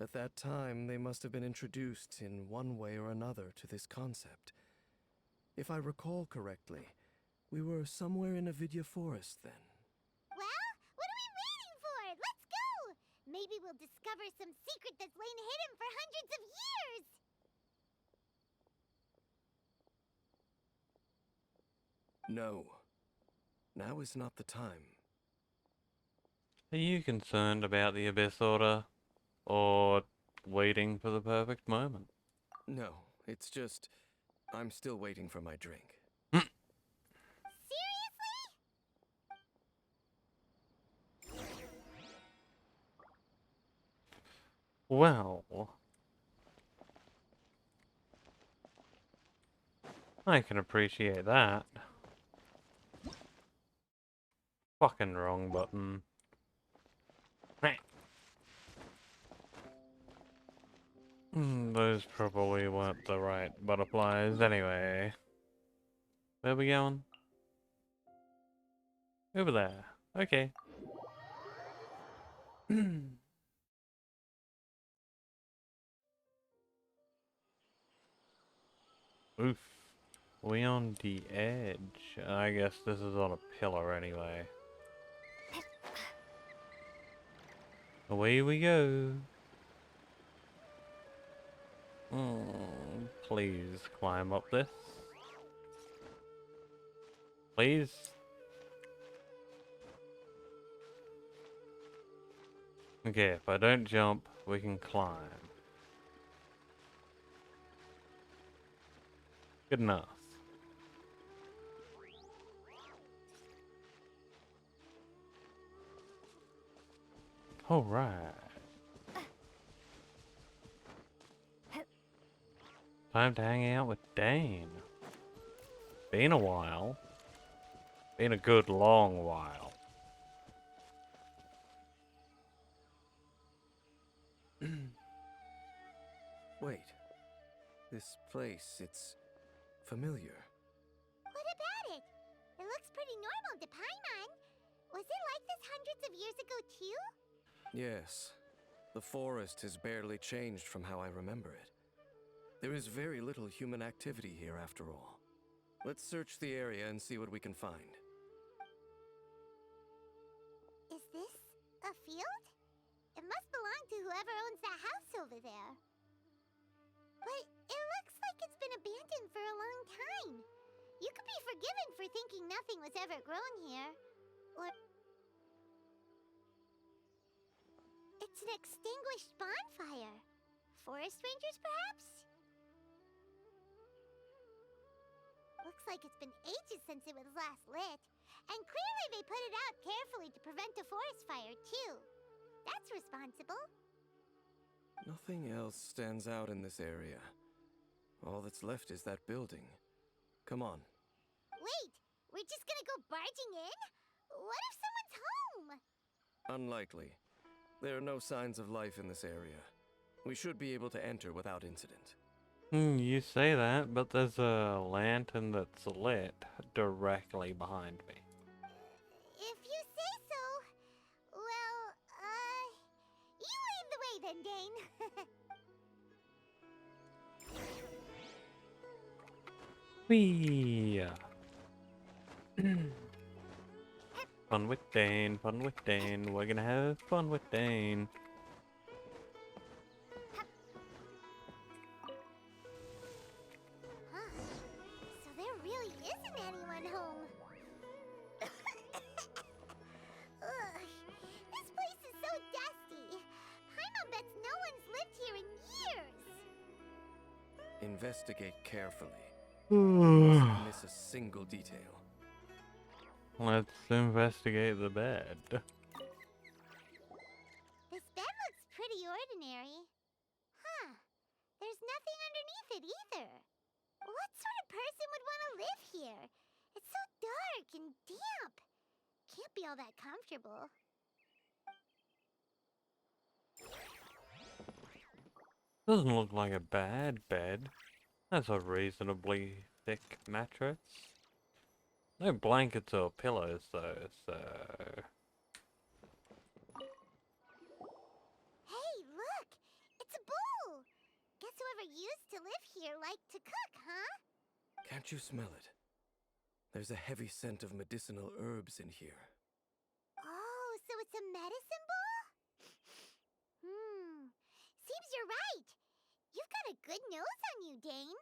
At that time, they must have been introduced in one way or another to this concept. If I recall correctly, we were somewhere in Avidya Forest then. Well, what are we waiting for? Let's go! Maybe we'll discover some secret that's lain hidden for hundreds of years! No. Now is not the time. Are you concerned about the Abyss Order? Or waiting for the perfect moment? No, it's just, I'm still waiting for my drink. Well, I can appreciate that. Fucking wrong button. Those probably weren't the right butterflies anyway. Where are we going? Over there. Okay. Oof. We on the edge. I guess this is on a pillar anyway. Away we go. Please climb up this. Please? Okay, if I don't jump, we can climb. Good enough. Alright. Time to hang out with Dane. Been a while. Been a good long while. Wait. This place, it's familiar. What about it? It looks pretty normal to Paimon. Was it like this hundreds of years ago too? Yes. The forest has barely changed from how I remember it. There is very little human activity here after all. Let's search the area and see what we can find. Is this a field? It must belong to whoever owns that house over there. But it looks like it's been abandoned for a long time. You could be forgiven for thinking nothing was ever grown here. Or... It's an extinguished bonfire. Forest rangers, perhaps? Looks like it's been ages since it was last lit. And clearly they put it out carefully to prevent a forest fire, too. That's responsible. Nothing else stands out in this area. All that's left is that building. Come on. Wait, we're just gonna go barging in? What if someone's home? Unlikely. There are no signs of life in this area. We should be able to enter without incident. You say that, but there's a lantern that's lit directly behind me. If you say so. Well, you lead the way then, Dane. Whee! Fun with Dane, fun with Dane. We're gonna have fun with Dane. So there really isn't anyone home. Ugh, this place is so dusty. Paimon bets no one's lived here in years. Investigate carefully. Mustn't miss a single detail. Let's investigate the bed. This bed looks pretty ordinary. Huh. There's nothing underneath it either. What sort of person would want to live here? It's so dark and damp. Can't be all that comfortable. Doesn't look like a bad bed. That's a reasonably thick mattress. No blankets or pillows though, so... Hey, look! It's a bull! Guess whoever used to live here liked to cook, huh? Can't you smell it? There's a heavy scent of medicinal herbs in here. Oh, so it's a medicine bull? Seems you're right. You've got a good nose on you, Dane.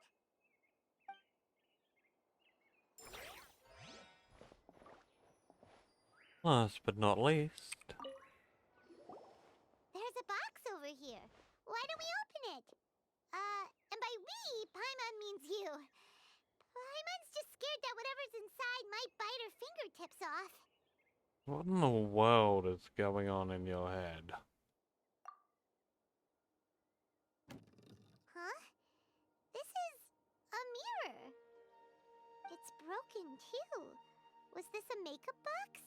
Last but not least... There's a box over here. Why don't we open it? And by we, Paimon means you. Paimon's just scared that whatever's inside might bite her fingertips off. What in the world is going on in your head? Huh? This is a mirror. It's broken too. Was this a makeup box?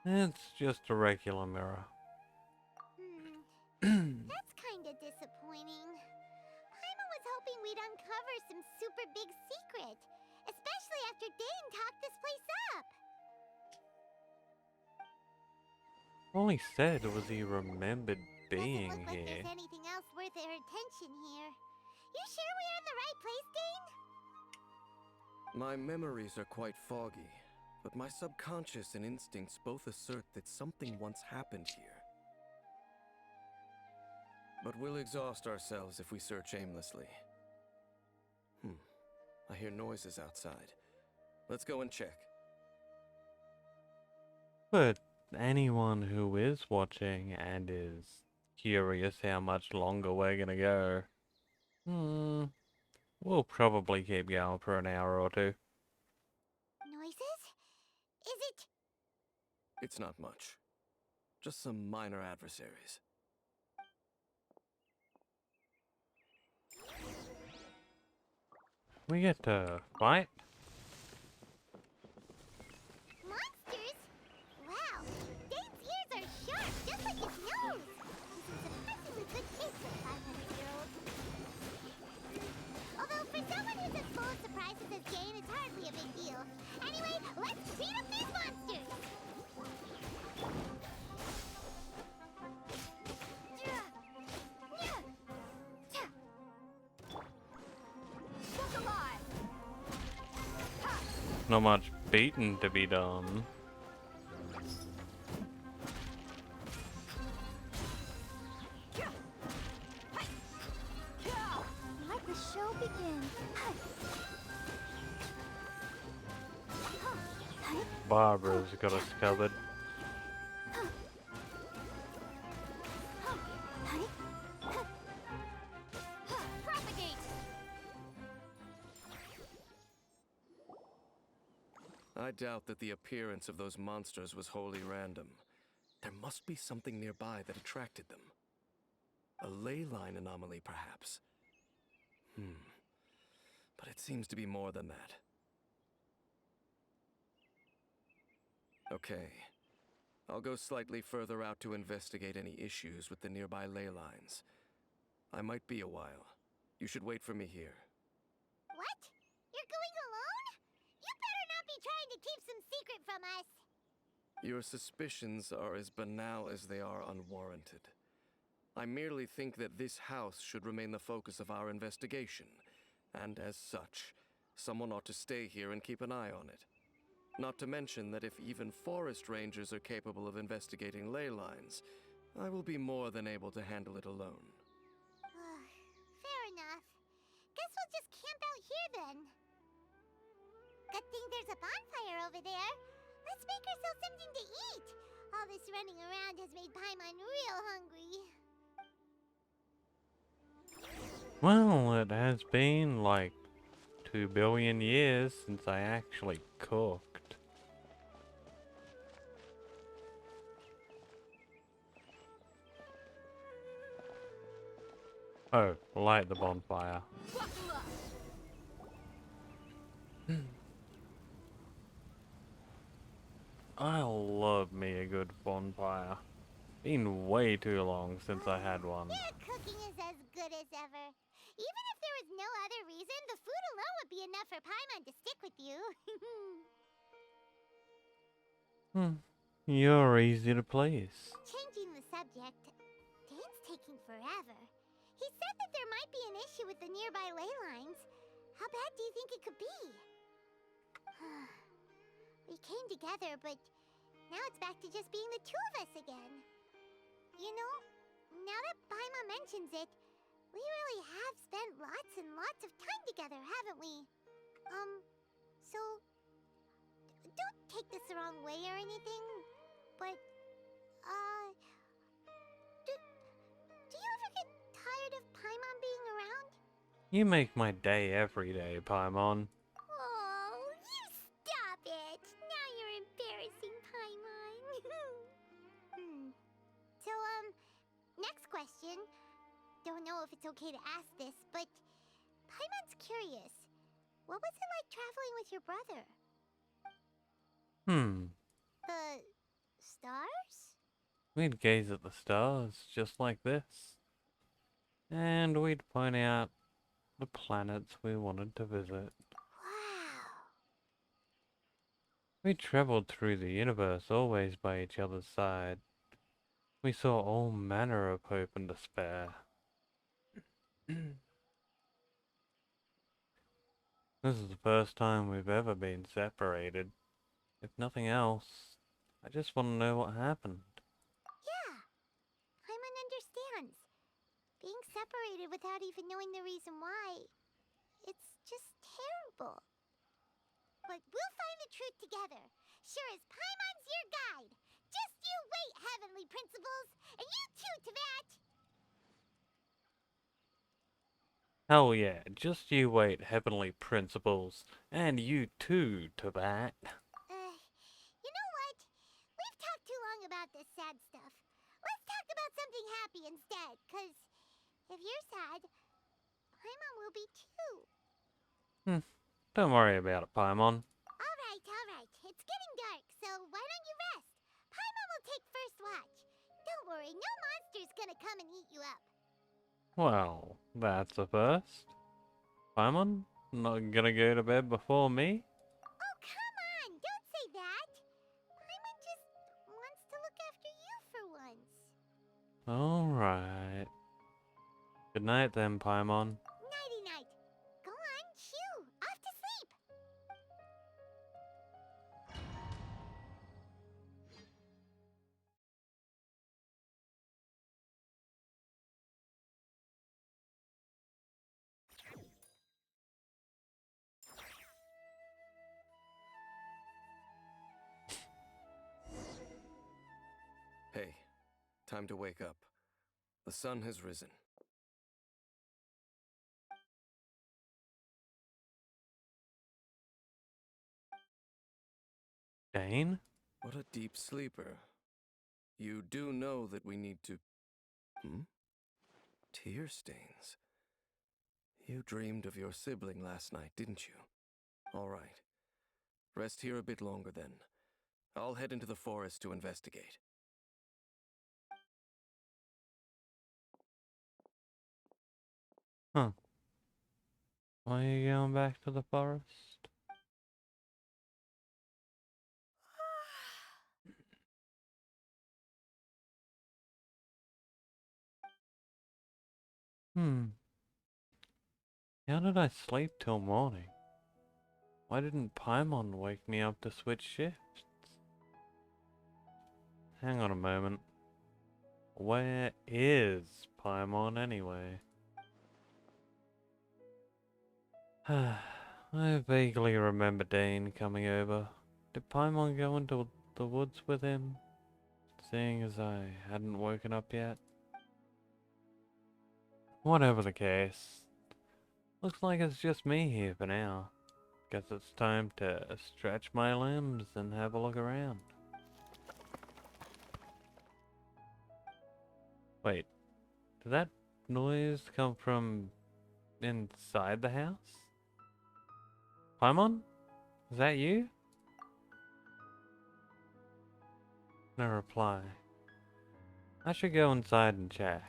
It's just a regular mirror. That's kinda disappointing. Paimon was hoping we'd uncover some super big secret, especially after Dane talked this place up. All he said was he remembered being Doesn't look like here. there's anything else worth our attention here. You sure we're in the right place, Dane? My memories are quite foggy, but my subconscious and instincts both assert that something once happened here. But we'll exhaust ourselves if we search aimlessly. I hear noises outside. Let's go and check. But anyone who is watching and is curious how much longer we're gonna go, we'll probably keep going for an hour or two. Noises? Is it? It's not much. Just some minor adversaries. We get to fight? Monsters? Wow, Dane's ears are sharp, just like his nose. He's in surprisingly good shape for a 500-year-old. Although for someone who's as full of surprises as Dane, it's hardly a big deal. Anyway, let's beat up these monsters! Not much beating to be done. Let the show begin. Barbara's got us covered. I doubt that the appearance of those monsters was wholly random. There must be something nearby that attracted them. A ley line anomaly, perhaps. But it seems to be more than that. Okay. I'll go slightly further out to investigate any issues with the nearby ley lines. I might be a while. You should wait for me here. What? You're going alone? You better not be trying to keep some secret from us. Your suspicions are as banal as they are unwarranted. I merely think that this house should remain the focus of our investigation, and as such, someone ought to stay here and keep an eye on it. Not to mention that if even forest rangers are capable of investigating ley lines, I will be more than able to handle it alone. Fair enough. Guess we'll just camp out here then. Good thing there's a bonfire over there. Let's make ourselves something to eat. All this running around has made Paimon real hungry. Well, it has been like 2 billion years since I actually cooked. Oh, light the bonfire. I love me a good bonfire. Been way too long since I had one. Your cooking is as good as ever. Even if there was no other reason, the food alone would be enough for Paimon to stick with you. You're easy to please. Changing the subject, Dane's taking forever. He said that there might be an issue with the nearby ley lines. How bad do you think it could be? We came together, but now it's back to just being the two of us again. You know, now that Paimon mentions it, we really have spent lots and lots of time together, haven't we? So, don't take this the wrong way or anything, but, do you ever get tired of Paimon being around? You make my day every day, Paimon. Oh, you stop it! Now you're embarrassing, Paimon. So, next question. Don't know if it's okay to ask this, but Paimon's curious. What was it like traveling with your brother? The stars? We'd gaze at the stars just like this. And we'd point out the planets we wanted to visit. Wow. We traveled through the universe, always by each other's side. We saw all manner of hope and despair. This is the first time we've ever been separated. If nothing else, I just want to know what happened. Yeah. Paimon understands. separated without even knowing the reason why. It's just terrible. But we'll find the truth together. Sure as Paimon's your guide. Just you wait, Heavenly Principles! And you too, Tavat! Hell yeah, just you wait, heavenly principles. And you too, to that. You know what? We've talked too long about this sad stuff. Let's talk about something happy instead, 'cause if you're sad, Paimon will be too. Don't worry about it, Paimon. Alright. It's getting dark, so why don't you rest? Paimon will take first watch. Don't worry, no monster's gonna come and eat you up. Well, that's a first. Paimon, not gonna go to bed before me? Oh, come on! Don't say that! Paimon just wants to look after you for once. Alright. Good night then, Paimon. Nighty-night. Go on, shoo! Off to sleep! Hey, time to wake up. The sun has risen. Dane? What a deep sleeper. You do know that we need to... Tear stains. You dreamed of your sibling last night, didn't you? All right. Rest here a bit longer then. I'll head into the forest to investigate. Huh. Why are you going back to the forest? How did I sleep till morning? Why didn't Paimon wake me up to switch shifts? Hang on a moment. Where is Paimon anyway? I vaguely remember Dane coming over. Did Paimon go into the woods with him? Seeing as I hadn't woken up yet? Whatever the case. Looks like it's just me here for now. Guess it's time to stretch my limbs and have a look around. Wait, did that noise come from inside the house? Paimon? Is that you? No reply. I should go inside and check.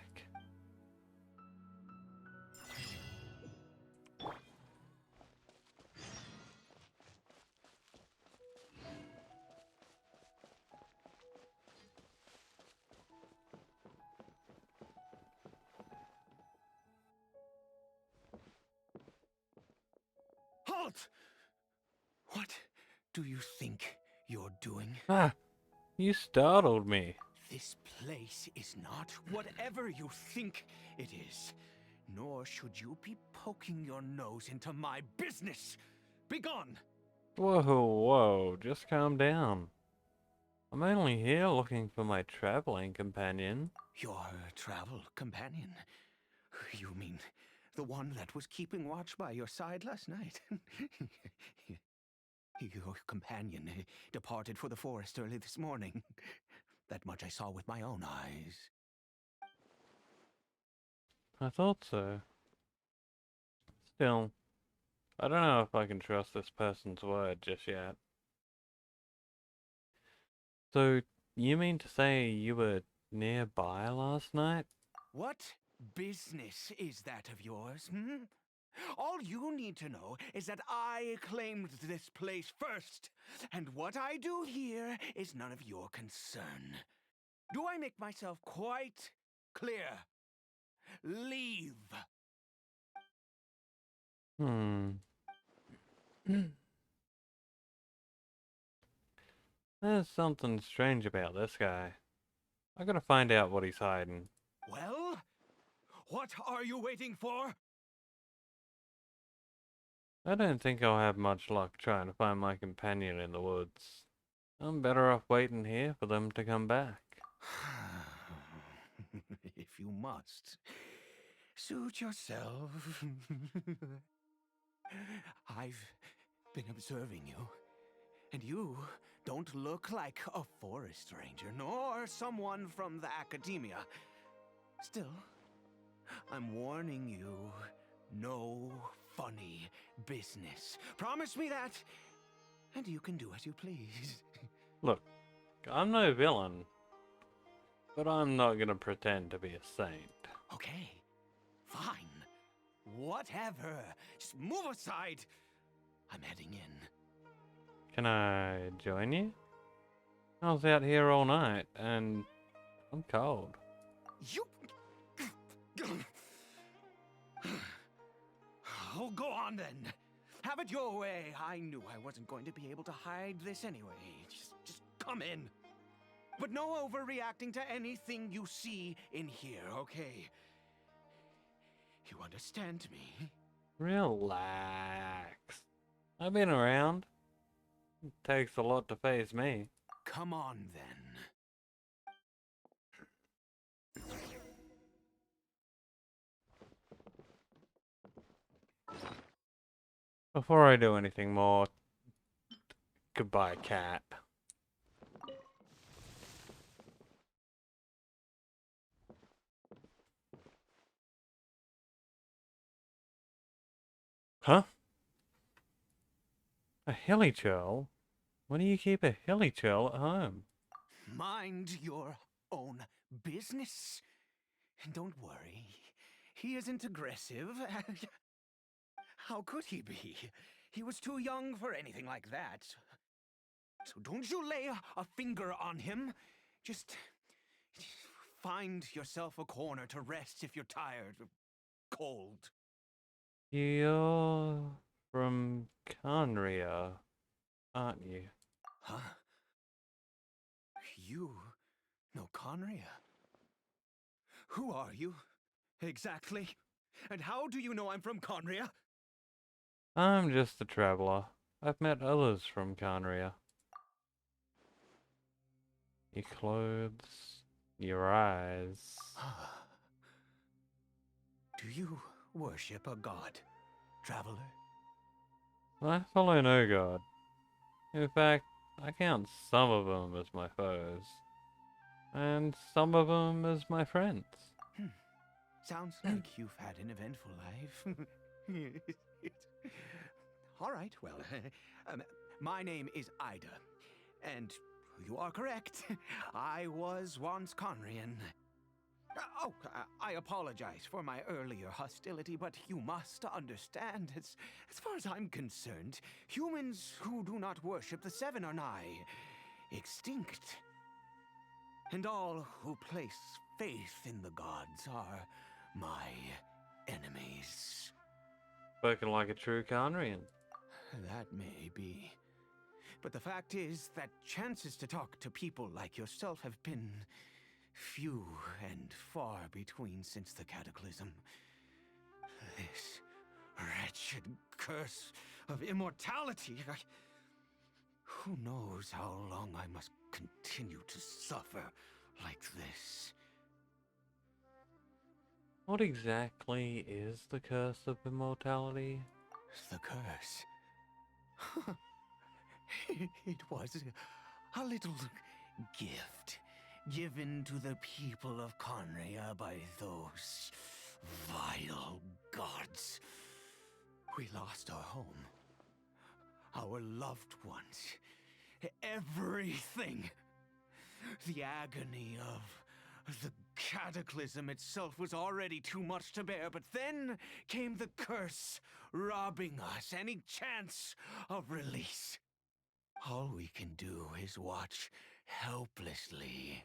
Halt! What do you think you're doing? Ah! You startled me. This place is not whatever you think it is. Nor should you be poking your nose into my business. Begone! Whoa, just calm down. I'm only here looking for my traveling companion. Your travel companion? You mean the one that was keeping watch by your side last night? Your companion departed for the forest early this morning. That much I saw with my own eyes. I thought so. Still, I don't know if I can trust this person's word just yet. So, you mean to say you were nearby last night? What business is that of yours, hmm? All you need to know is that I claimed this place first, and what I do here is none of your concern. Do I make myself quite clear? Leave! There's something strange about this guy. I gotta find out what he's hiding. Well, What are you waiting for? I don't think I'll have much luck trying to find my companion in the woods. I'm better off waiting here for them to come back. If you must, suit yourself. I've been observing you, and you don't look like a forest ranger, nor someone from the academia. Still, I'm warning you, no funny business. Promise me that, and you can do as you please. Look, I'm no villain, but I'm not gonna pretend to be a saint. Okay, fine. Whatever. Just move aside. I'm heading in. Can I join you? I was out here all night, and I'm cold. You... Oh, go on then. Have it your way. I knew I wasn't going to be able to hide this anyway. Just come in. But no overreacting to anything you see in here, okay? You understand me? Relax. I've been around. It takes a lot to face me. Come on then. Before I do anything more, goodbye, cat. Huh? A hilly churl? When do you keep a hilly churl at home? Mind your own business. Don't worry. He isn't aggressive. How could he be? He was too young for anything like that. So don't you lay a finger on him. Just find yourself a corner to rest if you're tired or cold. You're from Canria, aren't you? Huh? You know Conria? Who are you, exactly? And how do you know I'm from Conria? I'm just a traveler. I've met others from Canria. Your clothes, your eyes. Do you worship a god, traveler? I follow no god. In fact, I count some of them as my foes. And some of them as my friends. Sounds like you've had an eventful life. All right, well, my name is Ida, and you are correct. I was once Conrian. I apologize for my earlier hostility, but you must understand, as far as I'm concerned, humans who do not worship the Seven are nigh extinct. And all who place faith in the gods are my enemies. Spoken like a true Canrian. That may be. But the fact is that chances to talk to people like yourself have been few and far between since the cataclysm. This wretched curse of immortality. Who knows how long I must continue to suffer like this? What exactly is the curse of immortality? The curse? It was a little gift given to the people of Conria by those vile gods. We lost our home, our loved ones, everything. The agony of the cataclysm itself was already too much to bear, but then came the curse, robbing us any chance of release. All we can do is watch helplessly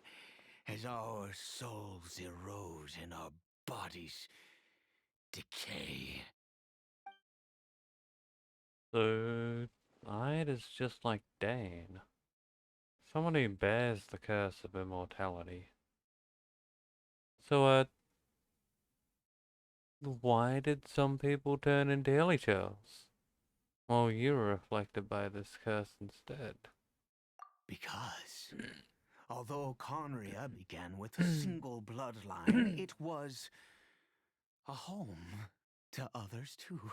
as our souls erode and our bodies decay. So, Ida's just like Dane. Someone who bears the curse of immortality. So, Why did some people turn into hilichurls? While you were afflicted by this curse instead. Because, although Conria began with a single bloodline, it was a home to others too.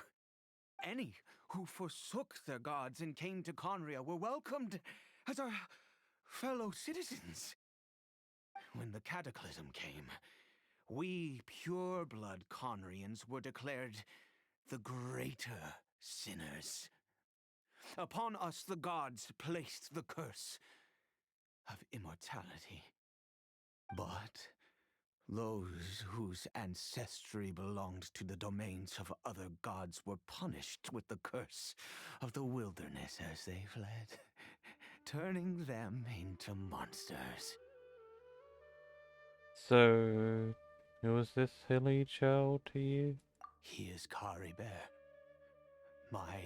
Any who forsook their gods and came to Conria were welcomed as our fellow citizens. When the cataclysm came, we pure-blood Conrians were declared the greater sinners. Upon us the gods placed the curse of immortality. But those whose ancestry belonged to the domains of other gods were punished with the curse of the wilderness as they fled, turning them into monsters. So, who was this hilichurl to you? He is Kari Bear, my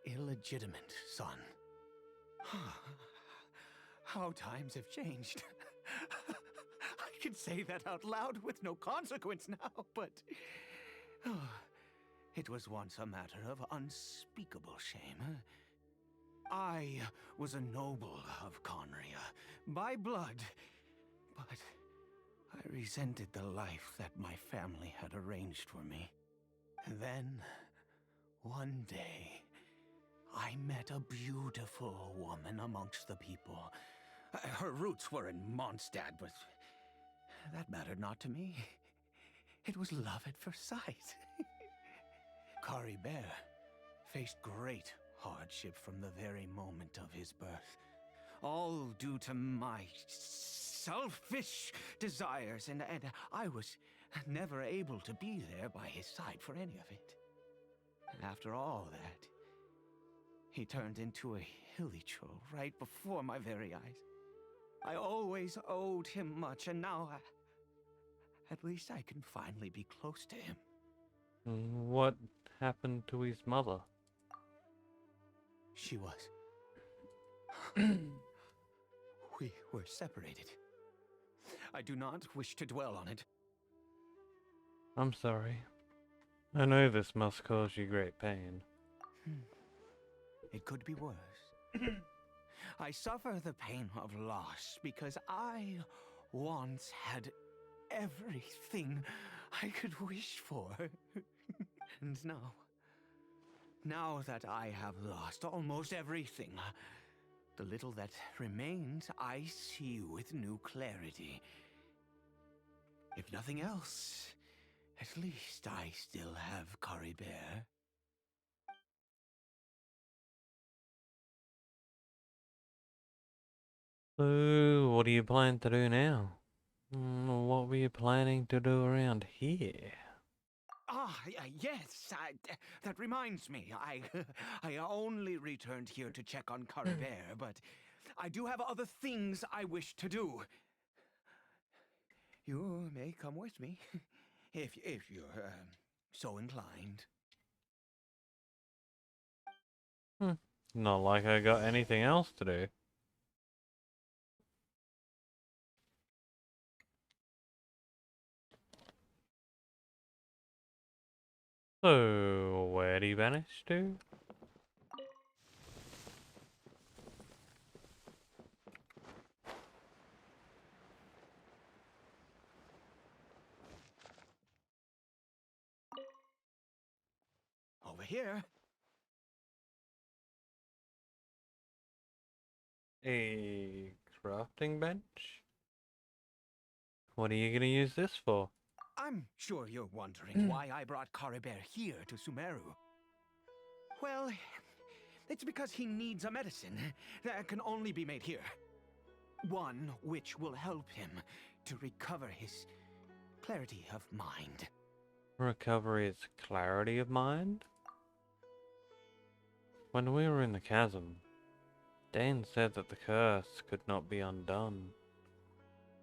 illegitimate son. How times have changed. I can say that out loud with no consequence now, but it was once a matter of unspeakable shame. I was a noble of Conria, by blood, but I resented the life that my family had arranged for me. Then, one day, I met a beautiful woman amongst the people. Her roots were in Mondstadt, but that mattered not to me. It was love at first sight. Kari Bear faced great hardship from the very moment of his birth. All due to my selfish desires, and I was never able to be there by his side for any of it. And after all that, he turned into a hilichurl right before my very eyes. I always owed him much, and now at least I can finally be close to him. What happened to his mother? She was. We were separated. I do not wish to dwell on it. I'm sorry. I know this must cause you great pain. It could be worse. I suffer the pain of loss because I once had everything I could wish for. And now that I have lost almost everything, the little that remains I see with new clarity. If nothing else, at least I still have Kari Bear. So, what do you plan to do now? What were you planning to do around here? Yes, that reminds me. I only returned here to check on Kari Bear, but I do have other things I wish to do. You may come with me, if you're so inclined. Not like I got anything else to do. So, where do you vanish to? Over here. A crafting bench? What are you gonna use this for? I'm sure you're wondering why I brought Kari Bear here to Sumeru. Well, it's because he needs a medicine that can only be made here. One which will help him to recover his clarity of mind. Recover his clarity of mind? When we were in the chasm, Dane said that the curse could not be undone.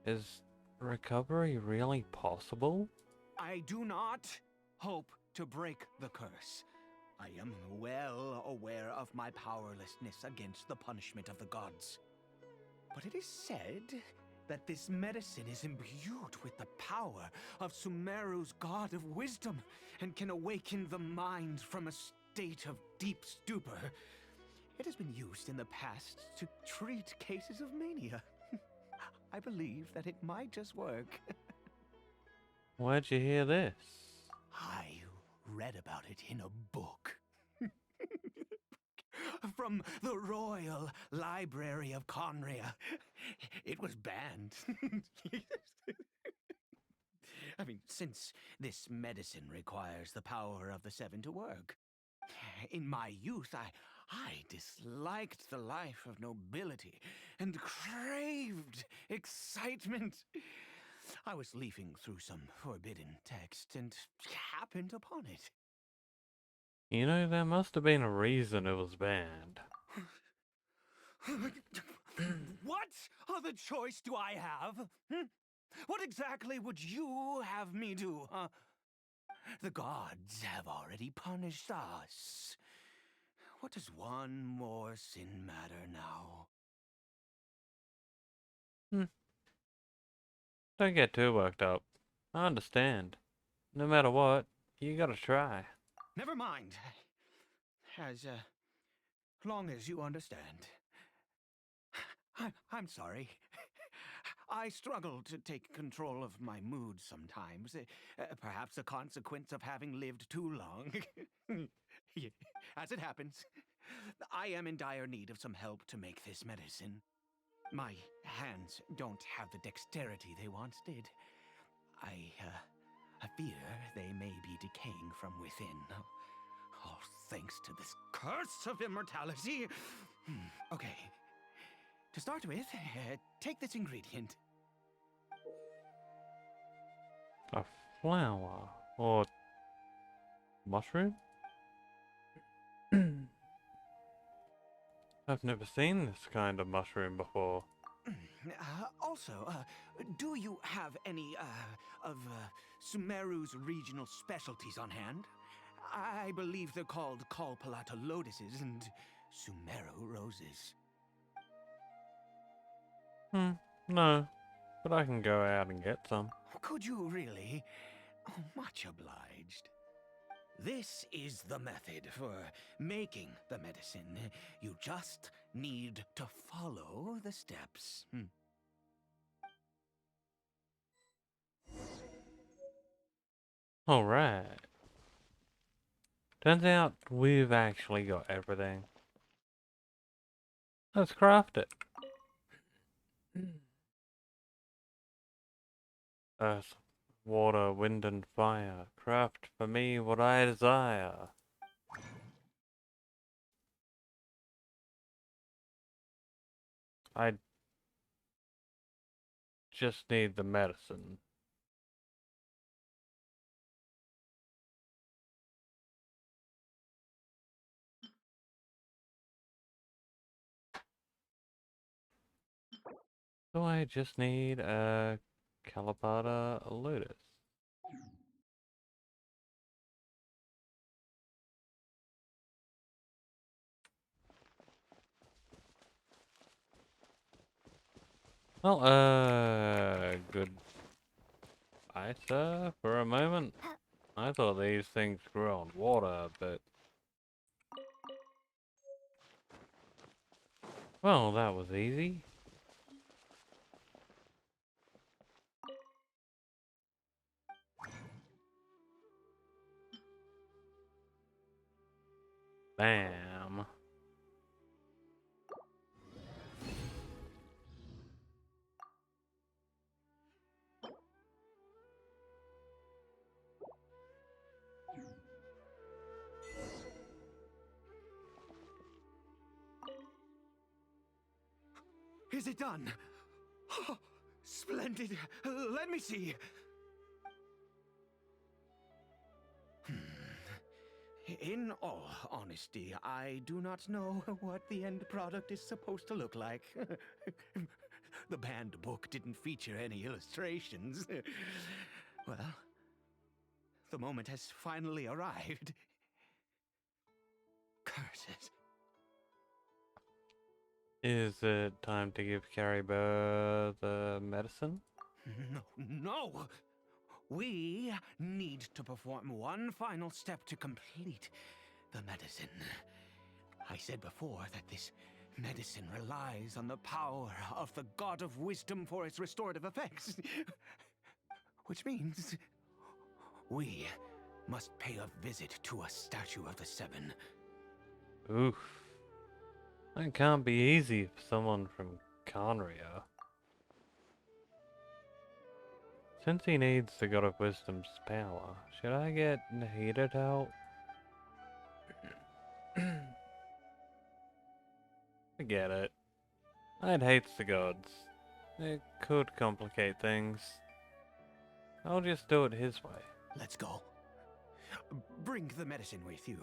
Is recovery really possible? I do not hope to break the curse. I am well aware of my powerlessness against the punishment of the gods. But it is said that this medicine is imbued with the power of Sumeru's god of wisdom and can awaken the mind from a state of deep stupor. It has been used in the past to treat cases of mania. I believe that it might just work. Where'd you hear this? I read about it in a book. From the Royal Library of Conria. It was banned. I mean, since this medicine requires the power of the Seven to work. In my youth, I disliked the life of nobility and craved excitement. I was leafing through some forbidden text and happened upon it. You know, there must have been a reason it was banned. What other choice do I have? What exactly would you have me do, huh? The gods have already punished us. What does one more sin matter now? Don't get too worked up. I understand. No matter what, you gotta try. Never mind. As long as you understand. I'm sorry. I struggle to take control of my mood sometimes. Perhaps a consequence of having lived too long. As it happens, I am in dire need of some help to make this medicine. My hands don't have the dexterity they once did. I fear they may be decaying from within. All thanks to this curse of immortality. Okay. To start with, take this ingredient. A flower or mushroom? I've never seen this kind of mushroom before. Also, do you have any of Sumeru's regional specialties on hand? I believe they're called Kalpalata lotuses and Sumeru roses. No, but I can go out and get some. Could you really? Oh, much obliged. This is the method for making the medicine. You just need to follow the steps. Alright. Turns out we've actually got everything. Let's craft it. Earth, water, wind and fire. Craft for me what I desire. I just need the medicine. So I just need a Kalapata lotus. Well, good. Sir, for a moment. I thought these things grew on water, but... Well, that was easy. Bam. Is it done? Oh, splendid. Let me see. In all honesty, I do not know what the end product is supposed to look like. The banned book didn't feature any illustrations. Well, the moment has finally arrived. Curses. Is it time to give Carrie Bear the medicine? No! We need to perform one final step to complete the medicine. I said before that this medicine relies on the power of the God of Wisdom for its restorative effects. Which means we must pay a visit to a statue of the Seven. Oof. That can't be easy for someone from Conria. Since he needs the God of Wisdom's power, should I get Nahida to help? Forget it. I'd hates the gods. It could complicate things. I'll just do it his way. Let's go. Bring the medicine with you.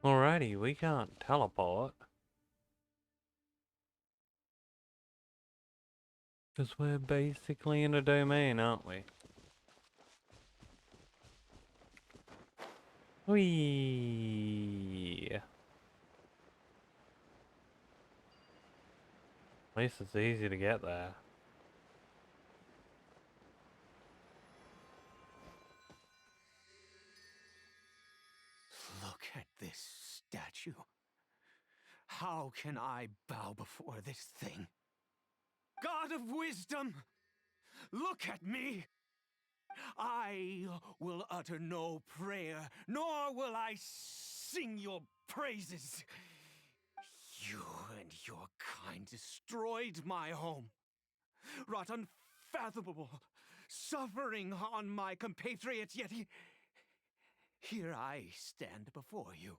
Alrighty, we can't teleport. Because we're basically in a domain, aren't we? Whee! At least it's easy to get there. Look at this statue. How can I bow before this thing? God of Wisdom! Look at me! I will utter no prayer, nor will I sing your praises. You and your kind destroyed my home, wrought unfathomable suffering on my compatriots, yet here I stand before you.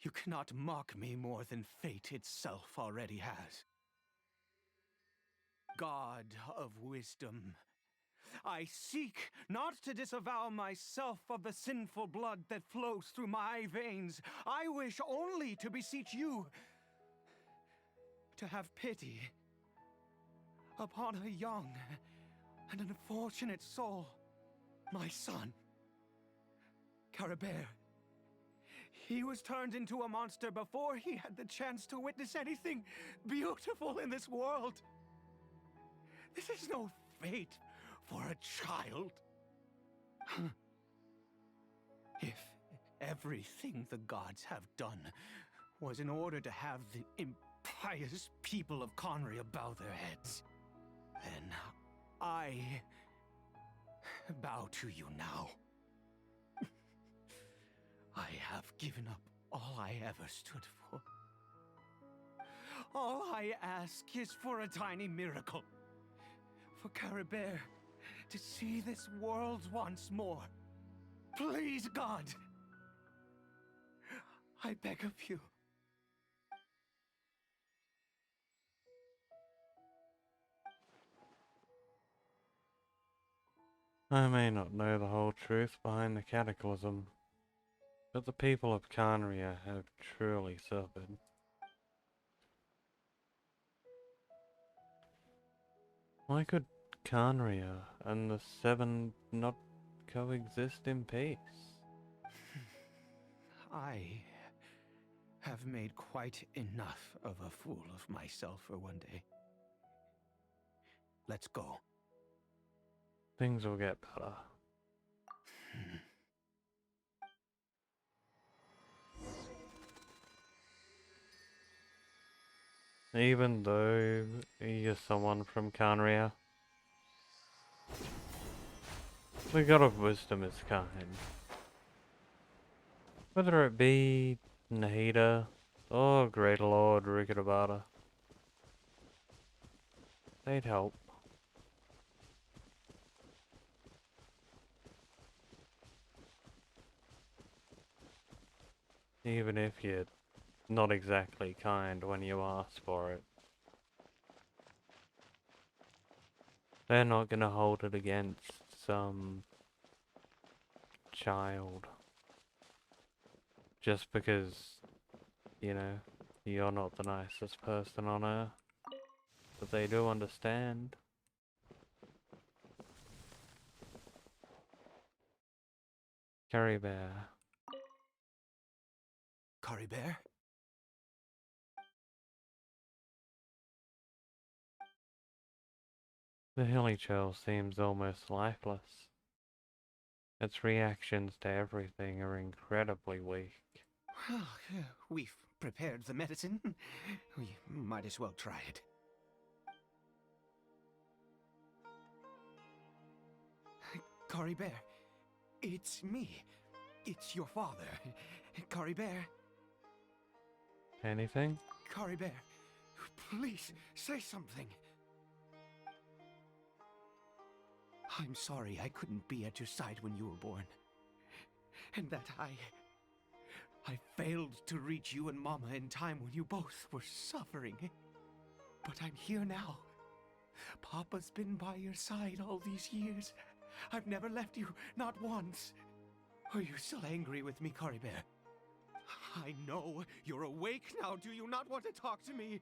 You cannot mock me more than fate itself already has. God of Wisdom, I seek not to disavow myself of the sinful blood that flows through my veins. I wish only to beseech you to have pity upon a young and unfortunate soul, my son, Caribert. He was turned into a monster before he had the chance to witness anything beautiful in this world. This is no fate for a child. If everything the gods have done was in order to have the impious people of Conria bow their heads, then I bow to you now. I have given up all I ever stood for. All I ask is for a tiny miracle. For Caribert to see this world once more. Please, God! I beg of you. I may not know the whole truth behind the cataclysm, but the people of Conria have truly suffered. Why could Conria and the Seven not coexist in peace? I have made quite enough of a fool of myself for one day. Let's go. Things will get better. Even though you're someone from Conria, the God of Wisdom is kind. Whether it be Nahida or Great Lord Rukadabata, they'd help. Even if you're not exactly kind when you ask for it. They're not gonna hold it against some child. Just because, you know, you're not the nicest person on earth. but they do understand. Carry Bear. Curry Bear? The Hilly seems almost lifeless. Its reactions to everything are incredibly weak. Well, we've prepared the medicine. We might as well try it. Curry Bear, it's me. It's your father. Curry Bear. Anything? Curry Bear, please say something. I'm sorry I couldn't be at your side when you were born. And that I failed to reach you and Mama in time when you both were suffering. But I'm here now. Papa's been by your side all these years. I've never left you, not once. Are you still angry with me, Curry Bear? I know you're awake now. Do you not want to talk to me?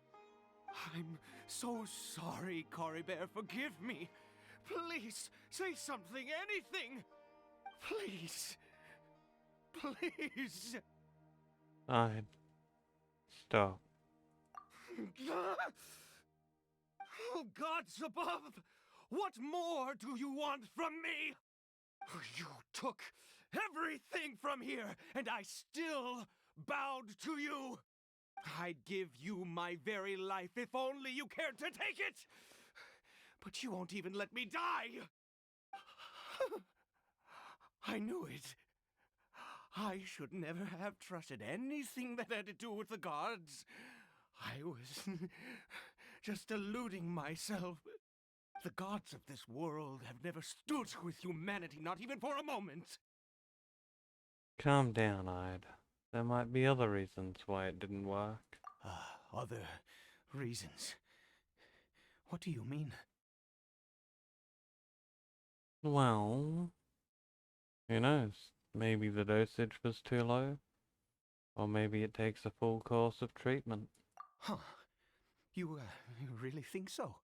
I'm so sorry, Curry Bear. Forgive me. Please, say something, anything. Please. Please. I'd stop. Oh, gods above! What more do you want from me? You took everything from here, and I still bowed to you. I'd give you my very life if only you cared to take it. But you won't even let me die. I knew it. I should never have trusted anything that had to do with the gods. I was just deluding myself. The gods of this world have never stood with humanity, not even for a moment. Calm down, Ide. There might be other reasons why it didn't work. Other reasons? What do you mean? Well, who knows? Maybe the dosage was too low. Or maybe it takes a full course of treatment. Huh. You really think so?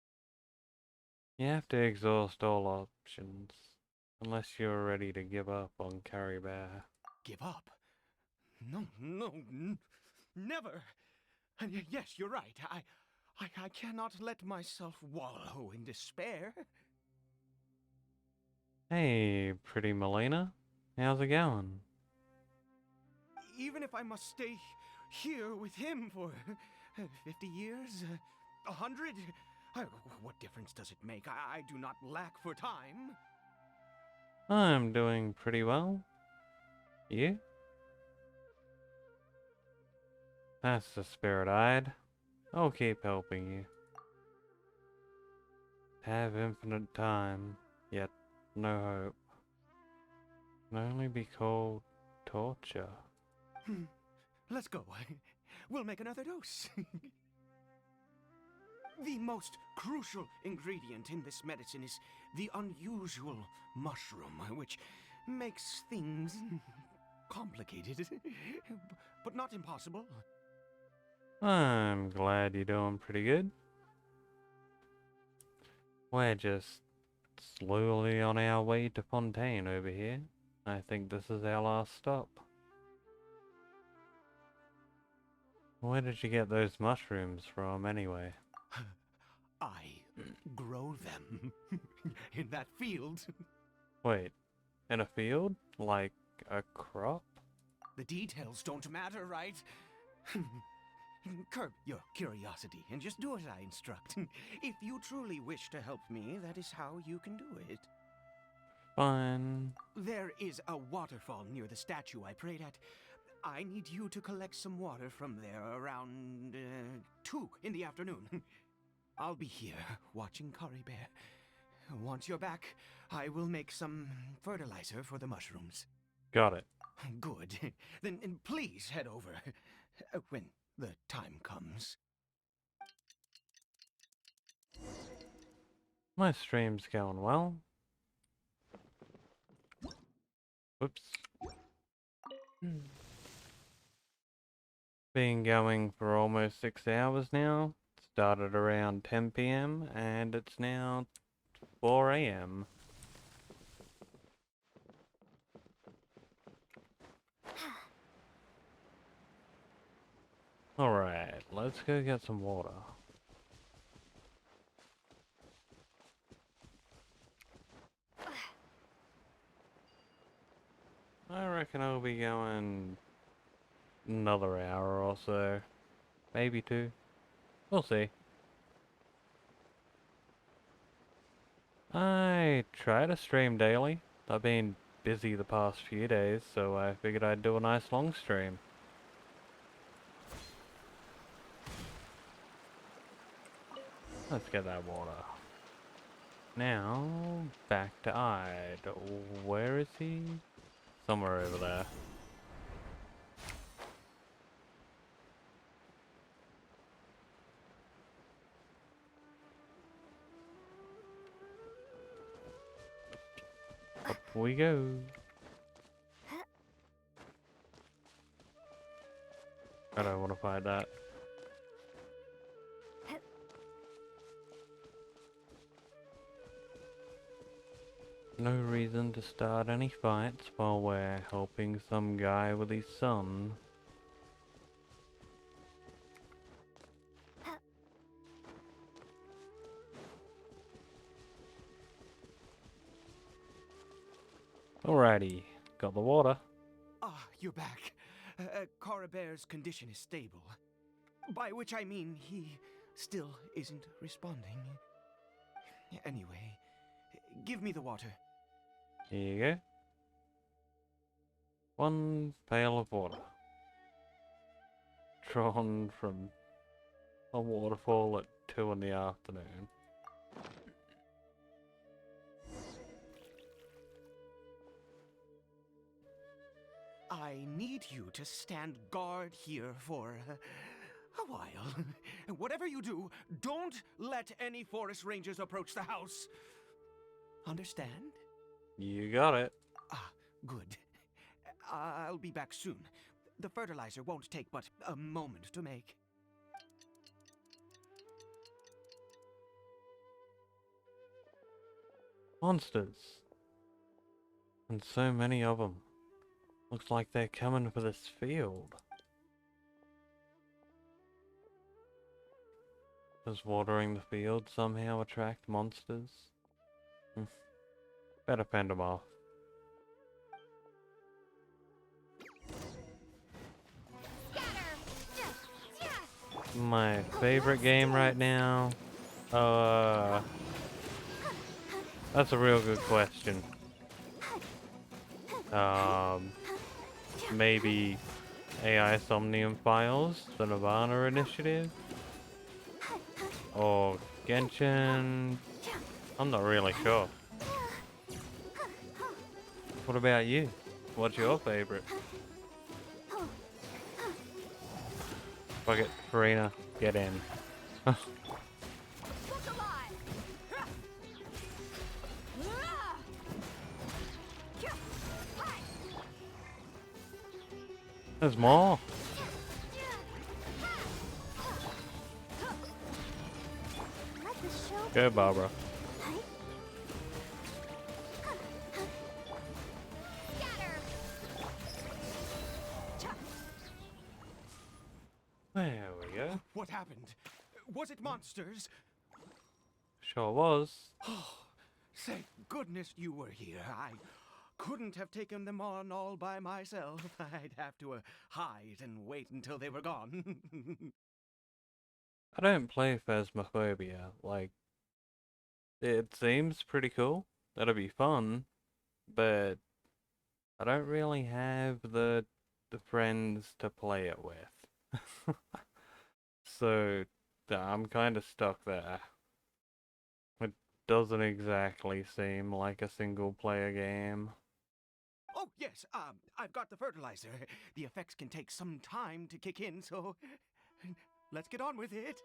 You have to exhaust all options. Unless you're ready to give up on Carry Bear. Give up? No, never. And yes, you're right. I cannot let myself wallow in despair. Hey, pretty Melina. How's it going? Even if I must stay here with him for 50 years, 100, what difference does it make? I do not lack for time. I'm doing pretty well. You? That's the spirit, Ide. I'll keep helping you. Have infinite time, yet no hope. Can only be called torture. Let's go. We'll make another dose. The most crucial ingredient in this medicine is the unusual mushroom, which makes things complicated, but not impossible. I'm glad you're doing pretty good. We're just slowly on our way to Fontaine over here. I think this is our last stop. Where did you get those mushrooms from, anyway? I grow them in that field. Wait, in a field? Like a crop? The details don't matter, right? Curb your curiosity and just do as I instruct. If you truly wish to help me, that is how you can do it. Fine. There is a waterfall near the statue I prayed at. I need you to collect some water from there around 2 in the afternoon. I'll be here watching Curry Bear. Once you're back, I will make some fertilizer for the mushrooms. Got it. Good. Then please head over when the time comes. My stream's going well. Whoops. Been going for almost 6 hours now. It's Started around 10 p.m. and it's now 4 a.m. Alright, let's go get some water. I reckon I'll be going another hour or so. Maybe 2. We'll see. I try to stream daily. I've been busy the past few days, so I figured I'd do a nice long stream. Let's get that water. Now, back to Ide. Where is he? Somewhere over there. Up we go. I don't want to fight that. No reason to start any fights while we're helping some guy with his son. Alrighty, got the water. Ah, you're back. Coribear's condition is stable. By which I mean he still isn't responding. Anyway, give me the water. Here you go. 1 pail of water. Drawn from a waterfall at 2 in the afternoon. I need you to stand guard here for a while. Whatever you do, don't let any forest rangers approach the house. Understand? You got it. Ah, good. I'll be back soon. The fertilizer won't take but a moment to make. Monsters. And so many of them. Looks like they're coming for this field. Does watering the field somehow attract monsters? Better fend them off. My favorite game right now? That's a real good question. Maybe AI Somnium Files, the Nirvana Initiative? Or Genshin? I'm not really sure. What about you? What's your favorite? Fuck it, Farina, get in. There's more. Go, Barbara. There we go. What happened? Was it monsters? Sure was. Oh, thank goodness you were here. I couldn't have taken them on all by myself. I'd have to hide and wait until they were gone. I don't play Phasmophobia. Like, it seems pretty cool. That'll be fun, but I don't really have the friends to play it with. So I'm kind of stuck there. It doesn't exactly seem like a single player game. Oh, yes, I've got the fertilizer. The effects can take some time to kick in, so let's get on with it.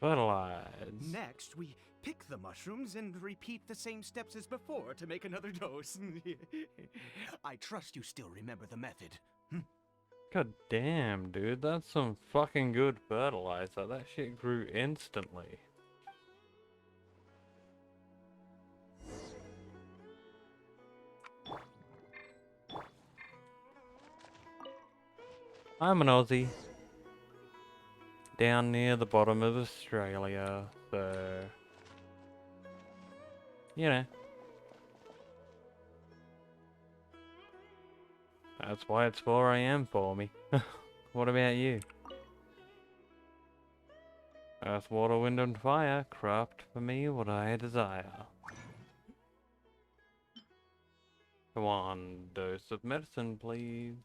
Fertilize. Next, we pick the mushrooms and repeat the same steps as before to make another dose. I trust you still remember the method. God damn, dude, that's some fucking good fertilizer. That shit grew instantly. I'm an Aussie. Down near the bottom of Australia, so... You know. That's why it's 4 AM for me. What about you? Earth, water, wind and fire, craft for me what I desire. Come on, dose of medicine, please.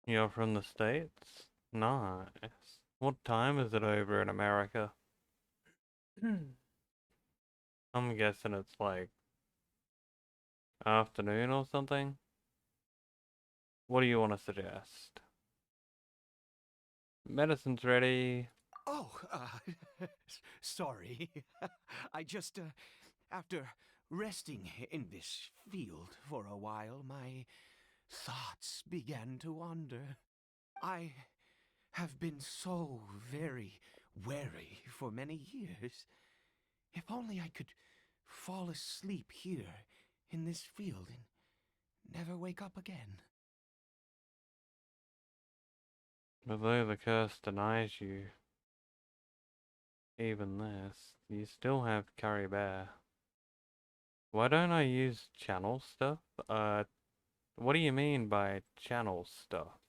You're from the States? Nice. What time is it over in America? I'm guessing it's like afternoon or something. What do you want to suggest? Medicine's ready. Oh, sorry. I just, after resting in this field for a while, my thoughts began to wander. I have been so very wary for many years. If only I could fall asleep here in this field and never wake up again. But though the curse denies you even this, you still have Curry Bear. Why don't I use channel stuff? What do you mean by channel stuff?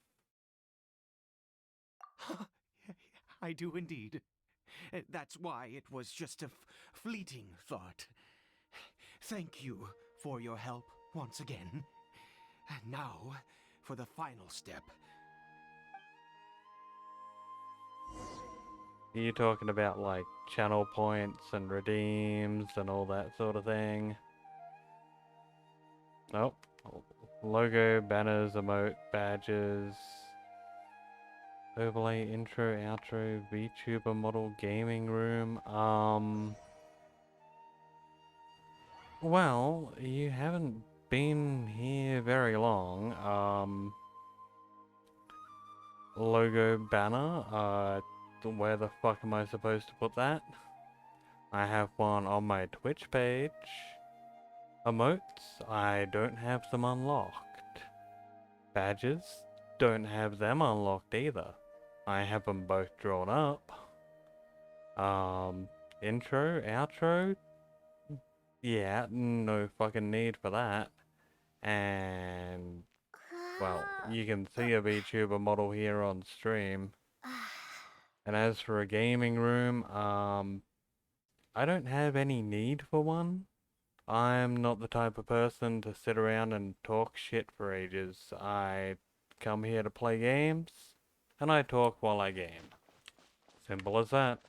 I do indeed. That's why it was just a fleeting thought. Thank you for your help once again. And now, for the final step. Are you talking about like channel points and redeems and all that sort of thing? Nope. Logo, banners, emote, badges. Overlay, intro, outro, VTuber model, gaming room. Well, you haven't been here very long. Logo, banner, where the fuck am I supposed to put that? I have one on my Twitch page. Emotes, I don't have them unlocked. Badges, don't have them unlocked either. I have them both drawn up. Intro, outro, yeah, no fucking need for that. And, well, you can see a VTuber model here on stream. And as for a gaming room, I don't have any need for one. I'm not the type of person to sit around and talk shit for ages. I come here to play games, and I talk while I game. Simple as that.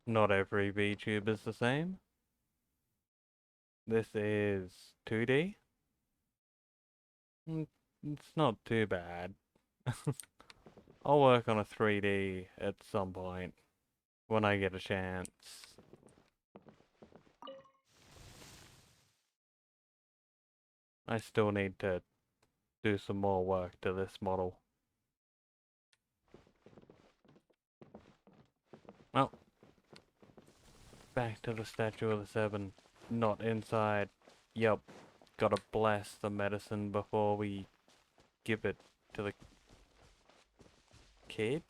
Not every VTuber is the same. This is 2D. It's not too bad. I'll work on a 3D at some point when I get a chance. I still need to do some more work to this model. Well, back to the Statue of the Seven. Not inside. Yup. Gotta blast the medicine before we give it to the kid.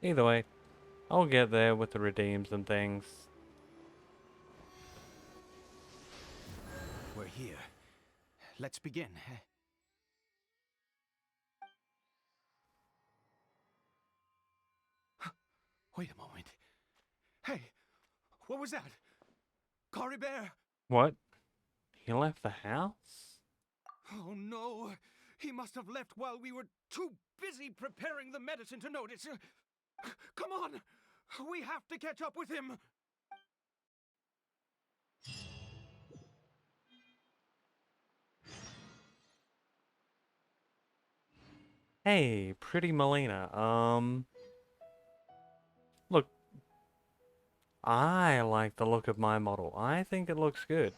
Either way, I'll get there with the redeems and things. We're here. Let's begin. Wait a moment. Hey, what was that? Cory Bear! What? He left the house? Oh no! He must have left while we were too busy preparing the medicine to notice. Come on! We have to catch up with him! Hey, pretty Melina. Look, I like the look of my model. I think it looks good.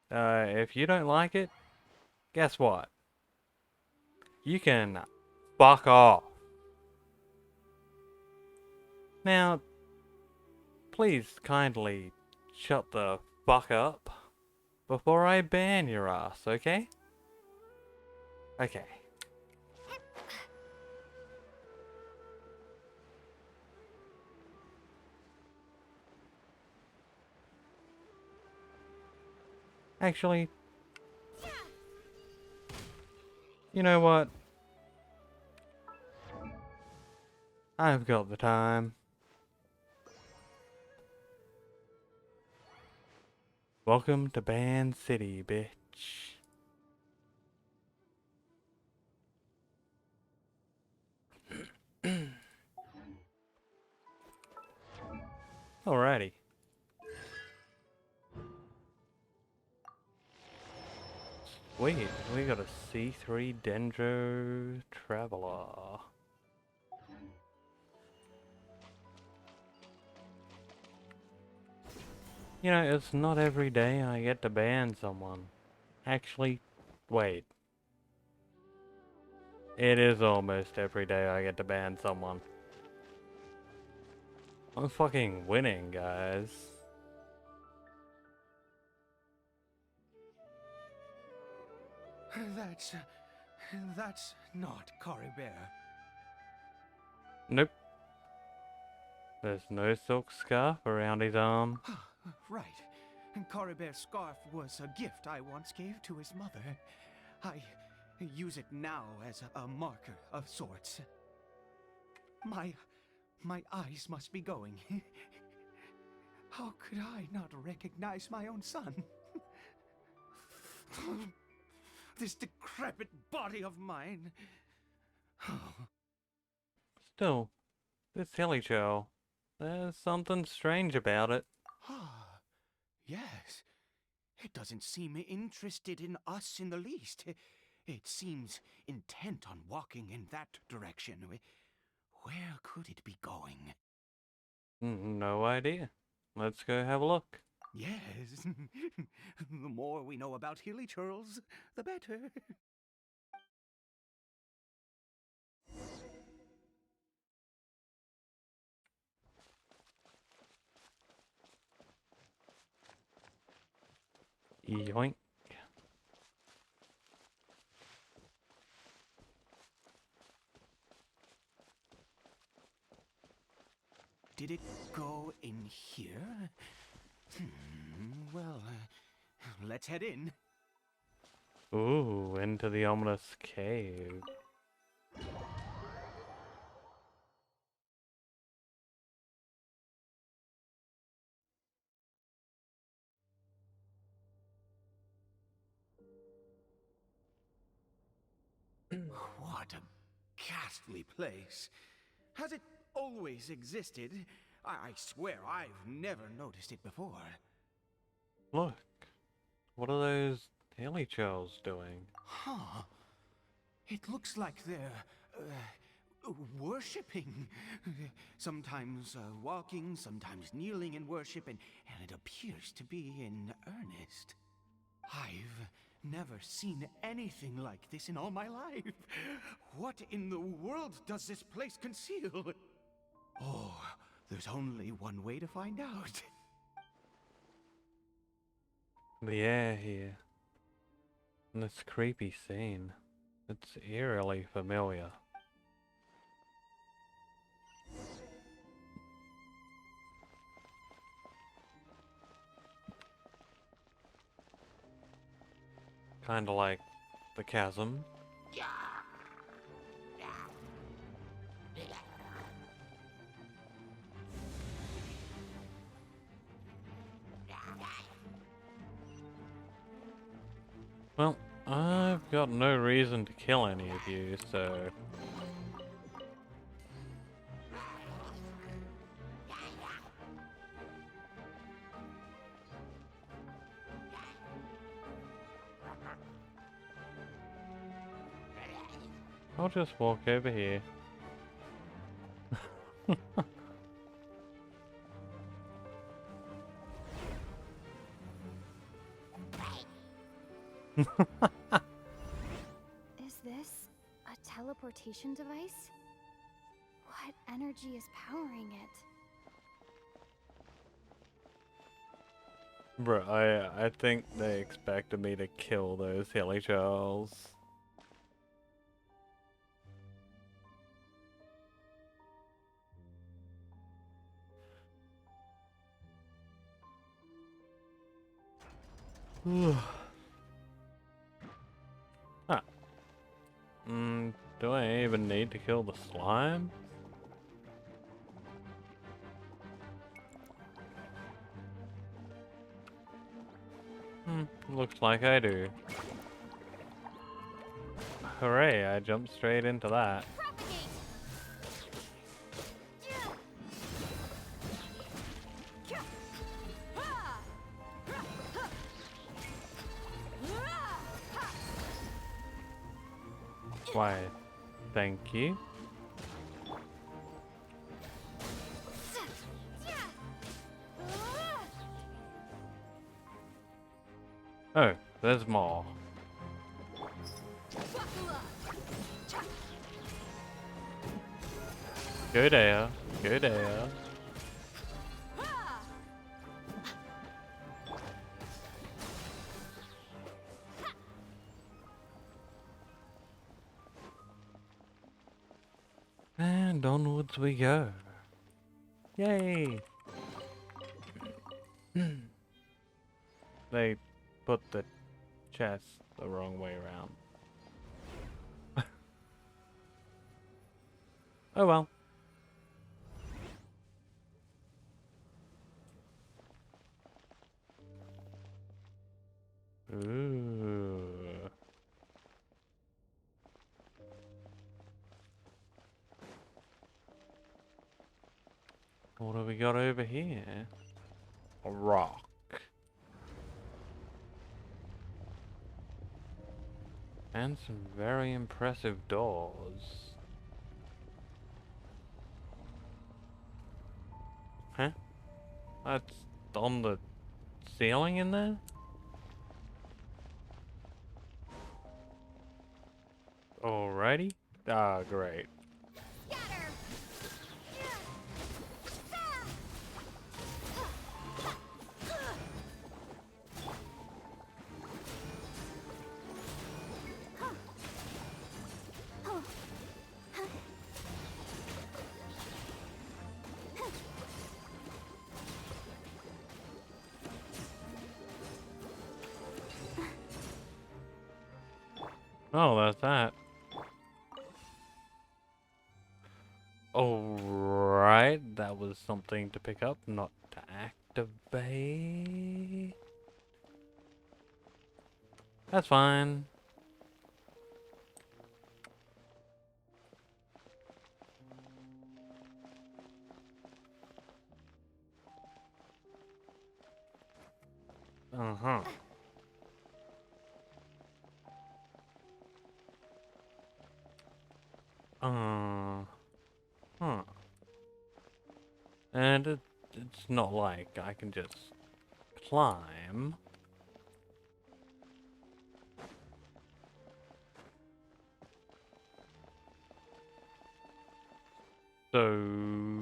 If you don't like it, guess what? You can fuck off. Now, please kindly shut the fuck up before I ban your ass, okay? Okay. Actually, you know what? I've got the time. Welcome to Ban City, bitch. Alrighty. Wait, we got a C3 Dendro Traveler. You know, it's not every day I get to ban someone. Actually, wait. It is almost every day I get to ban someone. I'm fucking winning, guys. That's not Cory Bear. Nope. There's no silk scarf around his arm. Right. Cory Bear's scarf was a gift I once gave to his mother. I use it now as a marker of sorts. My eyes must be going. How could I not recognize my own son? This decrepit body of mine. Still, this hilly show, there's something strange about it. Yes. It doesn't seem interested in us in the least. It seems intent on walking in that direction. Where could it be going? No idea. Let's go have a look. Yes. The more we know about hilly churls, the better. Yoink. Did it go in here? Well, let's head in. Ooh, into the ominous cave. What a ghastly place. Has it always existed? I swear I've never noticed it before. Look. What are those hilly churls doing? Huh. It looks like they're worshipping. Sometimes walking, sometimes kneeling in worship, and it appears to be in earnest. I've never seen anything like this in all my life. What in the world does this place conceal? Oh, there's only one way to find out. The air here. And this creepy scene. It's eerily familiar. Kinda like the chasm. Well, I've got no reason to kill any of you, so... I'll just walk over here. Is this a teleportation device? What energy is powering it? Bro, I think they expected me to kill those hilly charles. Ah. Do I even need to kill the slime? Looks like I do. Hooray, I jumped straight into that. Why, thank you. Oh, there's more. Go there, go there. And onwards we go. Yay! They put the chest the wrong way around. Oh well. Ooh. What do we got over here? A rock. And some very impressive doors. Huh? That's on the ceiling in there? Alrighty. Ah, great. Oh, that's that. Alright, that was something to pick up, not to activate. That's fine. Uh-huh. Huh. And it's not like I can just climb. So,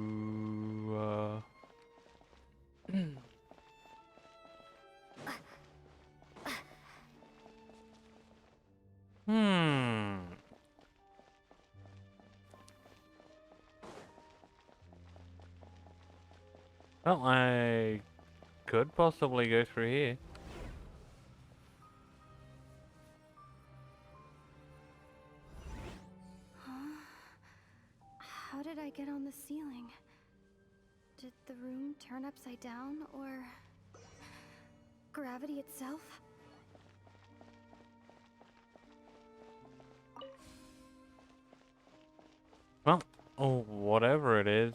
Well, I could possibly go through here. Huh? How did I get on the ceiling? Did the room turn upside down, or gravity itself? Well, oh, whatever it is.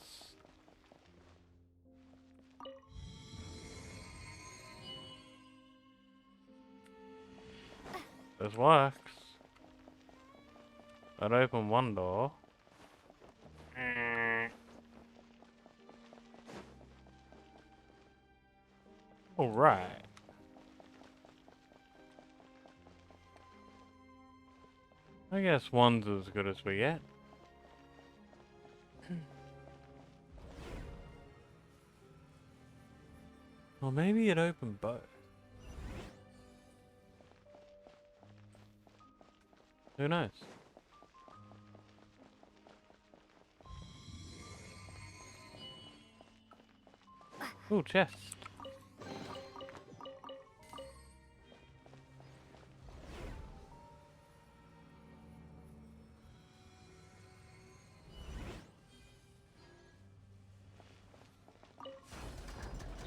This works. That opened one door. Alright. I guess one's as good as we get. Or maybe it opened both. Who knows? Ooh, chest.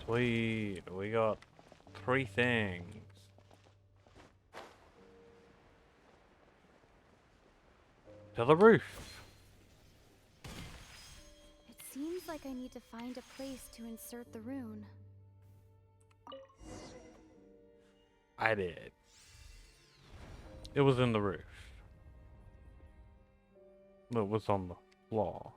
Sweet, we got 3 things. To the roof. It seems like I need to find a place to insert the rune. I did. It was in the roof. It was on the floor.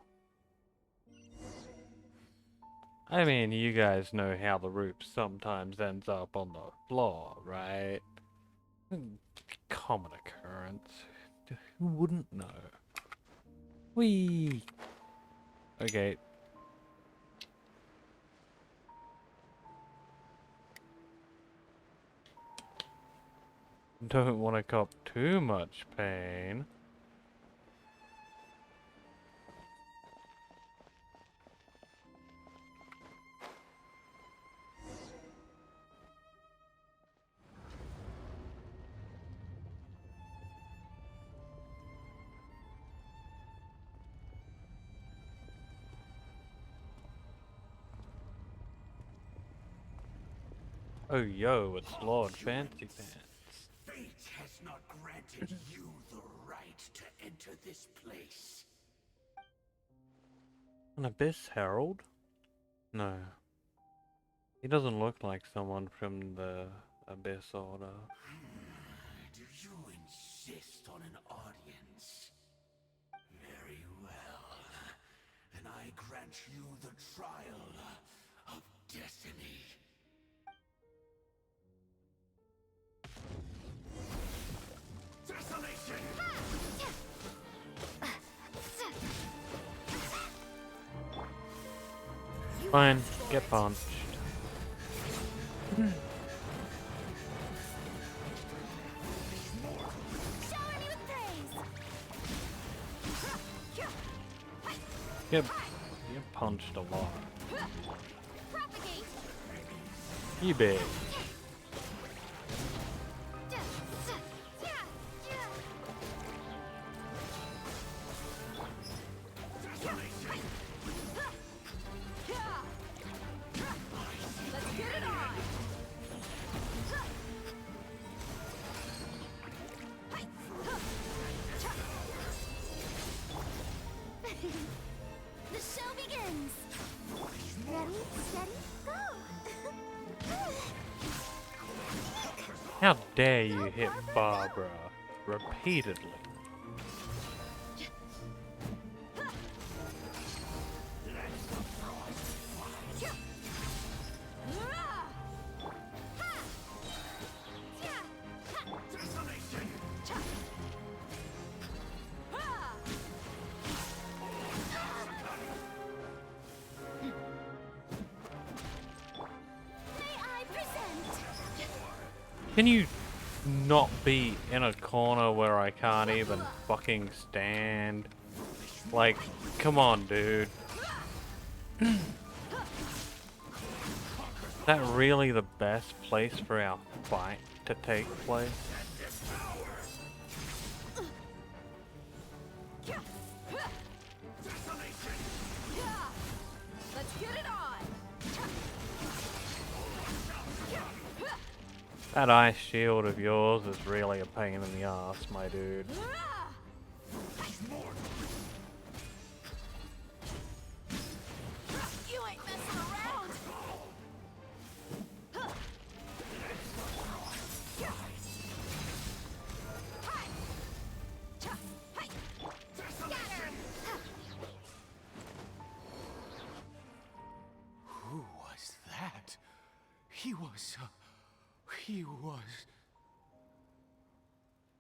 I mean, you guys know how the roof sometimes ends up on the floor, right? Common occurrence. Who wouldn't know? Whee! Okay. Don't want to cop too much pain. Oh yo, it's Lord Fancy Pants. Fate has not granted you the right to enter this place. An Abyss Herald? No. He doesn't look like someone from the Abyss Order. Do you insist on an audience? Very well. Then I grant you the trial of destiny. Desolation! Fine, get punched. Get punched a lot. You big. The show begins! Ready, steady, go! How dare you hit Barbara repeatedly? Can you not be in a corner where I can't even fucking stand? Like, come on, dude. Is that really the best place for our fight to take place? Let's get it on! That ice shield of yours is really a pain in the ass, my dude. You ain't messing around! He was...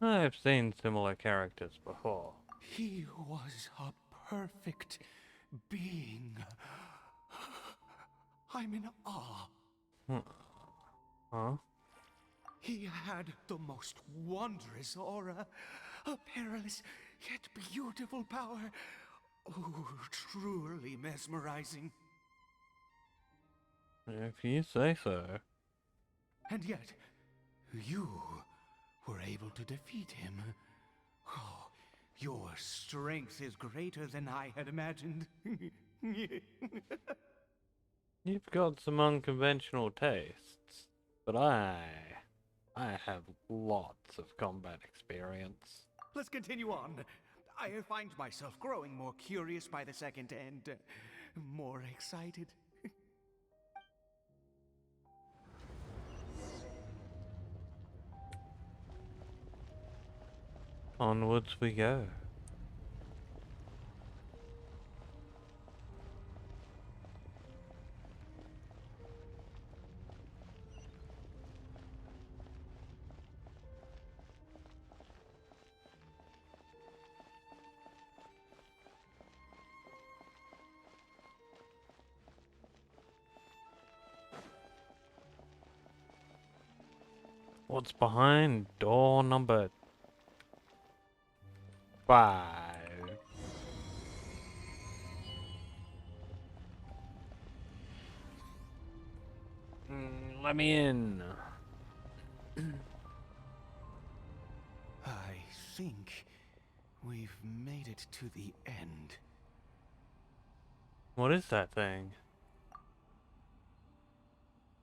I've seen similar characters before. He was a perfect being. I'm in awe. Huh? He had the most wondrous aura, a perilous yet beautiful power. Oh, truly mesmerizing. If you say so. And yet, you were able to defeat him. Oh, your strength is greater than I had imagined. You've got some unconventional tastes, but I have lots of combat experience. Let's continue on. I find myself growing more curious by the second and more excited. Onwards we go. What's behind door number 5? Let me in. I think we've made it to the end. What is that thing?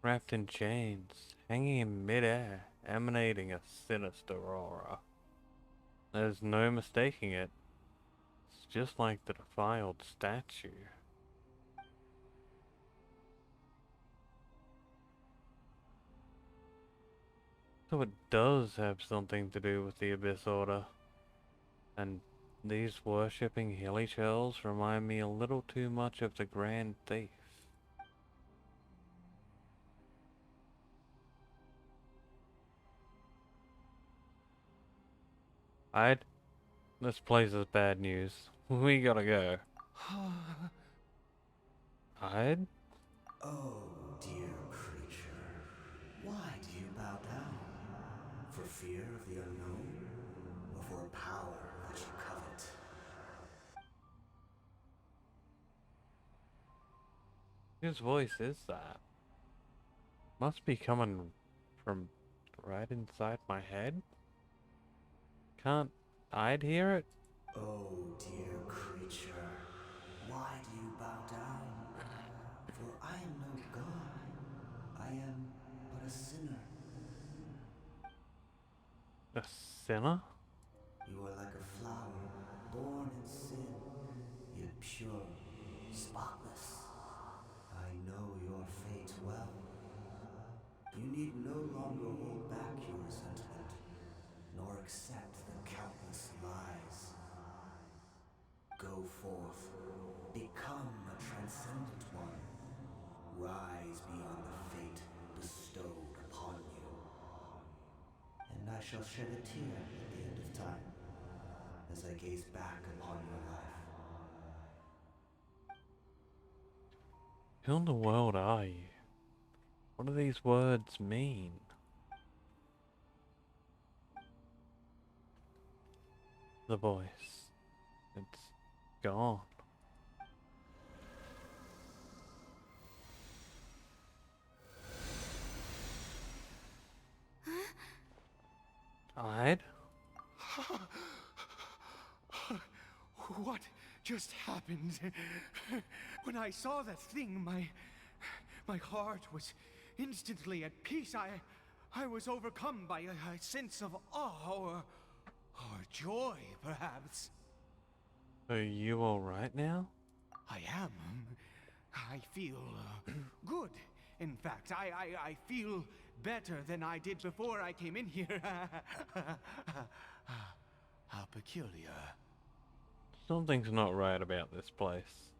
Wrapped in chains, hanging in midair, emanating a sinister aura. There's no mistaking it. It's just like the defiled statue. So it does have something to do with the Abyss Order. And these worshipping hilly shells remind me a little too much of the Grand Thief. This place is bad news. We gotta go. I'd? Oh, dear creature, why do you bow down? For fear of the unknown? Or for a power that you covet? Whose voice is that? Must be coming from right inside my head? Can't I'd hear it? Oh, dear creature, why do you bow down? For I am no god. I am but a sinner. A sinner? You are like a flower, born in sin, yet pure, spotless. I know your fate well. You need no longer hold back your resentment, nor accept the countless lies. Go forth, become a transcendent one. Rise beyond the fate bestowed upon you. And I shall shed a tear at the end of time, as I gaze back upon your life. Who in the world are you? What do these words mean? The voice. It's gone. I'd? What just happened? When I saw that thing, my heart was instantly at peace. I was overcome by a sense of awe or joy, perhaps. Are you alright now? I am. I feel good. In fact, I feel better than I did before I came in here. How peculiar. Something's not right about this place.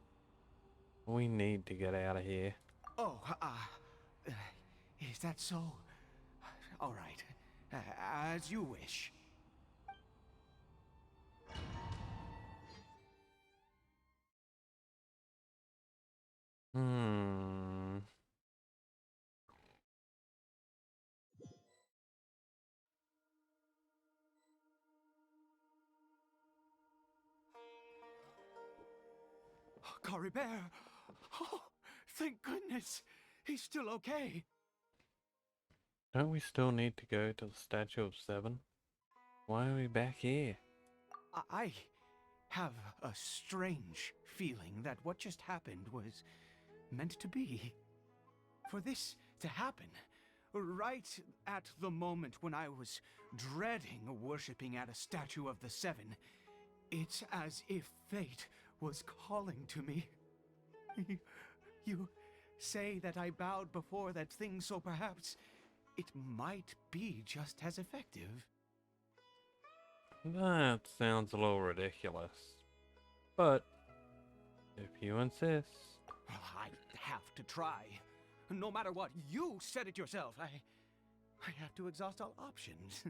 We need to get out of here. Oh, Is that so? All right. As you wish. Hmm. Cory Bear! Oh, thank goodness! He's still okay! Don't we still need to go to the Statue of Seven? Why are we back here? I have a strange feeling that what just happened was meant to be. For this to happen, right at the moment when I was dreading worshipping at a statue of the Seven, it's as if fate was calling to me. You say that I bowed before that thing, so perhaps it might be just as effective. That sounds a little ridiculous. But, if you insist. I have to try. No matter what, you said it yourself. I have to exhaust all options.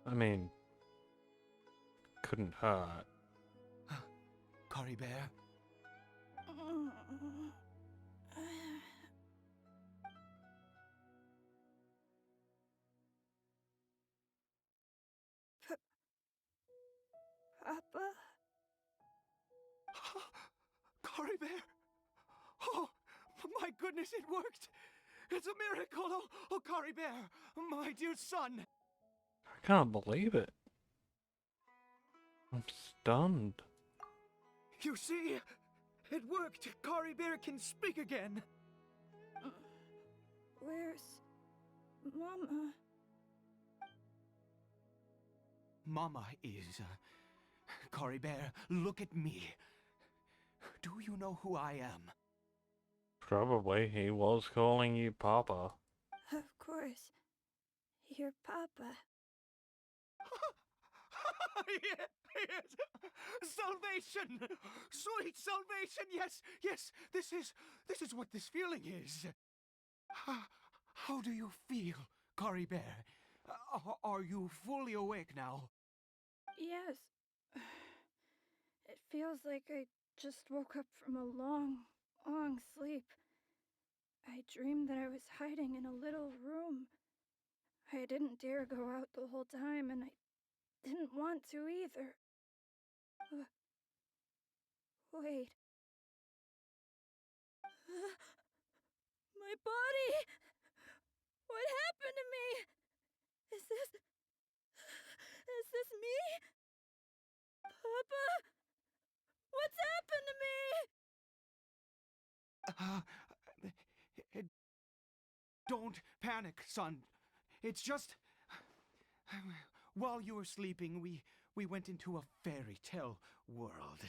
I mean, couldn't hurt. Cory Bear? Papa? Cory Bear? Oh, my goodness, it worked! It's a miracle! Oh, Cory Bear, my dear son! I can't believe it. I'm stunned. You see? It worked! Cory Bear can speak again! Where's Mama? Mama is... Cory Bear, look at me. Do you know who I am? Probably he was calling you Papa. Of course. Your Papa. Yes! Salvation! Sweet salvation! Yes! Yes! This is what this feeling is. How do you feel, Cory Bear? Are you fully awake now? Yes. It feels like I just woke up from a long, long sleep. I dreamed that I was hiding in a little room. I didn't dare go out the whole time, and I didn't want to either. Wait. My body! What happened to me? Is this me? Papa? What's happened to me? Don't panic, son. It's just... While you were sleeping, we went into a fairy tale world.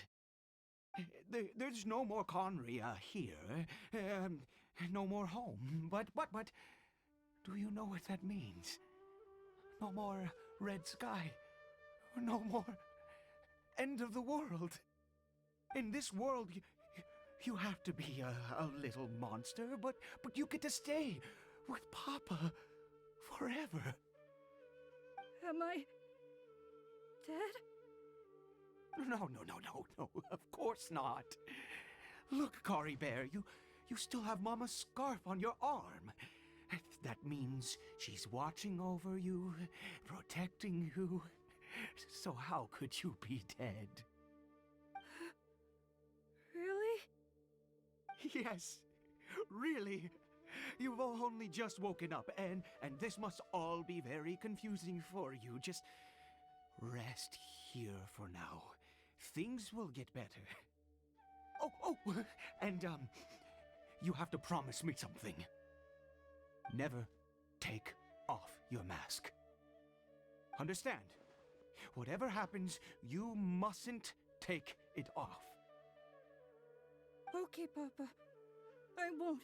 There's no more Conria here. No more home. But, do you know what that means? No more red sky. No more end of the world. In this world, you have to be a little monster, but you get to stay with Papa forever. Am I dead? No, of course not. Look, Cory Bear, you still have Mama's scarf on your arm. That means she's watching over you, protecting you. So how could you be dead? Really? Yes, really. You've only just woken up, and this must all be very confusing for you. Just rest here for now. Things will get better. Oh, and you have to promise me something. Never take off your mask. Understand? Whatever happens, you mustn't take it off. Okay, Papa. I won't.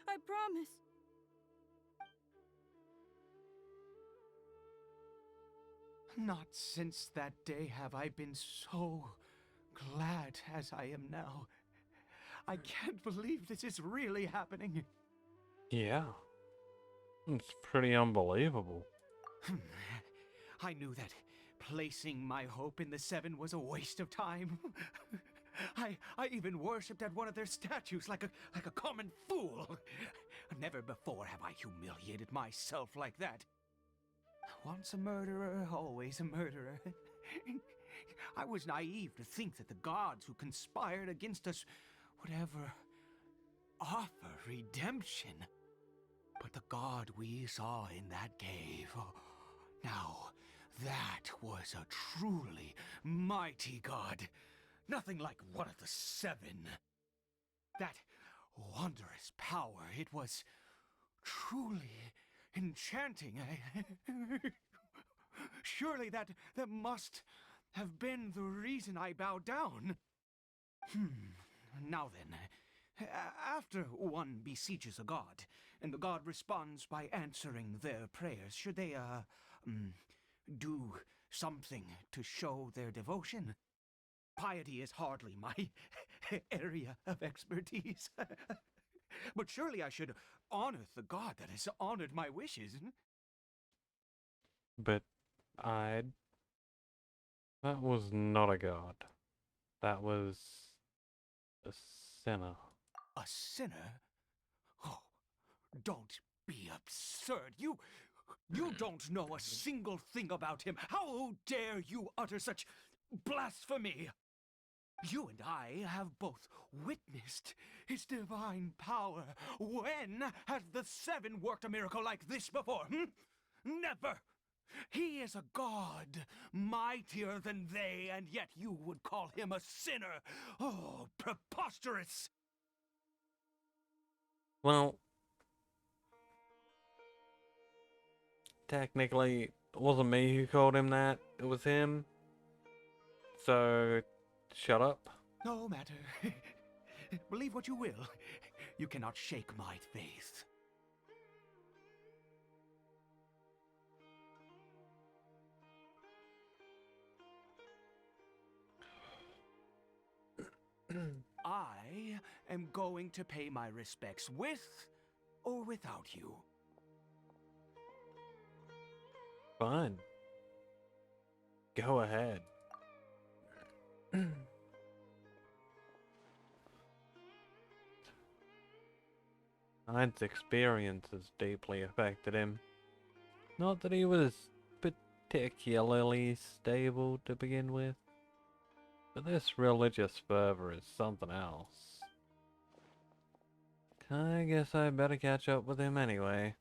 I promise. Not since that day have I been so glad as I am now. I can't believe this is really happening. Yeah. It's pretty unbelievable. I knew that placing my hope in the Seven was a waste of time. I even worshipped at one of their statues like a common fool. Never before have I humiliated myself like that. Once a murderer, always a murderer. I was naive to think that the gods who conspired against us would ever offer redemption. But the god we saw in that cave, now that was a truly mighty god. Nothing like one of the Seven. That wondrous power, it was truly enchanting. Surely that must have been the reason I bowed down. Now then, after one besieges a god, and the god responds by answering their prayers, should they, do something to show their devotion? Piety is hardly my area of expertise. But surely I should honor the god that has honored my wishes. But that was not a god. That was a sinner. A sinner? Oh, don't be absurd. You don't know a single thing about him. How dare you utter such blasphemy? You and I have both witnessed his divine power. When has the Seven worked a miracle like this before? Never! He is a god, mightier than they, and yet you would call him a sinner. Oh, preposterous! Well, technically, it wasn't me who called him that. It was him. So, shut up. No matter. Believe what you will. You cannot shake my faith. I am going to pay my respects with or without you. Fine. Go ahead. Hyde's experiences deeply affected him. Not that he was particularly stable to begin with, but this religious fervor is something else. I guess I better catch up with him anyway.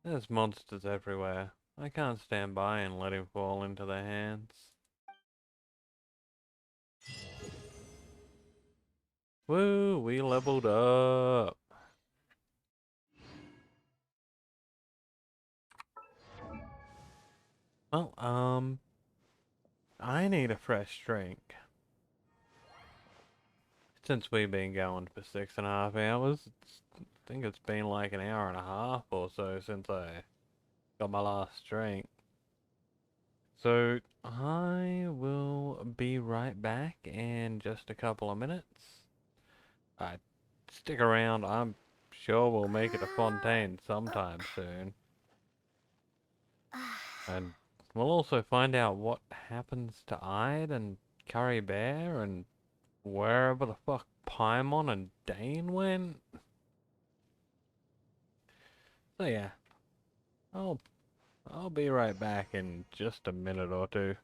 There's monsters everywhere. I can't stand by and let him fall into their hands. Woo, we leveled up. Well, I need a fresh drink. Since we've been going for 6.5 hours, I think it's been like an hour and a half or so since I got my last drink. So, I will be right back in just a couple of minutes. Stick around, I'm sure we'll make it a Fontaine sometime soon. And we'll also find out what happens to Ide and Curry Bear and wherever the fuck Paimon and Dane went. So yeah, I'll be right back in just a minute or two.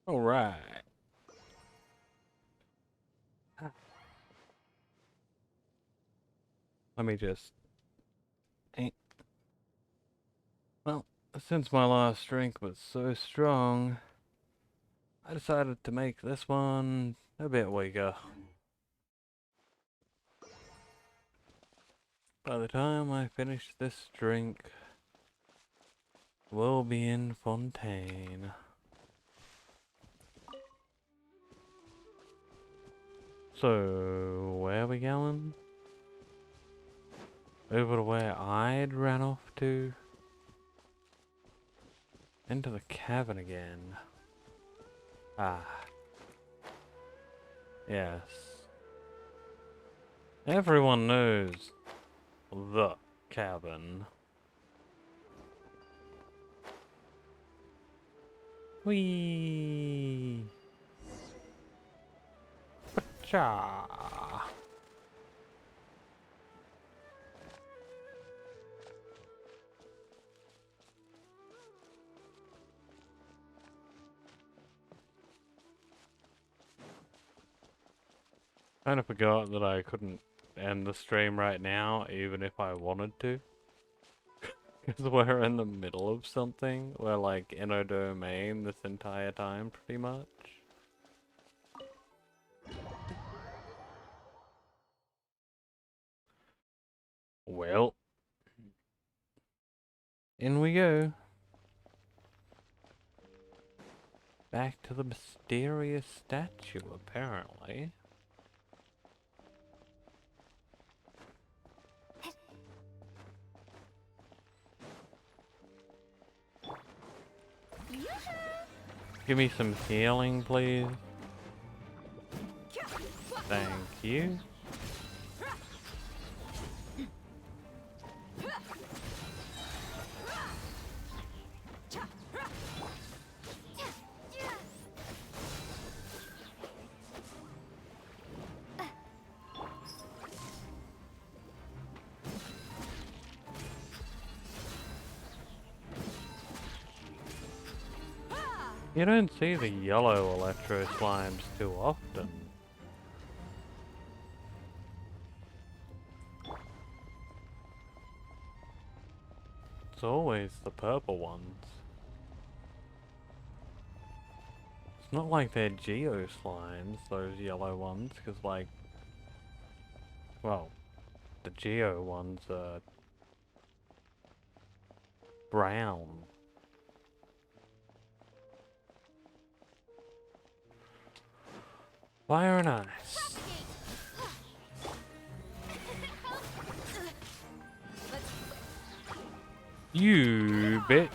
All right. Let me just. Well, since my last drink was so strong, I decided to make this one a bit weaker. By the time I finish this drink, we'll be in Fontaine. So, where are we going? Over to where I'd ran off to? Into the cavern again. Ah. Yes. Everyone knows the cavern. Whee! Cha. Kind of forgot that I couldn't end the stream right now, even if I wanted to. Because we're in the middle of something. We're like in a domain this entire time, pretty much. Well, in we go. Back to the mysterious statue, apparently. Give me some healing, please. Thank you. You don't see the yellow electro slimes too often. It's always the purple ones. It's not like they're geo slimes, those yellow ones, because like, well, the geo ones are brown. Fire and ice. You bitch.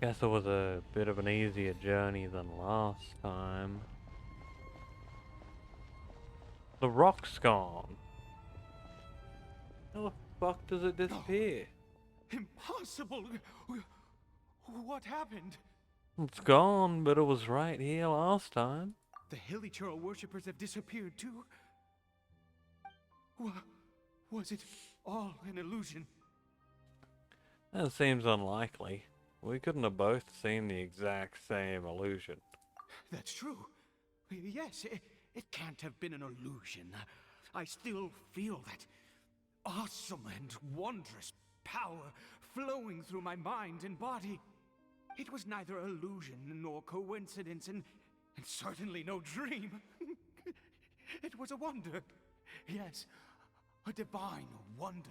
Guess it was a bit of an easier journey than last time. The rock's gone. How the fuck does it disappear? Impossible! What happened? It's gone, but it was right here last time. The Hilly Churl worshippers have disappeared too? Was it all an illusion? That seems unlikely. We couldn't have both seen the exact same illusion. That's true. Yes, it can't have been an illusion. I still feel that awesome and wondrous power flowing through my mind and body. It was neither illusion nor coincidence, and certainly no dream. It was a wonder. Yes, a divine wonder.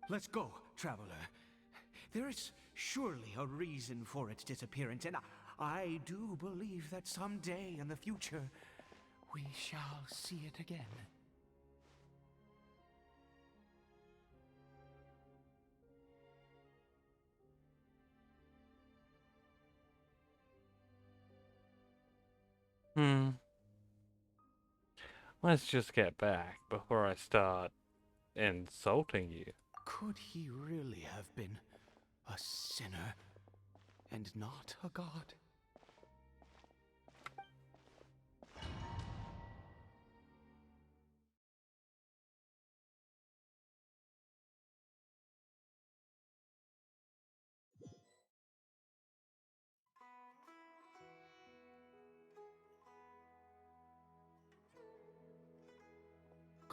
Let's go, traveler. There is surely a reason for its disappearance, and I do believe that someday in the future, we shall see it again. Let's just get back before I start insulting you. Could he really have been a sinner and not a god?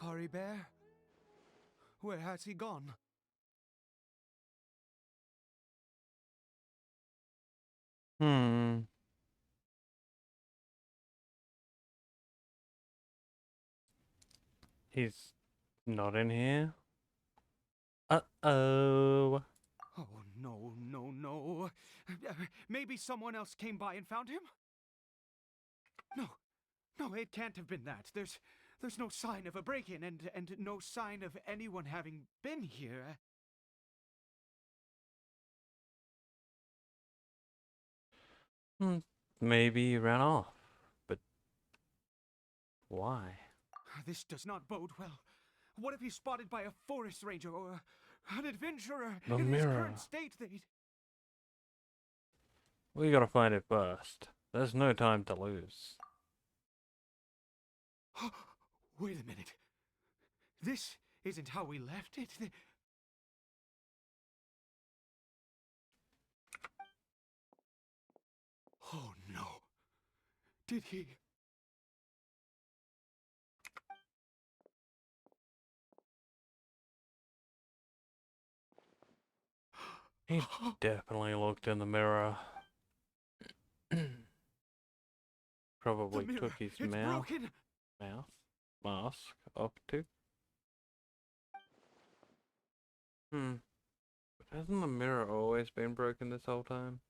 Kari Bear? Where has he gone? He's not in here? Uh-oh. Oh, no, no, no. Maybe someone else came by and found him? No, it can't have been that. There's no sign of a break-in and no sign of anyone having been here. Maybe he ran off. But why? This does not bode well. What if he's spotted by a forest ranger or an adventurer The in his mirror. current state? We gotta find it first. There's no time to lose. Wait a minute. This isn't how we left it. Oh no. Did he? He definitely looked in the mirror. Probably mirror, took his it's broken. mask off too. But hasn't the mirror always been broken this whole time?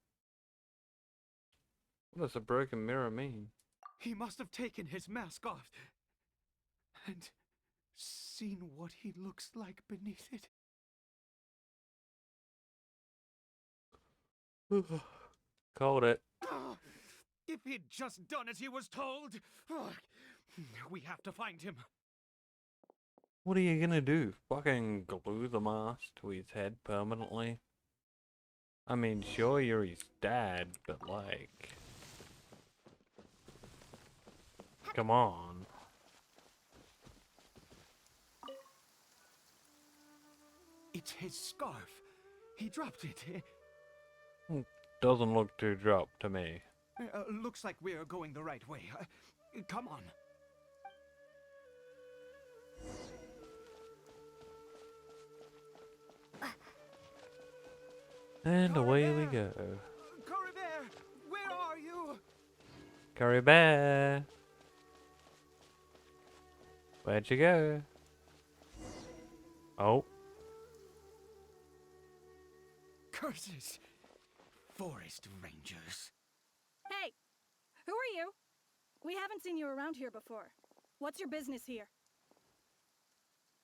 What does a broken mirror mean? He must have taken his mask off and seen what he looks like beneath it. Called it. If he'd just done as he was told! We have to find him. What are you gonna do? Fucking glue the mask to his head permanently? I mean, sure, you're his dad, but like... Come on. It's his scarf. He dropped it. Doesn't look too dropped to me. Looks like we're going the right way. Come on. And away we go. Curry Bear, where are you? Curry Bear! Where'd you go? Oh. Curses! Forest Rangers. Hey! Who are you? We haven't seen you around here before. What's your business here?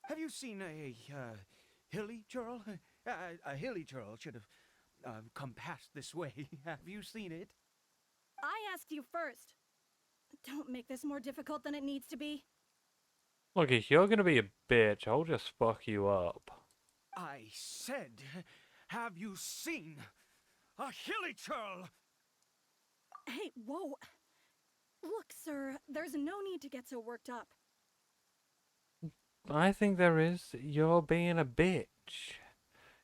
Have you seen a hilly churl? A hilly churl should have come past this way. Have you seen it? I asked you first. Don't make this more difficult than it needs to be. Look, if you're gonna be a bitch, I'll just fuck you up. I said, have you seen a hilly churl? Hey, whoa. Look, sir, there's no need to get so worked up. I think there is. You're being a bitch.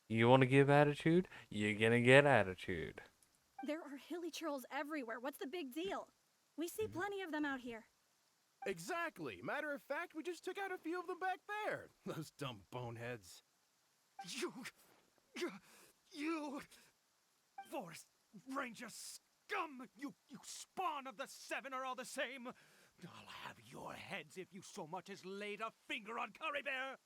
You want to give attitude? You're gonna get attitude. There are hilly churls everywhere. What's the big deal? We see plenty of them out here. Exactly. Matter of fact, we just took out a few of them back there. Those dumb boneheads. You, Forest Ranger scum! You spawn of the seven are all the same. I'll have your heads if you so much as laid a finger on Curry Bear.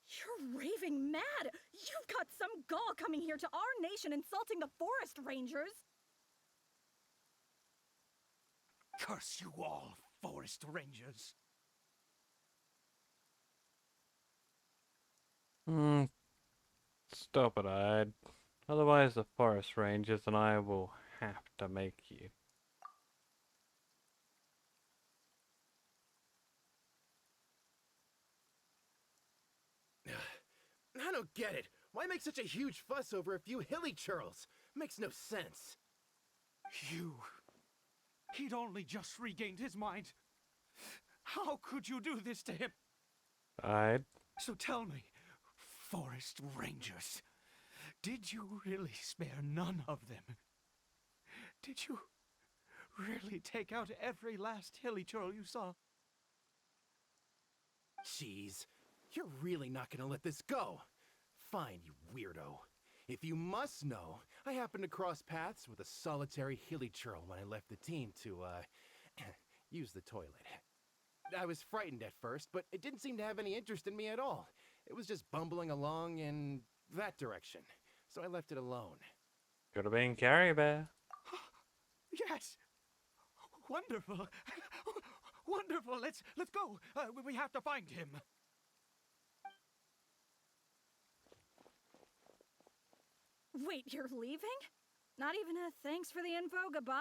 You're raving mad! You've got some gall coming here to our nation insulting the Forest Rangers! Curse you all, Forest Rangers. Stop it, I'd. Otherwise the Forest Rangers and I will have to make you. I don't get it. Why make such a huge fuss over a few hilly churls? Makes no sense. He'd only just regained his mind. How could you do this to him? I'd. So tell me, Forest Rangers, did you really spare none of them? Did you really take out every last hilly churl you saw? Jeez, you're really not gonna let this go. Fine, you weirdo. If you must know, I happened to cross paths with a solitary hilly churl when I left the team to, use the toilet. I was frightened at first, but it didn't seem to have any interest in me at all. It was just bumbling along in that direction, so I left it alone. Could have been Carrie Bear. Yes! Wonderful! Wonderful! Let's go! We have to find him! Wait, you're leaving? Not even a thanks for the info, goodbye?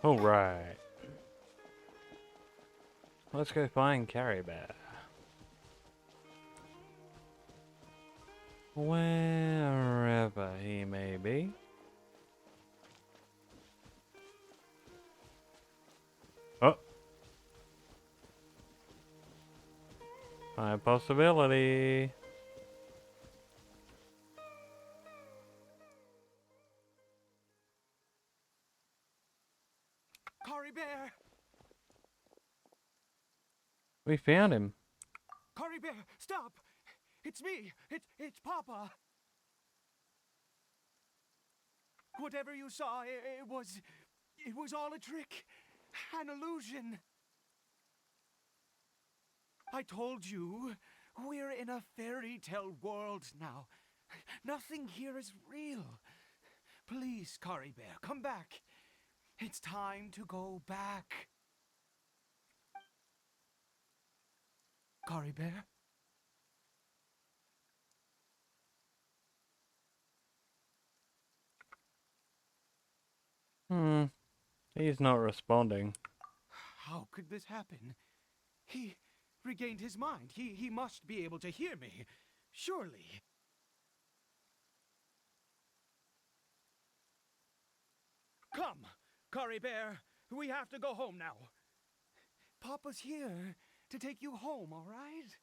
Alright. Let's go find Carrie Bear. Wherever he may be. High possibility. Cory Bear! We found him. Cory Bear, stop! It's me! It's Papa! Whatever you saw, it was all a trick. An illusion. I told you, we're in a fairy tale world now. Nothing here is real. Please, Cory Bear, come back. It's time to go back. Cory Bear? He's not responding. How could this happen? He regained his mind. He must be able to hear me. Surely. Come, Cory Bear. We have to go home now. Papa's here to take you home, all right?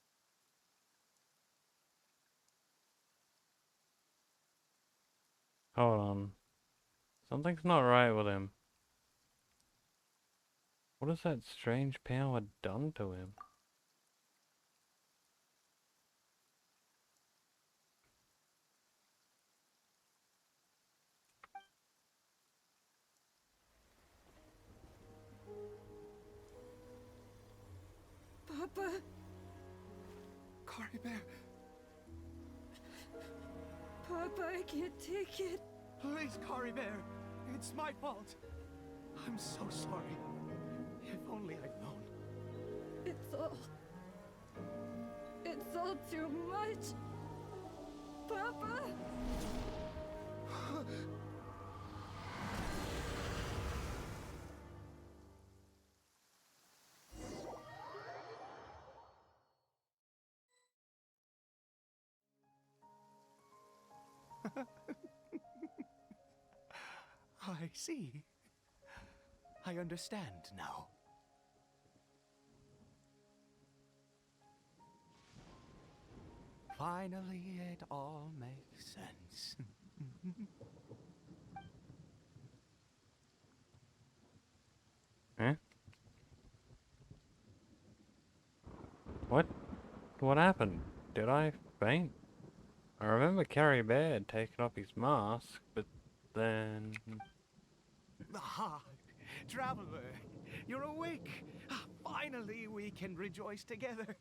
Hold on. Something's not right with him. What has that strange power done to him? Papa. Cory Bear. Papa, I can't take it. Please, Cory Bear. It's my fault. I'm so sorry. If only I'd known. It's all too much. Papa. I see. I understand now. Finally, it all makes sense. Eh? What? What happened? Did I faint? I remember Cory Bear had taken off his mask, but then... Ah, Traveler, you're awake. Finally, we can rejoice together.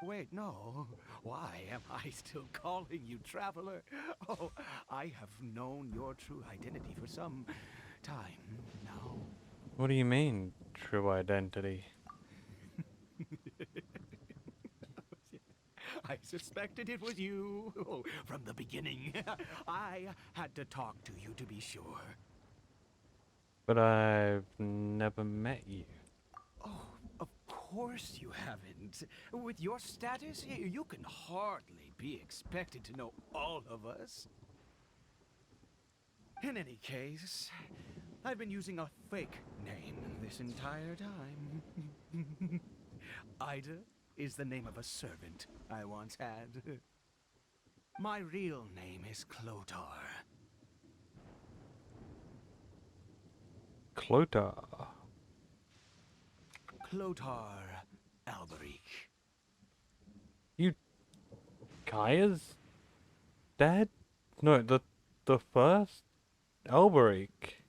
Wait, no. Why am I still calling you Traveler? Oh, I have known your true identity for some time now. What do you mean, true identity? I suspected it was you from the beginning. I had to talk to you to be sure. But I've never met you. Oh, of course you haven't. With your status, you can hardly be expected to know all of us. In any case, I've been using a fake name this entire time. Ida is the name of a servant I once had. My real name is Clotar. Clotar. Clotar Alberic. You... Kaya's dad? No, the first? Alberic.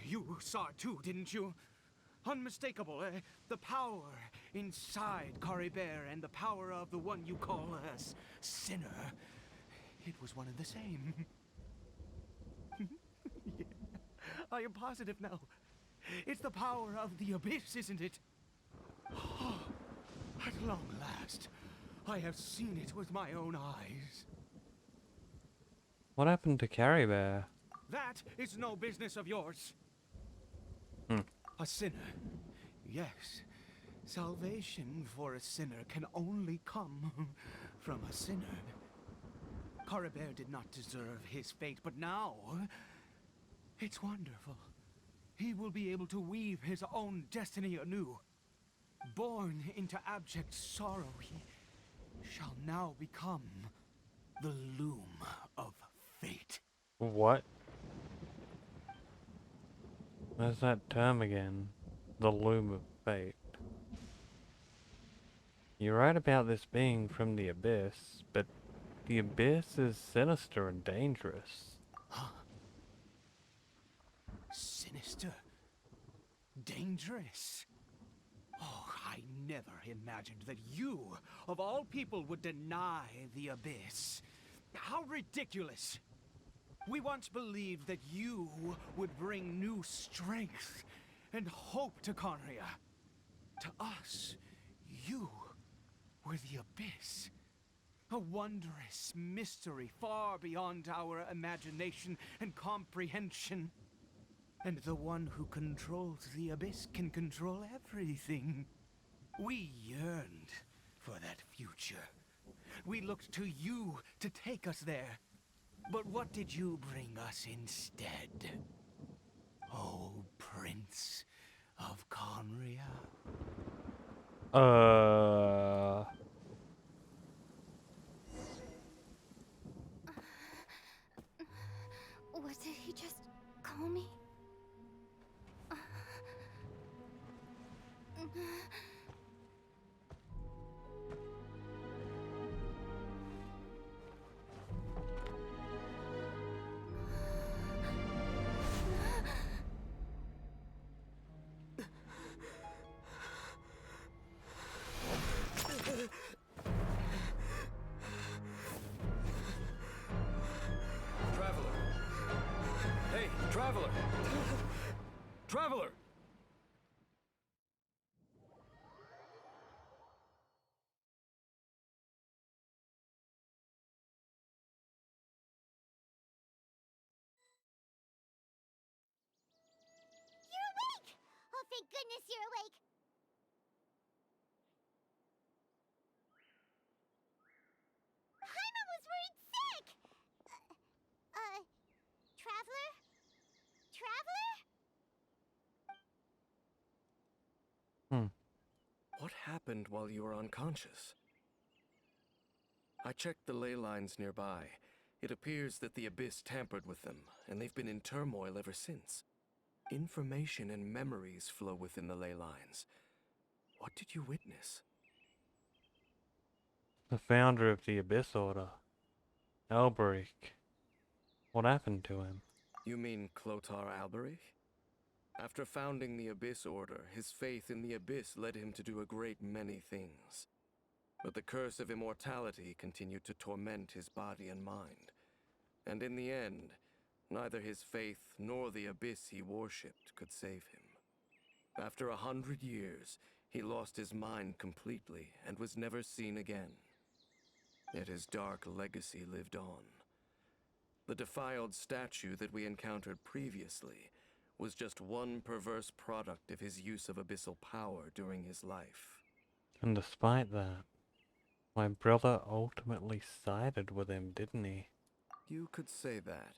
You saw it too, didn't you? Unmistakable, the power inside Cory Bear and the power of the one you call a sinner. It was one and the same. Yeah, I am positive now. It's the power of the abyss, isn't it? Oh, at long last, I have seen it with my own eyes. What happened to Cory Bear? That is no business of yours. A sinner. Yes. Salvation for a sinner can only come from a sinner. Cory Bear did not deserve his fate, but now it's wonderful. He will be able to weave his own destiny anew. born into abject sorrow, he shall now become the loom of fate. What? Where's that term again? The loom of fate. You're right about this being from the abyss, but the abyss is sinister and dangerous. Huh? Sinister? Dangerous? Oh, I never imagined that you, of all people, would deny the abyss. How ridiculous! We once believed that you would bring new strength and hope to Conria. To us, you were the abyss. A wondrous mystery far beyond our imagination and comprehension. And the one who controls the abyss can control everything. We yearned for that future. We looked to you to take us there. But what did you bring us instead? Oh, Prince of Conria? What did he just call me? Traveler! Hey, Traveler! Traveler! You're awake! Oh, thank goodness you're awake! Paimon was worried sick! Traveler? Traveler? What happened while you were unconscious? I checked the ley lines nearby. It appears that the Abyss tampered with them, and they've been in turmoil ever since. Information and memories flow within the ley lines. What did you witness? The founder of the Abyss Order, Elberich. What happened to him? You mean Clotar Alberich? After founding the Abyss Order, his faith in the Abyss led him to do a great many things. But the curse of immortality continued to torment his body and mind. And in the end, neither his faith nor the Abyss he worshipped could save him. After 100 years, he lost his mind completely and was never seen again. Yet his dark legacy lived on. The defiled statue that we encountered previously was just one perverse product of his use of abyssal power during his life. And despite that, my brother ultimately sided with him, didn't he? You could say that.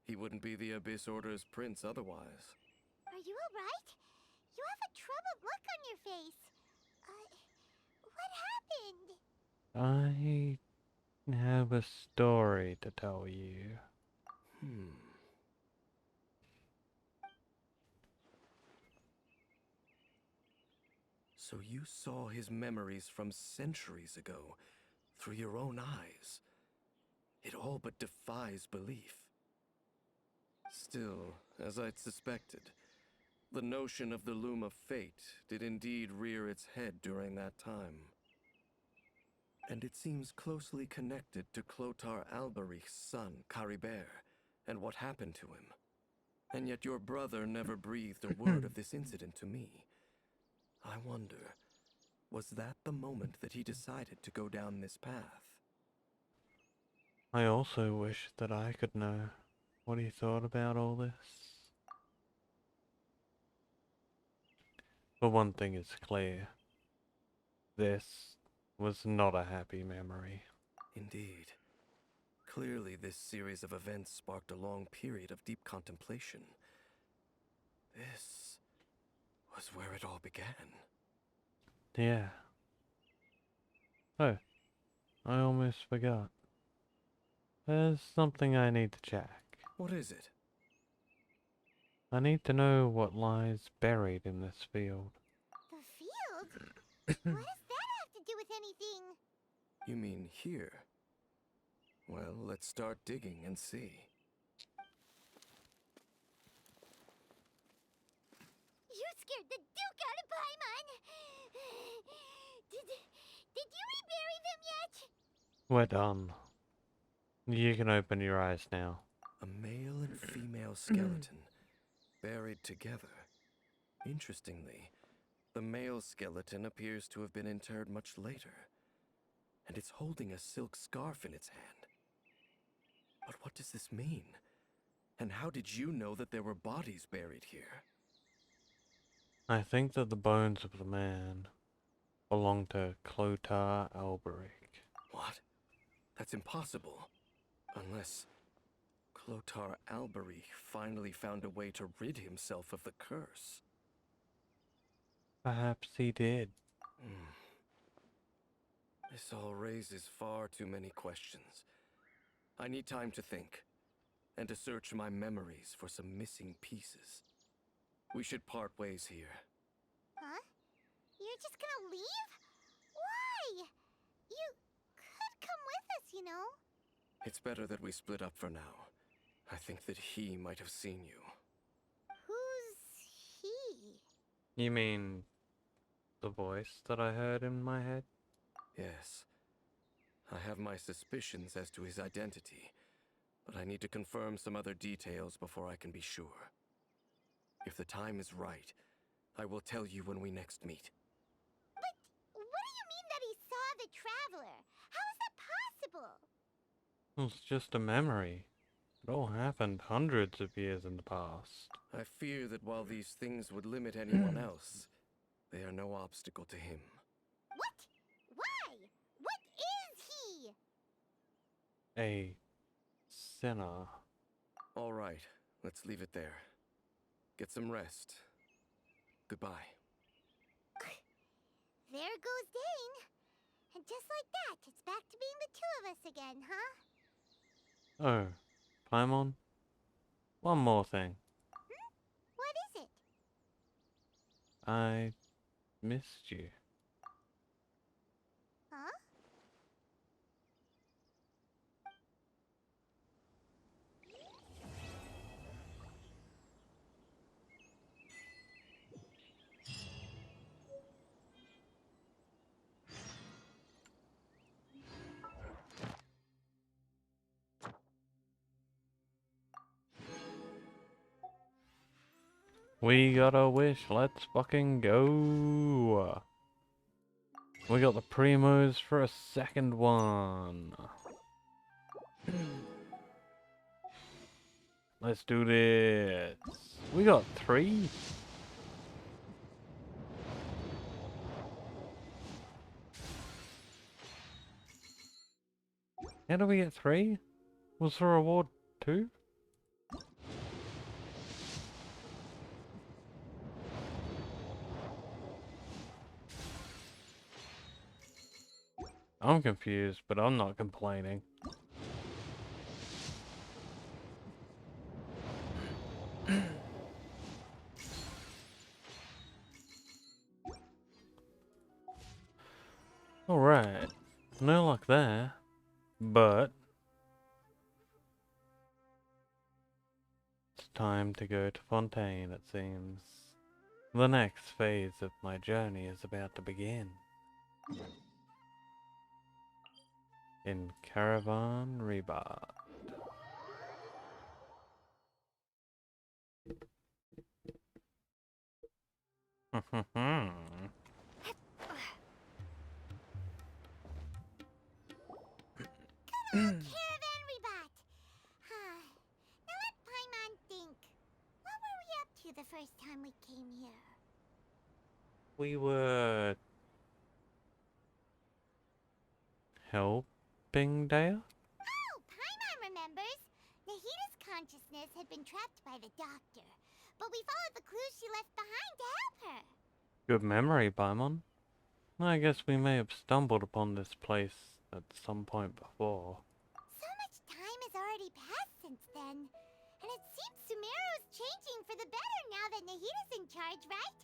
He wouldn't be the Abyss Order's prince otherwise. Are you alright? You have a troubled look on your face. What happened? I have a story to tell you. So you saw his memories from centuries ago, through your own eyes. It all but defies belief. Still, as I'd suspected, the notion of the Loom of Fate did indeed rear its head during that time. And it seems closely connected to Clotar Alberich's son, Caribert, and what happened to him. And yet your brother never breathed a word of this incident to me. I wonder, was that the moment that he decided to go down this path? I also wish that I could know what he thought about all this. But one thing is clear. This was not a happy memory. Indeed. Clearly, this series of events sparked a long period of deep contemplation. This was where it all began. Yeah. Oh, I almost forgot. There's something I need to check. What is it? I need to know what lies buried in this field. The field? What does that have to do with anything? You mean here? Well, let's start digging and see. You scared the Duke out of Paimon! Did you rebury them yet? We're done. You can open your eyes now. A male and female skeleton buried together. Interestingly, the male skeleton appears to have been interred much later, and it's holding a silk scarf in its hand. But what does this mean? And how did you know that there were bodies buried here? I think that the bones of the man belong to Clotar Alberic. What? That's impossible. Unless Clotar Alberic finally found a way to rid himself of the curse. Perhaps he did. This all raises far too many questions. I need time to think, and to search my memories for some missing pieces. We should part ways here. Huh? You're just gonna leave? Why? You could come with us, you know. It's better that we split up for now. I think that he might have seen you. Who's he? You mean the voice that I heard in my head? Yes. I have my suspicions as to his identity, but I need to confirm some other details before I can be sure. If the time is right, I will tell you when we next meet. But what do you mean that he saw the Traveler? How is that possible? It's just a memory. It all happened hundreds of years in the past. I fear that while these things would limit anyone else, they are no obstacle to him. What? Why? What is he? A sinner. All right, let's leave it there. Get some rest. Goodbye. There goes Dane. And just like that, it's back to being the two of us again, huh? Oh, Paimon? One more thing. What is it? I missed you. Huh? We got a wish, let's fucking go. We got the primos for a second one. Let's do this. We got 3. How do we get 3? Was the reward 2? I'm confused, but I'm not complaining. Alright, no luck there, but it's time to go to Fontaine, it seems. The next phase of my journey is about to begin. In Caravan Rebar. Caravan Rebat. Now let Paimon think. What were we up to the first time we came here? We were helping Dea? Oh, Paimon remembers. Nahida's consciousness had been trapped by the doctor, but we followed the clues she left behind to help her. Good memory, Paimon. I guess we may have stumbled upon this place at some point before. So much time has already passed since then. And it seems Sumeru's changing for the better now that Nahida's in charge, right?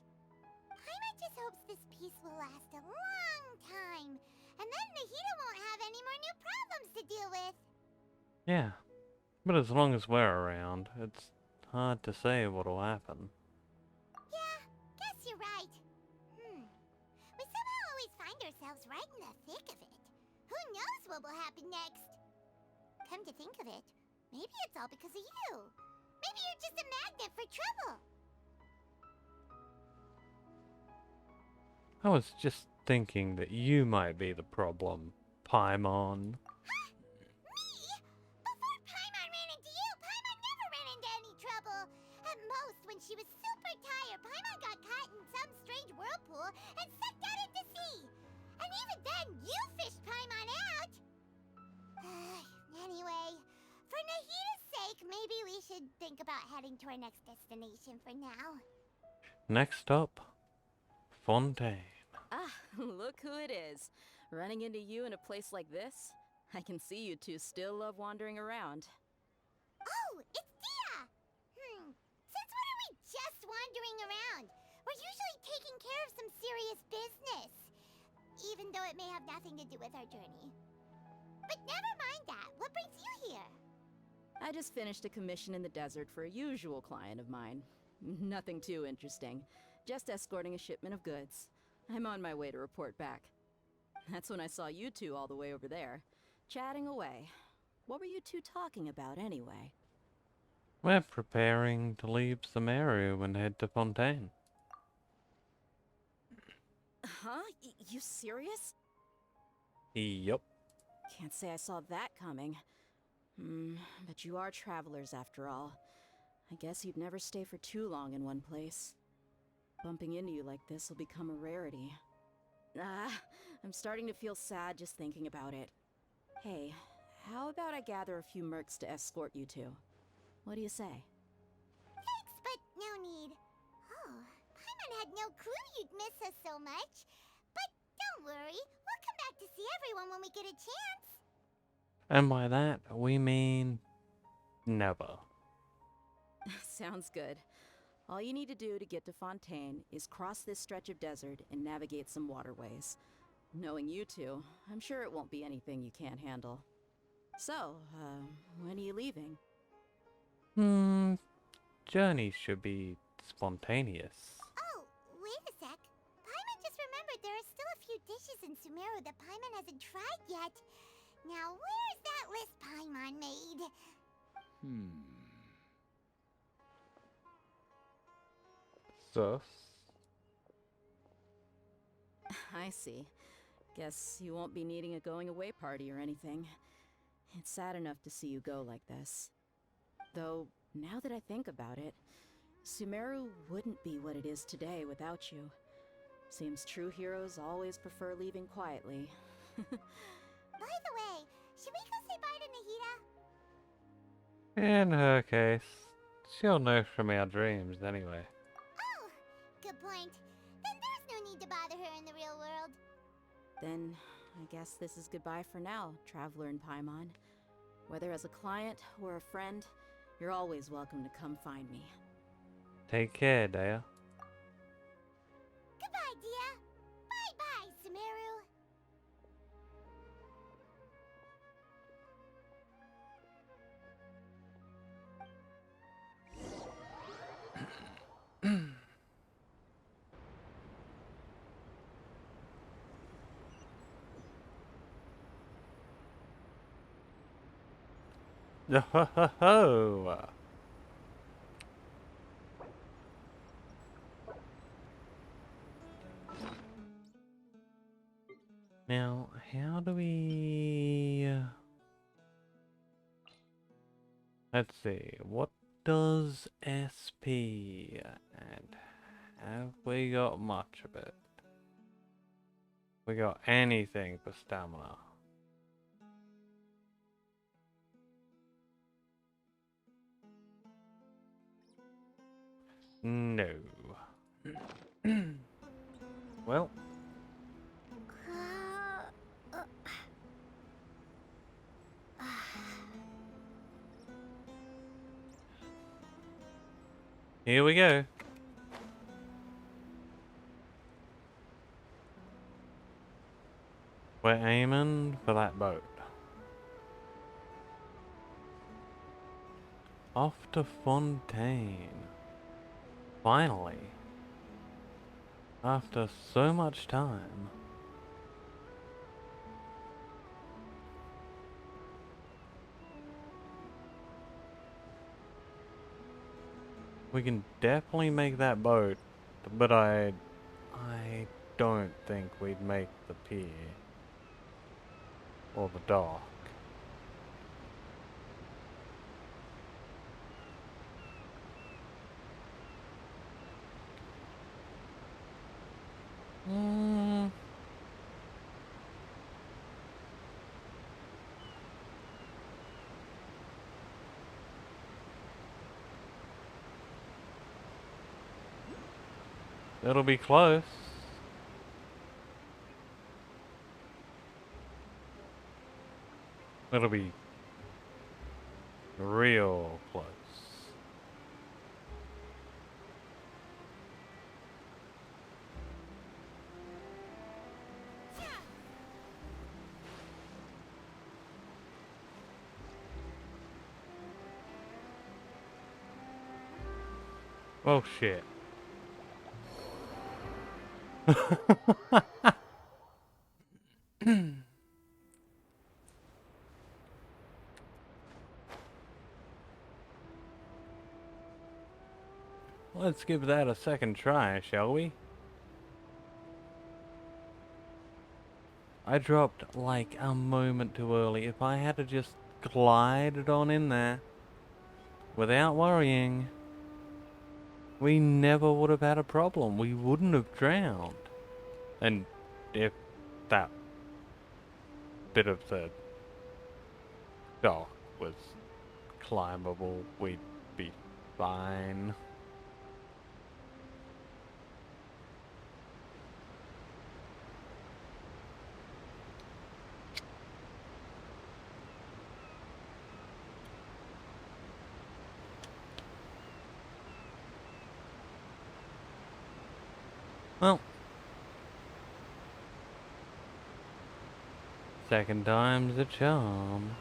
Paimon just hopes this peace will last a long time. And then Nahida won't have any more new problems to deal with. Yeah, but as long as we're around, it's hard to say what'll happen. Yeah, guess you're right. We somehow always find ourselves right in the thick of it. Who knows what will happen next? Come to think of it, maybe it's all because of you. Maybe you're just a magnet for trouble. I was just thinking that you might be the problem, Paimon. Before Paimon ran into you, Paimon never ran into any trouble. At most, when she was super tired, Paimon got caught in some strange whirlpool and sucked out into sea. And even then, you fished Paimon out. Anyway, for Nahida's sake, maybe we should think about heading to our next destination for now. Next up, Fontaine. Ah, look who it is. Running into you in a place like this? I can see you two still love wandering around. Oh, it's Dia! Since when are we just wandering around? We're usually taking care of some serious business. Even though it may have nothing to do with our journey. But never mind that. What brings you here? I just finished a commission in the desert for a usual client of mine. Nothing too interesting. Just escorting a shipment of goods. I'm on my way to report back. That's when I saw you two all the way over there, chatting away. What were you two talking about anyway? We're preparing to leave Sumeru and head to Fontaine. Huh? You serious? Yup. Can't say I saw that coming. But you are travelers after all. I guess you'd never stay for too long in one place. Bumping into you like this will become a rarity. I'm starting to feel sad just thinking about it. Hey, how about I gather a few mercs to escort you two? What do you say? Thanks, but no need. Oh, Paimon had no clue you'd miss us so much. But don't worry, we'll come back to see everyone when we get a chance. And by that, we mean never. Sounds good. All you need to do to get to Fontaine is cross this stretch of desert and navigate some waterways. Knowing you two, I'm sure it won't be anything you can't handle. So, when are you leaving? Journeys should be spontaneous. Oh, wait a sec. Paimon just remembered there are still a few dishes in Sumeru that Paimon hasn't tried yet. Now, where's that list Paimon made? Sus. I see. Guess you won't be needing a going-away party or anything. It's sad enough to see you go like this. Though, now that I think about it, Sumeru wouldn't be what it is today without you. Seems true heroes always prefer leaving quietly. By the way, should we go say bye to Nahida? In her case, she'll know from our dreams anyway. Oh, good point. Then there's no need to bother her in the real world. Then, I guess this is goodbye for now, Traveler and Paimon. Whether as a client or a friend, you're always welcome to come find me. Take care, Dea. Goodbye, Dia. Bye-bye, Sumeru. Ho. Now, how do we... Let's see, what does SP and have we got much of it? We got anything for stamina? No. Well, Here we go. We're aiming for that boat. Off to Fontaine. Finally. After so much time. We can definitely make that boat, but I don't think we'd make the pier. Or the dock. It'll be close. It'll be real close. Oh shit. Let's give that a second try, shall we? I dropped like a moment too early. If I had to just glided on in there without worrying, we never would have had a problem. We wouldn't have drowned. And if that bit of the dock was climbable, we'd be fine. Well, second time's a charm.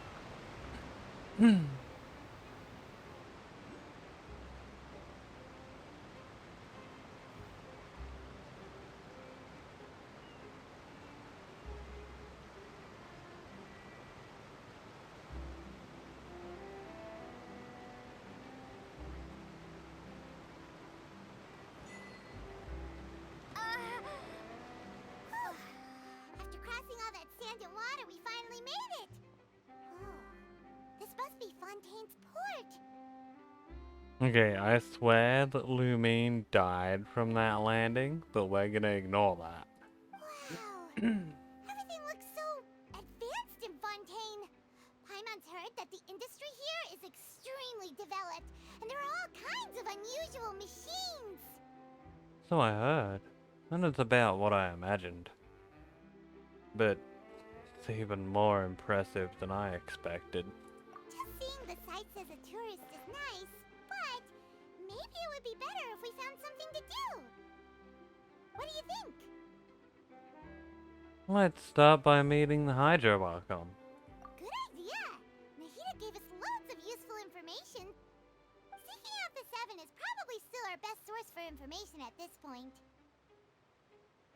After crossing all that sand and water, we finally made it! This must be Fontaine's port! Okay, I swear that Lumine died from that landing, but we're gonna ignore that. Everything looks so advanced in Fontaine! Paimon's heard that the industry here is extremely developed, and there are all kinds of unusual machines! So I heard. And it's about what I imagined. But it's even more impressive than I expected. Just seeing the sights as a tourist is nice, but maybe it would be better if we found something to do. What do you think? Let's start by meeting the Hydro Archon. Good idea! Nahida gave us loads of useful information. Seeking out the Seven is probably still our best source for information at this point.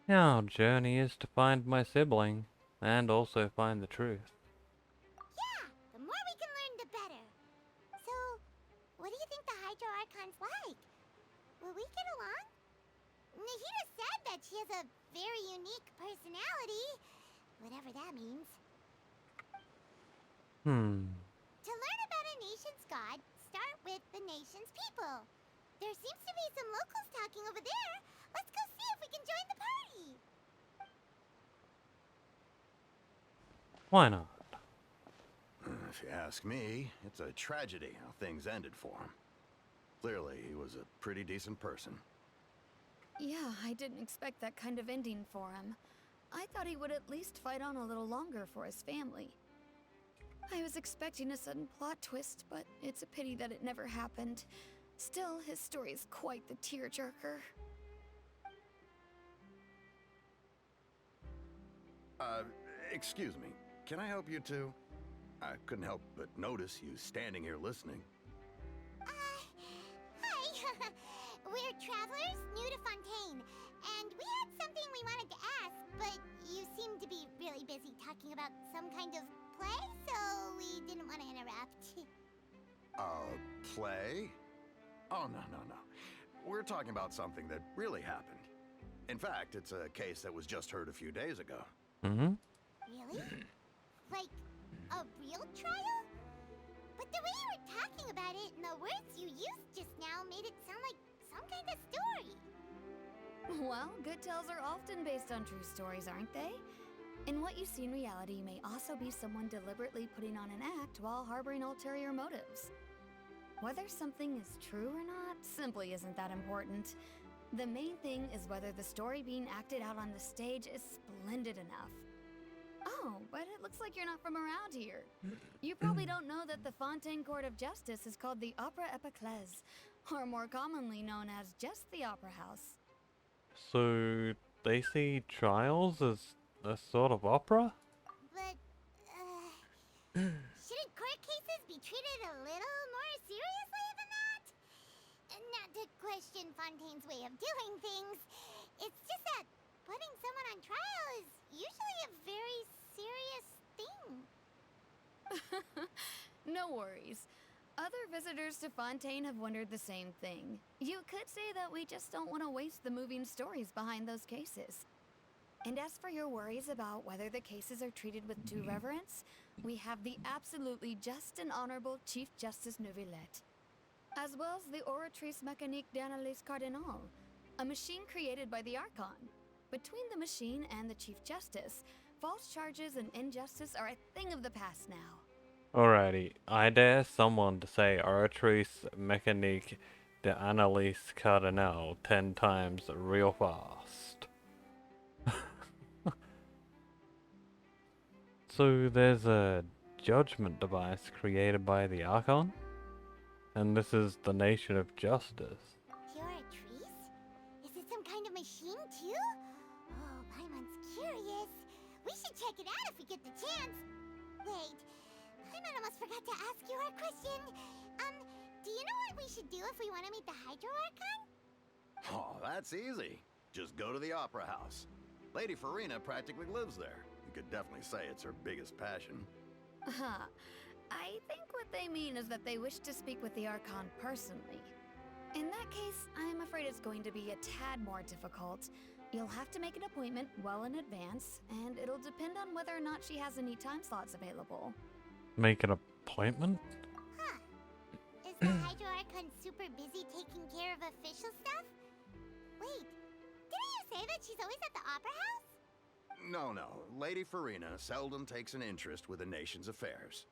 Our journey is to find my sibling, and also find the truth. Yeah, the more we can learn, the better. So, what do you think the Hydro Archon's like? Will we get along? Nahida said that she has a very unique personality, whatever that means. To learn about a nation's god, start with the nation's people. There seems to be some locals talking over there. Let's go see if we can join the party. Why not? If you ask me, it's a tragedy how things ended for him. Clearly, he was a pretty decent person. Yeah, I didn't expect that kind of ending for him. I thought he would at least fight on a little longer for his family. I was expecting a sudden plot twist, but it's a pity that it never happened. Still, his story is quite the tearjerker. Excuse me. Can I help you too? I couldn't help but notice you standing here listening. Hi. We're travelers new to Fontaine, and we had something we wanted to ask, but you seemed to be really busy talking about some kind of play, so we didn't want to interrupt. Play? Oh, no. We're talking about something that really happened. In fact, it's a case that was just heard a few days ago. Mm-hmm. Really? Like, a real trial? But the way you were talking about it and the words you used just now made it sound like some kind of story. Well, good tales are often based on true stories, aren't they? And what you see in reality may also be someone deliberately putting on an act while harboring ulterior motives. Whether something is true or not simply isn't that important. The main thing is whether the story being acted out on the stage is splendid enough. Oh, but it looks like you're not from around here. You probably don't know that the Fontaine Court of Justice is called the Opera Epiclese, or more commonly known as just the Opera House. So they see trials as a sort of opera? But, shouldn't court cases be treated a little more seriously than that? Not to question Fontaine's way of doing things, it's just that putting someone on trial is usually a very serious thing. No worries. Other visitors to Fontaine have wondered the same thing. You could say that we just don't want to waste the moving stories behind those cases. And as for your worries about whether the cases are treated with due reverence, we have the absolutely just and honorable Chief Justice Neuvillette, as well as the Oratrice Mécanique d'Analyse Cardinal, a machine created by the Archon. Between the machine and the Chief Justice, false charges and injustice are a thing of the past now. Alrighty, I dare someone to say Oratrice Mécanique d'Analyse Cardinal 10 times real fast. So there's a judgment device created by the Archon? And this is the nation of justice. Oratrice? Is it some kind of machine too? Oh, Paimon's curious. We should check it out if we get the chance. Wait, Paimon almost forgot to ask you our question. Do you know what we should do if we want to meet the Hydro Archon? Oh, that's easy. Just go to the Opera House. Lady Farina practically lives there. You could definitely say it's her biggest passion. I think what they mean is that they wish to speak with the Archon personally. In that case, I'm afraid it's going to be a tad more difficult. You'll have to make an appointment well in advance, and it'll depend on whether or not she has any time slots available. Make an appointment? Huh. Is the Hydro Archon super busy taking care of official stuff? Wait, didn't you say that she's always at the Opera House? No. Lady Farina seldom takes an interest with the nation's affairs.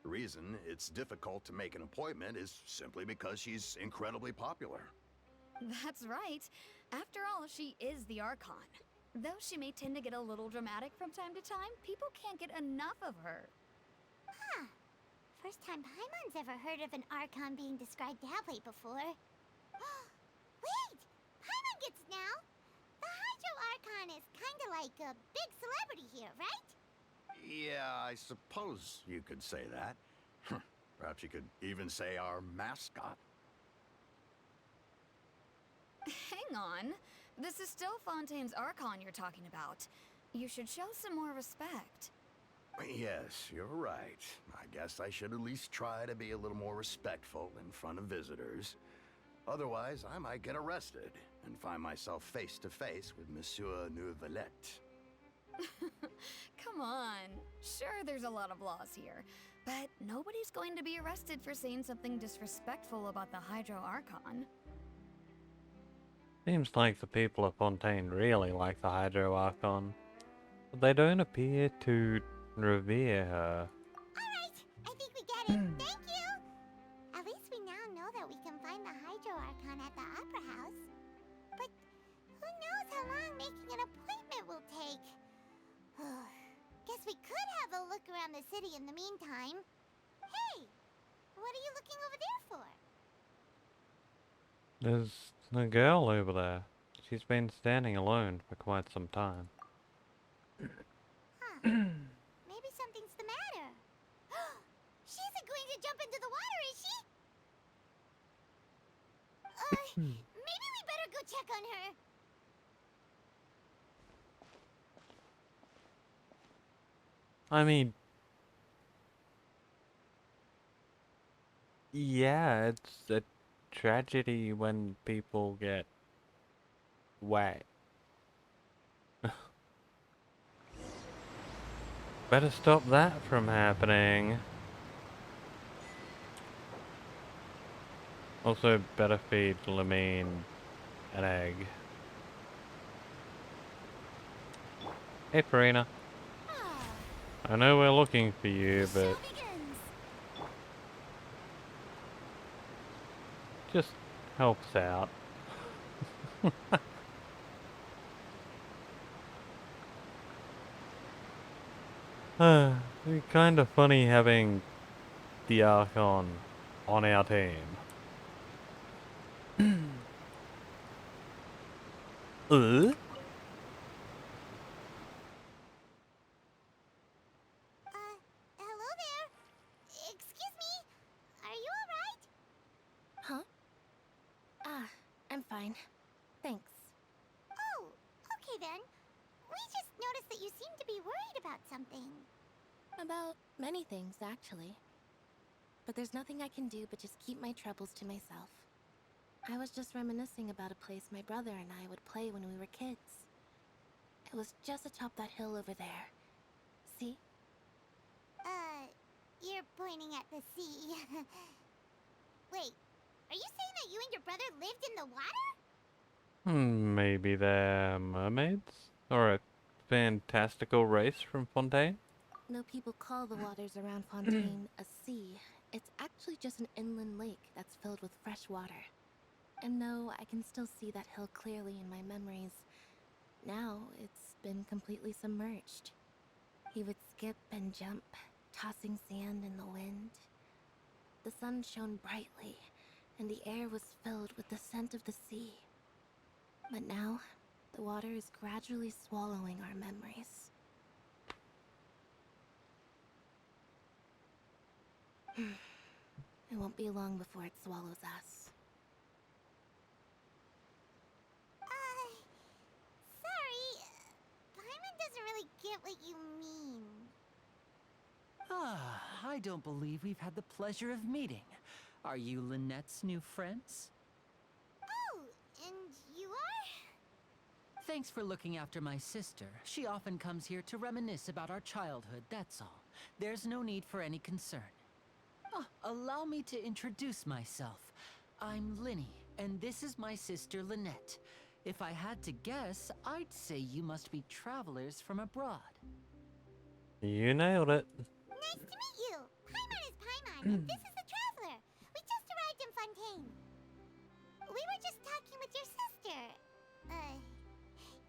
The reason it's difficult to make an appointment is simply because she's incredibly popular. That's right. After all, she is the Archon. Though she may tend to get a little dramatic from time to time, people can't get enough of her. Huh. First time Paimon's ever heard of an Archon being described that way before. Wait! Paimon gets now! The Hydro Archon is kinda like a big celebrity here, right? Yeah, I suppose you could say that. Perhaps you could even say our mascot. Hang on. This is still Fontaine's Archon you're talking about. You should show some more respect. Yes, you're right. I guess I should at least try to be a little more respectful in front of visitors. Otherwise, I might get arrested and find myself face to face with Monsieur Neuvillette. Come on. Sure, there's a lot of laws here, but nobody's going to be arrested for saying something disrespectful about the Hydro Archon. Seems like the people of Fontaine really like the Hydro Archon, but they don't appear to revere her. Alright, I think we get it. Thank you! At least we now know that we can find the Hydro Archon at the Opera House. But who knows how long making an appointment will take? Guess we could have a look around the city in the meantime. Hey! What are you looking over there for? There's a girl over there. She's been standing alone for quite some time. Maybe something's the matter. She isn't going to jump into the water, is she? Maybe we better go check on her. I mean, yeah, it's a tragedy when people get wet. Better stop that from happening. Also, better feed Lamine an egg. Hey, Farina. I know we're looking for you, but just helps out. It's kind of funny having the Archon on our team. Hello there. Excuse me. Are you alright? Huh? Ah, I'm fine. Thanks. Oh, okay then. We just noticed that you seem to be worried about something. About many things, actually. But there's nothing I can do but just keep my troubles to myself. I was just reminiscing about a place my brother and I would play when we were kids. It was just atop that hill over there. See? You're pointing at the sea. Wait, are you saying that you and your brother lived in the water? Maybe they're mermaids? Or a fantastical race from Fontaine? No people call the waters around Fontaine a sea. It's actually just an inland lake that's filled with fresh water. And no, I can still see that hill clearly in my memories. Now, it's been completely submerged. He would skip and jump, tossing sand in the wind. The sun shone brightly, and the air was filled with the scent of the sea. But now, the water is gradually swallowing our memories. It won't be long before it swallows us. Sorry. Paimon doesn't really get what you mean. I don't believe we've had the pleasure of meeting. Are you Lynette's new friends? Oh, and you are? Thanks for looking after my sister. She often comes here to reminisce about our childhood, that's all. There's no need for any concern. Allow me to introduce myself. I'm Linny, and this is my sister Lynette. If I had to guess, I'd say you must be travelers from abroad. You nailed it. Nice to meet you. Paimon is Paimon, and this is the Traveler. We just arrived in Fontaine. We were just talking with your sister.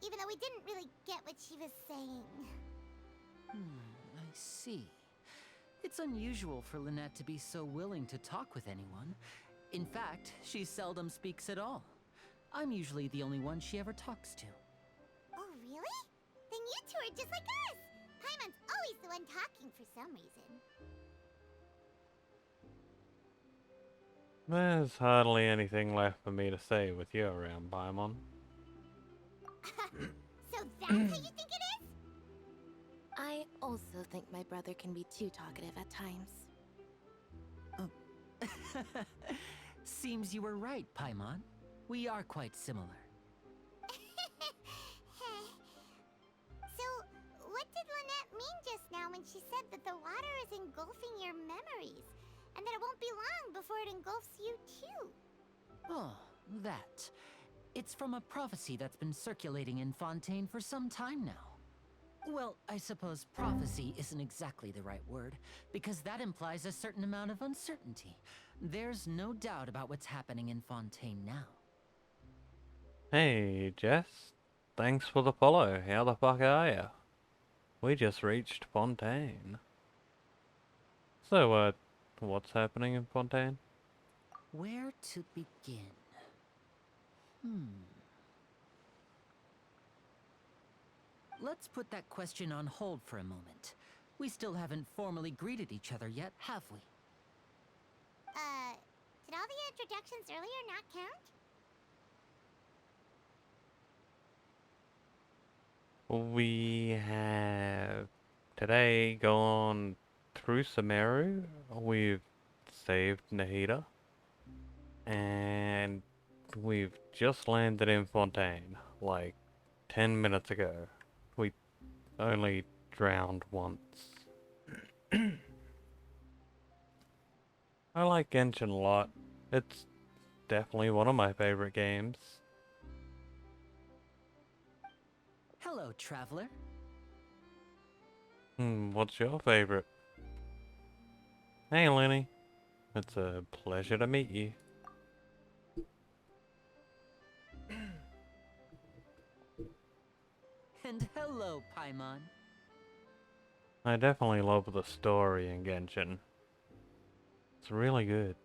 Even though we didn't really get what she was saying. I see. It's unusual for Lynette to be so willing to talk with anyone. In fact, she seldom speaks at all. I'm usually the only one she ever talks to. Oh, really? Then you two are just like us! Paimon's always the one talking for some reason. There's hardly anything left for me to say with you around, Paimon. So that's how you think it is? I also think my brother can be too talkative at times. Seems you were right, Paimon. We are quite similar. So, what did Lynette mean just now when she said that the water is engulfing your memories? And that it won't be long before it engulfs you too? Oh, that. It's from a prophecy that's been circulating in Fontaine for some time now. Well, I suppose prophecy isn't exactly the right word, because that implies a certain amount of uncertainty. There's no doubt about what's happening in Fontaine now. Hey, Jess. Thanks for the follow. How the fuck are ya? We just reached Fontaine. So, what's happening in Fontaine? Where to begin? Let's put that question on hold for a moment. We still haven't formally greeted each other yet, have we? Did all the introductions earlier not count? We have today gone through Sumeru. We've saved Nahida. And we've just landed in Fontaine, like 10 minutes ago. We only drowned once. I like Genshin a lot. It's definitely one of my favorite games. Hello, traveler. What's your favorite? Hey, Lenny. It's a pleasure to meet you. And hello, Paimon. I definitely love the story in Genshin. It's really good.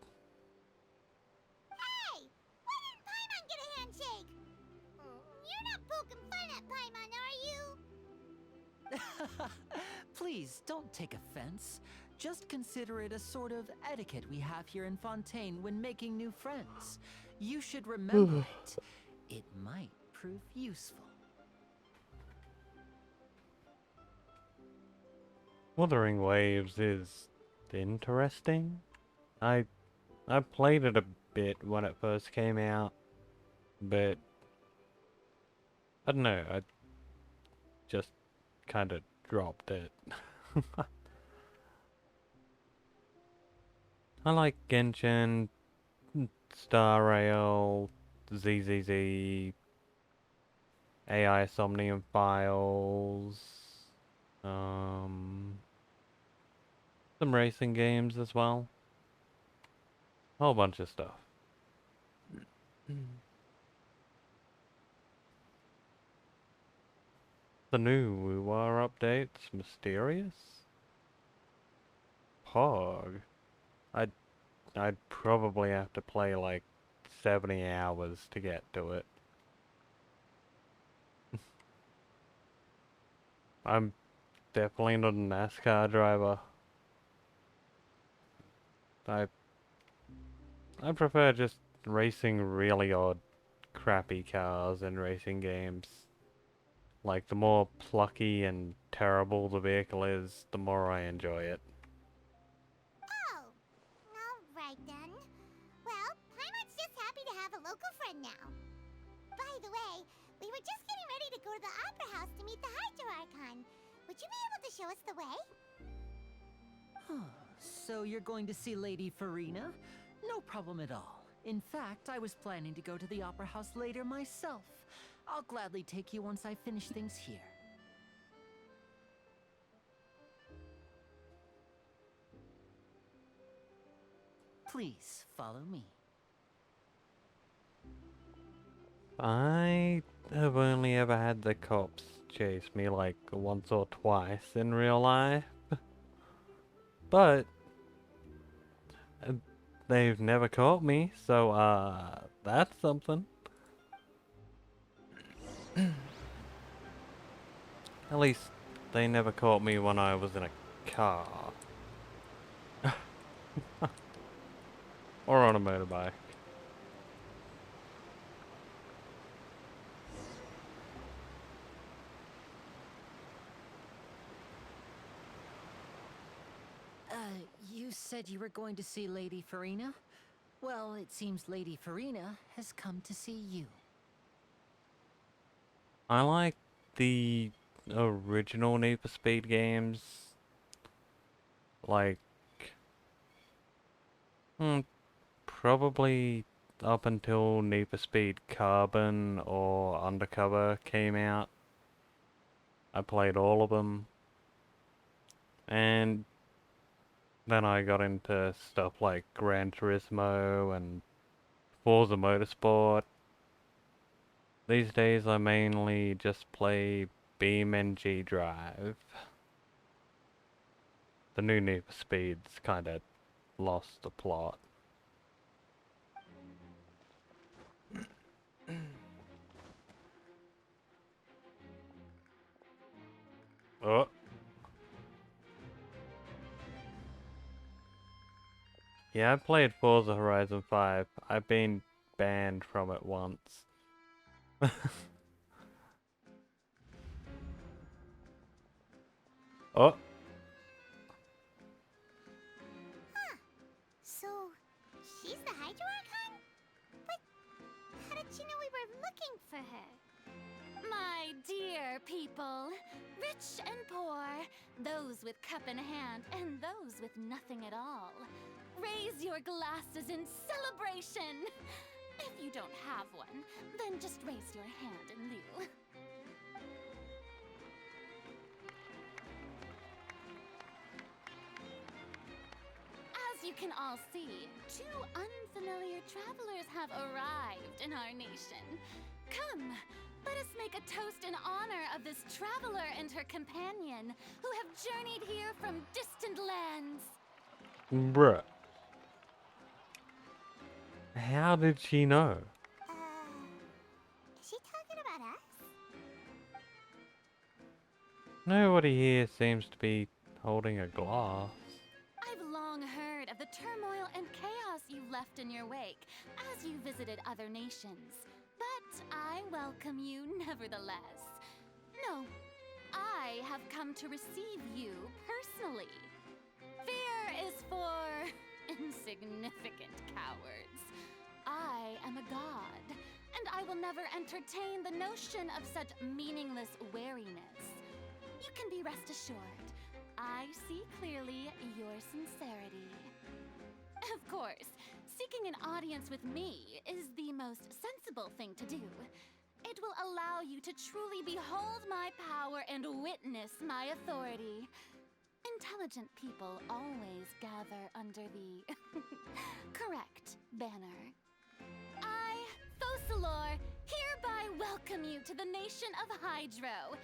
Hey! Why didn't Paimon get a handshake? You're not poking fun at Paimon, are you? Please, don't take offense. Just consider it a sort of etiquette we have here in Fontaine when making new friends. You should remember it. It might prove useful. Wuthering Waves is interesting. I played it a bit when it first came out, but I don't know, I just kind of dropped it. I like Genshin, Star Rail, ZZZ, AI Somnium Files, some racing games as well. A whole bunch of stuff. The new WooWar update's mysterious? Pog. I'd probably have to play like 70 hours to get to it. I'm definitely not a NASCAR driver. I prefer just racing really odd, crappy cars in racing games. Like, the more plucky and terrible the vehicle is, the more I enjoy it. Oh, alright then. Well, Paimon's just happy to have a local friend now. By the way, we were just getting ready to go to the Opera House to meet the Hydro Archon. Would you be able to show us the way? So you're going to see Lady Farina? No problem at all. In fact, I was planning to go to the Opera House later myself. I'll gladly take you once I finish things here. Please, follow me. I have only ever had the cops chase me like once or twice in real life. But they've never caught me, so that's something. At least they never caught me when I was in a car. Or on a motorbike. You said you were going to see Lady Farina? Well, it seems Lady Farina has come to see you. I like the original Need for Speed games. Like, probably up until Need for Speed Carbon or Undercover came out. I played all of them. And then I got into stuff like Gran Turismo and Forza Motorsport. These days I mainly just play BeamNG Drive. The new Need for Speed's kinda lost the plot. Yeah, I played Forza Horizon 5. I've been banned from it once. Oh. So, she's the Hydro Archon? But how did she know we were looking for her? My dear people, rich and poor, those with cup in hand and those with nothing at all, raise your glasses in celebration! If you don't have one, then just raise your hand in lieu. As you can all see, two unfamiliar travelers have arrived in our nation. Come, let us make a toast in honor of this traveler and her companion, who have journeyed here from distant lands. Bruh. How did she know? Is she talking about us? Nobody here seems to be holding a glass. I've long heard of the turmoil and chaos you left in your wake as you visited other nations. But I welcome you nevertheless. No, I have come to receive you personally. Fear is for insignificant cowards. I am a god, and I will never entertain the notion of such meaningless wariness. You can be rest assured, I see clearly your sincerity. Of course, seeking an audience with me is the most sensible thing to do. It will allow you to truly behold my power and witness my authority. Intelligent people always gather under the correct banner. I, Focalor, hereby welcome you to the nation of Hydro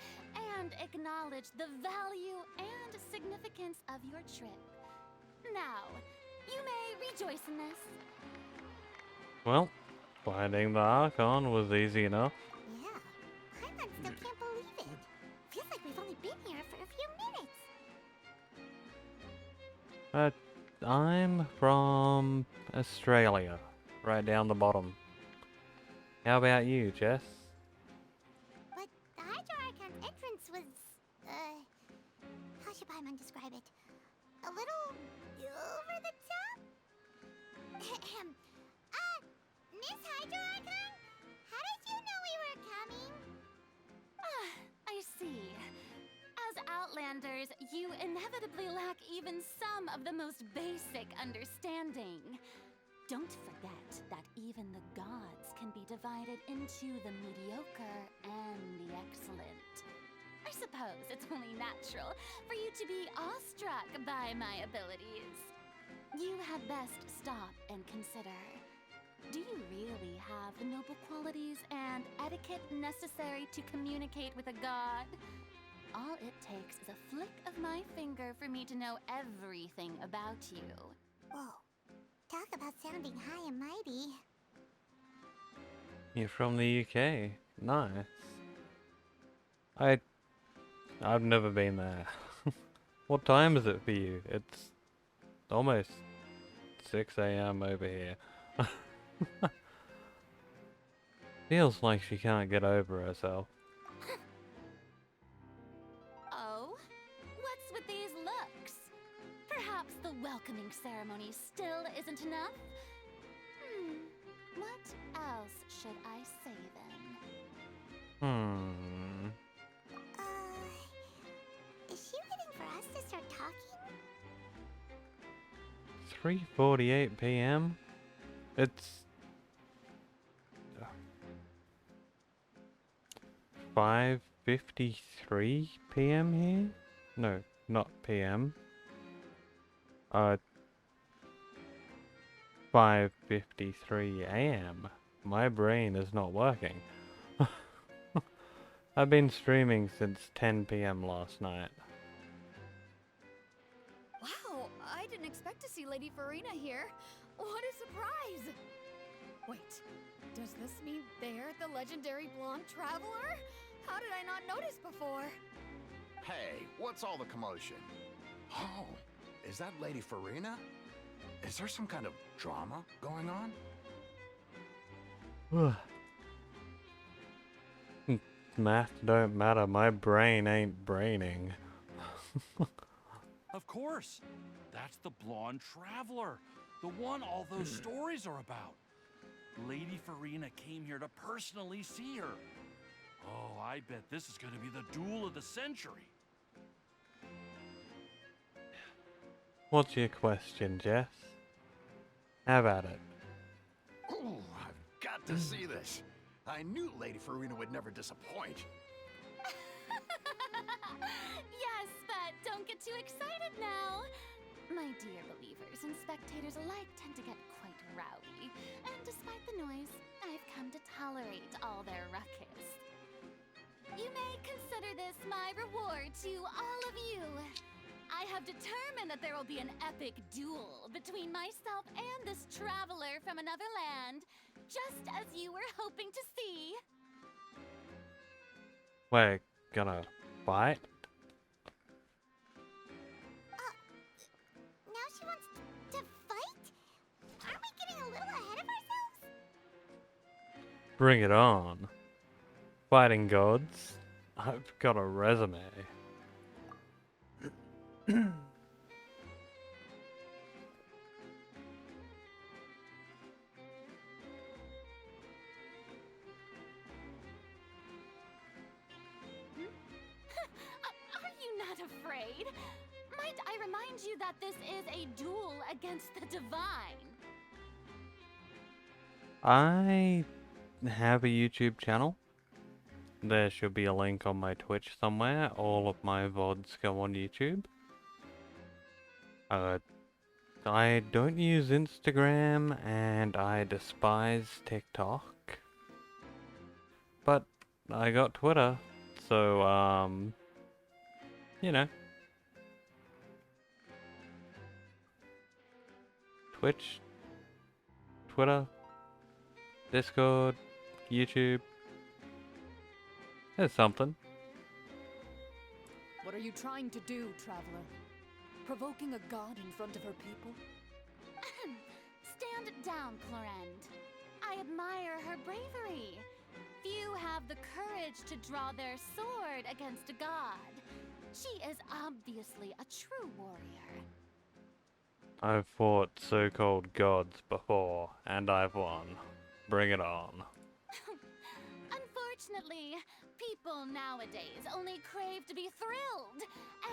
and acknowledge the value and significance of your trip. Now, you may rejoice in this. Well, finding the Archon was easy enough. Yeah, Paimon still can't believe it. Feels like we've only been here for a few minutes. I'm from Australia, right down the bottom. How about you, Jess? But the Hydro Archon's entrance was, how should Paimon describe it? A little over the top? Miss Hydro Archon? How did you know we were coming? I see. As Outlanders, you inevitably lack even some of the most basic understanding. Don't forget that even the gods can be divided into the mediocre and the excellent. I suppose it's only natural for you to be awestruck by my abilities. You had best stop and consider. Do you really have the noble qualities and etiquette necessary to communicate with a god? All it takes is a flick of my finger for me to know everything about you. Whoa. Talk about sounding high and mighty. You're from the UK. Nice. I've never been there. What time is it for you? It's almost 6 AM over here. Feels like she can't get over herself. Oh? What's with these looks? Perhaps the welcoming ceremony still isn't enough? What else should I say then? Is she waiting for us to start talking? 3:48 PM? It's 5:53 PM here? No, not PM. 5:53 AM. My brain is not working. I've been streaming since 10 PM last night. Wow, I didn't expect to see Lady Farina here. What a surprise! Wait, does this mean they're the legendary blonde traveler? How did I not notice before? Hey, what's all the commotion? Oh, is that Lady Farina? Is there some kind of drama going on? Math don't matter. My brain ain't braining. Of course. That's the blonde traveler. The one all those stories are about. Lady Farina came here to personally see her. Oh, I bet this is going to be the duel of the century. What's your question, Jess? Have at it. Oh, I've got to see this. I knew Lady Farina would never disappoint. Yes, but don't get too excited now. My dear believers and spectators alike tend to get quite rowdy, and despite the noise, I've come to tolerate all their ruckus. You may consider this my reward to all of you. I have determined that there will be an epic duel between myself and this traveler from another land, just as you were hoping to see. We're gonna fight? Now she wants to fight? Aren't we getting a little ahead of ourselves? Bring it on. Fighting gods. I've got a resume. Are you not afraid? Might I remind you that this is a duel against the divine? I have a YouTube channel. There should be a link on my Twitch somewhere. All of my VODs go on YouTube. I don't use Instagram and I despise TikTok. But I got Twitter, so you know. Twitch, Twitter, Discord, YouTube. There's something. What are you trying to do, traveler? Provoking a god in front of her people? Stand down, Clorend. I admire her bravery. Few have the courage to draw their sword against a god. She is obviously a true warrior. I've fought so-called gods before, and I've won. Bring it on. Unfortunately, people nowadays only crave to be thrilled,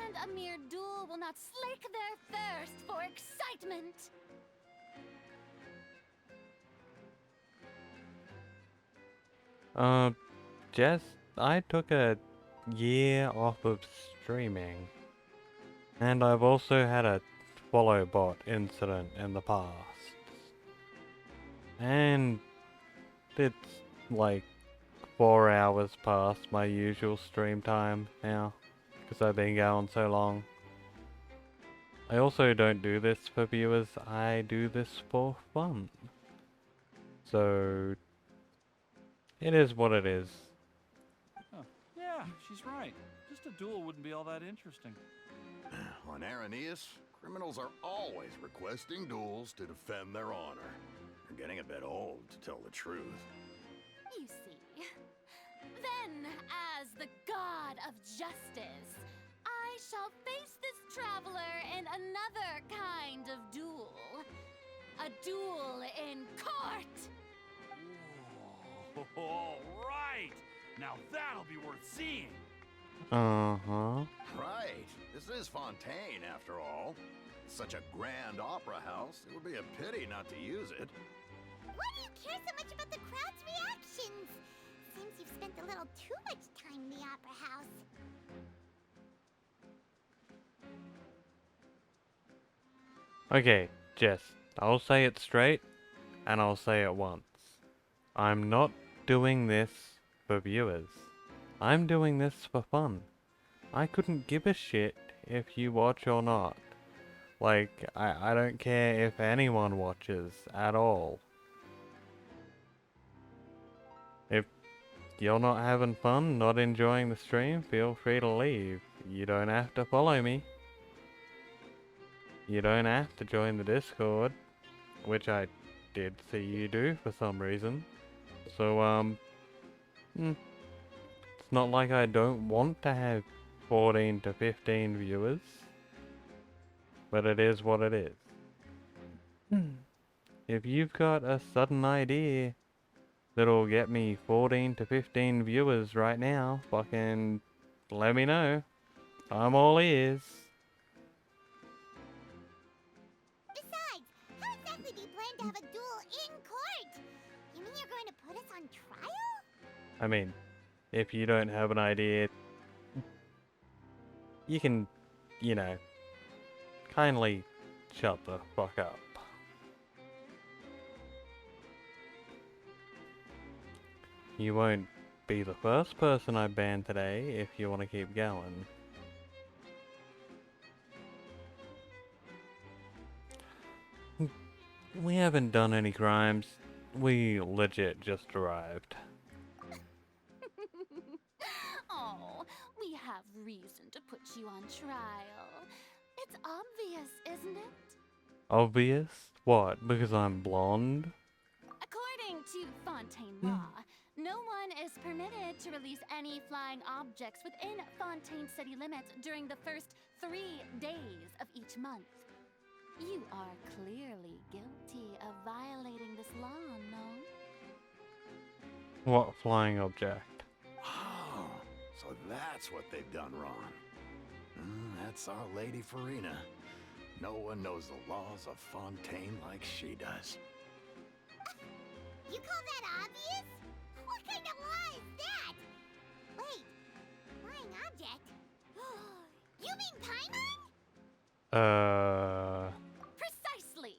and a mere duel will not slake their thirst for excitement. Jess, I took a year off of streaming. And I've also had a swallow bot incident in the past. And it's like 4 hours past my usual stream time now, because I've been going so long. I also don't do this for viewers, I do this for fun. So, it is what it is. Huh. Yeah, she's right. Just a duel wouldn't be all that interesting. On Araneus, criminals are always requesting duels to defend their honor. They're getting a bit old, to tell the truth. You see. Then, as the god of justice, I shall face this traveler in another kind of duel. A duel in court! All right! Now that'll be worth seeing! Uh-huh. Right. This is Fontaine, after all. It's such a grand opera house, it would be a pity not to use it. Why do you care so much about the crowd's reactions? Seems you've spent a little too much time in the opera house. Okay, Jess, I'll say it straight, and I'll say it once. I'm not doing this for viewers. I'm doing this for fun. I couldn't give a shit if you watch or not. Like, I don't care if anyone watches at all. If you're not having fun, not enjoying the stream, feel free to leave. You don't have to follow me. You don't have to join the Discord, which I did see you do for some reason. So, it's not like I don't want to have 14 to 15 viewers, but it is what it is. If you've got a sudden idea that'll get me 14 to 15 viewers right now, fucking let me know. I'm all ears. Besides, how exactly do you plan to have a duel in court? You mean you're going to put us on trial? I mean, if you don't have an idea, you can, you know, kindly shut the fuck up. You won't be the first person I ban today if you want to keep going. We haven't done any crimes. We legit just arrived. Oh, we have reason to put you on trial. It's obvious, isn't it? Obvious? What? Because I'm blonde? According to Fontaine law, no one is permitted to release any flying objects within Fontaine city limits during the first 3 days of each month. You are clearly guilty of violating this law, no? What flying object? Oh, so that's what they've done wrong. That's our Lady Farina. No one knows the laws of Fontaine like she does. You call that obvious? What kind of law is that? Wait, flying object? You mean Paimon? Precisely!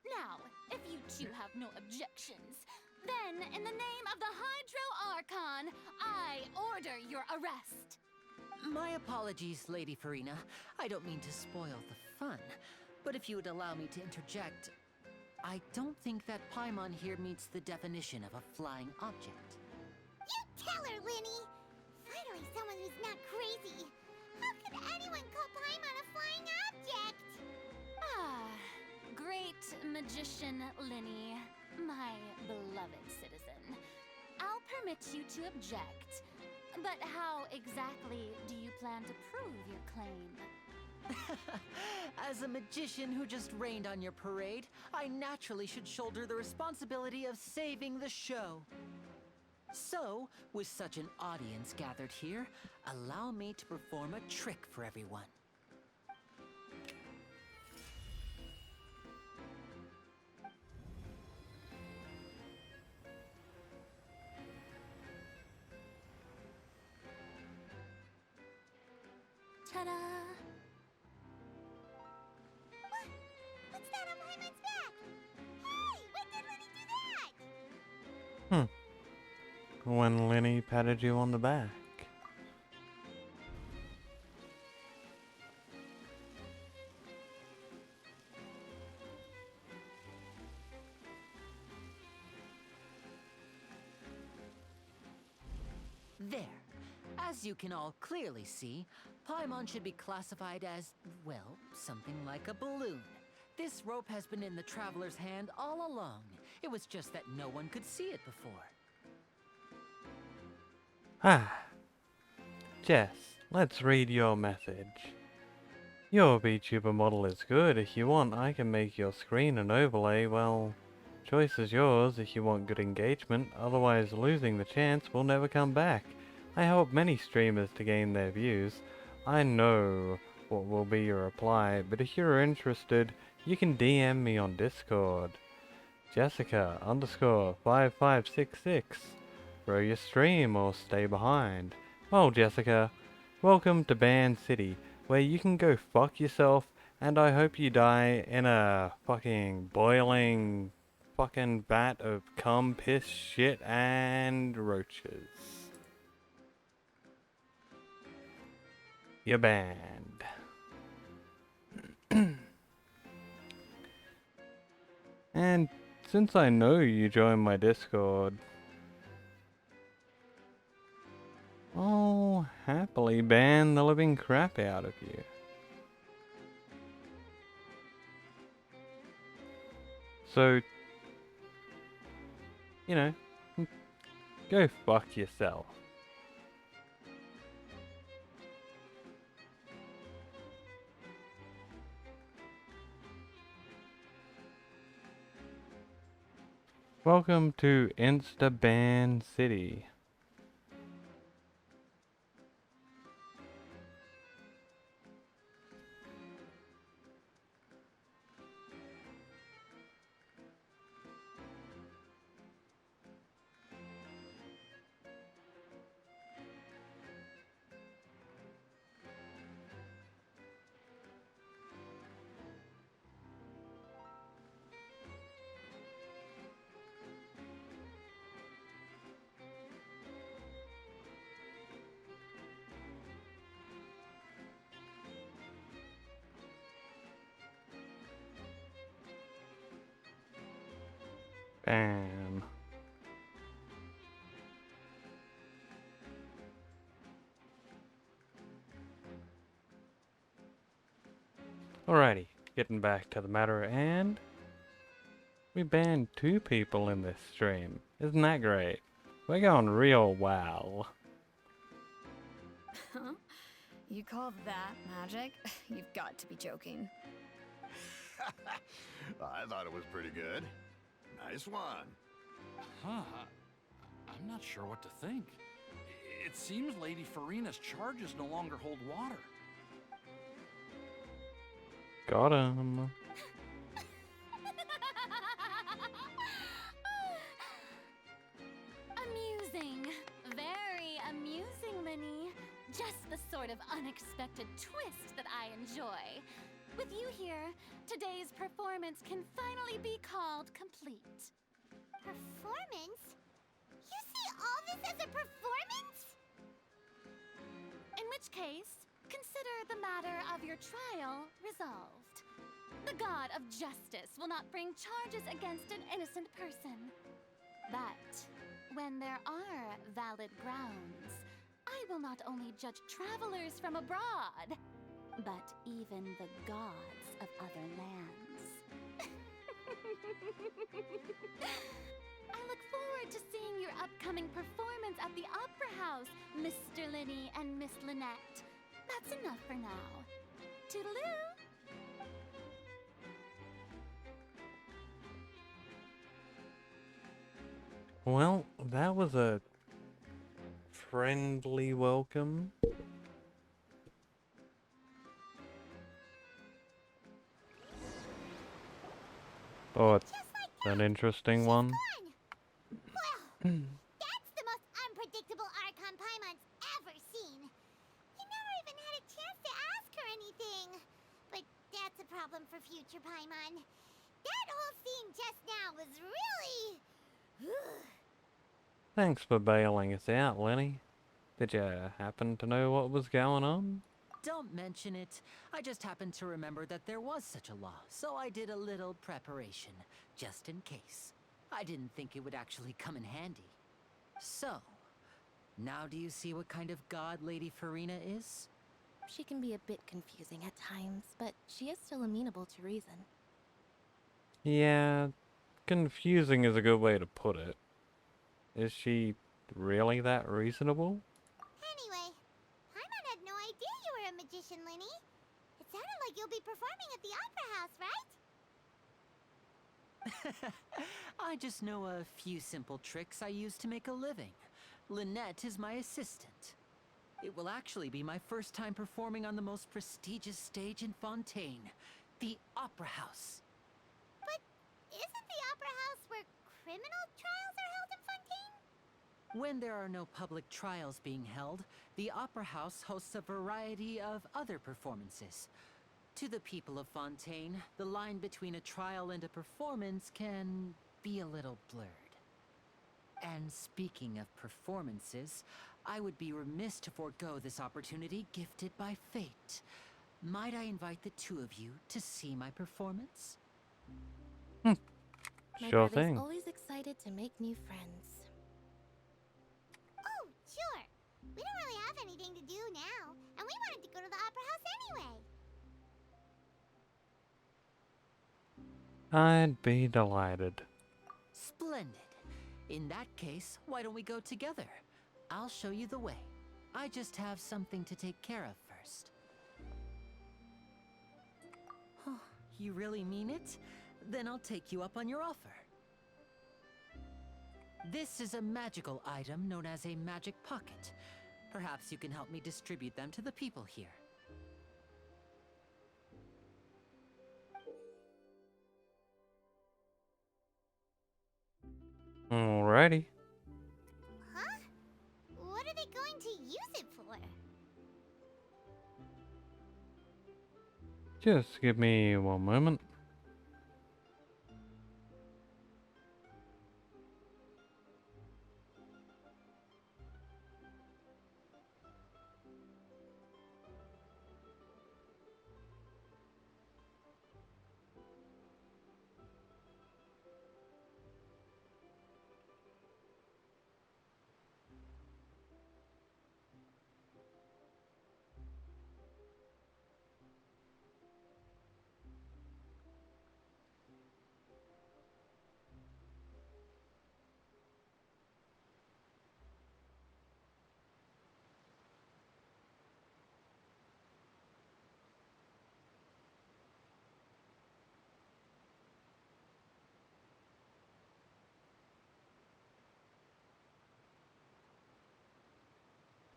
Now, if you two have no objections, then in the name of the Hydro Archon, I order your arrest. My apologies, Lady Farina. I don't mean to spoil the fun, but if you would allow me to interject, I don't think that Paimon here meets the definition of a flying object. You tell her, Linny! Finally someone who's not crazy. How could anyone call Paimon a flying object? Ah, great magician Linny, my beloved citizen. I'll permit you to object, but how exactly do you plan to prove your claim? As a magician who just rained on your parade, I naturally should shoulder the responsibility of saving the show. So, with such an audience gathered here, allow me to perform a trick for everyone. Ta-da! What's that on Paimon's back? Hey, when did Linny do that? When Lenny patted you on the back. There. As you can all clearly see, Paimon should be classified as, well, something like a balloon. This rope has been in the traveler's hand all along. It was just that no one could see it before. Jess, let's read your message. Your VTuber model is good. If you want, I can make your screen an overlay. Well, choice is yours if you want good engagement. Otherwise, losing the chance will never come back. I help many streamers to gain their views. I know what will be your reply, but if you're interested, you can DM me on Discord. Jessica_5566. Grow your stream or stay behind. Well, Jessica, welcome to Band City, where you can go fuck yourself, and I hope you die in a fucking boiling fucking vat of cum, piss, shit, and roaches. You're banned. And since I know you joined my Discord, I'll happily ban the living crap out of you. So, you know, go fuck yourself. Welcome to Instaban City. Bam. Alrighty, getting back to the matter at hand. We banned 2 people in this stream. Isn't that great? We're going real well. Huh? You call that magic? You've got to be joking. I thought it was pretty good. Nice one. Huh. I'm not sure what to think. It seems Lady Farina's charges no longer hold water. Got him. Amusing. Very amusing, Linny. Just the sort of unexpected twist that I enjoy. With you here, today's performance can finally be called complete. Performance? You see all this as a performance? In which case, consider the matter of your trial resolved. The god of justice will not bring charges against an innocent person. But when there are valid grounds, I will not only judge travelers from abroad, but even the gods of other lands. I look forward to seeing your upcoming performance at the Opera House, Mr. Linny and Miss Lynette. That's enough for now. Toodaloo! Well, that was a friendly welcome. Oh, it's an interesting one. Well, that's the most unpredictable Archon Paimon's ever seen. You never even had a chance to ask her anything. But that's a problem for future Paimon. That whole scene just now was really... Thanks for bailing us out, Lenny. Did you happen to know what was going on? Don't mention it. I just happened to remember that there was such a law, so I did a little preparation, just in case. I didn't think it would actually come in handy. So, now do you see what kind of god Lady Farina is? She can be a bit confusing at times, but she is still amenable to reason. Yeah, confusing is a good way to put it. Is she really that reasonable? Anyway, Paimon had no idea you were a magician, Linny. It sounded like you'll be performing at the Opera House, right? I just know a few simple tricks I use to make a living. Lynette is my assistant. It will actually be my first time performing on the most prestigious stage in Fontaine, the Opera House. But isn't the Opera House where criminal trials are held in Fontaine? When there are no public trials being held, the Opera House hosts a variety of other performances. To the people of Fontaine, the line between a trial and a performance can be a little blurred. And speaking of performances, I would be remiss to forego this opportunity gifted by fate. Might I invite the 2 of you to see my performance? My Sure brother's thing. always excited to make new friends. Oh, sure. We don't really have anything to do now, and we wanted to go to the Opera House anyway. I'd be delighted. Splendid. In that case, why don't we go together? I'll show you the way. I just have something to take care of first. Oh, you really mean it? Then I'll take you up on your offer. This is a magical item known as a magic pocket. Perhaps you can help me distribute them to the people here. Alrighty. Huh? What are they going to use it for? Just give me one moment.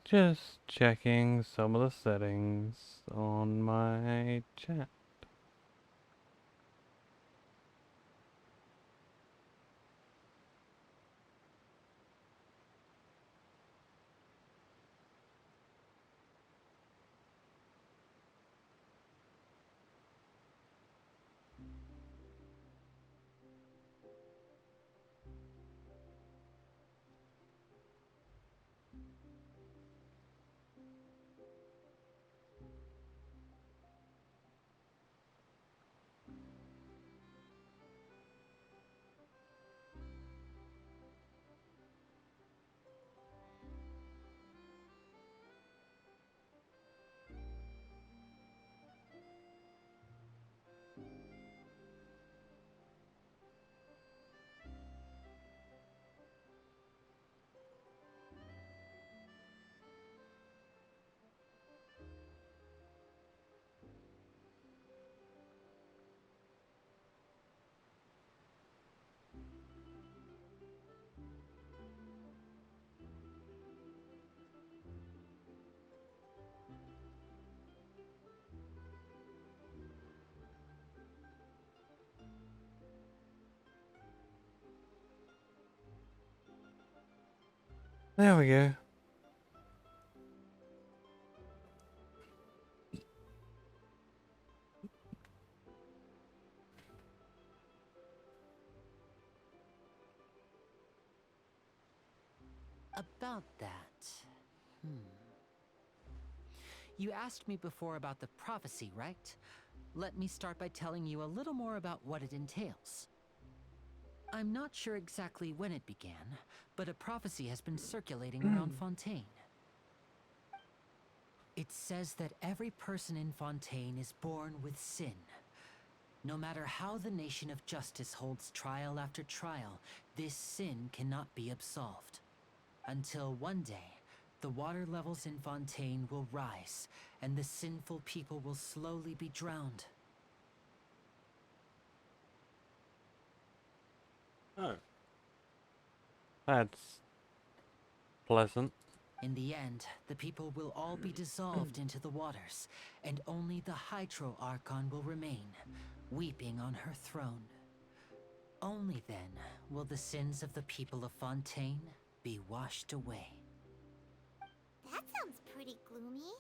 Just checking some of the settings on my chat. There we go. About that. You asked me before about the prophecy, right? Let me start by telling you a little more about what it entails. I'm not sure exactly when it began, but a prophecy has been circulating around Fontaine. It says that every person in Fontaine is born with sin. No matter how the nation of justice holds trial after trial, this sin cannot be absolved. Until one day, the water levels in Fontaine will rise, and the sinful people will slowly be drowned. Oh. That's pleasant. In the end, the people will all be dissolved into the waters, and only the Hydro Archon will remain, weeping on her throne. Only then will the sins of the people of Fontaine be washed away. That sounds pretty gloomy.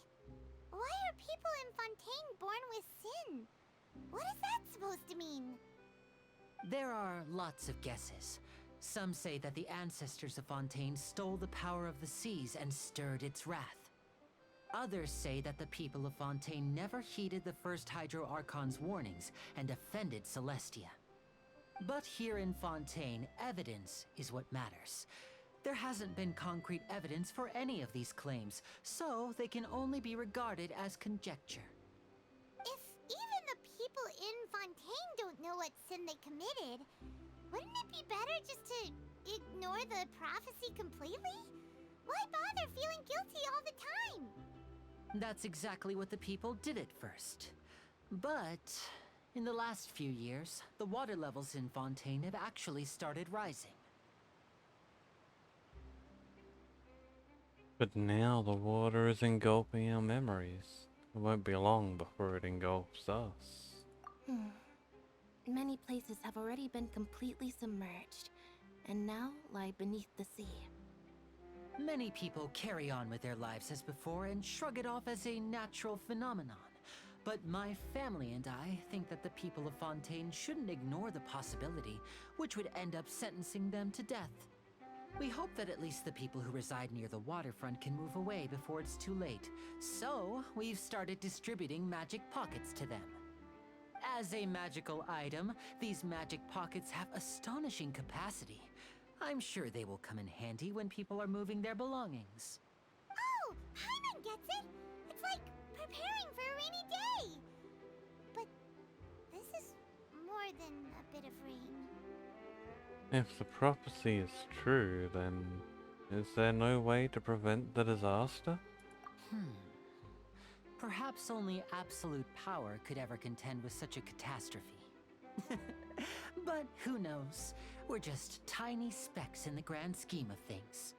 Why are people in Fontaine born with sin? What is that supposed to mean? There are lots of guesses. Some say that the ancestors of Fontaine stole the power of the seas and stirred its wrath. Others say that the people of Fontaine never heeded the first Hydro Archon's warnings and offended Celestia. But here in Fontaine, evidence is what matters. There hasn't been concrete evidence for any of these claims, so they can only be regarded as conjecture. If even the people in Fontaine don't know what sin they committed, wouldn't it be better just to ignore the prophecy completely? Why bother feeling guilty all the time? That's exactly what the people did at first. But in the last few years, the water levels in Fontaine have actually started rising. But now the water is engulfing our memories. It won't be long before it engulfs us. Many places have already been completely submerged, and now lie beneath the sea. Many people carry on with their lives as before and shrug it off as a natural phenomenon. But my family and I think that the people of Fontaine shouldn't ignore the possibility, which would end up sentencing them to death. We hope that at least the people who reside near the waterfront can move away before it's too late. So, we've started distributing magic pockets to them. As a magical item, these magic pockets have astonishing capacity. I'm sure they will come in handy when people are moving their belongings. Oh, Paimon gets it! It's like preparing for a rainy day! But this is more than a bit of rain. If the prophecy is true, then is there no way to prevent the disaster? Perhaps only absolute power could ever contend with such a catastrophe. But who knows? We're just tiny specks in the grand scheme of things.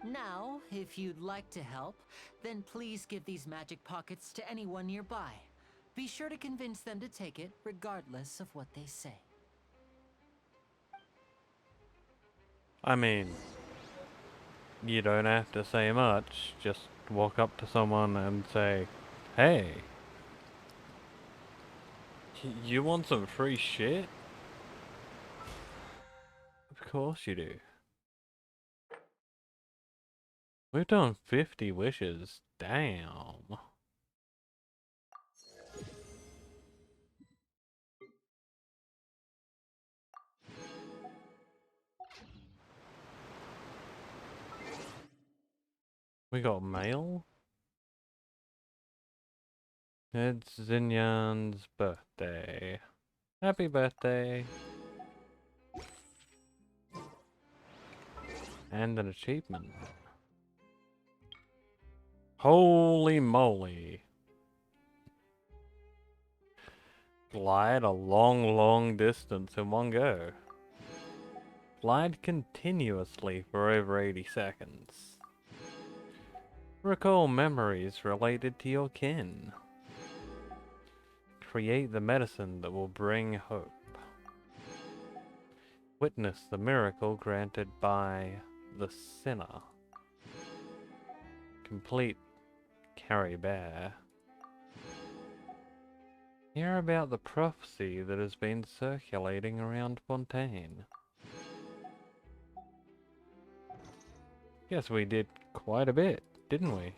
Now, if you'd like to help, then please give these magic pockets to anyone nearby. Be sure to convince them to take it, regardless of what they say. I mean, you don't have to say much. Just walk up to someone and say, "Hey, you want some free shit?" Of course you do. We've done 50 wishes. Damn. We got mail? It's Zinyan's birthday. Happy birthday. And an achievement. Holy moly. Glide a long distance in one go. Glide continuously for over 80 seconds. Recall memories related to your kin. Create the medicine that will bring hope. Witness the miracle granted by the sinner. Complete Carry Bear. Hear about the prophecy that has been circulating around Fontaine. Guess we did quite a bit, didn't we?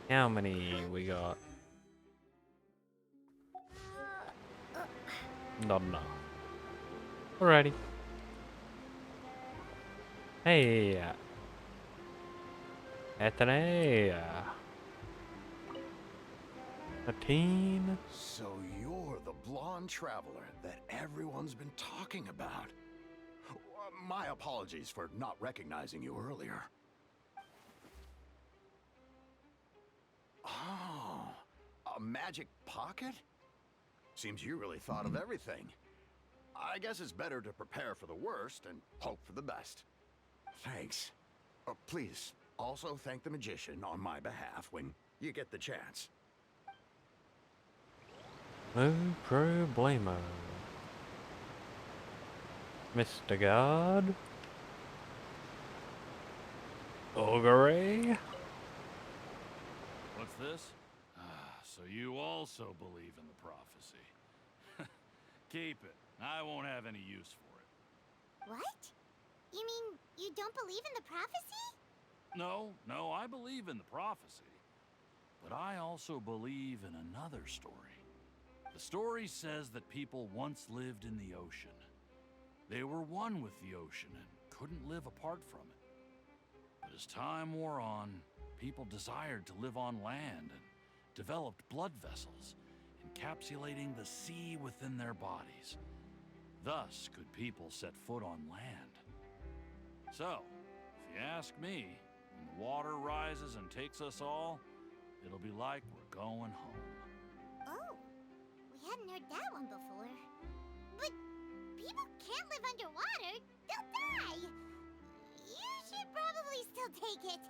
How many we got? Not enough. Alrighty. Hey. Anthony. A teen. So you're the blonde traveler that everyone's been talking about. My apologies for not recognizing you earlier. Oh, a magic pocket? Seems you really thought of everything. I guess it's better to prepare for the worst and hope for the best. Thanks. Please, also thank the magician on my behalf when you get the chance. No problemo. Mr. God? Ogre? What's this? So you also believe in the prophecy. Keep it. I won't have any use for it. What? You mean you don't believe in the prophecy? No, I believe in the prophecy. But I also believe in another story. The story says that people once lived in the ocean. They were one with the ocean and couldn't live apart from it. But as time wore on, people desired to live on land and developed blood vessels and encapsulating the sea within their bodies. Thus could people set foot on land. So, if you ask me, when the water rises and takes us all, it'll be like we're going home. Oh, we hadn't heard that one before. But people can't live underwater. They'll die. You should probably still take it.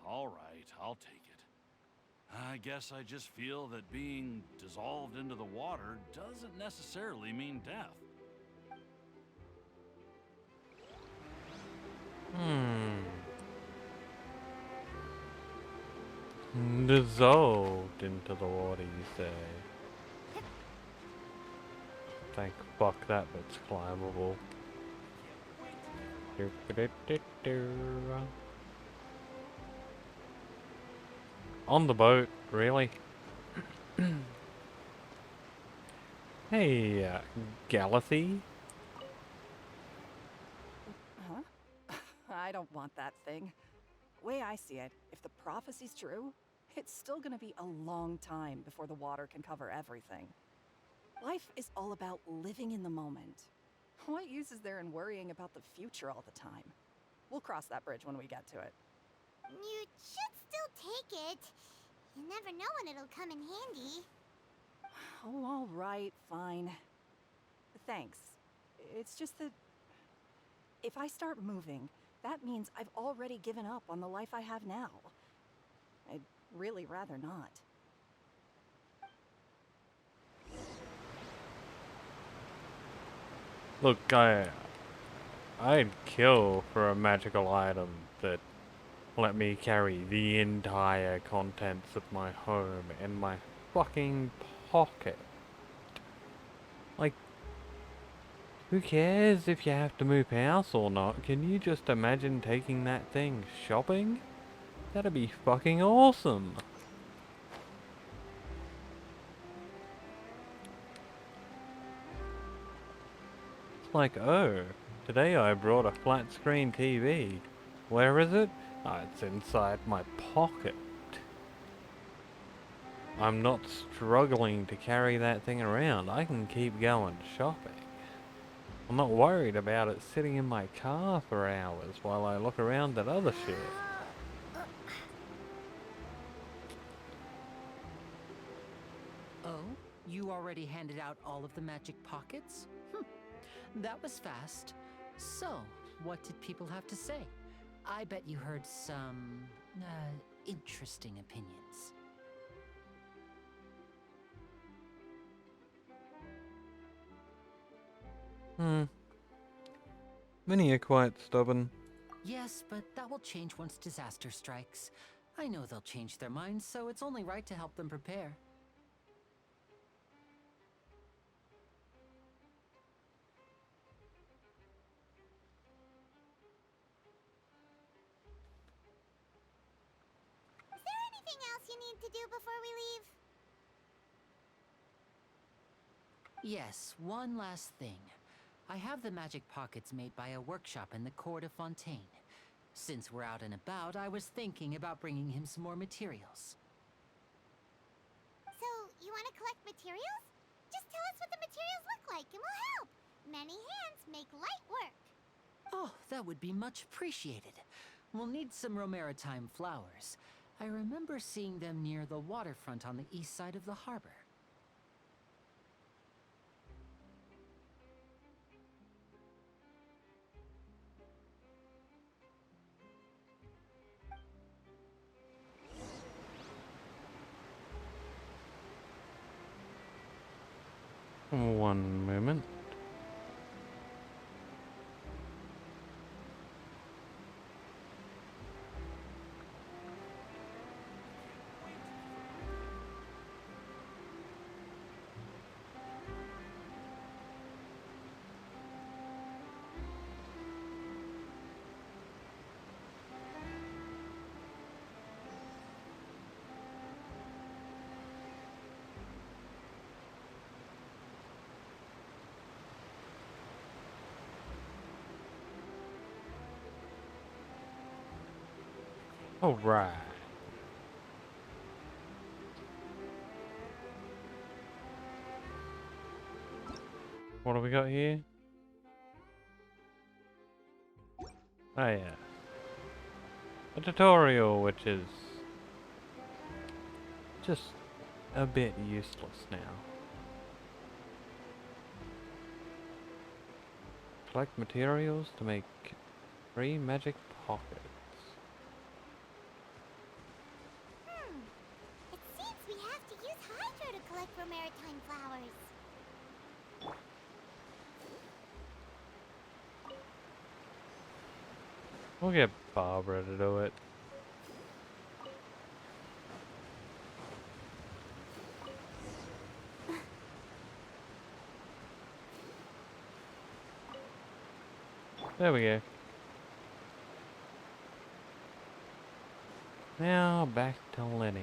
All right, I'll take it. I guess I just feel that being dissolved into the water doesn't necessarily mean death. Dissolved into the water, you say? Thank fuck that bit's climbable. On the boat, really? Hey, Galathy? Huh? I don't want that thing. Way I see it, if the prophecy's true, it's still gonna be a long time before the water can cover everything. Life is all about living in the moment. What use is there in worrying about the future all the time? We'll cross that bridge when we get to it. You should still take it. You never know when it'll come in handy. Oh, all right, fine. Thanks. It's just that if I start moving, that means I've already given up on the life I have now. I'd really rather not. Look, I'd kill for a magical item that let me carry the entire contents of my home in my fucking pocket. Like, who cares if you have to move house or not? Can you just imagine taking that thing shopping? That'd be fucking awesome. It's like, oh, today I brought a flat screen TV. Where is it? Oh, it's inside my pocket. I'm not struggling to carry that thing around. I can keep going shopping. I'm not worried about it sitting in my car for hours while I look around at other shit. Oh, you already handed out all of the magic pockets? That was fast. So, what did people have to say? I bet you heard some, interesting opinions. Many are quite stubborn. Yes, but that will change once disaster strikes. I know they'll change their minds, so it's only right to help them prepare. Is there anything else you need to do before we leave? Yes, one last thing. I have the magic pockets made by a workshop in the court of Fontaine. Since we're out and about, I was thinking about bringing him some more materials. So, you want to collect materials? Just tell us what the materials look like and we'll help. Many hands make light work. Oh, that would be much appreciated. We'll need some Romaritime flowers. I remember seeing them near the waterfront on the east side of the harbor. One moment. Alright. What do we got here? Oh yeah. A tutorial, which is just a bit useless now. Collect materials to make 3 magic pockets. It seems we have to use Hydro to collect for maritime flowers. We'll get Barbara to do it. There we go. Now back to Lenny.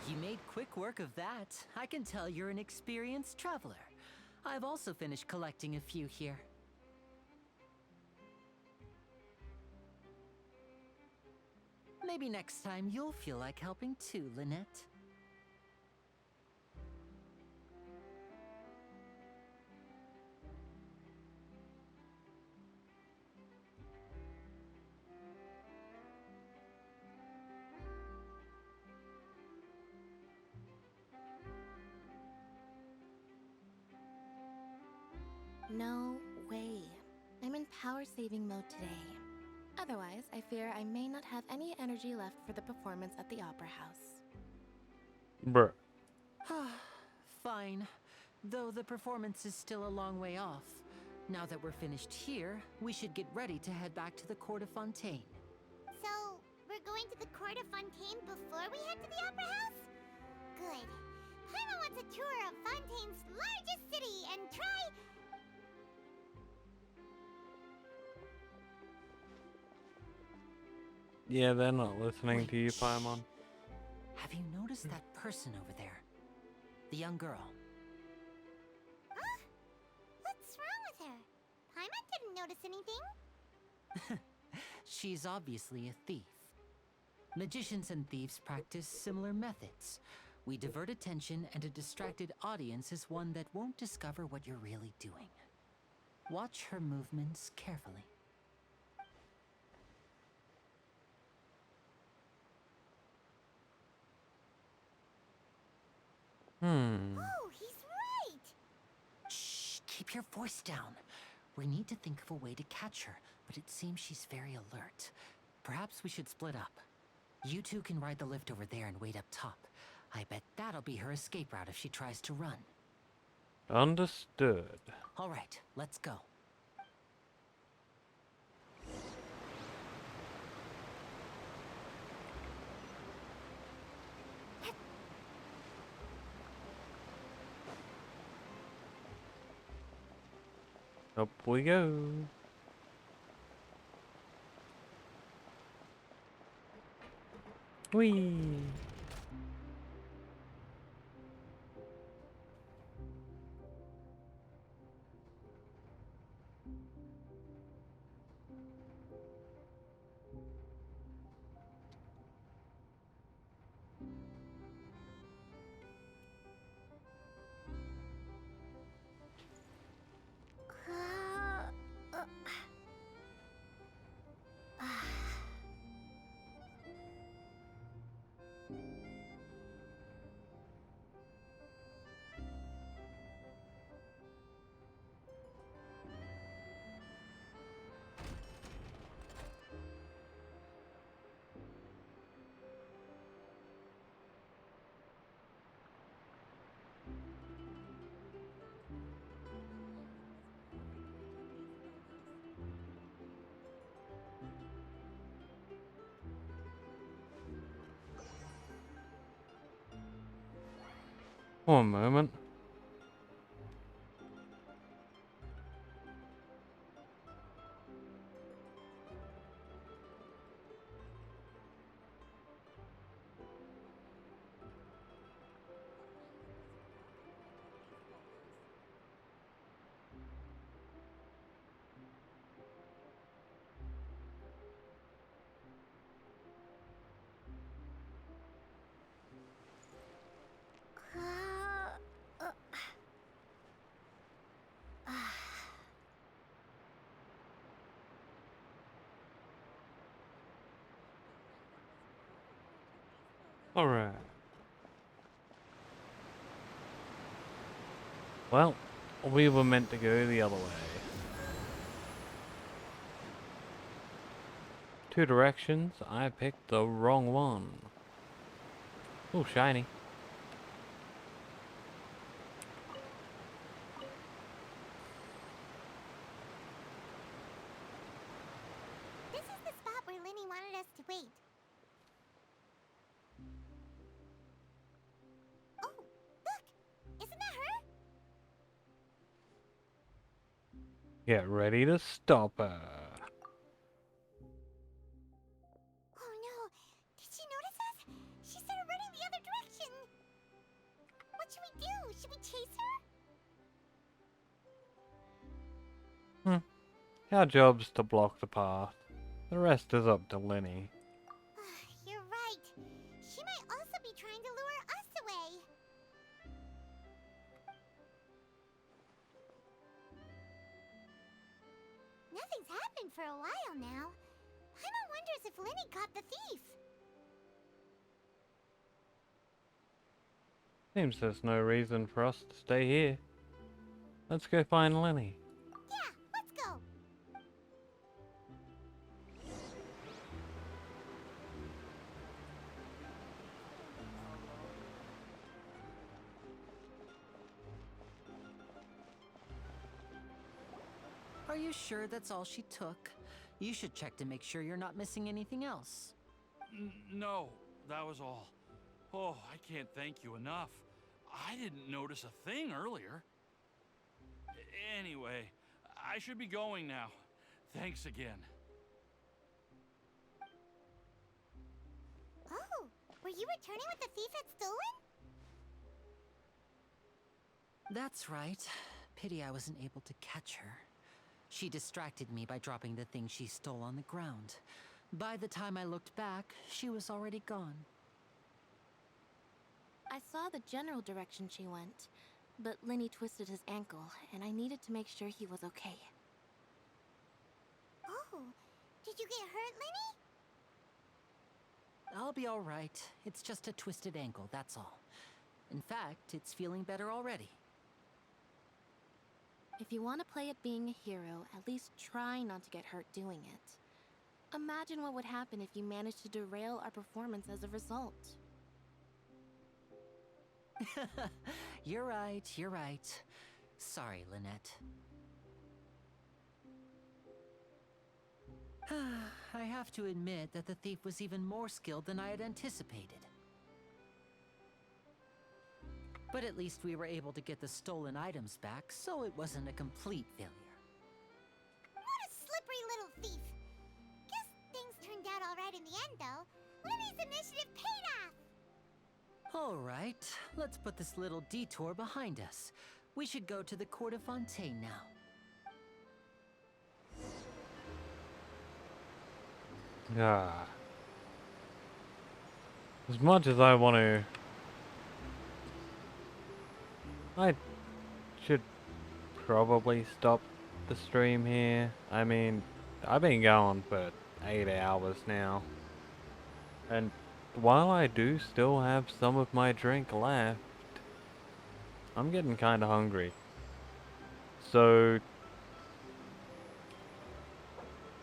You made quick work of that. I can tell you're an experienced traveler. I've also finished collecting a few here. Maybe next time you'll feel like helping too, Lynette. No way. I'm in power saving mode today. Otherwise, I fear I may not have any energy left for the performance at the Opera House. Bruh. Fine. Though the performance is still a long way off. Now that we're finished here, we should get ready to head back to the Court of Fontaine. So, we're going to the Court of Fontaine before we head to the Opera House? Good. Paimon wants a tour of Fontaine's largest city and try... Yeah, they're not listening to you, Paimon. Have you noticed that person over there? The young girl. Huh? What's wrong with her? Paimon didn't notice anything. She's obviously a thief. Magicians and thieves practice similar methods. We divert attention, and a distracted audience is one that won't discover what you're really doing. Watch her movements carefully. Oh, he's right! Shh, keep your voice down. We need to think of a way to catch her, but it seems she's very alert. Perhaps we should split up. You two can ride the lift over there and wait up top. I bet that'll be her escape route if she tries to run. Understood. All right, let's go. Up we go. Whee! One moment. Alright. Well, we were meant to go the other way. Two directions, I picked the wrong one. Oh, shiny. This is the spot where Lenny wanted us to wait. Oh, look! Isn't that her? Get ready to stop her. Oh no! Did she notice us? She started running the other direction! What should we do? Should we chase her? Our job's to block the path. The rest is up to Lenny. You're right. She might also be trying to lure us away. Nothing's happened for a while now. Paimon wonders if Lenny caught the thief. Seems there's no reason for us to stay here. Let's go find Lenny. Yeah, let's go. Are you sure that's all she took? You should check to make sure you're not missing anything else. No, that was all. Oh, I can't thank you enough. I didn't notice a thing earlier. Anyway, I should be going now. Thanks again. Oh, were you returning what the thief had stolen? That's right. Pity I wasn't able to catch her. She distracted me by dropping the thing she stole on the ground. By the time I looked back, she was already gone. I saw the general direction she went, but Lenny twisted his ankle, and I needed to make sure he was okay. Oh, did you get hurt, Lenny? I'll be all right. It's just a twisted ankle, that's all. In fact, it's feeling better already. If you want to play at being a hero, at least try not to get hurt doing it. Imagine what would happen if you managed to derail our performance as a result. You're right, you're right. Sorry, Lynette. I have to admit that the thief was even more skilled than I had anticipated. But at least we were able to get the stolen items back, so it wasn't a complete failure. What a slippery little thief! Guess things turned out alright in the end, though. Lenny's initiative paid off! Alright, let's put this little detour behind us. We should go to the Court of Fontaine now. Ah. As much as I want to... I should probably stop the stream here. I mean, I've been going for 8 hours now. And while I do still have some of my drink left, I'm getting kind of hungry. So,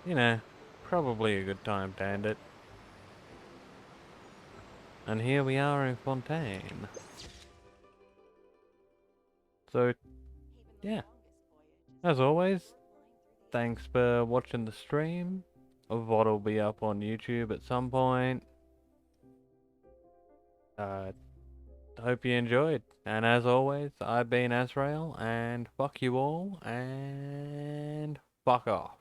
you know, probably a good time to end it. And here we are in Fontaine. So, yeah. As always, thanks for watching the stream. A VOD will be up on YouTube at some point. Hope you enjoyed. And as always, I've been Azrael, and fuck you all, and fuck off.